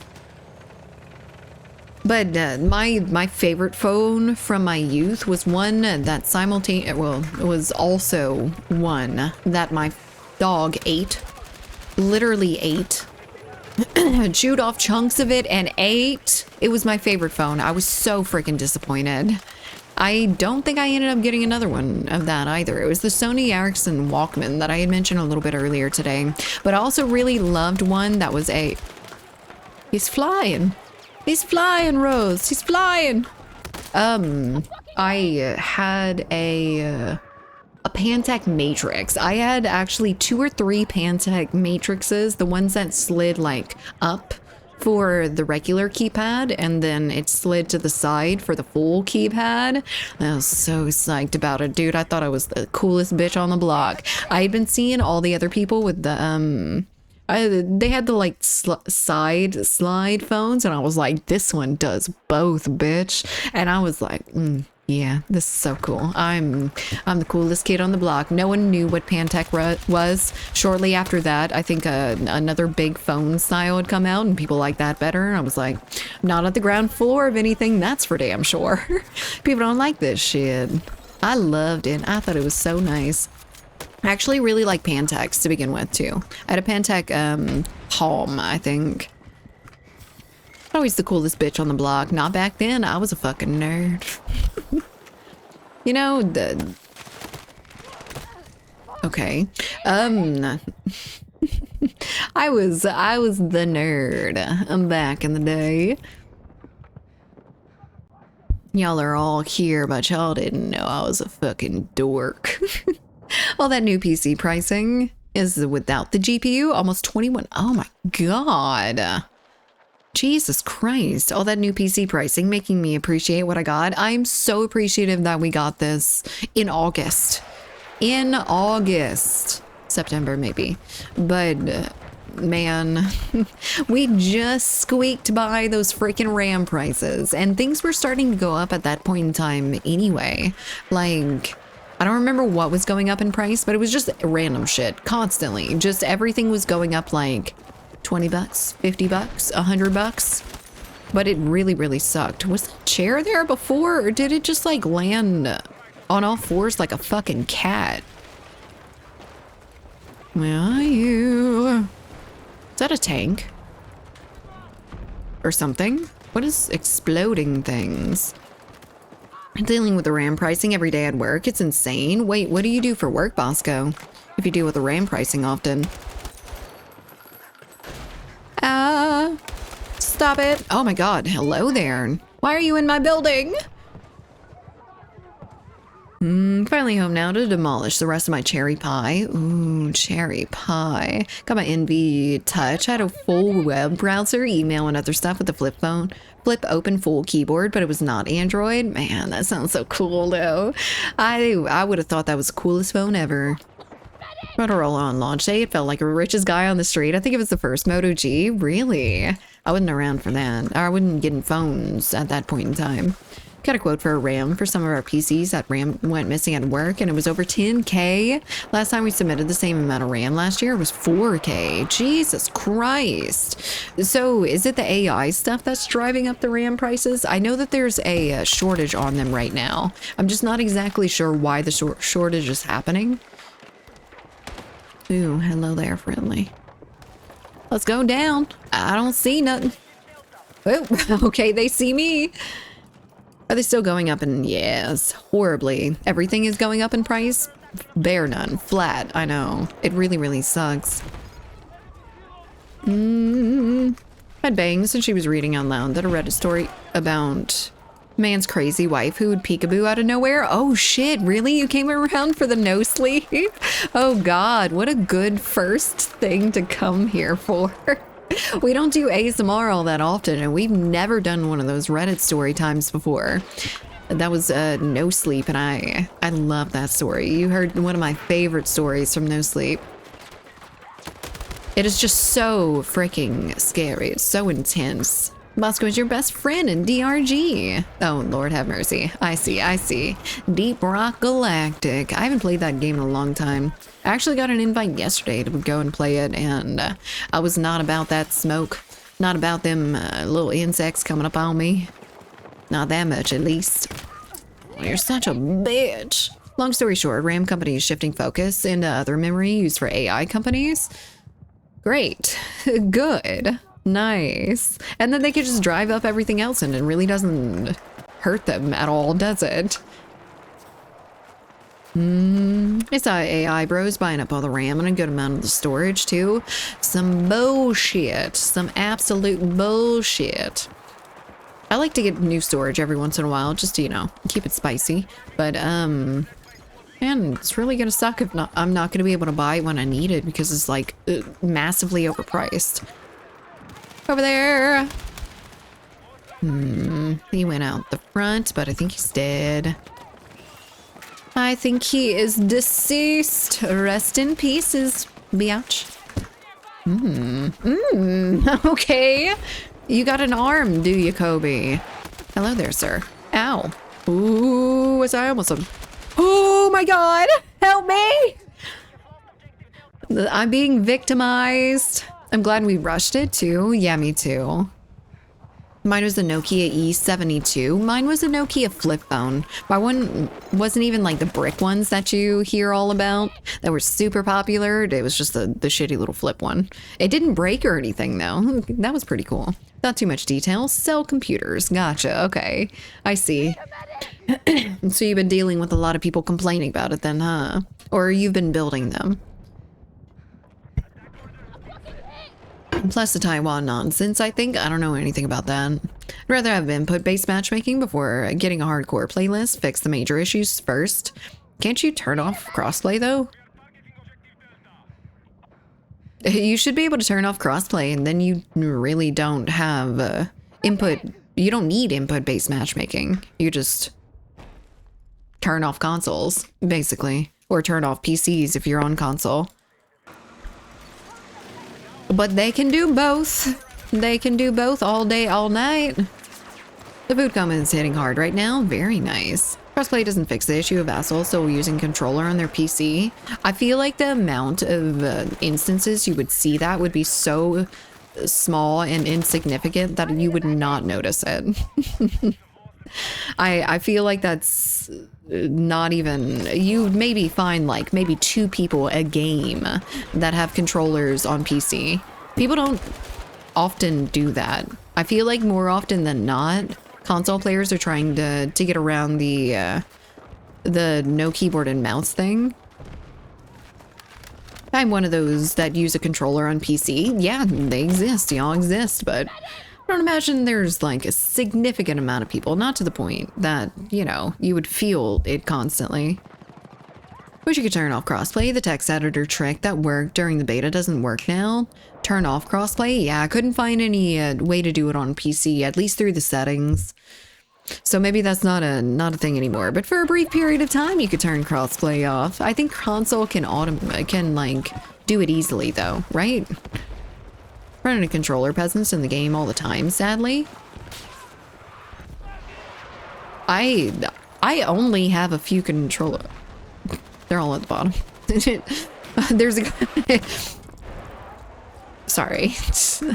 But my favorite phone from my youth was one that it was also one that my dog ate. literally ate. Chewed off chunks of it and ate. It was my favorite phone. I was so freaking disappointed. I don't think I ended up getting another one of that either. It was the Sony Ericsson Walkman that I had mentioned a little bit earlier today. But I also really loved one that was a... He's flying. He's flying, Rose. He's flying. I had a Pantech Matrix. I had actually 2 or 3 Pantech Matrixes, the ones that slid like up for the regular keypad and then it slid to the side for the full keypad. I was so psyched about it, dude. I thought I was the coolest bitch on the block. I had been seeing all the other people with the they had the like side slide phones and I was like, this one does both, bitch. And I was like, yeah, this is so cool. I'm the coolest kid on the block. No one knew what Pantech was. Shortly after that, I think another big phone style had come out and people liked that better. I was like, not at the ground floor of anything, that's for damn sure. People don't like this shit. I loved it. I thought it was so nice. I actually really like Pantechs to begin with too. I had a Pantech Palm, I think. Always the coolest bitch on the block. Not back then. I was a fucking nerd. You know, okay. I was the nerd back in the day. Y'all are all here, but y'all didn't know I was a fucking dork. All that new PC pricing is without the GPU, almost 21. Oh my god. Jesus Christ, all that new PC pricing making me appreciate what I got. I'm so appreciative that we got this in August. In August. September maybe. But man, we just squeaked by those freaking RAM prices and things were starting to go up at that point in time anyway. Like, I don't remember what was going up in price, but it was just random shit constantly. Just everything was going up like 20 bucks, 50 bucks, 100 bucks. But it really, really sucked. Was the chair there before or did it just like land on all fours like a fucking cat? Where are you? Is that a tank? Or something? What is exploding things? Dealing with the RAM pricing every day at work. It's insane. Wait, what do you do for work, Bosco? If you deal with the RAM pricing often. Stop it. Oh my god, hello there. Why are you in my building? Finally home now to demolish the rest of my cherry pie. Ooh, cherry pie. Got my NV Touch. I had a full web browser, email, and other stuff with the flip phone. Flip open full keyboard, but it was not Android. Man, that sounds so cool though. I would have thought that was the coolest phone ever. Motorola on launch day, it felt like a richest guy on the street. I think it was the first Moto G. Really? I wasn't around for that. I wasn't getting phones at that point in time. Got a quote for a RAM for some of our PCs. That RAM went missing at work and it was over 10K. Last time we submitted the same amount of RAM last year, it was 4K. Jesus Christ. So is it the AI stuff that's driving up the RAM prices? I know that there's a shortage on them right now. I'm just not exactly sure why the shortage is happening. Ooh, hello there, friendly. Let's go down. I don't see nothing. Oh, okay, they see me. Are they still going up in... Yes, horribly. Everything is going up in price. Bare none. Flat, I know. It really, really sucks. Had bangs since she was reading out loud that I read a story about man's crazy wife who would peekaboo out of nowhere. Oh shit, really? You came around for the no sleep? Oh god, what a good first thing to come here for. We don't do ASMR all that often, and we've never done one of those Reddit story times before. That was No Sleep, and I love that story. You heard one of my favorite stories from No Sleep. It is just so freaking scary. It's so intense. Bosco is your best friend in DRG. Oh, Lord have mercy. I see. Deep Rock Galactic. I haven't played that game in a long time. I actually got an invite yesterday to go and play it, and I was not about that smoke. Not about them little insects coming up on me. Not that much, at least. You're such a bitch. Long story short, RAM companies shifting focus into other memory used for AI companies. Great. Good. Nice. And then they could just drive up everything else and it really doesn't hurt them at all, does it? It's AI bros buying up all the RAM and a good amount of the storage too. Some bullshit. Some absolute bullshit. I like to get new storage every once in a while just to, you know, keep it spicy. But, man, it's really gonna suck if not, I'm not gonna be able to buy it when I need it because it's like massively overpriced. Over there. He went out the front, but I think he's dead. I think he is deceased. Rest in pieces, biatch. Okay. You got an arm, do you, Kobe? Hello there, sir. Ow. Ooh, was I almost a... Oh my god! Help me! I'm being victimized. I'm glad we rushed it too. Yeah, me too. Mine was a Nokia E72. Mine was a Nokia flip phone. My one wasn't even like the brick ones that you hear all about that were super popular. It was just the shitty little flip one. It didn't break or anything though. That was pretty cool. Not too much detail. Sell computers. Gotcha. Okay. I see. So you've been dealing with a lot of people complaining about it then, huh? Or you've been building them. Plus the Taiwan nonsense, I think. I don't know anything about that. I'd rather have input-based matchmaking before getting a hardcore playlist. Fix the major issues first. Can't you turn off crossplay, though? You should be able to turn off crossplay, and then you really don't have input. You don't need input-based matchmaking. You just turn off consoles, basically. Or turn off PCs if you're on console. But they can do both. They can do both all day, all night. The food comment is hitting hard right now. Very nice. Crossplay doesn't fix the issue of assholes still using controller on their PC. I feel like the amount of instances you would see that would be so small and insignificant that you would not notice it. I feel like that's not even, you maybe find like maybe 2 people a game that have controllers on PC. People don't often do that. I feel like more often than not, console players are trying to get around the no keyboard and mouse thing. I'm one of those that use a controller on PC. Yeah, they exist, y'all exist, but I don't imagine there's like a significant amount of people, not to the point that, you know, you would feel it constantly. Wish you could turn off crossplay. The text editor trick that worked during the beta doesn't work now. Turn off crossplay? Yeah, I couldn't find any way to do it on PC, at least through the settings. So maybe that's not a thing anymore. But for a brief period of time, you could turn crossplay off. I think console can like do it easily though, right? Running a controller peasants in the game all the time, sadly. I only have a few controller. They're all at the bottom. There's a sorry.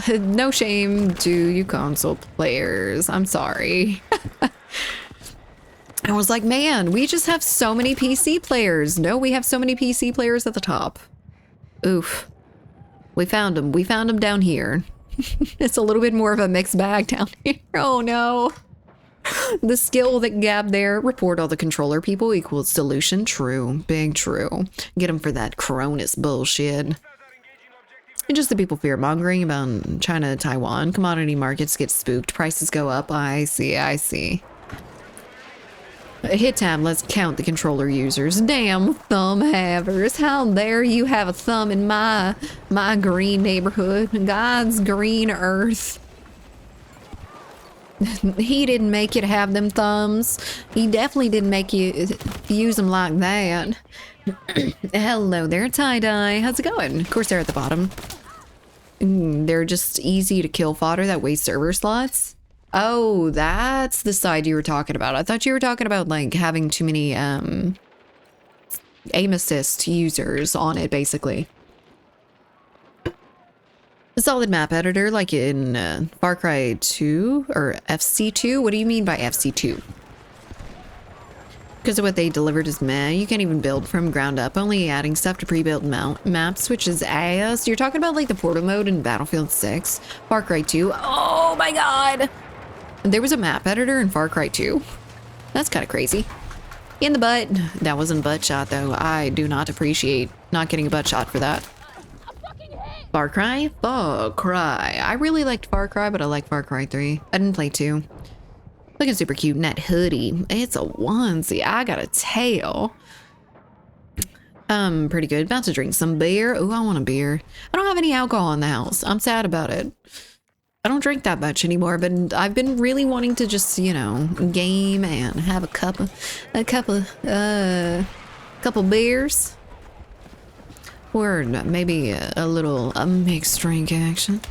No shame to you console players. I'm sorry. I was like, man, we just have so many PC players. No, we have so many PC players at the top. Oof. We found them. We found them down here. It's a little bit more of a mixed bag down here. Oh no. The skill that Gab there, report all the controller people equals solution. True. Big true. Get them for that Cronus bullshit. And just the people fear mongering about China, Taiwan. Commodity markets get spooked. Prices go up. I see. I see. Hit tab, let's count the controller users. Damn thumb havers. How dare you have a thumb in my green neighborhood. God's green earth. He didn't make you to have them thumbs. He definitely didn't make you use them like that. Hello there, tie-dye. How's it going? Of course they're at the bottom. They're just easy to kill fodder that waste server slots. Oh, that's the side you were talking about. I thought you were talking about like having too many aim assist users on it, basically. A solid map editor like in Far Cry 2 or FC2? What do you mean by FC2? Because of what they delivered is meh. You can't even build from ground up, only adding stuff to pre-built maps, which is ass. You're talking about like the portal mode in Battlefield 6, Far Cry 2. Oh my god! There was a map editor in Far Cry 2. That's kind of crazy. In the butt. That wasn't a butt shot though. I do not appreciate not getting a butt shot for that. Far Cry? Far Cry. I really liked Far Cry, but I like Far Cry 3. I didn't play 2. Looking super cute in that hoodie. It's a onesie. I got a tail. Pretty good. About to drink some beer. Oh, I want a beer. I don't have any alcohol in the house. I'm sad about it. I don't drink that much anymore, but I've been really wanting to just, you know, game and have a couple beers. Or maybe a little mixed drink action.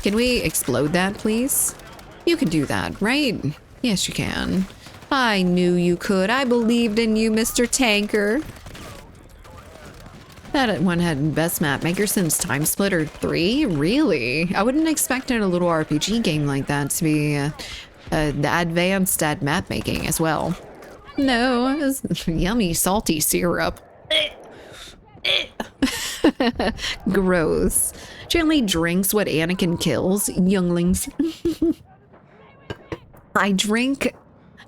Can we explode that, please? You can do that, right? Yes, you can. I knew you could. I believed in you, Mr. Tanker. That one had best map maker since Time Splitter 3? Really? I wouldn't expect in a little RPG game like that to be advanced at map making as well. No, it's yummy salty syrup. Gross. Gently drinks what Anakin kills. Younglings. I drink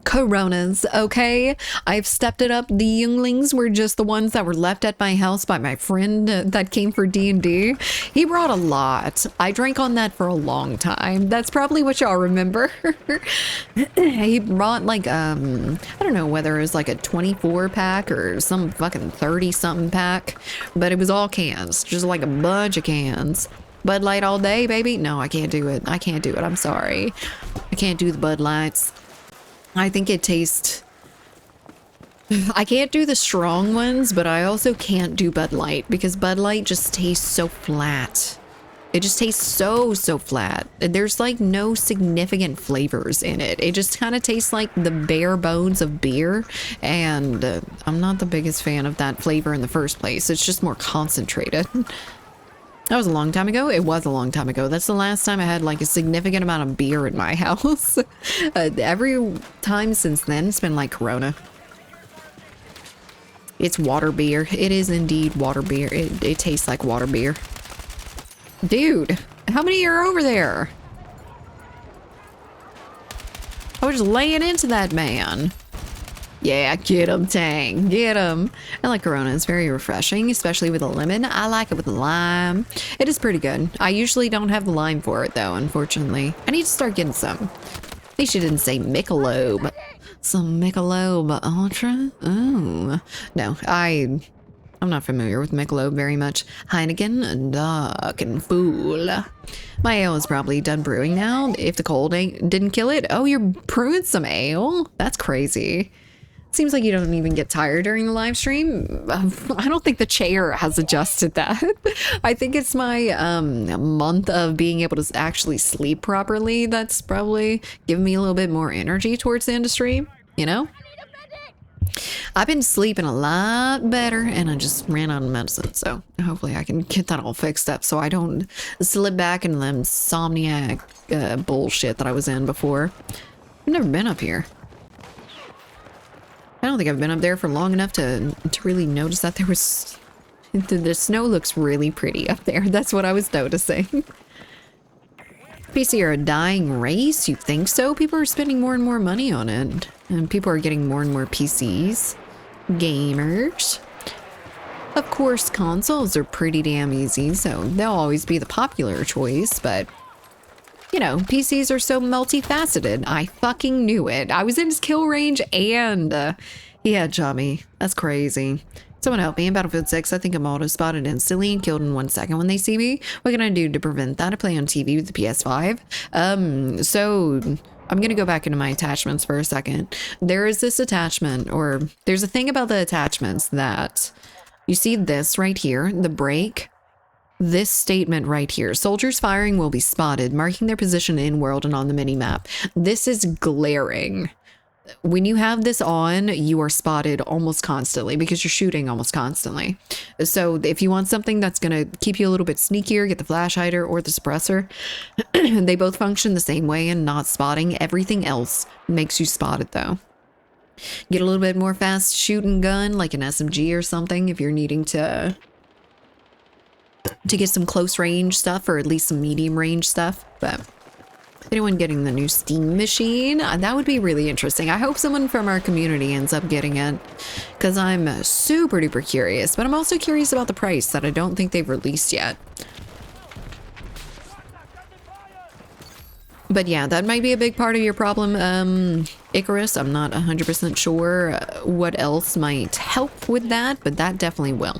Coronas, okay? I've stepped it up. The younglings were just the ones that were left at my house by my friend that came for D&D. He brought a lot. I drank on that for a long time. That's probably what y'all remember. He brought like, I don't know whether it was like a 24 pack or some fucking 30 something pack, but it was all cans, just like a bunch of cans. Bud Light all day, baby? No, I can't do it. I can't do it. I'm sorry. I can't do the Bud Lights. I think it tastes... I can't do the strong ones, but I also can't do Bud Light because Bud Light just tastes so flat. It just tastes so flat. There's like no significant flavors in it. It just kind of tastes like the bare bones of beer, and I'm not the biggest fan of that flavor in the first place. It's just more concentrated. That was a long time ago. It was a long time ago. That's the last time I had like a significant amount of beer in my house. Every time since then, it's been like Corona. It's water beer. It is indeed water beer. It tastes like water beer. Dude, how many are over there? I was just laying into that man. Yeah, get him, Tang. Get him. I like Corona. It's very refreshing, especially with a lemon. I like it with lime. It is pretty good. I usually don't have the lime for it, though, unfortunately. I need to start getting some. At least you didn't say Michelob. Some Michelob Ultra? Oh. No, I'm not familiar with Michelob very much. Heineken, Duck, and Fool. My ale is probably done brewing now. If the cold didn't kill it. Oh, you're brewing some ale? That's crazy. Seems like you don't even get tired during the live stream. I don't think the chair has adjusted that. I think it's my month of being able to actually sleep properly that's probably giving me a little bit more energy towards the industry, you know? I've been sleeping a lot better and I just ran out of medicine, so hopefully I can get that all fixed up so I don't slip back into the insomniac bullshit that I was in before. I've never been up here. I don't think I've been up there for long enough to really notice that there was... The snow looks really pretty up there. That's what I was noticing. PC are a dying race? You think so? People are spending more and more money on it. And people are getting more and more PCs. Gamers. Of course, consoles are pretty damn easy, so they'll always be the popular choice, but... You know, PCs are so multifaceted. I fucking knew it. I was in his kill range and he headshot me. That's crazy. Someone help me. In Battlefield 6, I think I'm auto-spotted instantly and killed in 1 second when they see me. What can I do to prevent that? I play on TV with the PS5. So I'm going to go back into my attachments for a second. There is this attachment, or there's a thing about the attachments that you see this right here, the break. This statement right here, soldiers firing will be spotted, marking their position in world and on the mini-map. This is glaring. When you have this on, you are spotted almost constantly because you're shooting almost constantly. So if you want something that's going to keep you a little bit sneakier, get the flash hider or the suppressor. They both function the same way and not spotting. Everything else makes you spotted though. Get a little bit more fast shooting gun, like an SMG or something, if you're needing to get some close range stuff, or at least some medium range stuff. But anyone getting the new Steam machine, that would be really interesting. I hope someone from our community ends up getting it, because I'm super duper curious, but I'm also curious about the price that I don't think they've released yet. But yeah, that might be a big part of your problem, Icarus. I'm not 100% sure what else might help with that, but that definitely will.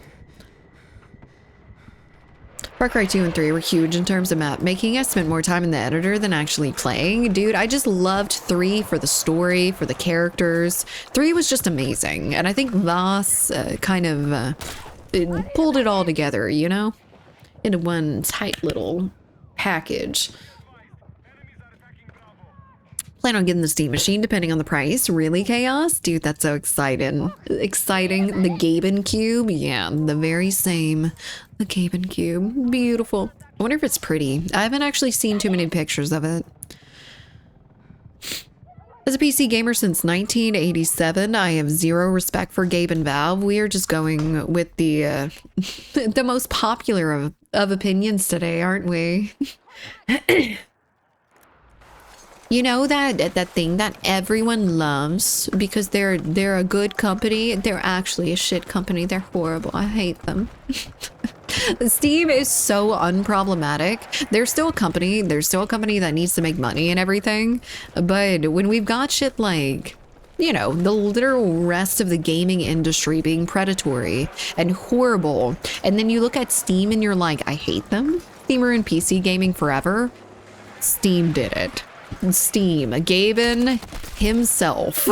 Far Cry 2 and 3 were huge in terms of map making. I spent more time in the editor than actually playing. Dude, I just loved 3 for the story, for the characters. 3 was just amazing. And I think Voss kind of it pulled it all together, you know? Into one tight little package. Plan on getting the Steam machine depending on the price. Really, Chaos? Dude, that's so exciting. Exciting. The Gaben Cube? Yeah, the very same. The Gaben Cube. Beautiful. I wonder if it's pretty. I haven't actually seen too many pictures of it. As a PC gamer since 1987, I have zero respect for Gabe and Valve. We are just going with the the most popular of opinions today, aren't we? You know that thing that everyone loves because they're a good company. They're actually a shit company. They're horrible. I hate them. Steam is so unproblematic. They're still a company. They're still a company that needs to make money and everything. But when we've got shit like, you know, the literal rest of the gaming industry being predatory and horrible, and then you look at Steam and you're like, I hate them. Steam are in PC gaming forever. Steam did it. Steam, Gaben himself.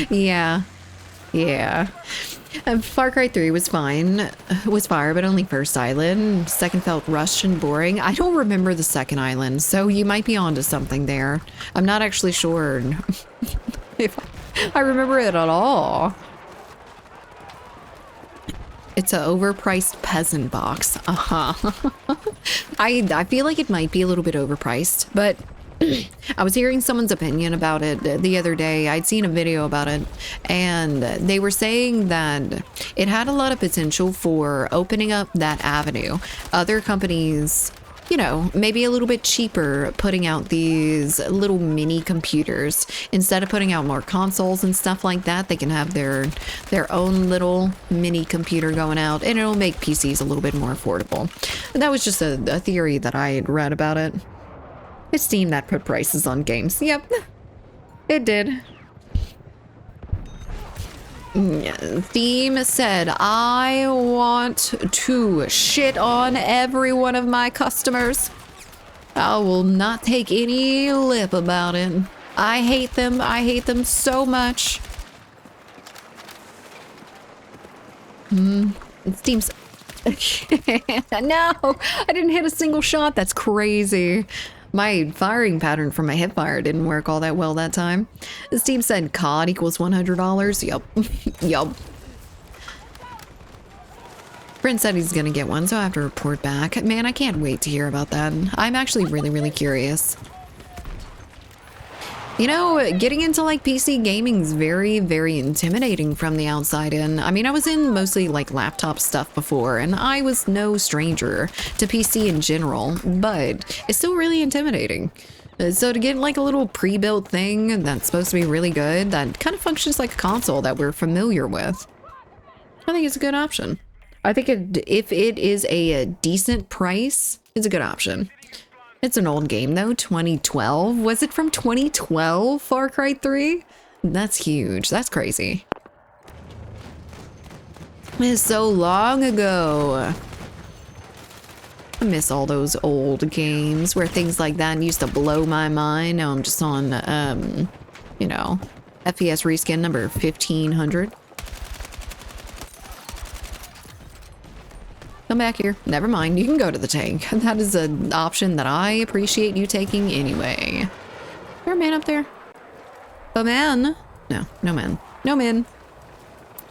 Yeah. Far Cry 3 was fine. Was fire, but only first island. Second felt rushed and boring. I don't remember the second island, so you might be onto something there. I'm not actually sure if I remember it at all. It's an overpriced peasant box. I feel like it might be a little bit overpriced, but I was hearing someone's opinion about it the other day. I'd seen a video about it, and they were saying that it had a lot of potential for opening up that avenue. Other companies, you know, maybe a little bit cheaper, putting out these little mini computers. Instead of putting out more consoles and stuff like that, they can have their own little mini computer going out, and it'll make PCs a little bit more affordable. That was just a theory that I had read about it. It's Steam that put prices on games. Yep, it did. Steam said, I want to shit on every one of my customers. I will not take any lip about it. I hate them. I hate them so much. Steam's... No, I didn't hit a single shot. That's crazy. My firing pattern from my hipfire didn't work all that well that time. Steam said COD equals $100. Yup. Yup. Brent said he's gonna get one, so I have to report back. Man, I can't wait to hear about that. I'm actually really, really curious. You know, getting into like PC gaming is very, very intimidating from the outside in. I mean, I was in mostly like laptop stuff before, and I was no stranger to PC in general, but it's still really intimidating. So to get like a little pre-built thing that's supposed to be really good, that kind of functions like a console that we're familiar with, I think it's a good option. I think if it is a decent price, it's a good option. It's an old game though, 2012. Was it from 2012, Far Cry 3? That's huge. That's crazy. It's so long ago. I miss all those old games where things like that used to blow my mind. Now I'm just on, you know, FPS reskin number 1500. Come back here. Never mind. You can go to the tank. That is an option that I appreciate you taking anyway. Is there a man up there? A man? No, no man. No man.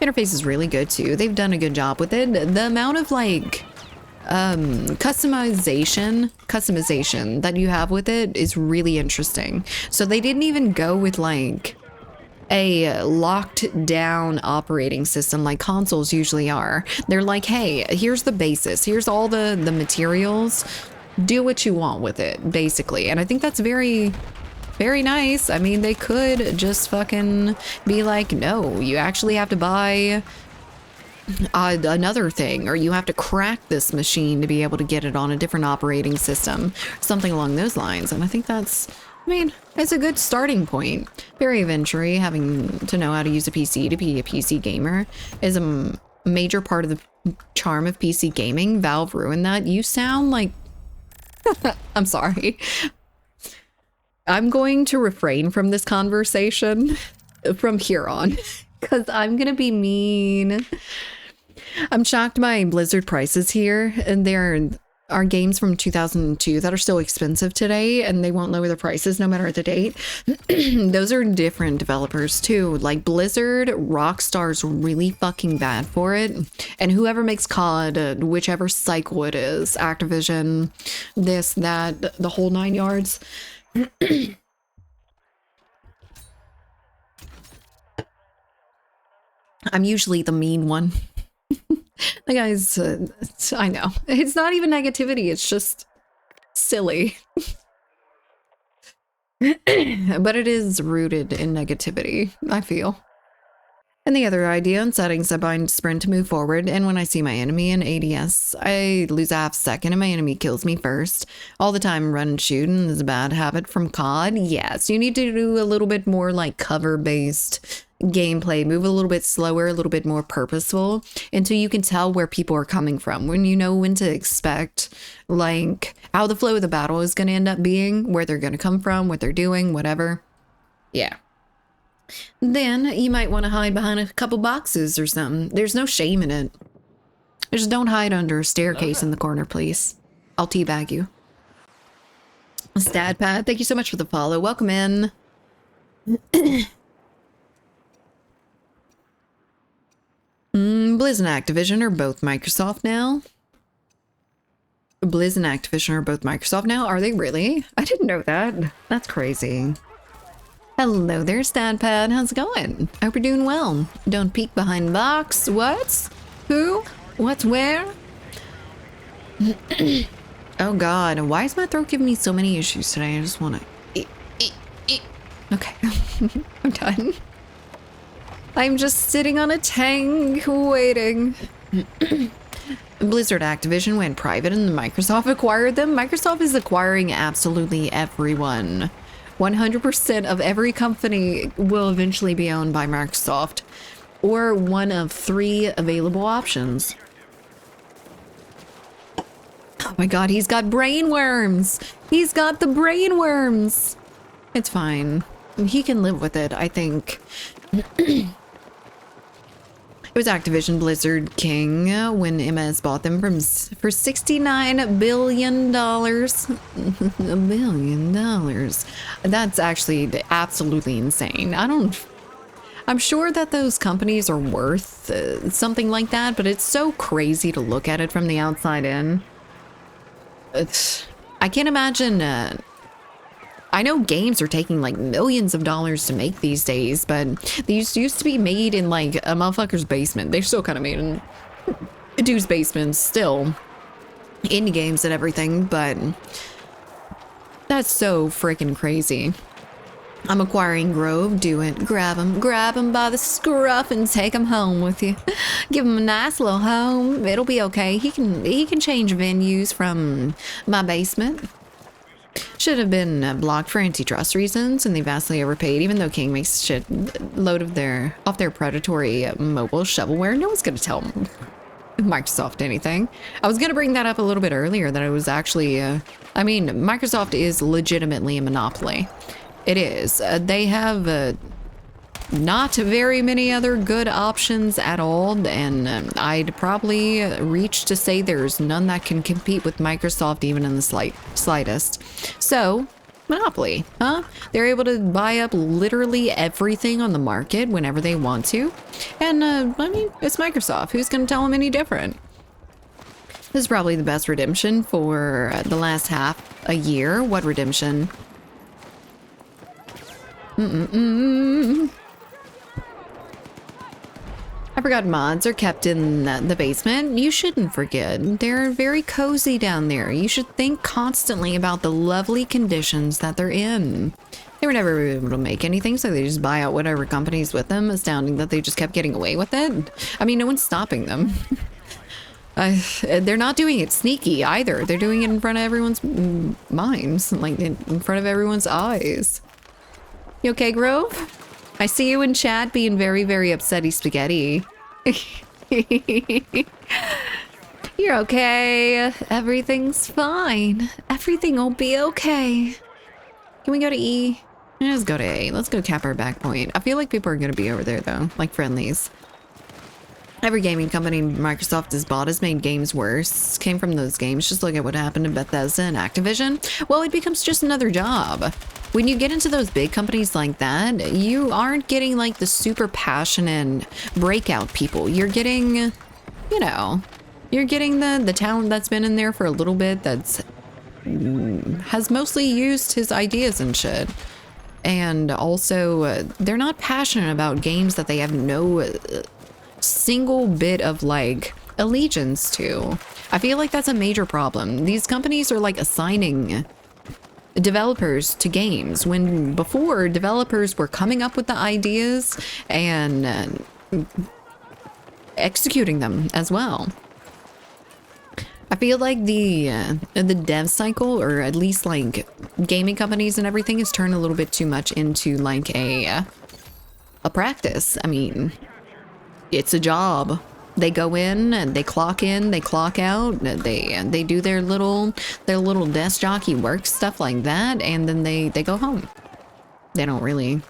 Interface is really good too. They've done a good job with it. The amount of like customization that you have with it is really interesting. So they didn't even go with like a locked down operating system like consoles usually are. They're like, hey, here's the basis, here's all the materials, do what you want with it, basically. And I think that's very, very nice. I mean, they could just fucking be like, no, you actually have to buy another thing, or you have to crack this machine to be able to get it on a different operating system, something along those lines. And I think that's, I mean, it's a good starting point. Barrier of entry, having to know how to use a PC to be a PC gamer, is a major part of the charm of PC gaming. Valve ruined that. You sound like... I'm sorry. I'm going to refrain from this conversation from here on, because I'm going to be mean. I'm shocked by Blizzard prices here, and there are games from 2002 that are still expensive today, and they won't lower the prices no matter the date. Those are different developers too. Like Blizzard, Rockstar's really fucking bad for it, and whoever makes COD, whichever cycle it is, Activision, this, that, the whole 9 yards. I'm usually the mean one. The guys, I know. It's not even negativity, it's just silly. But it is rooted in negativity, I feel. And the other idea in settings, I bind sprint to move forward, and when I see my enemy in ADS, I lose a half second and my enemy kills me first. All the time run and shoot, and is a bad habit from COD. Yes, you need to do a little bit more like cover-based gameplay, move a little bit slower, a little bit more purposeful, until you can tell where people are coming from, when you know when to expect, like how the flow of the battle is going to end up being, where they're going to come from, what they're doing, whatever. Yeah. Then you might want to hide behind a couple boxes or something. There's no shame in it. Just don't hide under a staircase in the corner, please. I'll teabag you. Stadpad, thank you so much for the follow. Welcome in. Blizz and Activision are both Microsoft now. Blizz and Activision are both Microsoft now? Are they really? I didn't know that. That's crazy. Hello there, Stadpad. How's it going? Hope you're doing well. Don't peek behind the box. What? Who? What's where? Oh god, why is my throat giving me so many issues today? I just want to... Okay, I'm done. I'm just sitting on a tank waiting. Blizzard Activision went private and Microsoft acquired them. Microsoft is acquiring absolutely everyone. 100% of every company will eventually be owned by Microsoft, or one of 3 available options. Oh my god, he's got brain worms! He's got the brain worms! It's fine. He can live with it, I think. It was Activision Blizzard King when MS bought them for $69 billion. $1 billion. That's actually absolutely insane. I'm sure that those companies are worth something like that, but it's so crazy to look at it from the outside in. I can't imagine. I know games are taking like millions of dollars to make these days, but these used to be made in like a motherfucker's basement. They're still kind of made in a dude's basement still. Indie games and everything, but that's so freaking crazy. I'm acquiring Grove. Do it. Grab him by the scruff and take him home with you. Give him a nice little home. It'll be okay. He can change venues from my basement. Should have been blocked for antitrust reasons, and they vastly overpaid, even though King makes shit load of off their predatory mobile shovelware. No one's gonna tell Microsoft anything. I was gonna bring that up a little bit earlier, that it was actually, I mean, Microsoft is legitimately a monopoly. It is. They have not very many other good options at all, and I'd probably reach to say there's none that can compete with Microsoft even in the slightest. So, monopoly, huh? They're able to buy up literally everything on the market whenever they want to. And, I mean, it's Microsoft. Who's going to tell them any different? This is probably the best redemption for the last half a year. What redemption? forgot mods are kept in the basement. You shouldn't forget. They're very cozy down there. You should think constantly about the lovely conditions that they're in. They were never able to make anything, so they just buy out whatever companies with them. Astounding that they just kept getting away with it. I mean, no one's stopping them. They're not doing it sneaky either. They're doing it in front of everyone's minds, like in front of everyone's eyes. You okay, Grove? I see you in chat being very, very upsetty spaghetti. You're okay. Everything's fine. Everything will be okay. Can we go to E? Let's go to A. Let's go cap our back point. I feel like people are going to be over there though, like friendlies. Every gaming company Microsoft has bought has made games worse. Came from those games. Just look at what happened to Bethesda and Activision. Well, it becomes just another job. When you get into those big companies like that, you aren't getting like the super passionate breakout people. You're getting, you know, you're getting the talent that's been in there for a little bit that's has mostly used his ideas and shit. And also, they're not passionate about games that they have no single bit of like allegiance to. I feel like that's a major problem. These companies are like assigning developers to games when before developers were coming up with the ideas and executing them as well. I feel like the dev cycle, or at least like gaming companies and everything, has turned a little bit too much into like a practice. I mean, it's a job. They go in and they clock out, and they do their little desk jockey work stuff like that, and then they go home. They don't really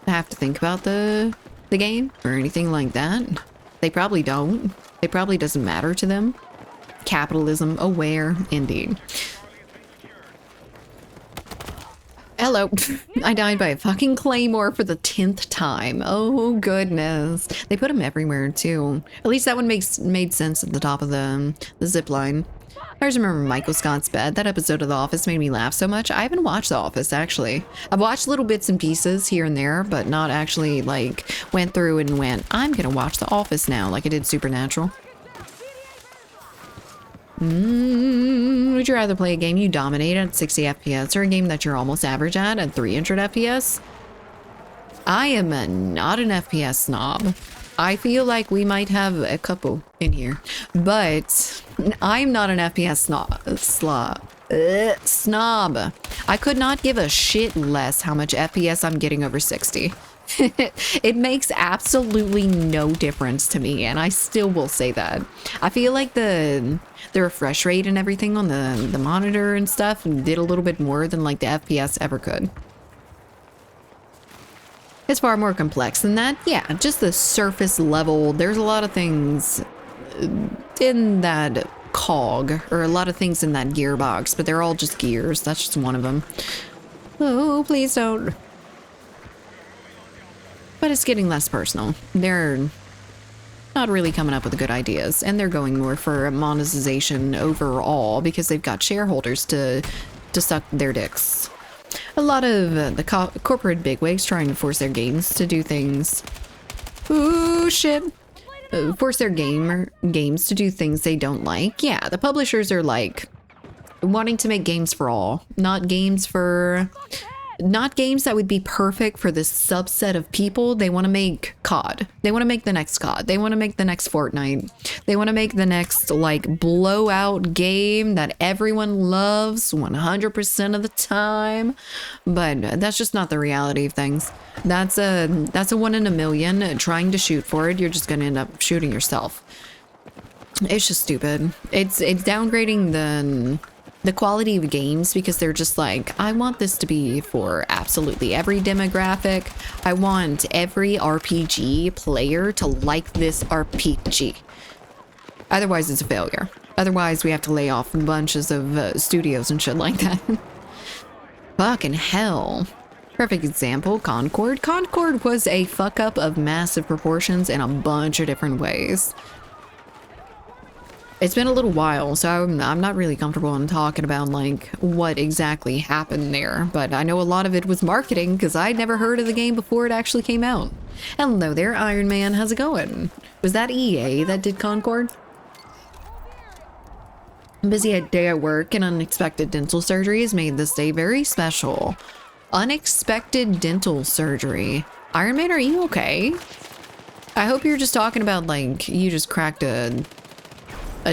have to think about the game or anything like that. They probably don't. It probably doesn't matter to them. Capitalism aware, indeed. Hello. I died by a fucking claymore for the 10th time. Oh, goodness. They put them everywhere, too. At least that one made sense at the top of the zip line. I just remember Michael Scott's bed. That episode of The Office made me laugh so much. I haven't watched The Office, actually. I've watched little bits and pieces here and there, but not actually, like, went through and went, I'm gonna watch The Office now, like I did Supernatural. Would you rather play a game you dominate at 60 FPS or a game that you're almost average at 300 FPS? I am not an FPS snob. I feel like we might have a couple in here, but I'm not an FPS snob. I could not give a shit less how much FPS I'm getting over 60. It makes absolutely no difference to me, and I still will say that. I feel like the refresh rate and everything on the monitor and stuff did a little bit more than like the FPS ever could. It's far more complex than that. Yeah, just the surface level. There's a lot of things in that cog, or a lot of things in that gearbox, but they're all just gears. That's just one of them. Oh, please don't. But it's getting less personal. They're not really coming up with good ideas, and they're going more for monetization overall because they've got shareholders to suck their dicks. A lot of the corporate bigwigs trying to force their games to do things. Ooh, shit. Force their games to do things they don't like. Yeah, the publishers are like wanting to make games for all, not games that would be perfect for this subset of people. They want to make COD. They want to make the next COD. They want to make the next Fortnite. They want to make the next like blowout game that everyone loves 100% of the time. But that's just not the reality of things. That's a 1 in a million. Trying to shoot for it, you're just going to end up shooting yourself. It's just stupid. It's downgrading the quality of games because they're just like, I want this to be for absolutely every demographic. I want every RPG player to like this RPG. Otherwise, it's a failure. Otherwise, we have to lay off bunches of studios and shit like that. Fucking hell. Perfect example, Concord. Concord was a fuck up of massive proportions in a bunch of different ways. It's been a little while, so I'm not really comfortable in talking about like what exactly happened there, but I know a lot of it was marketing because I'd never heard of the game before it actually came out. Hello there, Iron Man. How's it going? Was that EA that did Concord? I'm busy a day at work and unexpected dental surgery has made this day very special. Unexpected dental surgery. Iron Man, are you okay? I hope you're just talking about like you just cracked a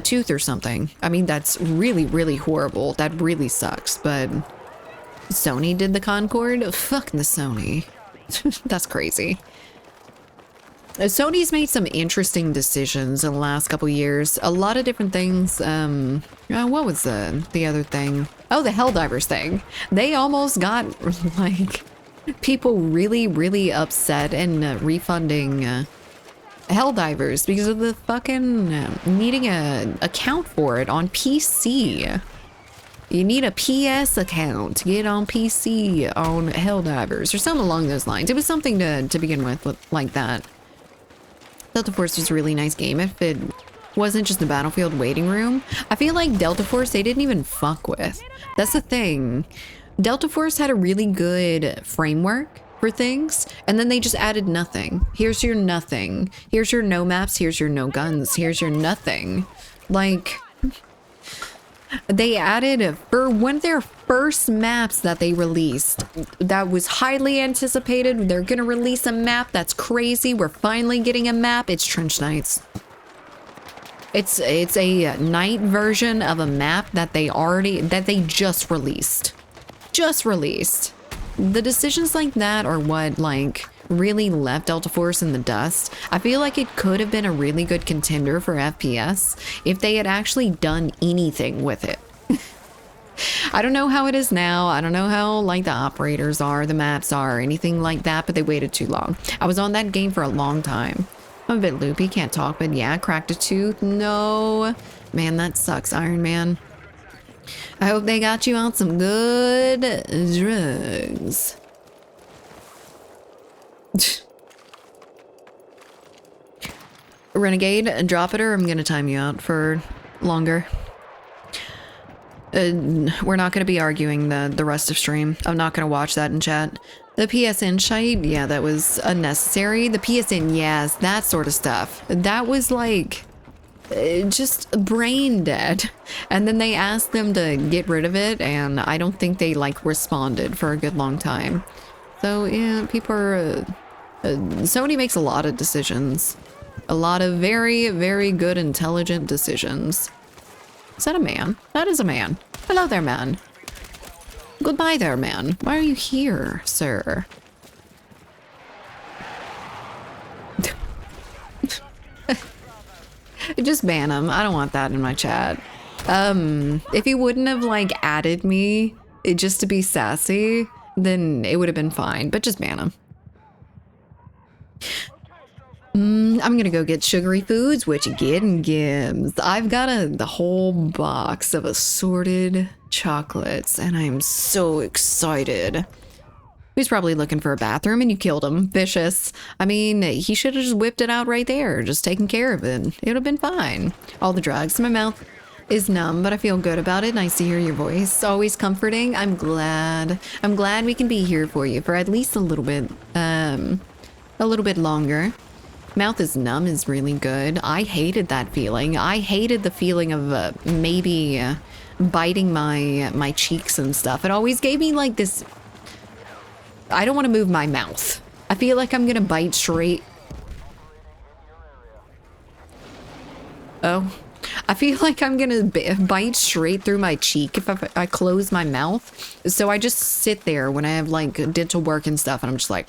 tooth or something. I mean, that's really, really horrible. That really sucks, but Sony did the Concord? Fuck the Sony. That's crazy. Sony's made some interesting decisions in the last couple years. A lot of different things. What was the other thing? Oh, the Helldivers thing. They almost got like people really, really upset and refunding Helldivers because of the fucking needing a account for it on PC. You need a PS account to get on PC on Helldivers or something along those lines. It was something to begin with like that. Delta Force was a really nice game if it wasn't just the Battlefield waiting room. I feel like Delta Force they didn't even fuck with. That's the thing. Delta Force had a really good framework for things, and then they just added nothing. Here's your nothing. Here's your no maps. Here's your no guns. Here's your nothing. Like, they added, for one of their first maps that they released, that was highly anticipated. They're gonna release a map that's crazy. We're finally getting a map. It's Trench Knights. It's a night version of a map that they just released. The decisions like that are what like really left Delta Force in the dust. I feel like it could have been a really good contender for FPS if they had actually done anything with it. I don't know how it is now. I don't know how like the operators are, the maps are, anything like that, but they waited too long. I was on that game for a long time. I'm a bit loopy, can't talk, but yeah, cracked a tooth. No. Man, that sucks, Iron Man. I hope they got you on some good drugs. Renegade, drop it or I'm gonna time you out for longer. We're not gonna be arguing the rest of stream. I'm not gonna watch that in chat. The PSN shite, yeah, that was unnecessary. The PSN, yes, that sort of stuff. That was like just brain dead. And then they asked them to get rid of it, and I don't think they like responded for a good long time. So yeah, people are Sony makes a lot of decisions. A lot of very, very good, intelligent decisions. Is that a man? That is a man. Hello there, man. Goodbye there, man. Why are you here, sir? Just ban him. I don't want that in my chat. If he wouldn't have like added me just to be sassy, then it would have been fine, but just ban him. I'm gonna go get sugary foods. What you getting, Gibbs? I've got the whole box of assorted chocolates, and I'm so excited. He's probably looking for a bathroom, and you killed him. Vicious. I mean, he should have just whipped it out right there, just taken care of it. It would have been fine. All the drugs. My mouth is numb, but I feel good about it. Nice to hear your voice. Always comforting. I'm glad. I'm glad we can be here for you for at least a little bit longer. Mouth is numb is really good. I hated that feeling. I hated the feeling of maybe biting my cheeks and stuff. It always gave me like this. I don't want to move my mouth. I feel like I'm gonna bite straight. Oh, I feel like I'm gonna bite straight through my cheek if I close my mouth. So I just sit there when I have like dental work and stuff, and I'm just like.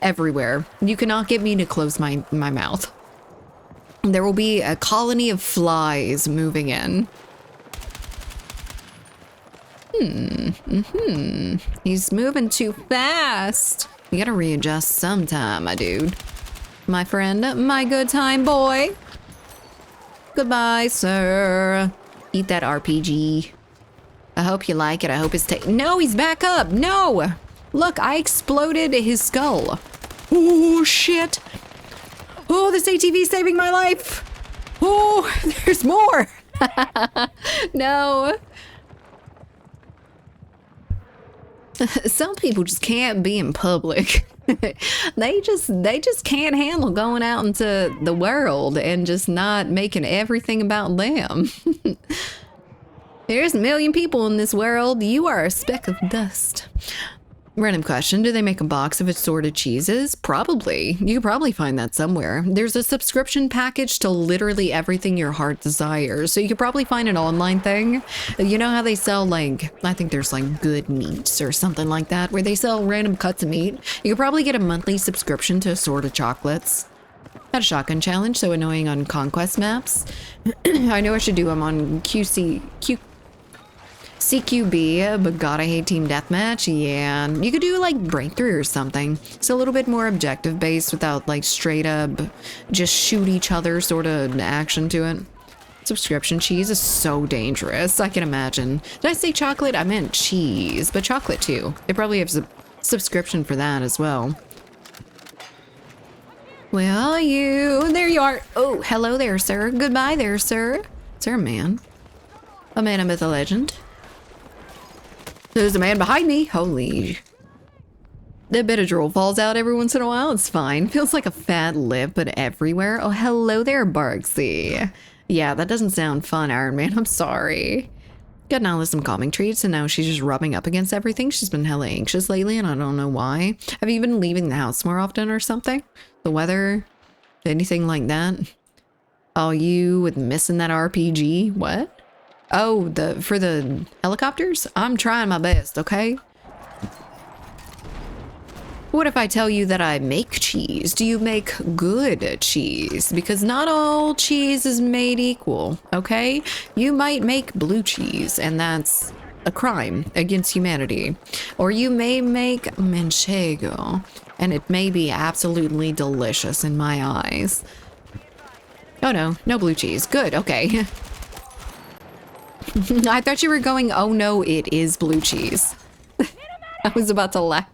Everywhere. You cannot get me to close my mouth. There will be a colony of flies moving in. He's moving too fast. You gotta readjust sometime, my dude. My friend, my good time boy. Goodbye, sir. Eat that RPG. I hope you like it. I hope it's No, he's back up. No! Look, I exploded his skull. Oh, shit. Oh, this ATV is saving my life. Oh, there's more. No. Some people just can't be in public. They just can't handle going out into the world and just not making everything about them. There's a million people in this world. You are a speck of dust. Random question. Do they make a box of assorted cheeses? Probably. You could probably find that somewhere. There's a subscription package to literally everything your heart desires. So you could probably find an online thing. You know how they sell, like, I think there's like Good Meats or something like that, where they sell random cuts of meat. You could probably get a monthly subscription to assorted chocolates. Had a shotgun challenge, so annoying on conquest maps. I know I should do them on CQB, but God, I hate team deathmatch. Yeah, you could do like breakthrough or something. It's a little bit more objective based without like straight up just shoot each other sort of action to it. Subscription cheese is so dangerous. I can imagine. Did I say chocolate? I meant cheese, but chocolate too. They probably have a subscription for that as well. Where are you? There you are. Oh, hello there, sir. Goodbye there, sir. Is there a man? A man, a myth, a legend. There's a man behind me. Holy. The Benadryl falls out every once in a while. It's fine. Feels like a fat lip, but everywhere. Oh, hello there, Barksy. Yeah, that doesn't sound fun, Iron Man. I'm sorry. Got Nala some calming treats, and now she's just rubbing up against everything. She's been hella anxious lately, and I don't know why. Have you been leaving the house more often or something? The weather? Anything like that? Oh, you with missing that RPG? What? Oh, for the helicopters? I'm trying my best, okay? What if I tell you that I make cheese? Do you make good cheese? Because not all cheese is made equal, okay? You might make blue cheese, and that's a crime against humanity. Or you may make manchego, and it may be absolutely delicious in my eyes. Oh no, no blue cheese. Good, okay. I thought you were going, oh no, it is blue cheese. I was about to laugh.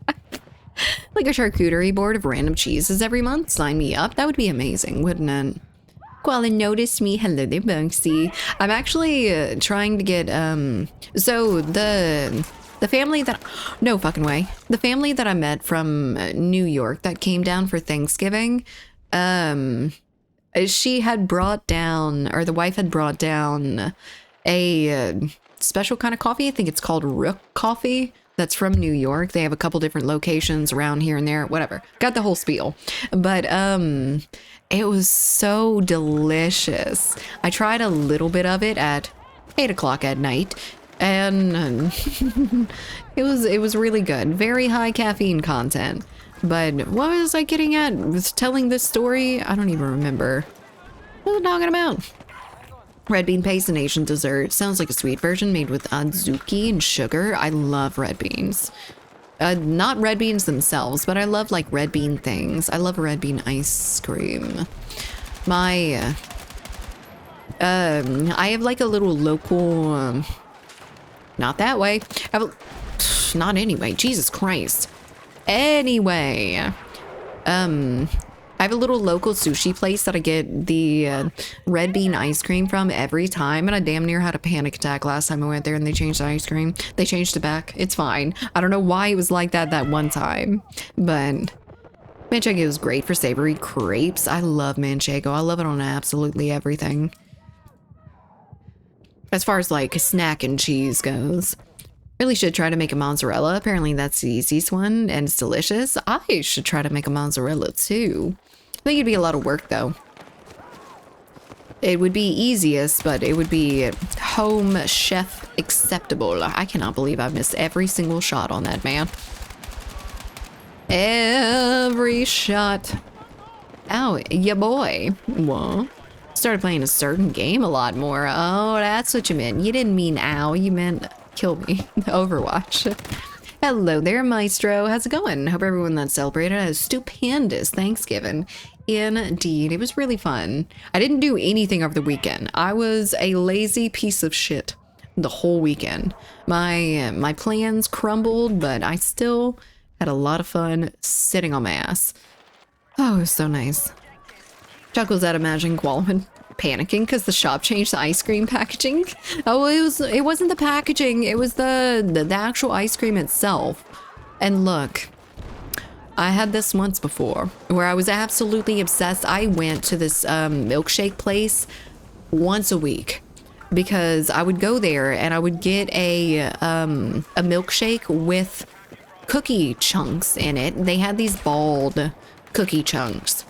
Like a charcuterie board of random cheeses every month? Sign me up. That would be amazing, wouldn't it? Koala noticed me. Hello there, Bunksy. I'm actually trying to get, so the family that, no fucking way. The family that I met from New York that came down for Thanksgiving, she had brought down, or the wife had brought down a special kind of coffee. I think it's called Rook Coffee. That's from New York. They have a couple different locations around here and there, whatever. Got the whole spiel. But it was so delicious. I tried a little bit of it at 8 o'clock at night, and it was really good. Very high caffeine content. But what was I getting at? Was telling this story? I don't even remember. What was I talking about? Red bean paste, an Asian dessert. Sounds like a sweet version made with adzuki and sugar. I love red beans. Not red beans themselves, but I love like red bean things. I love red bean ice cream. My, I have like a little local, not that way. Not anyway, Jesus Christ. Anyway, I have a little local sushi place that I get the red bean ice cream from every time, and I damn near had a panic attack last time I went there and they changed the ice cream. They changed it back. It's fine. I don't know why it was like that one time, but manchego is great for savory crepes. I love manchego. I love it on absolutely everything. As far as like snack and cheese goes. Really should try to make a mozzarella. Apparently that's the easiest one and it's delicious. I should try to make a mozzarella too. I think it'd be a lot of work though. It would be easiest, but it would be home chef acceptable. I cannot believe I've missed every single shot on that, man. Every shot. Ow, ya boy. What? Started playing a certain game a lot more. Oh, that's what you meant. You didn't mean ow, you meant kill me. Overwatch. Hello there, Maestro. How's it going? Hope everyone that celebrated a stupendous Thanksgiving. Indeed, it was really fun. I didn't do anything over the weekend. I was a lazy piece of shit the whole weekend. My plans crumbled, but I still had a lot of fun sitting on my ass. Oh, it was so nice. Chuckles at imagining Qualman panicking because the shop changed the ice cream packaging. Oh, it wasn't the packaging, it was the actual ice cream itself. And look, I had this once before where I was absolutely obsessed. I went to this milkshake place once a week because I would go there and I would get a milkshake with cookie chunks in it. They had these balled cookie chunks,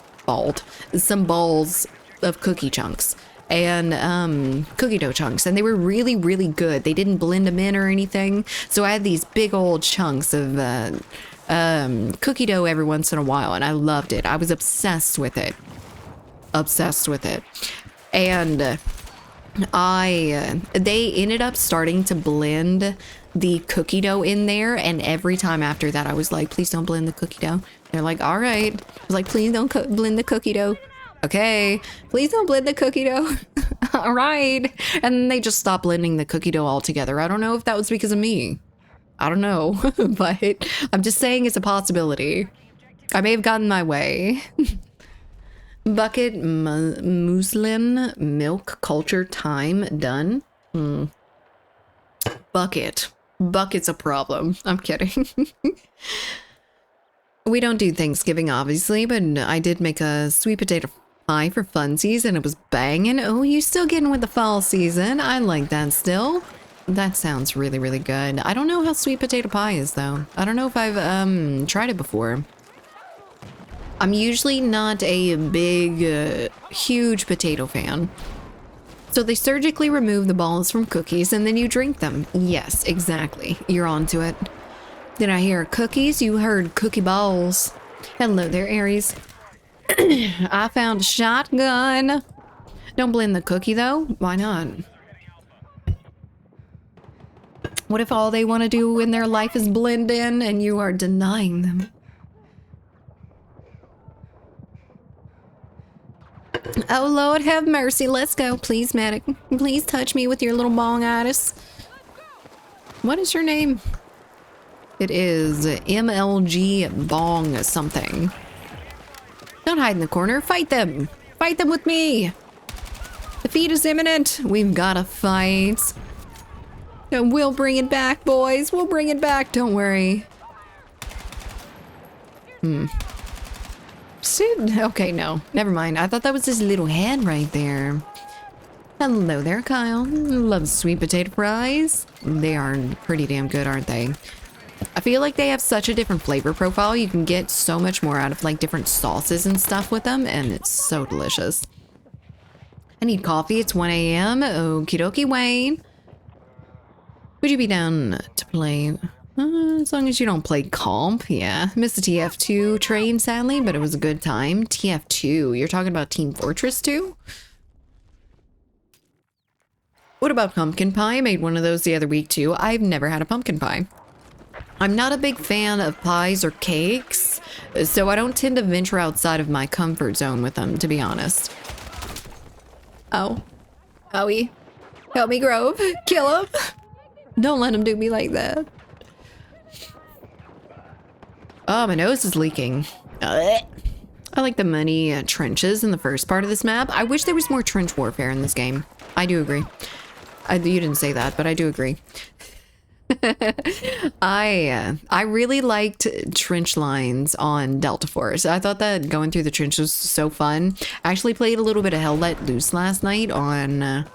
some balls of cookie chunks and cookie dough chunks, and they were really, really good. They didn't blend them in or anything, so I had these big old chunks of cookie dough every once in a while, and I loved it. I was obsessed with it. And they ended up starting to blend the cookie dough in there, and every time after that I was like, please don't blend the cookie dough. They're like, all right. I was like, please don't blend the cookie dough. Okay, please don't blend the cookie dough. All right. And then they just stopped blending the cookie dough altogether. I don't know if that was because of me. I don't know, but I'm just saying it's a possibility. I may have gotten my way. Bucket muslin milk culture time done. Bucket's a problem. I'm kidding. We don't do Thanksgiving, obviously, but I did make a sweet potato pie for funsies, and it was banging. Oh, you still getting with the fall season? I like that still. That sounds really, really good. I don't know how sweet potato pie is, though. I don't know if I've tried it before. I'm usually not a big, huge potato fan. So they surgically remove the balls from cookies and then you drink them. Yes, exactly. You're onto it. Did I hear cookies? You heard cookie balls. Hello there, Aries. I found a shotgun. Don't blend the cookie, though. Why not? What if all they want to do in their life is blend in and you are denying them? Oh, Lord, have mercy. Let's go. Please, medic. Please touch me with your little bong-itis. What is your name? It is MLG Bong something. Don't hide in the corner. Fight them. Fight them with me. Defeat is imminent. We've got to fight. And we'll bring it back, boys. We'll bring it back. Don't worry. Okay, no. Never mind. I thought that was his little head right there. Hello there, Kyle. Love sweet potato fries. They are pretty damn good, aren't they? I feel like they have such a different flavor profile. You can get so much more out of like different sauces and stuff with them, and it's so delicious. I need coffee. It's 1 a.m. Okie dokie, Wayne. Would you be down to play? As long as you don't play comp, yeah. Missed the TF2 train, sadly, but it was a good time. TF2, you're talking about Team Fortress 2? What about pumpkin pie? I made one of those the other week, too. I've never had a pumpkin pie. I'm not a big fan of pies or cakes, so I don't tend to venture outside of my comfort zone with them, to be honest. Oh. Owie. Help me, Grove. Kill him. Don't let him do me like that. Oh, my nose is leaking. I like the muddy trenches in the first part of this map. I wish there was more trench warfare in this game. I do agree. You didn't say that, but I do agree. I really liked trench lines on Delta Force. I thought that going through the trenches was so fun. I actually played a little bit of Hell Let Loose last night on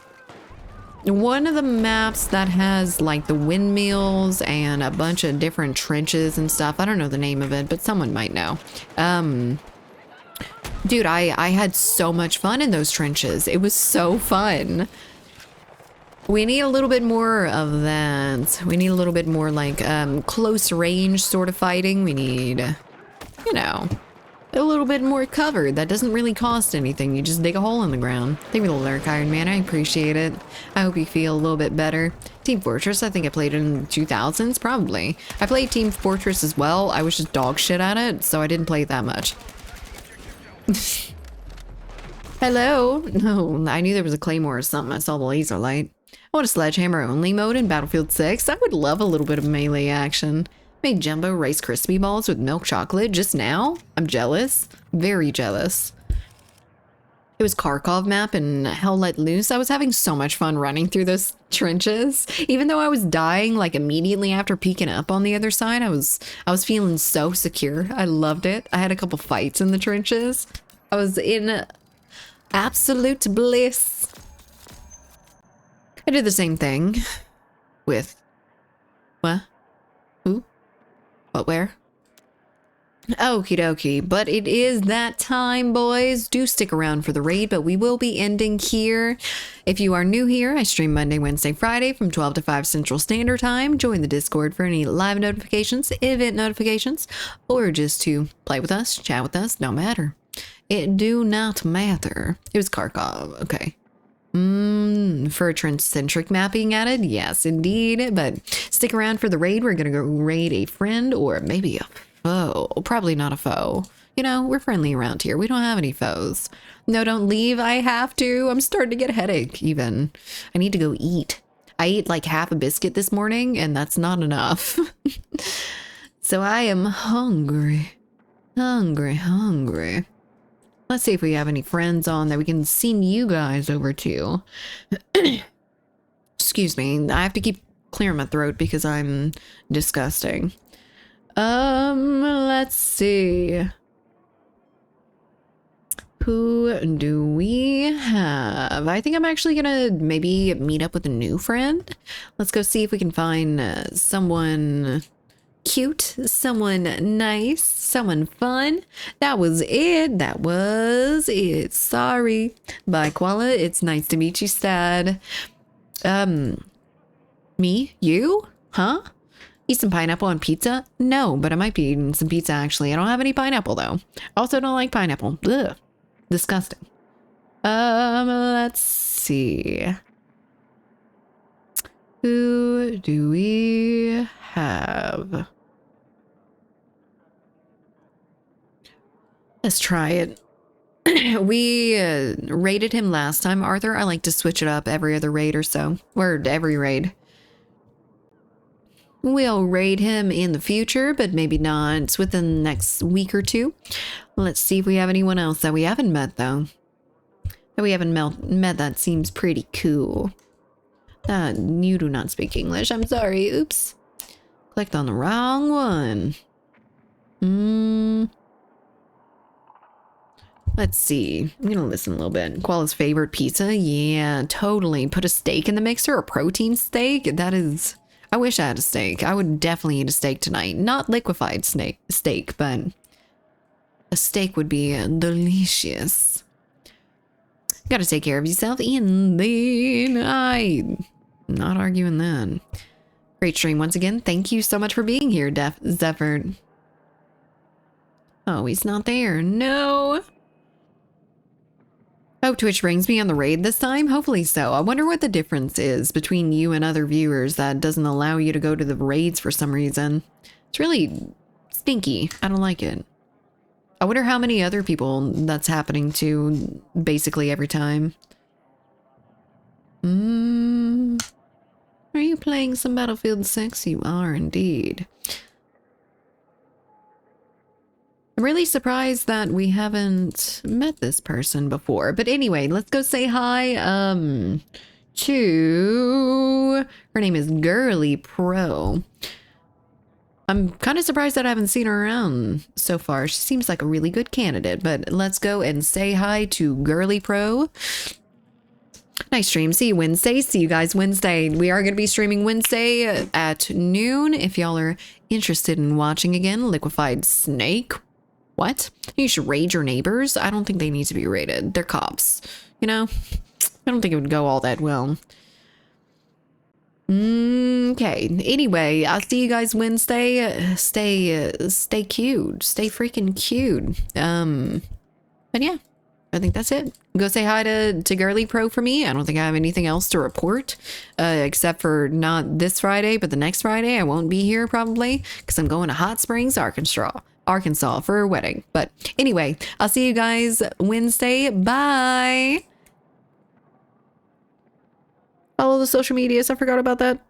one of the maps that has like the windmills and a bunch of different trenches and stuff. I don't know the name of it, but someone might know. Dude, I had so much fun in those trenches. It was so fun. We need a little bit more of that. We need a little bit more like close range sort of fighting. We need, you know, a little bit more cover. That doesn't really cost anything. You just dig a hole in the ground. Thank you for the lurk, Iron Man. I appreciate it. I hope you feel a little bit better. Team Fortress, I think I played it in the 2000s, probably. I played Team Fortress as well. I was just dog shit at it, so I didn't play it that much. Hello? No, I knew there was a claymore or something. I saw the laser light. I want a sledgehammer only mode in Battlefield 6. I would love a little bit of melee action. Made Jumbo Rice Krispie balls with milk chocolate just now. I'm jealous. Very jealous. It was Kharkov map and Hell Let Loose. I was having so much fun running through those trenches. Even though I was dying like immediately after peeking up on the other side, I was feeling so secure. I loved it. I had a couple fights in the trenches. I was in absolute bliss. I did the same thing with what? Who? What, where? Okie dokie, but it is that time, boys. Do stick around for the raid, but we will be ending here. If you are new here, I stream Monday, Wednesday, Friday from 12 to 5 Central Standard Time. Join the Discord for any live notifications, event notifications, or just to play with us, chat with us, no matter. It do not matter. It was Kharkov, okay. For a trend-centric mapping added? Yes, indeed, but stick around for the raid. We're gonna go raid a friend or maybe a foe. Probably not a foe. You know, we're friendly around here. We don't have any foes. No, don't leave. I have to. I'm starting to get a headache even. I need to go eat. I ate like half a biscuit this morning and that's not enough. So I am hungry. Hungry. Let's see if we have any friends on that we can send you guys over to. Excuse me. I have to keep clearing my throat because I'm disgusting. Let's see. Who do we have? I think I'm actually gonna maybe meet up with a new friend. Let's go see if we can find someone cute, someone nice, someone fun. That was it. Sorry. Bye, Koala. It's nice to meet you, Stad. Me? You? Huh? Eat some pineapple on pizza? No, but I might be eating some pizza actually. I don't have any pineapple though. Also don't like pineapple. Ugh. Disgusting. Let's see. Who do we have? Let's try it. We raided him last time, Arthur. I like to switch it up every other raid or so. Or every raid. We'll raid him in the future, but maybe not within the next week or two. Let's see if we have anyone else that we haven't met, though. That we haven't met that seems pretty cool. You do not speak English. I'm sorry. Oops. Clicked on the wrong one. Let's see. I'm gonna listen a little bit. Koala's favorite pizza? Yeah, totally. Put a steak in the mixer, a protein steak? That is... I wish I had a steak. I would definitely eat a steak tonight. Not liquefied steak, but a steak would be delicious. Gotta take care of yourself, Ian. I'm not arguing that. Great stream once again. Thank you so much for being here, Zephyr. Oh, he's not there. No. Oh, Twitch brings me on the raid this time? Hopefully so. I wonder what the difference is between you and other viewers that doesn't allow you to go to the raids for some reason. It's really stinky. I don't like it. I wonder how many other people that's happening to basically every time. Are you playing some Battlefield 6? You are indeed. I'm really surprised that we haven't met this person before. But anyway, let's go say hi to... Her name is Girly Pro. I'm kind of surprised that I haven't seen her around so far. She seems like a really good candidate. But let's go and say hi to Girly Pro. Nice stream. See you Wednesday. See you guys Wednesday. We are going to be streaming Wednesday at noon. If y'all are interested in watching again, Liquefied Snake. What? You should raid your neighbors? I don't think they need to be raided. They're cops. You know? I don't think it would go all that well. Okay. Anyway, I'll see you guys Wednesday. Stay cute. Stay freaking cute. But yeah, I think that's it. Go say hi to Girly Pro for me. I don't think I have anything else to report, except for not this Friday, but the next Friday. I won't be here probably because I'm going to Hot Springs, Arkansas for a wedding. But anyway, I'll see you guys Wednesday. Bye. Follow the social medias. I forgot about that.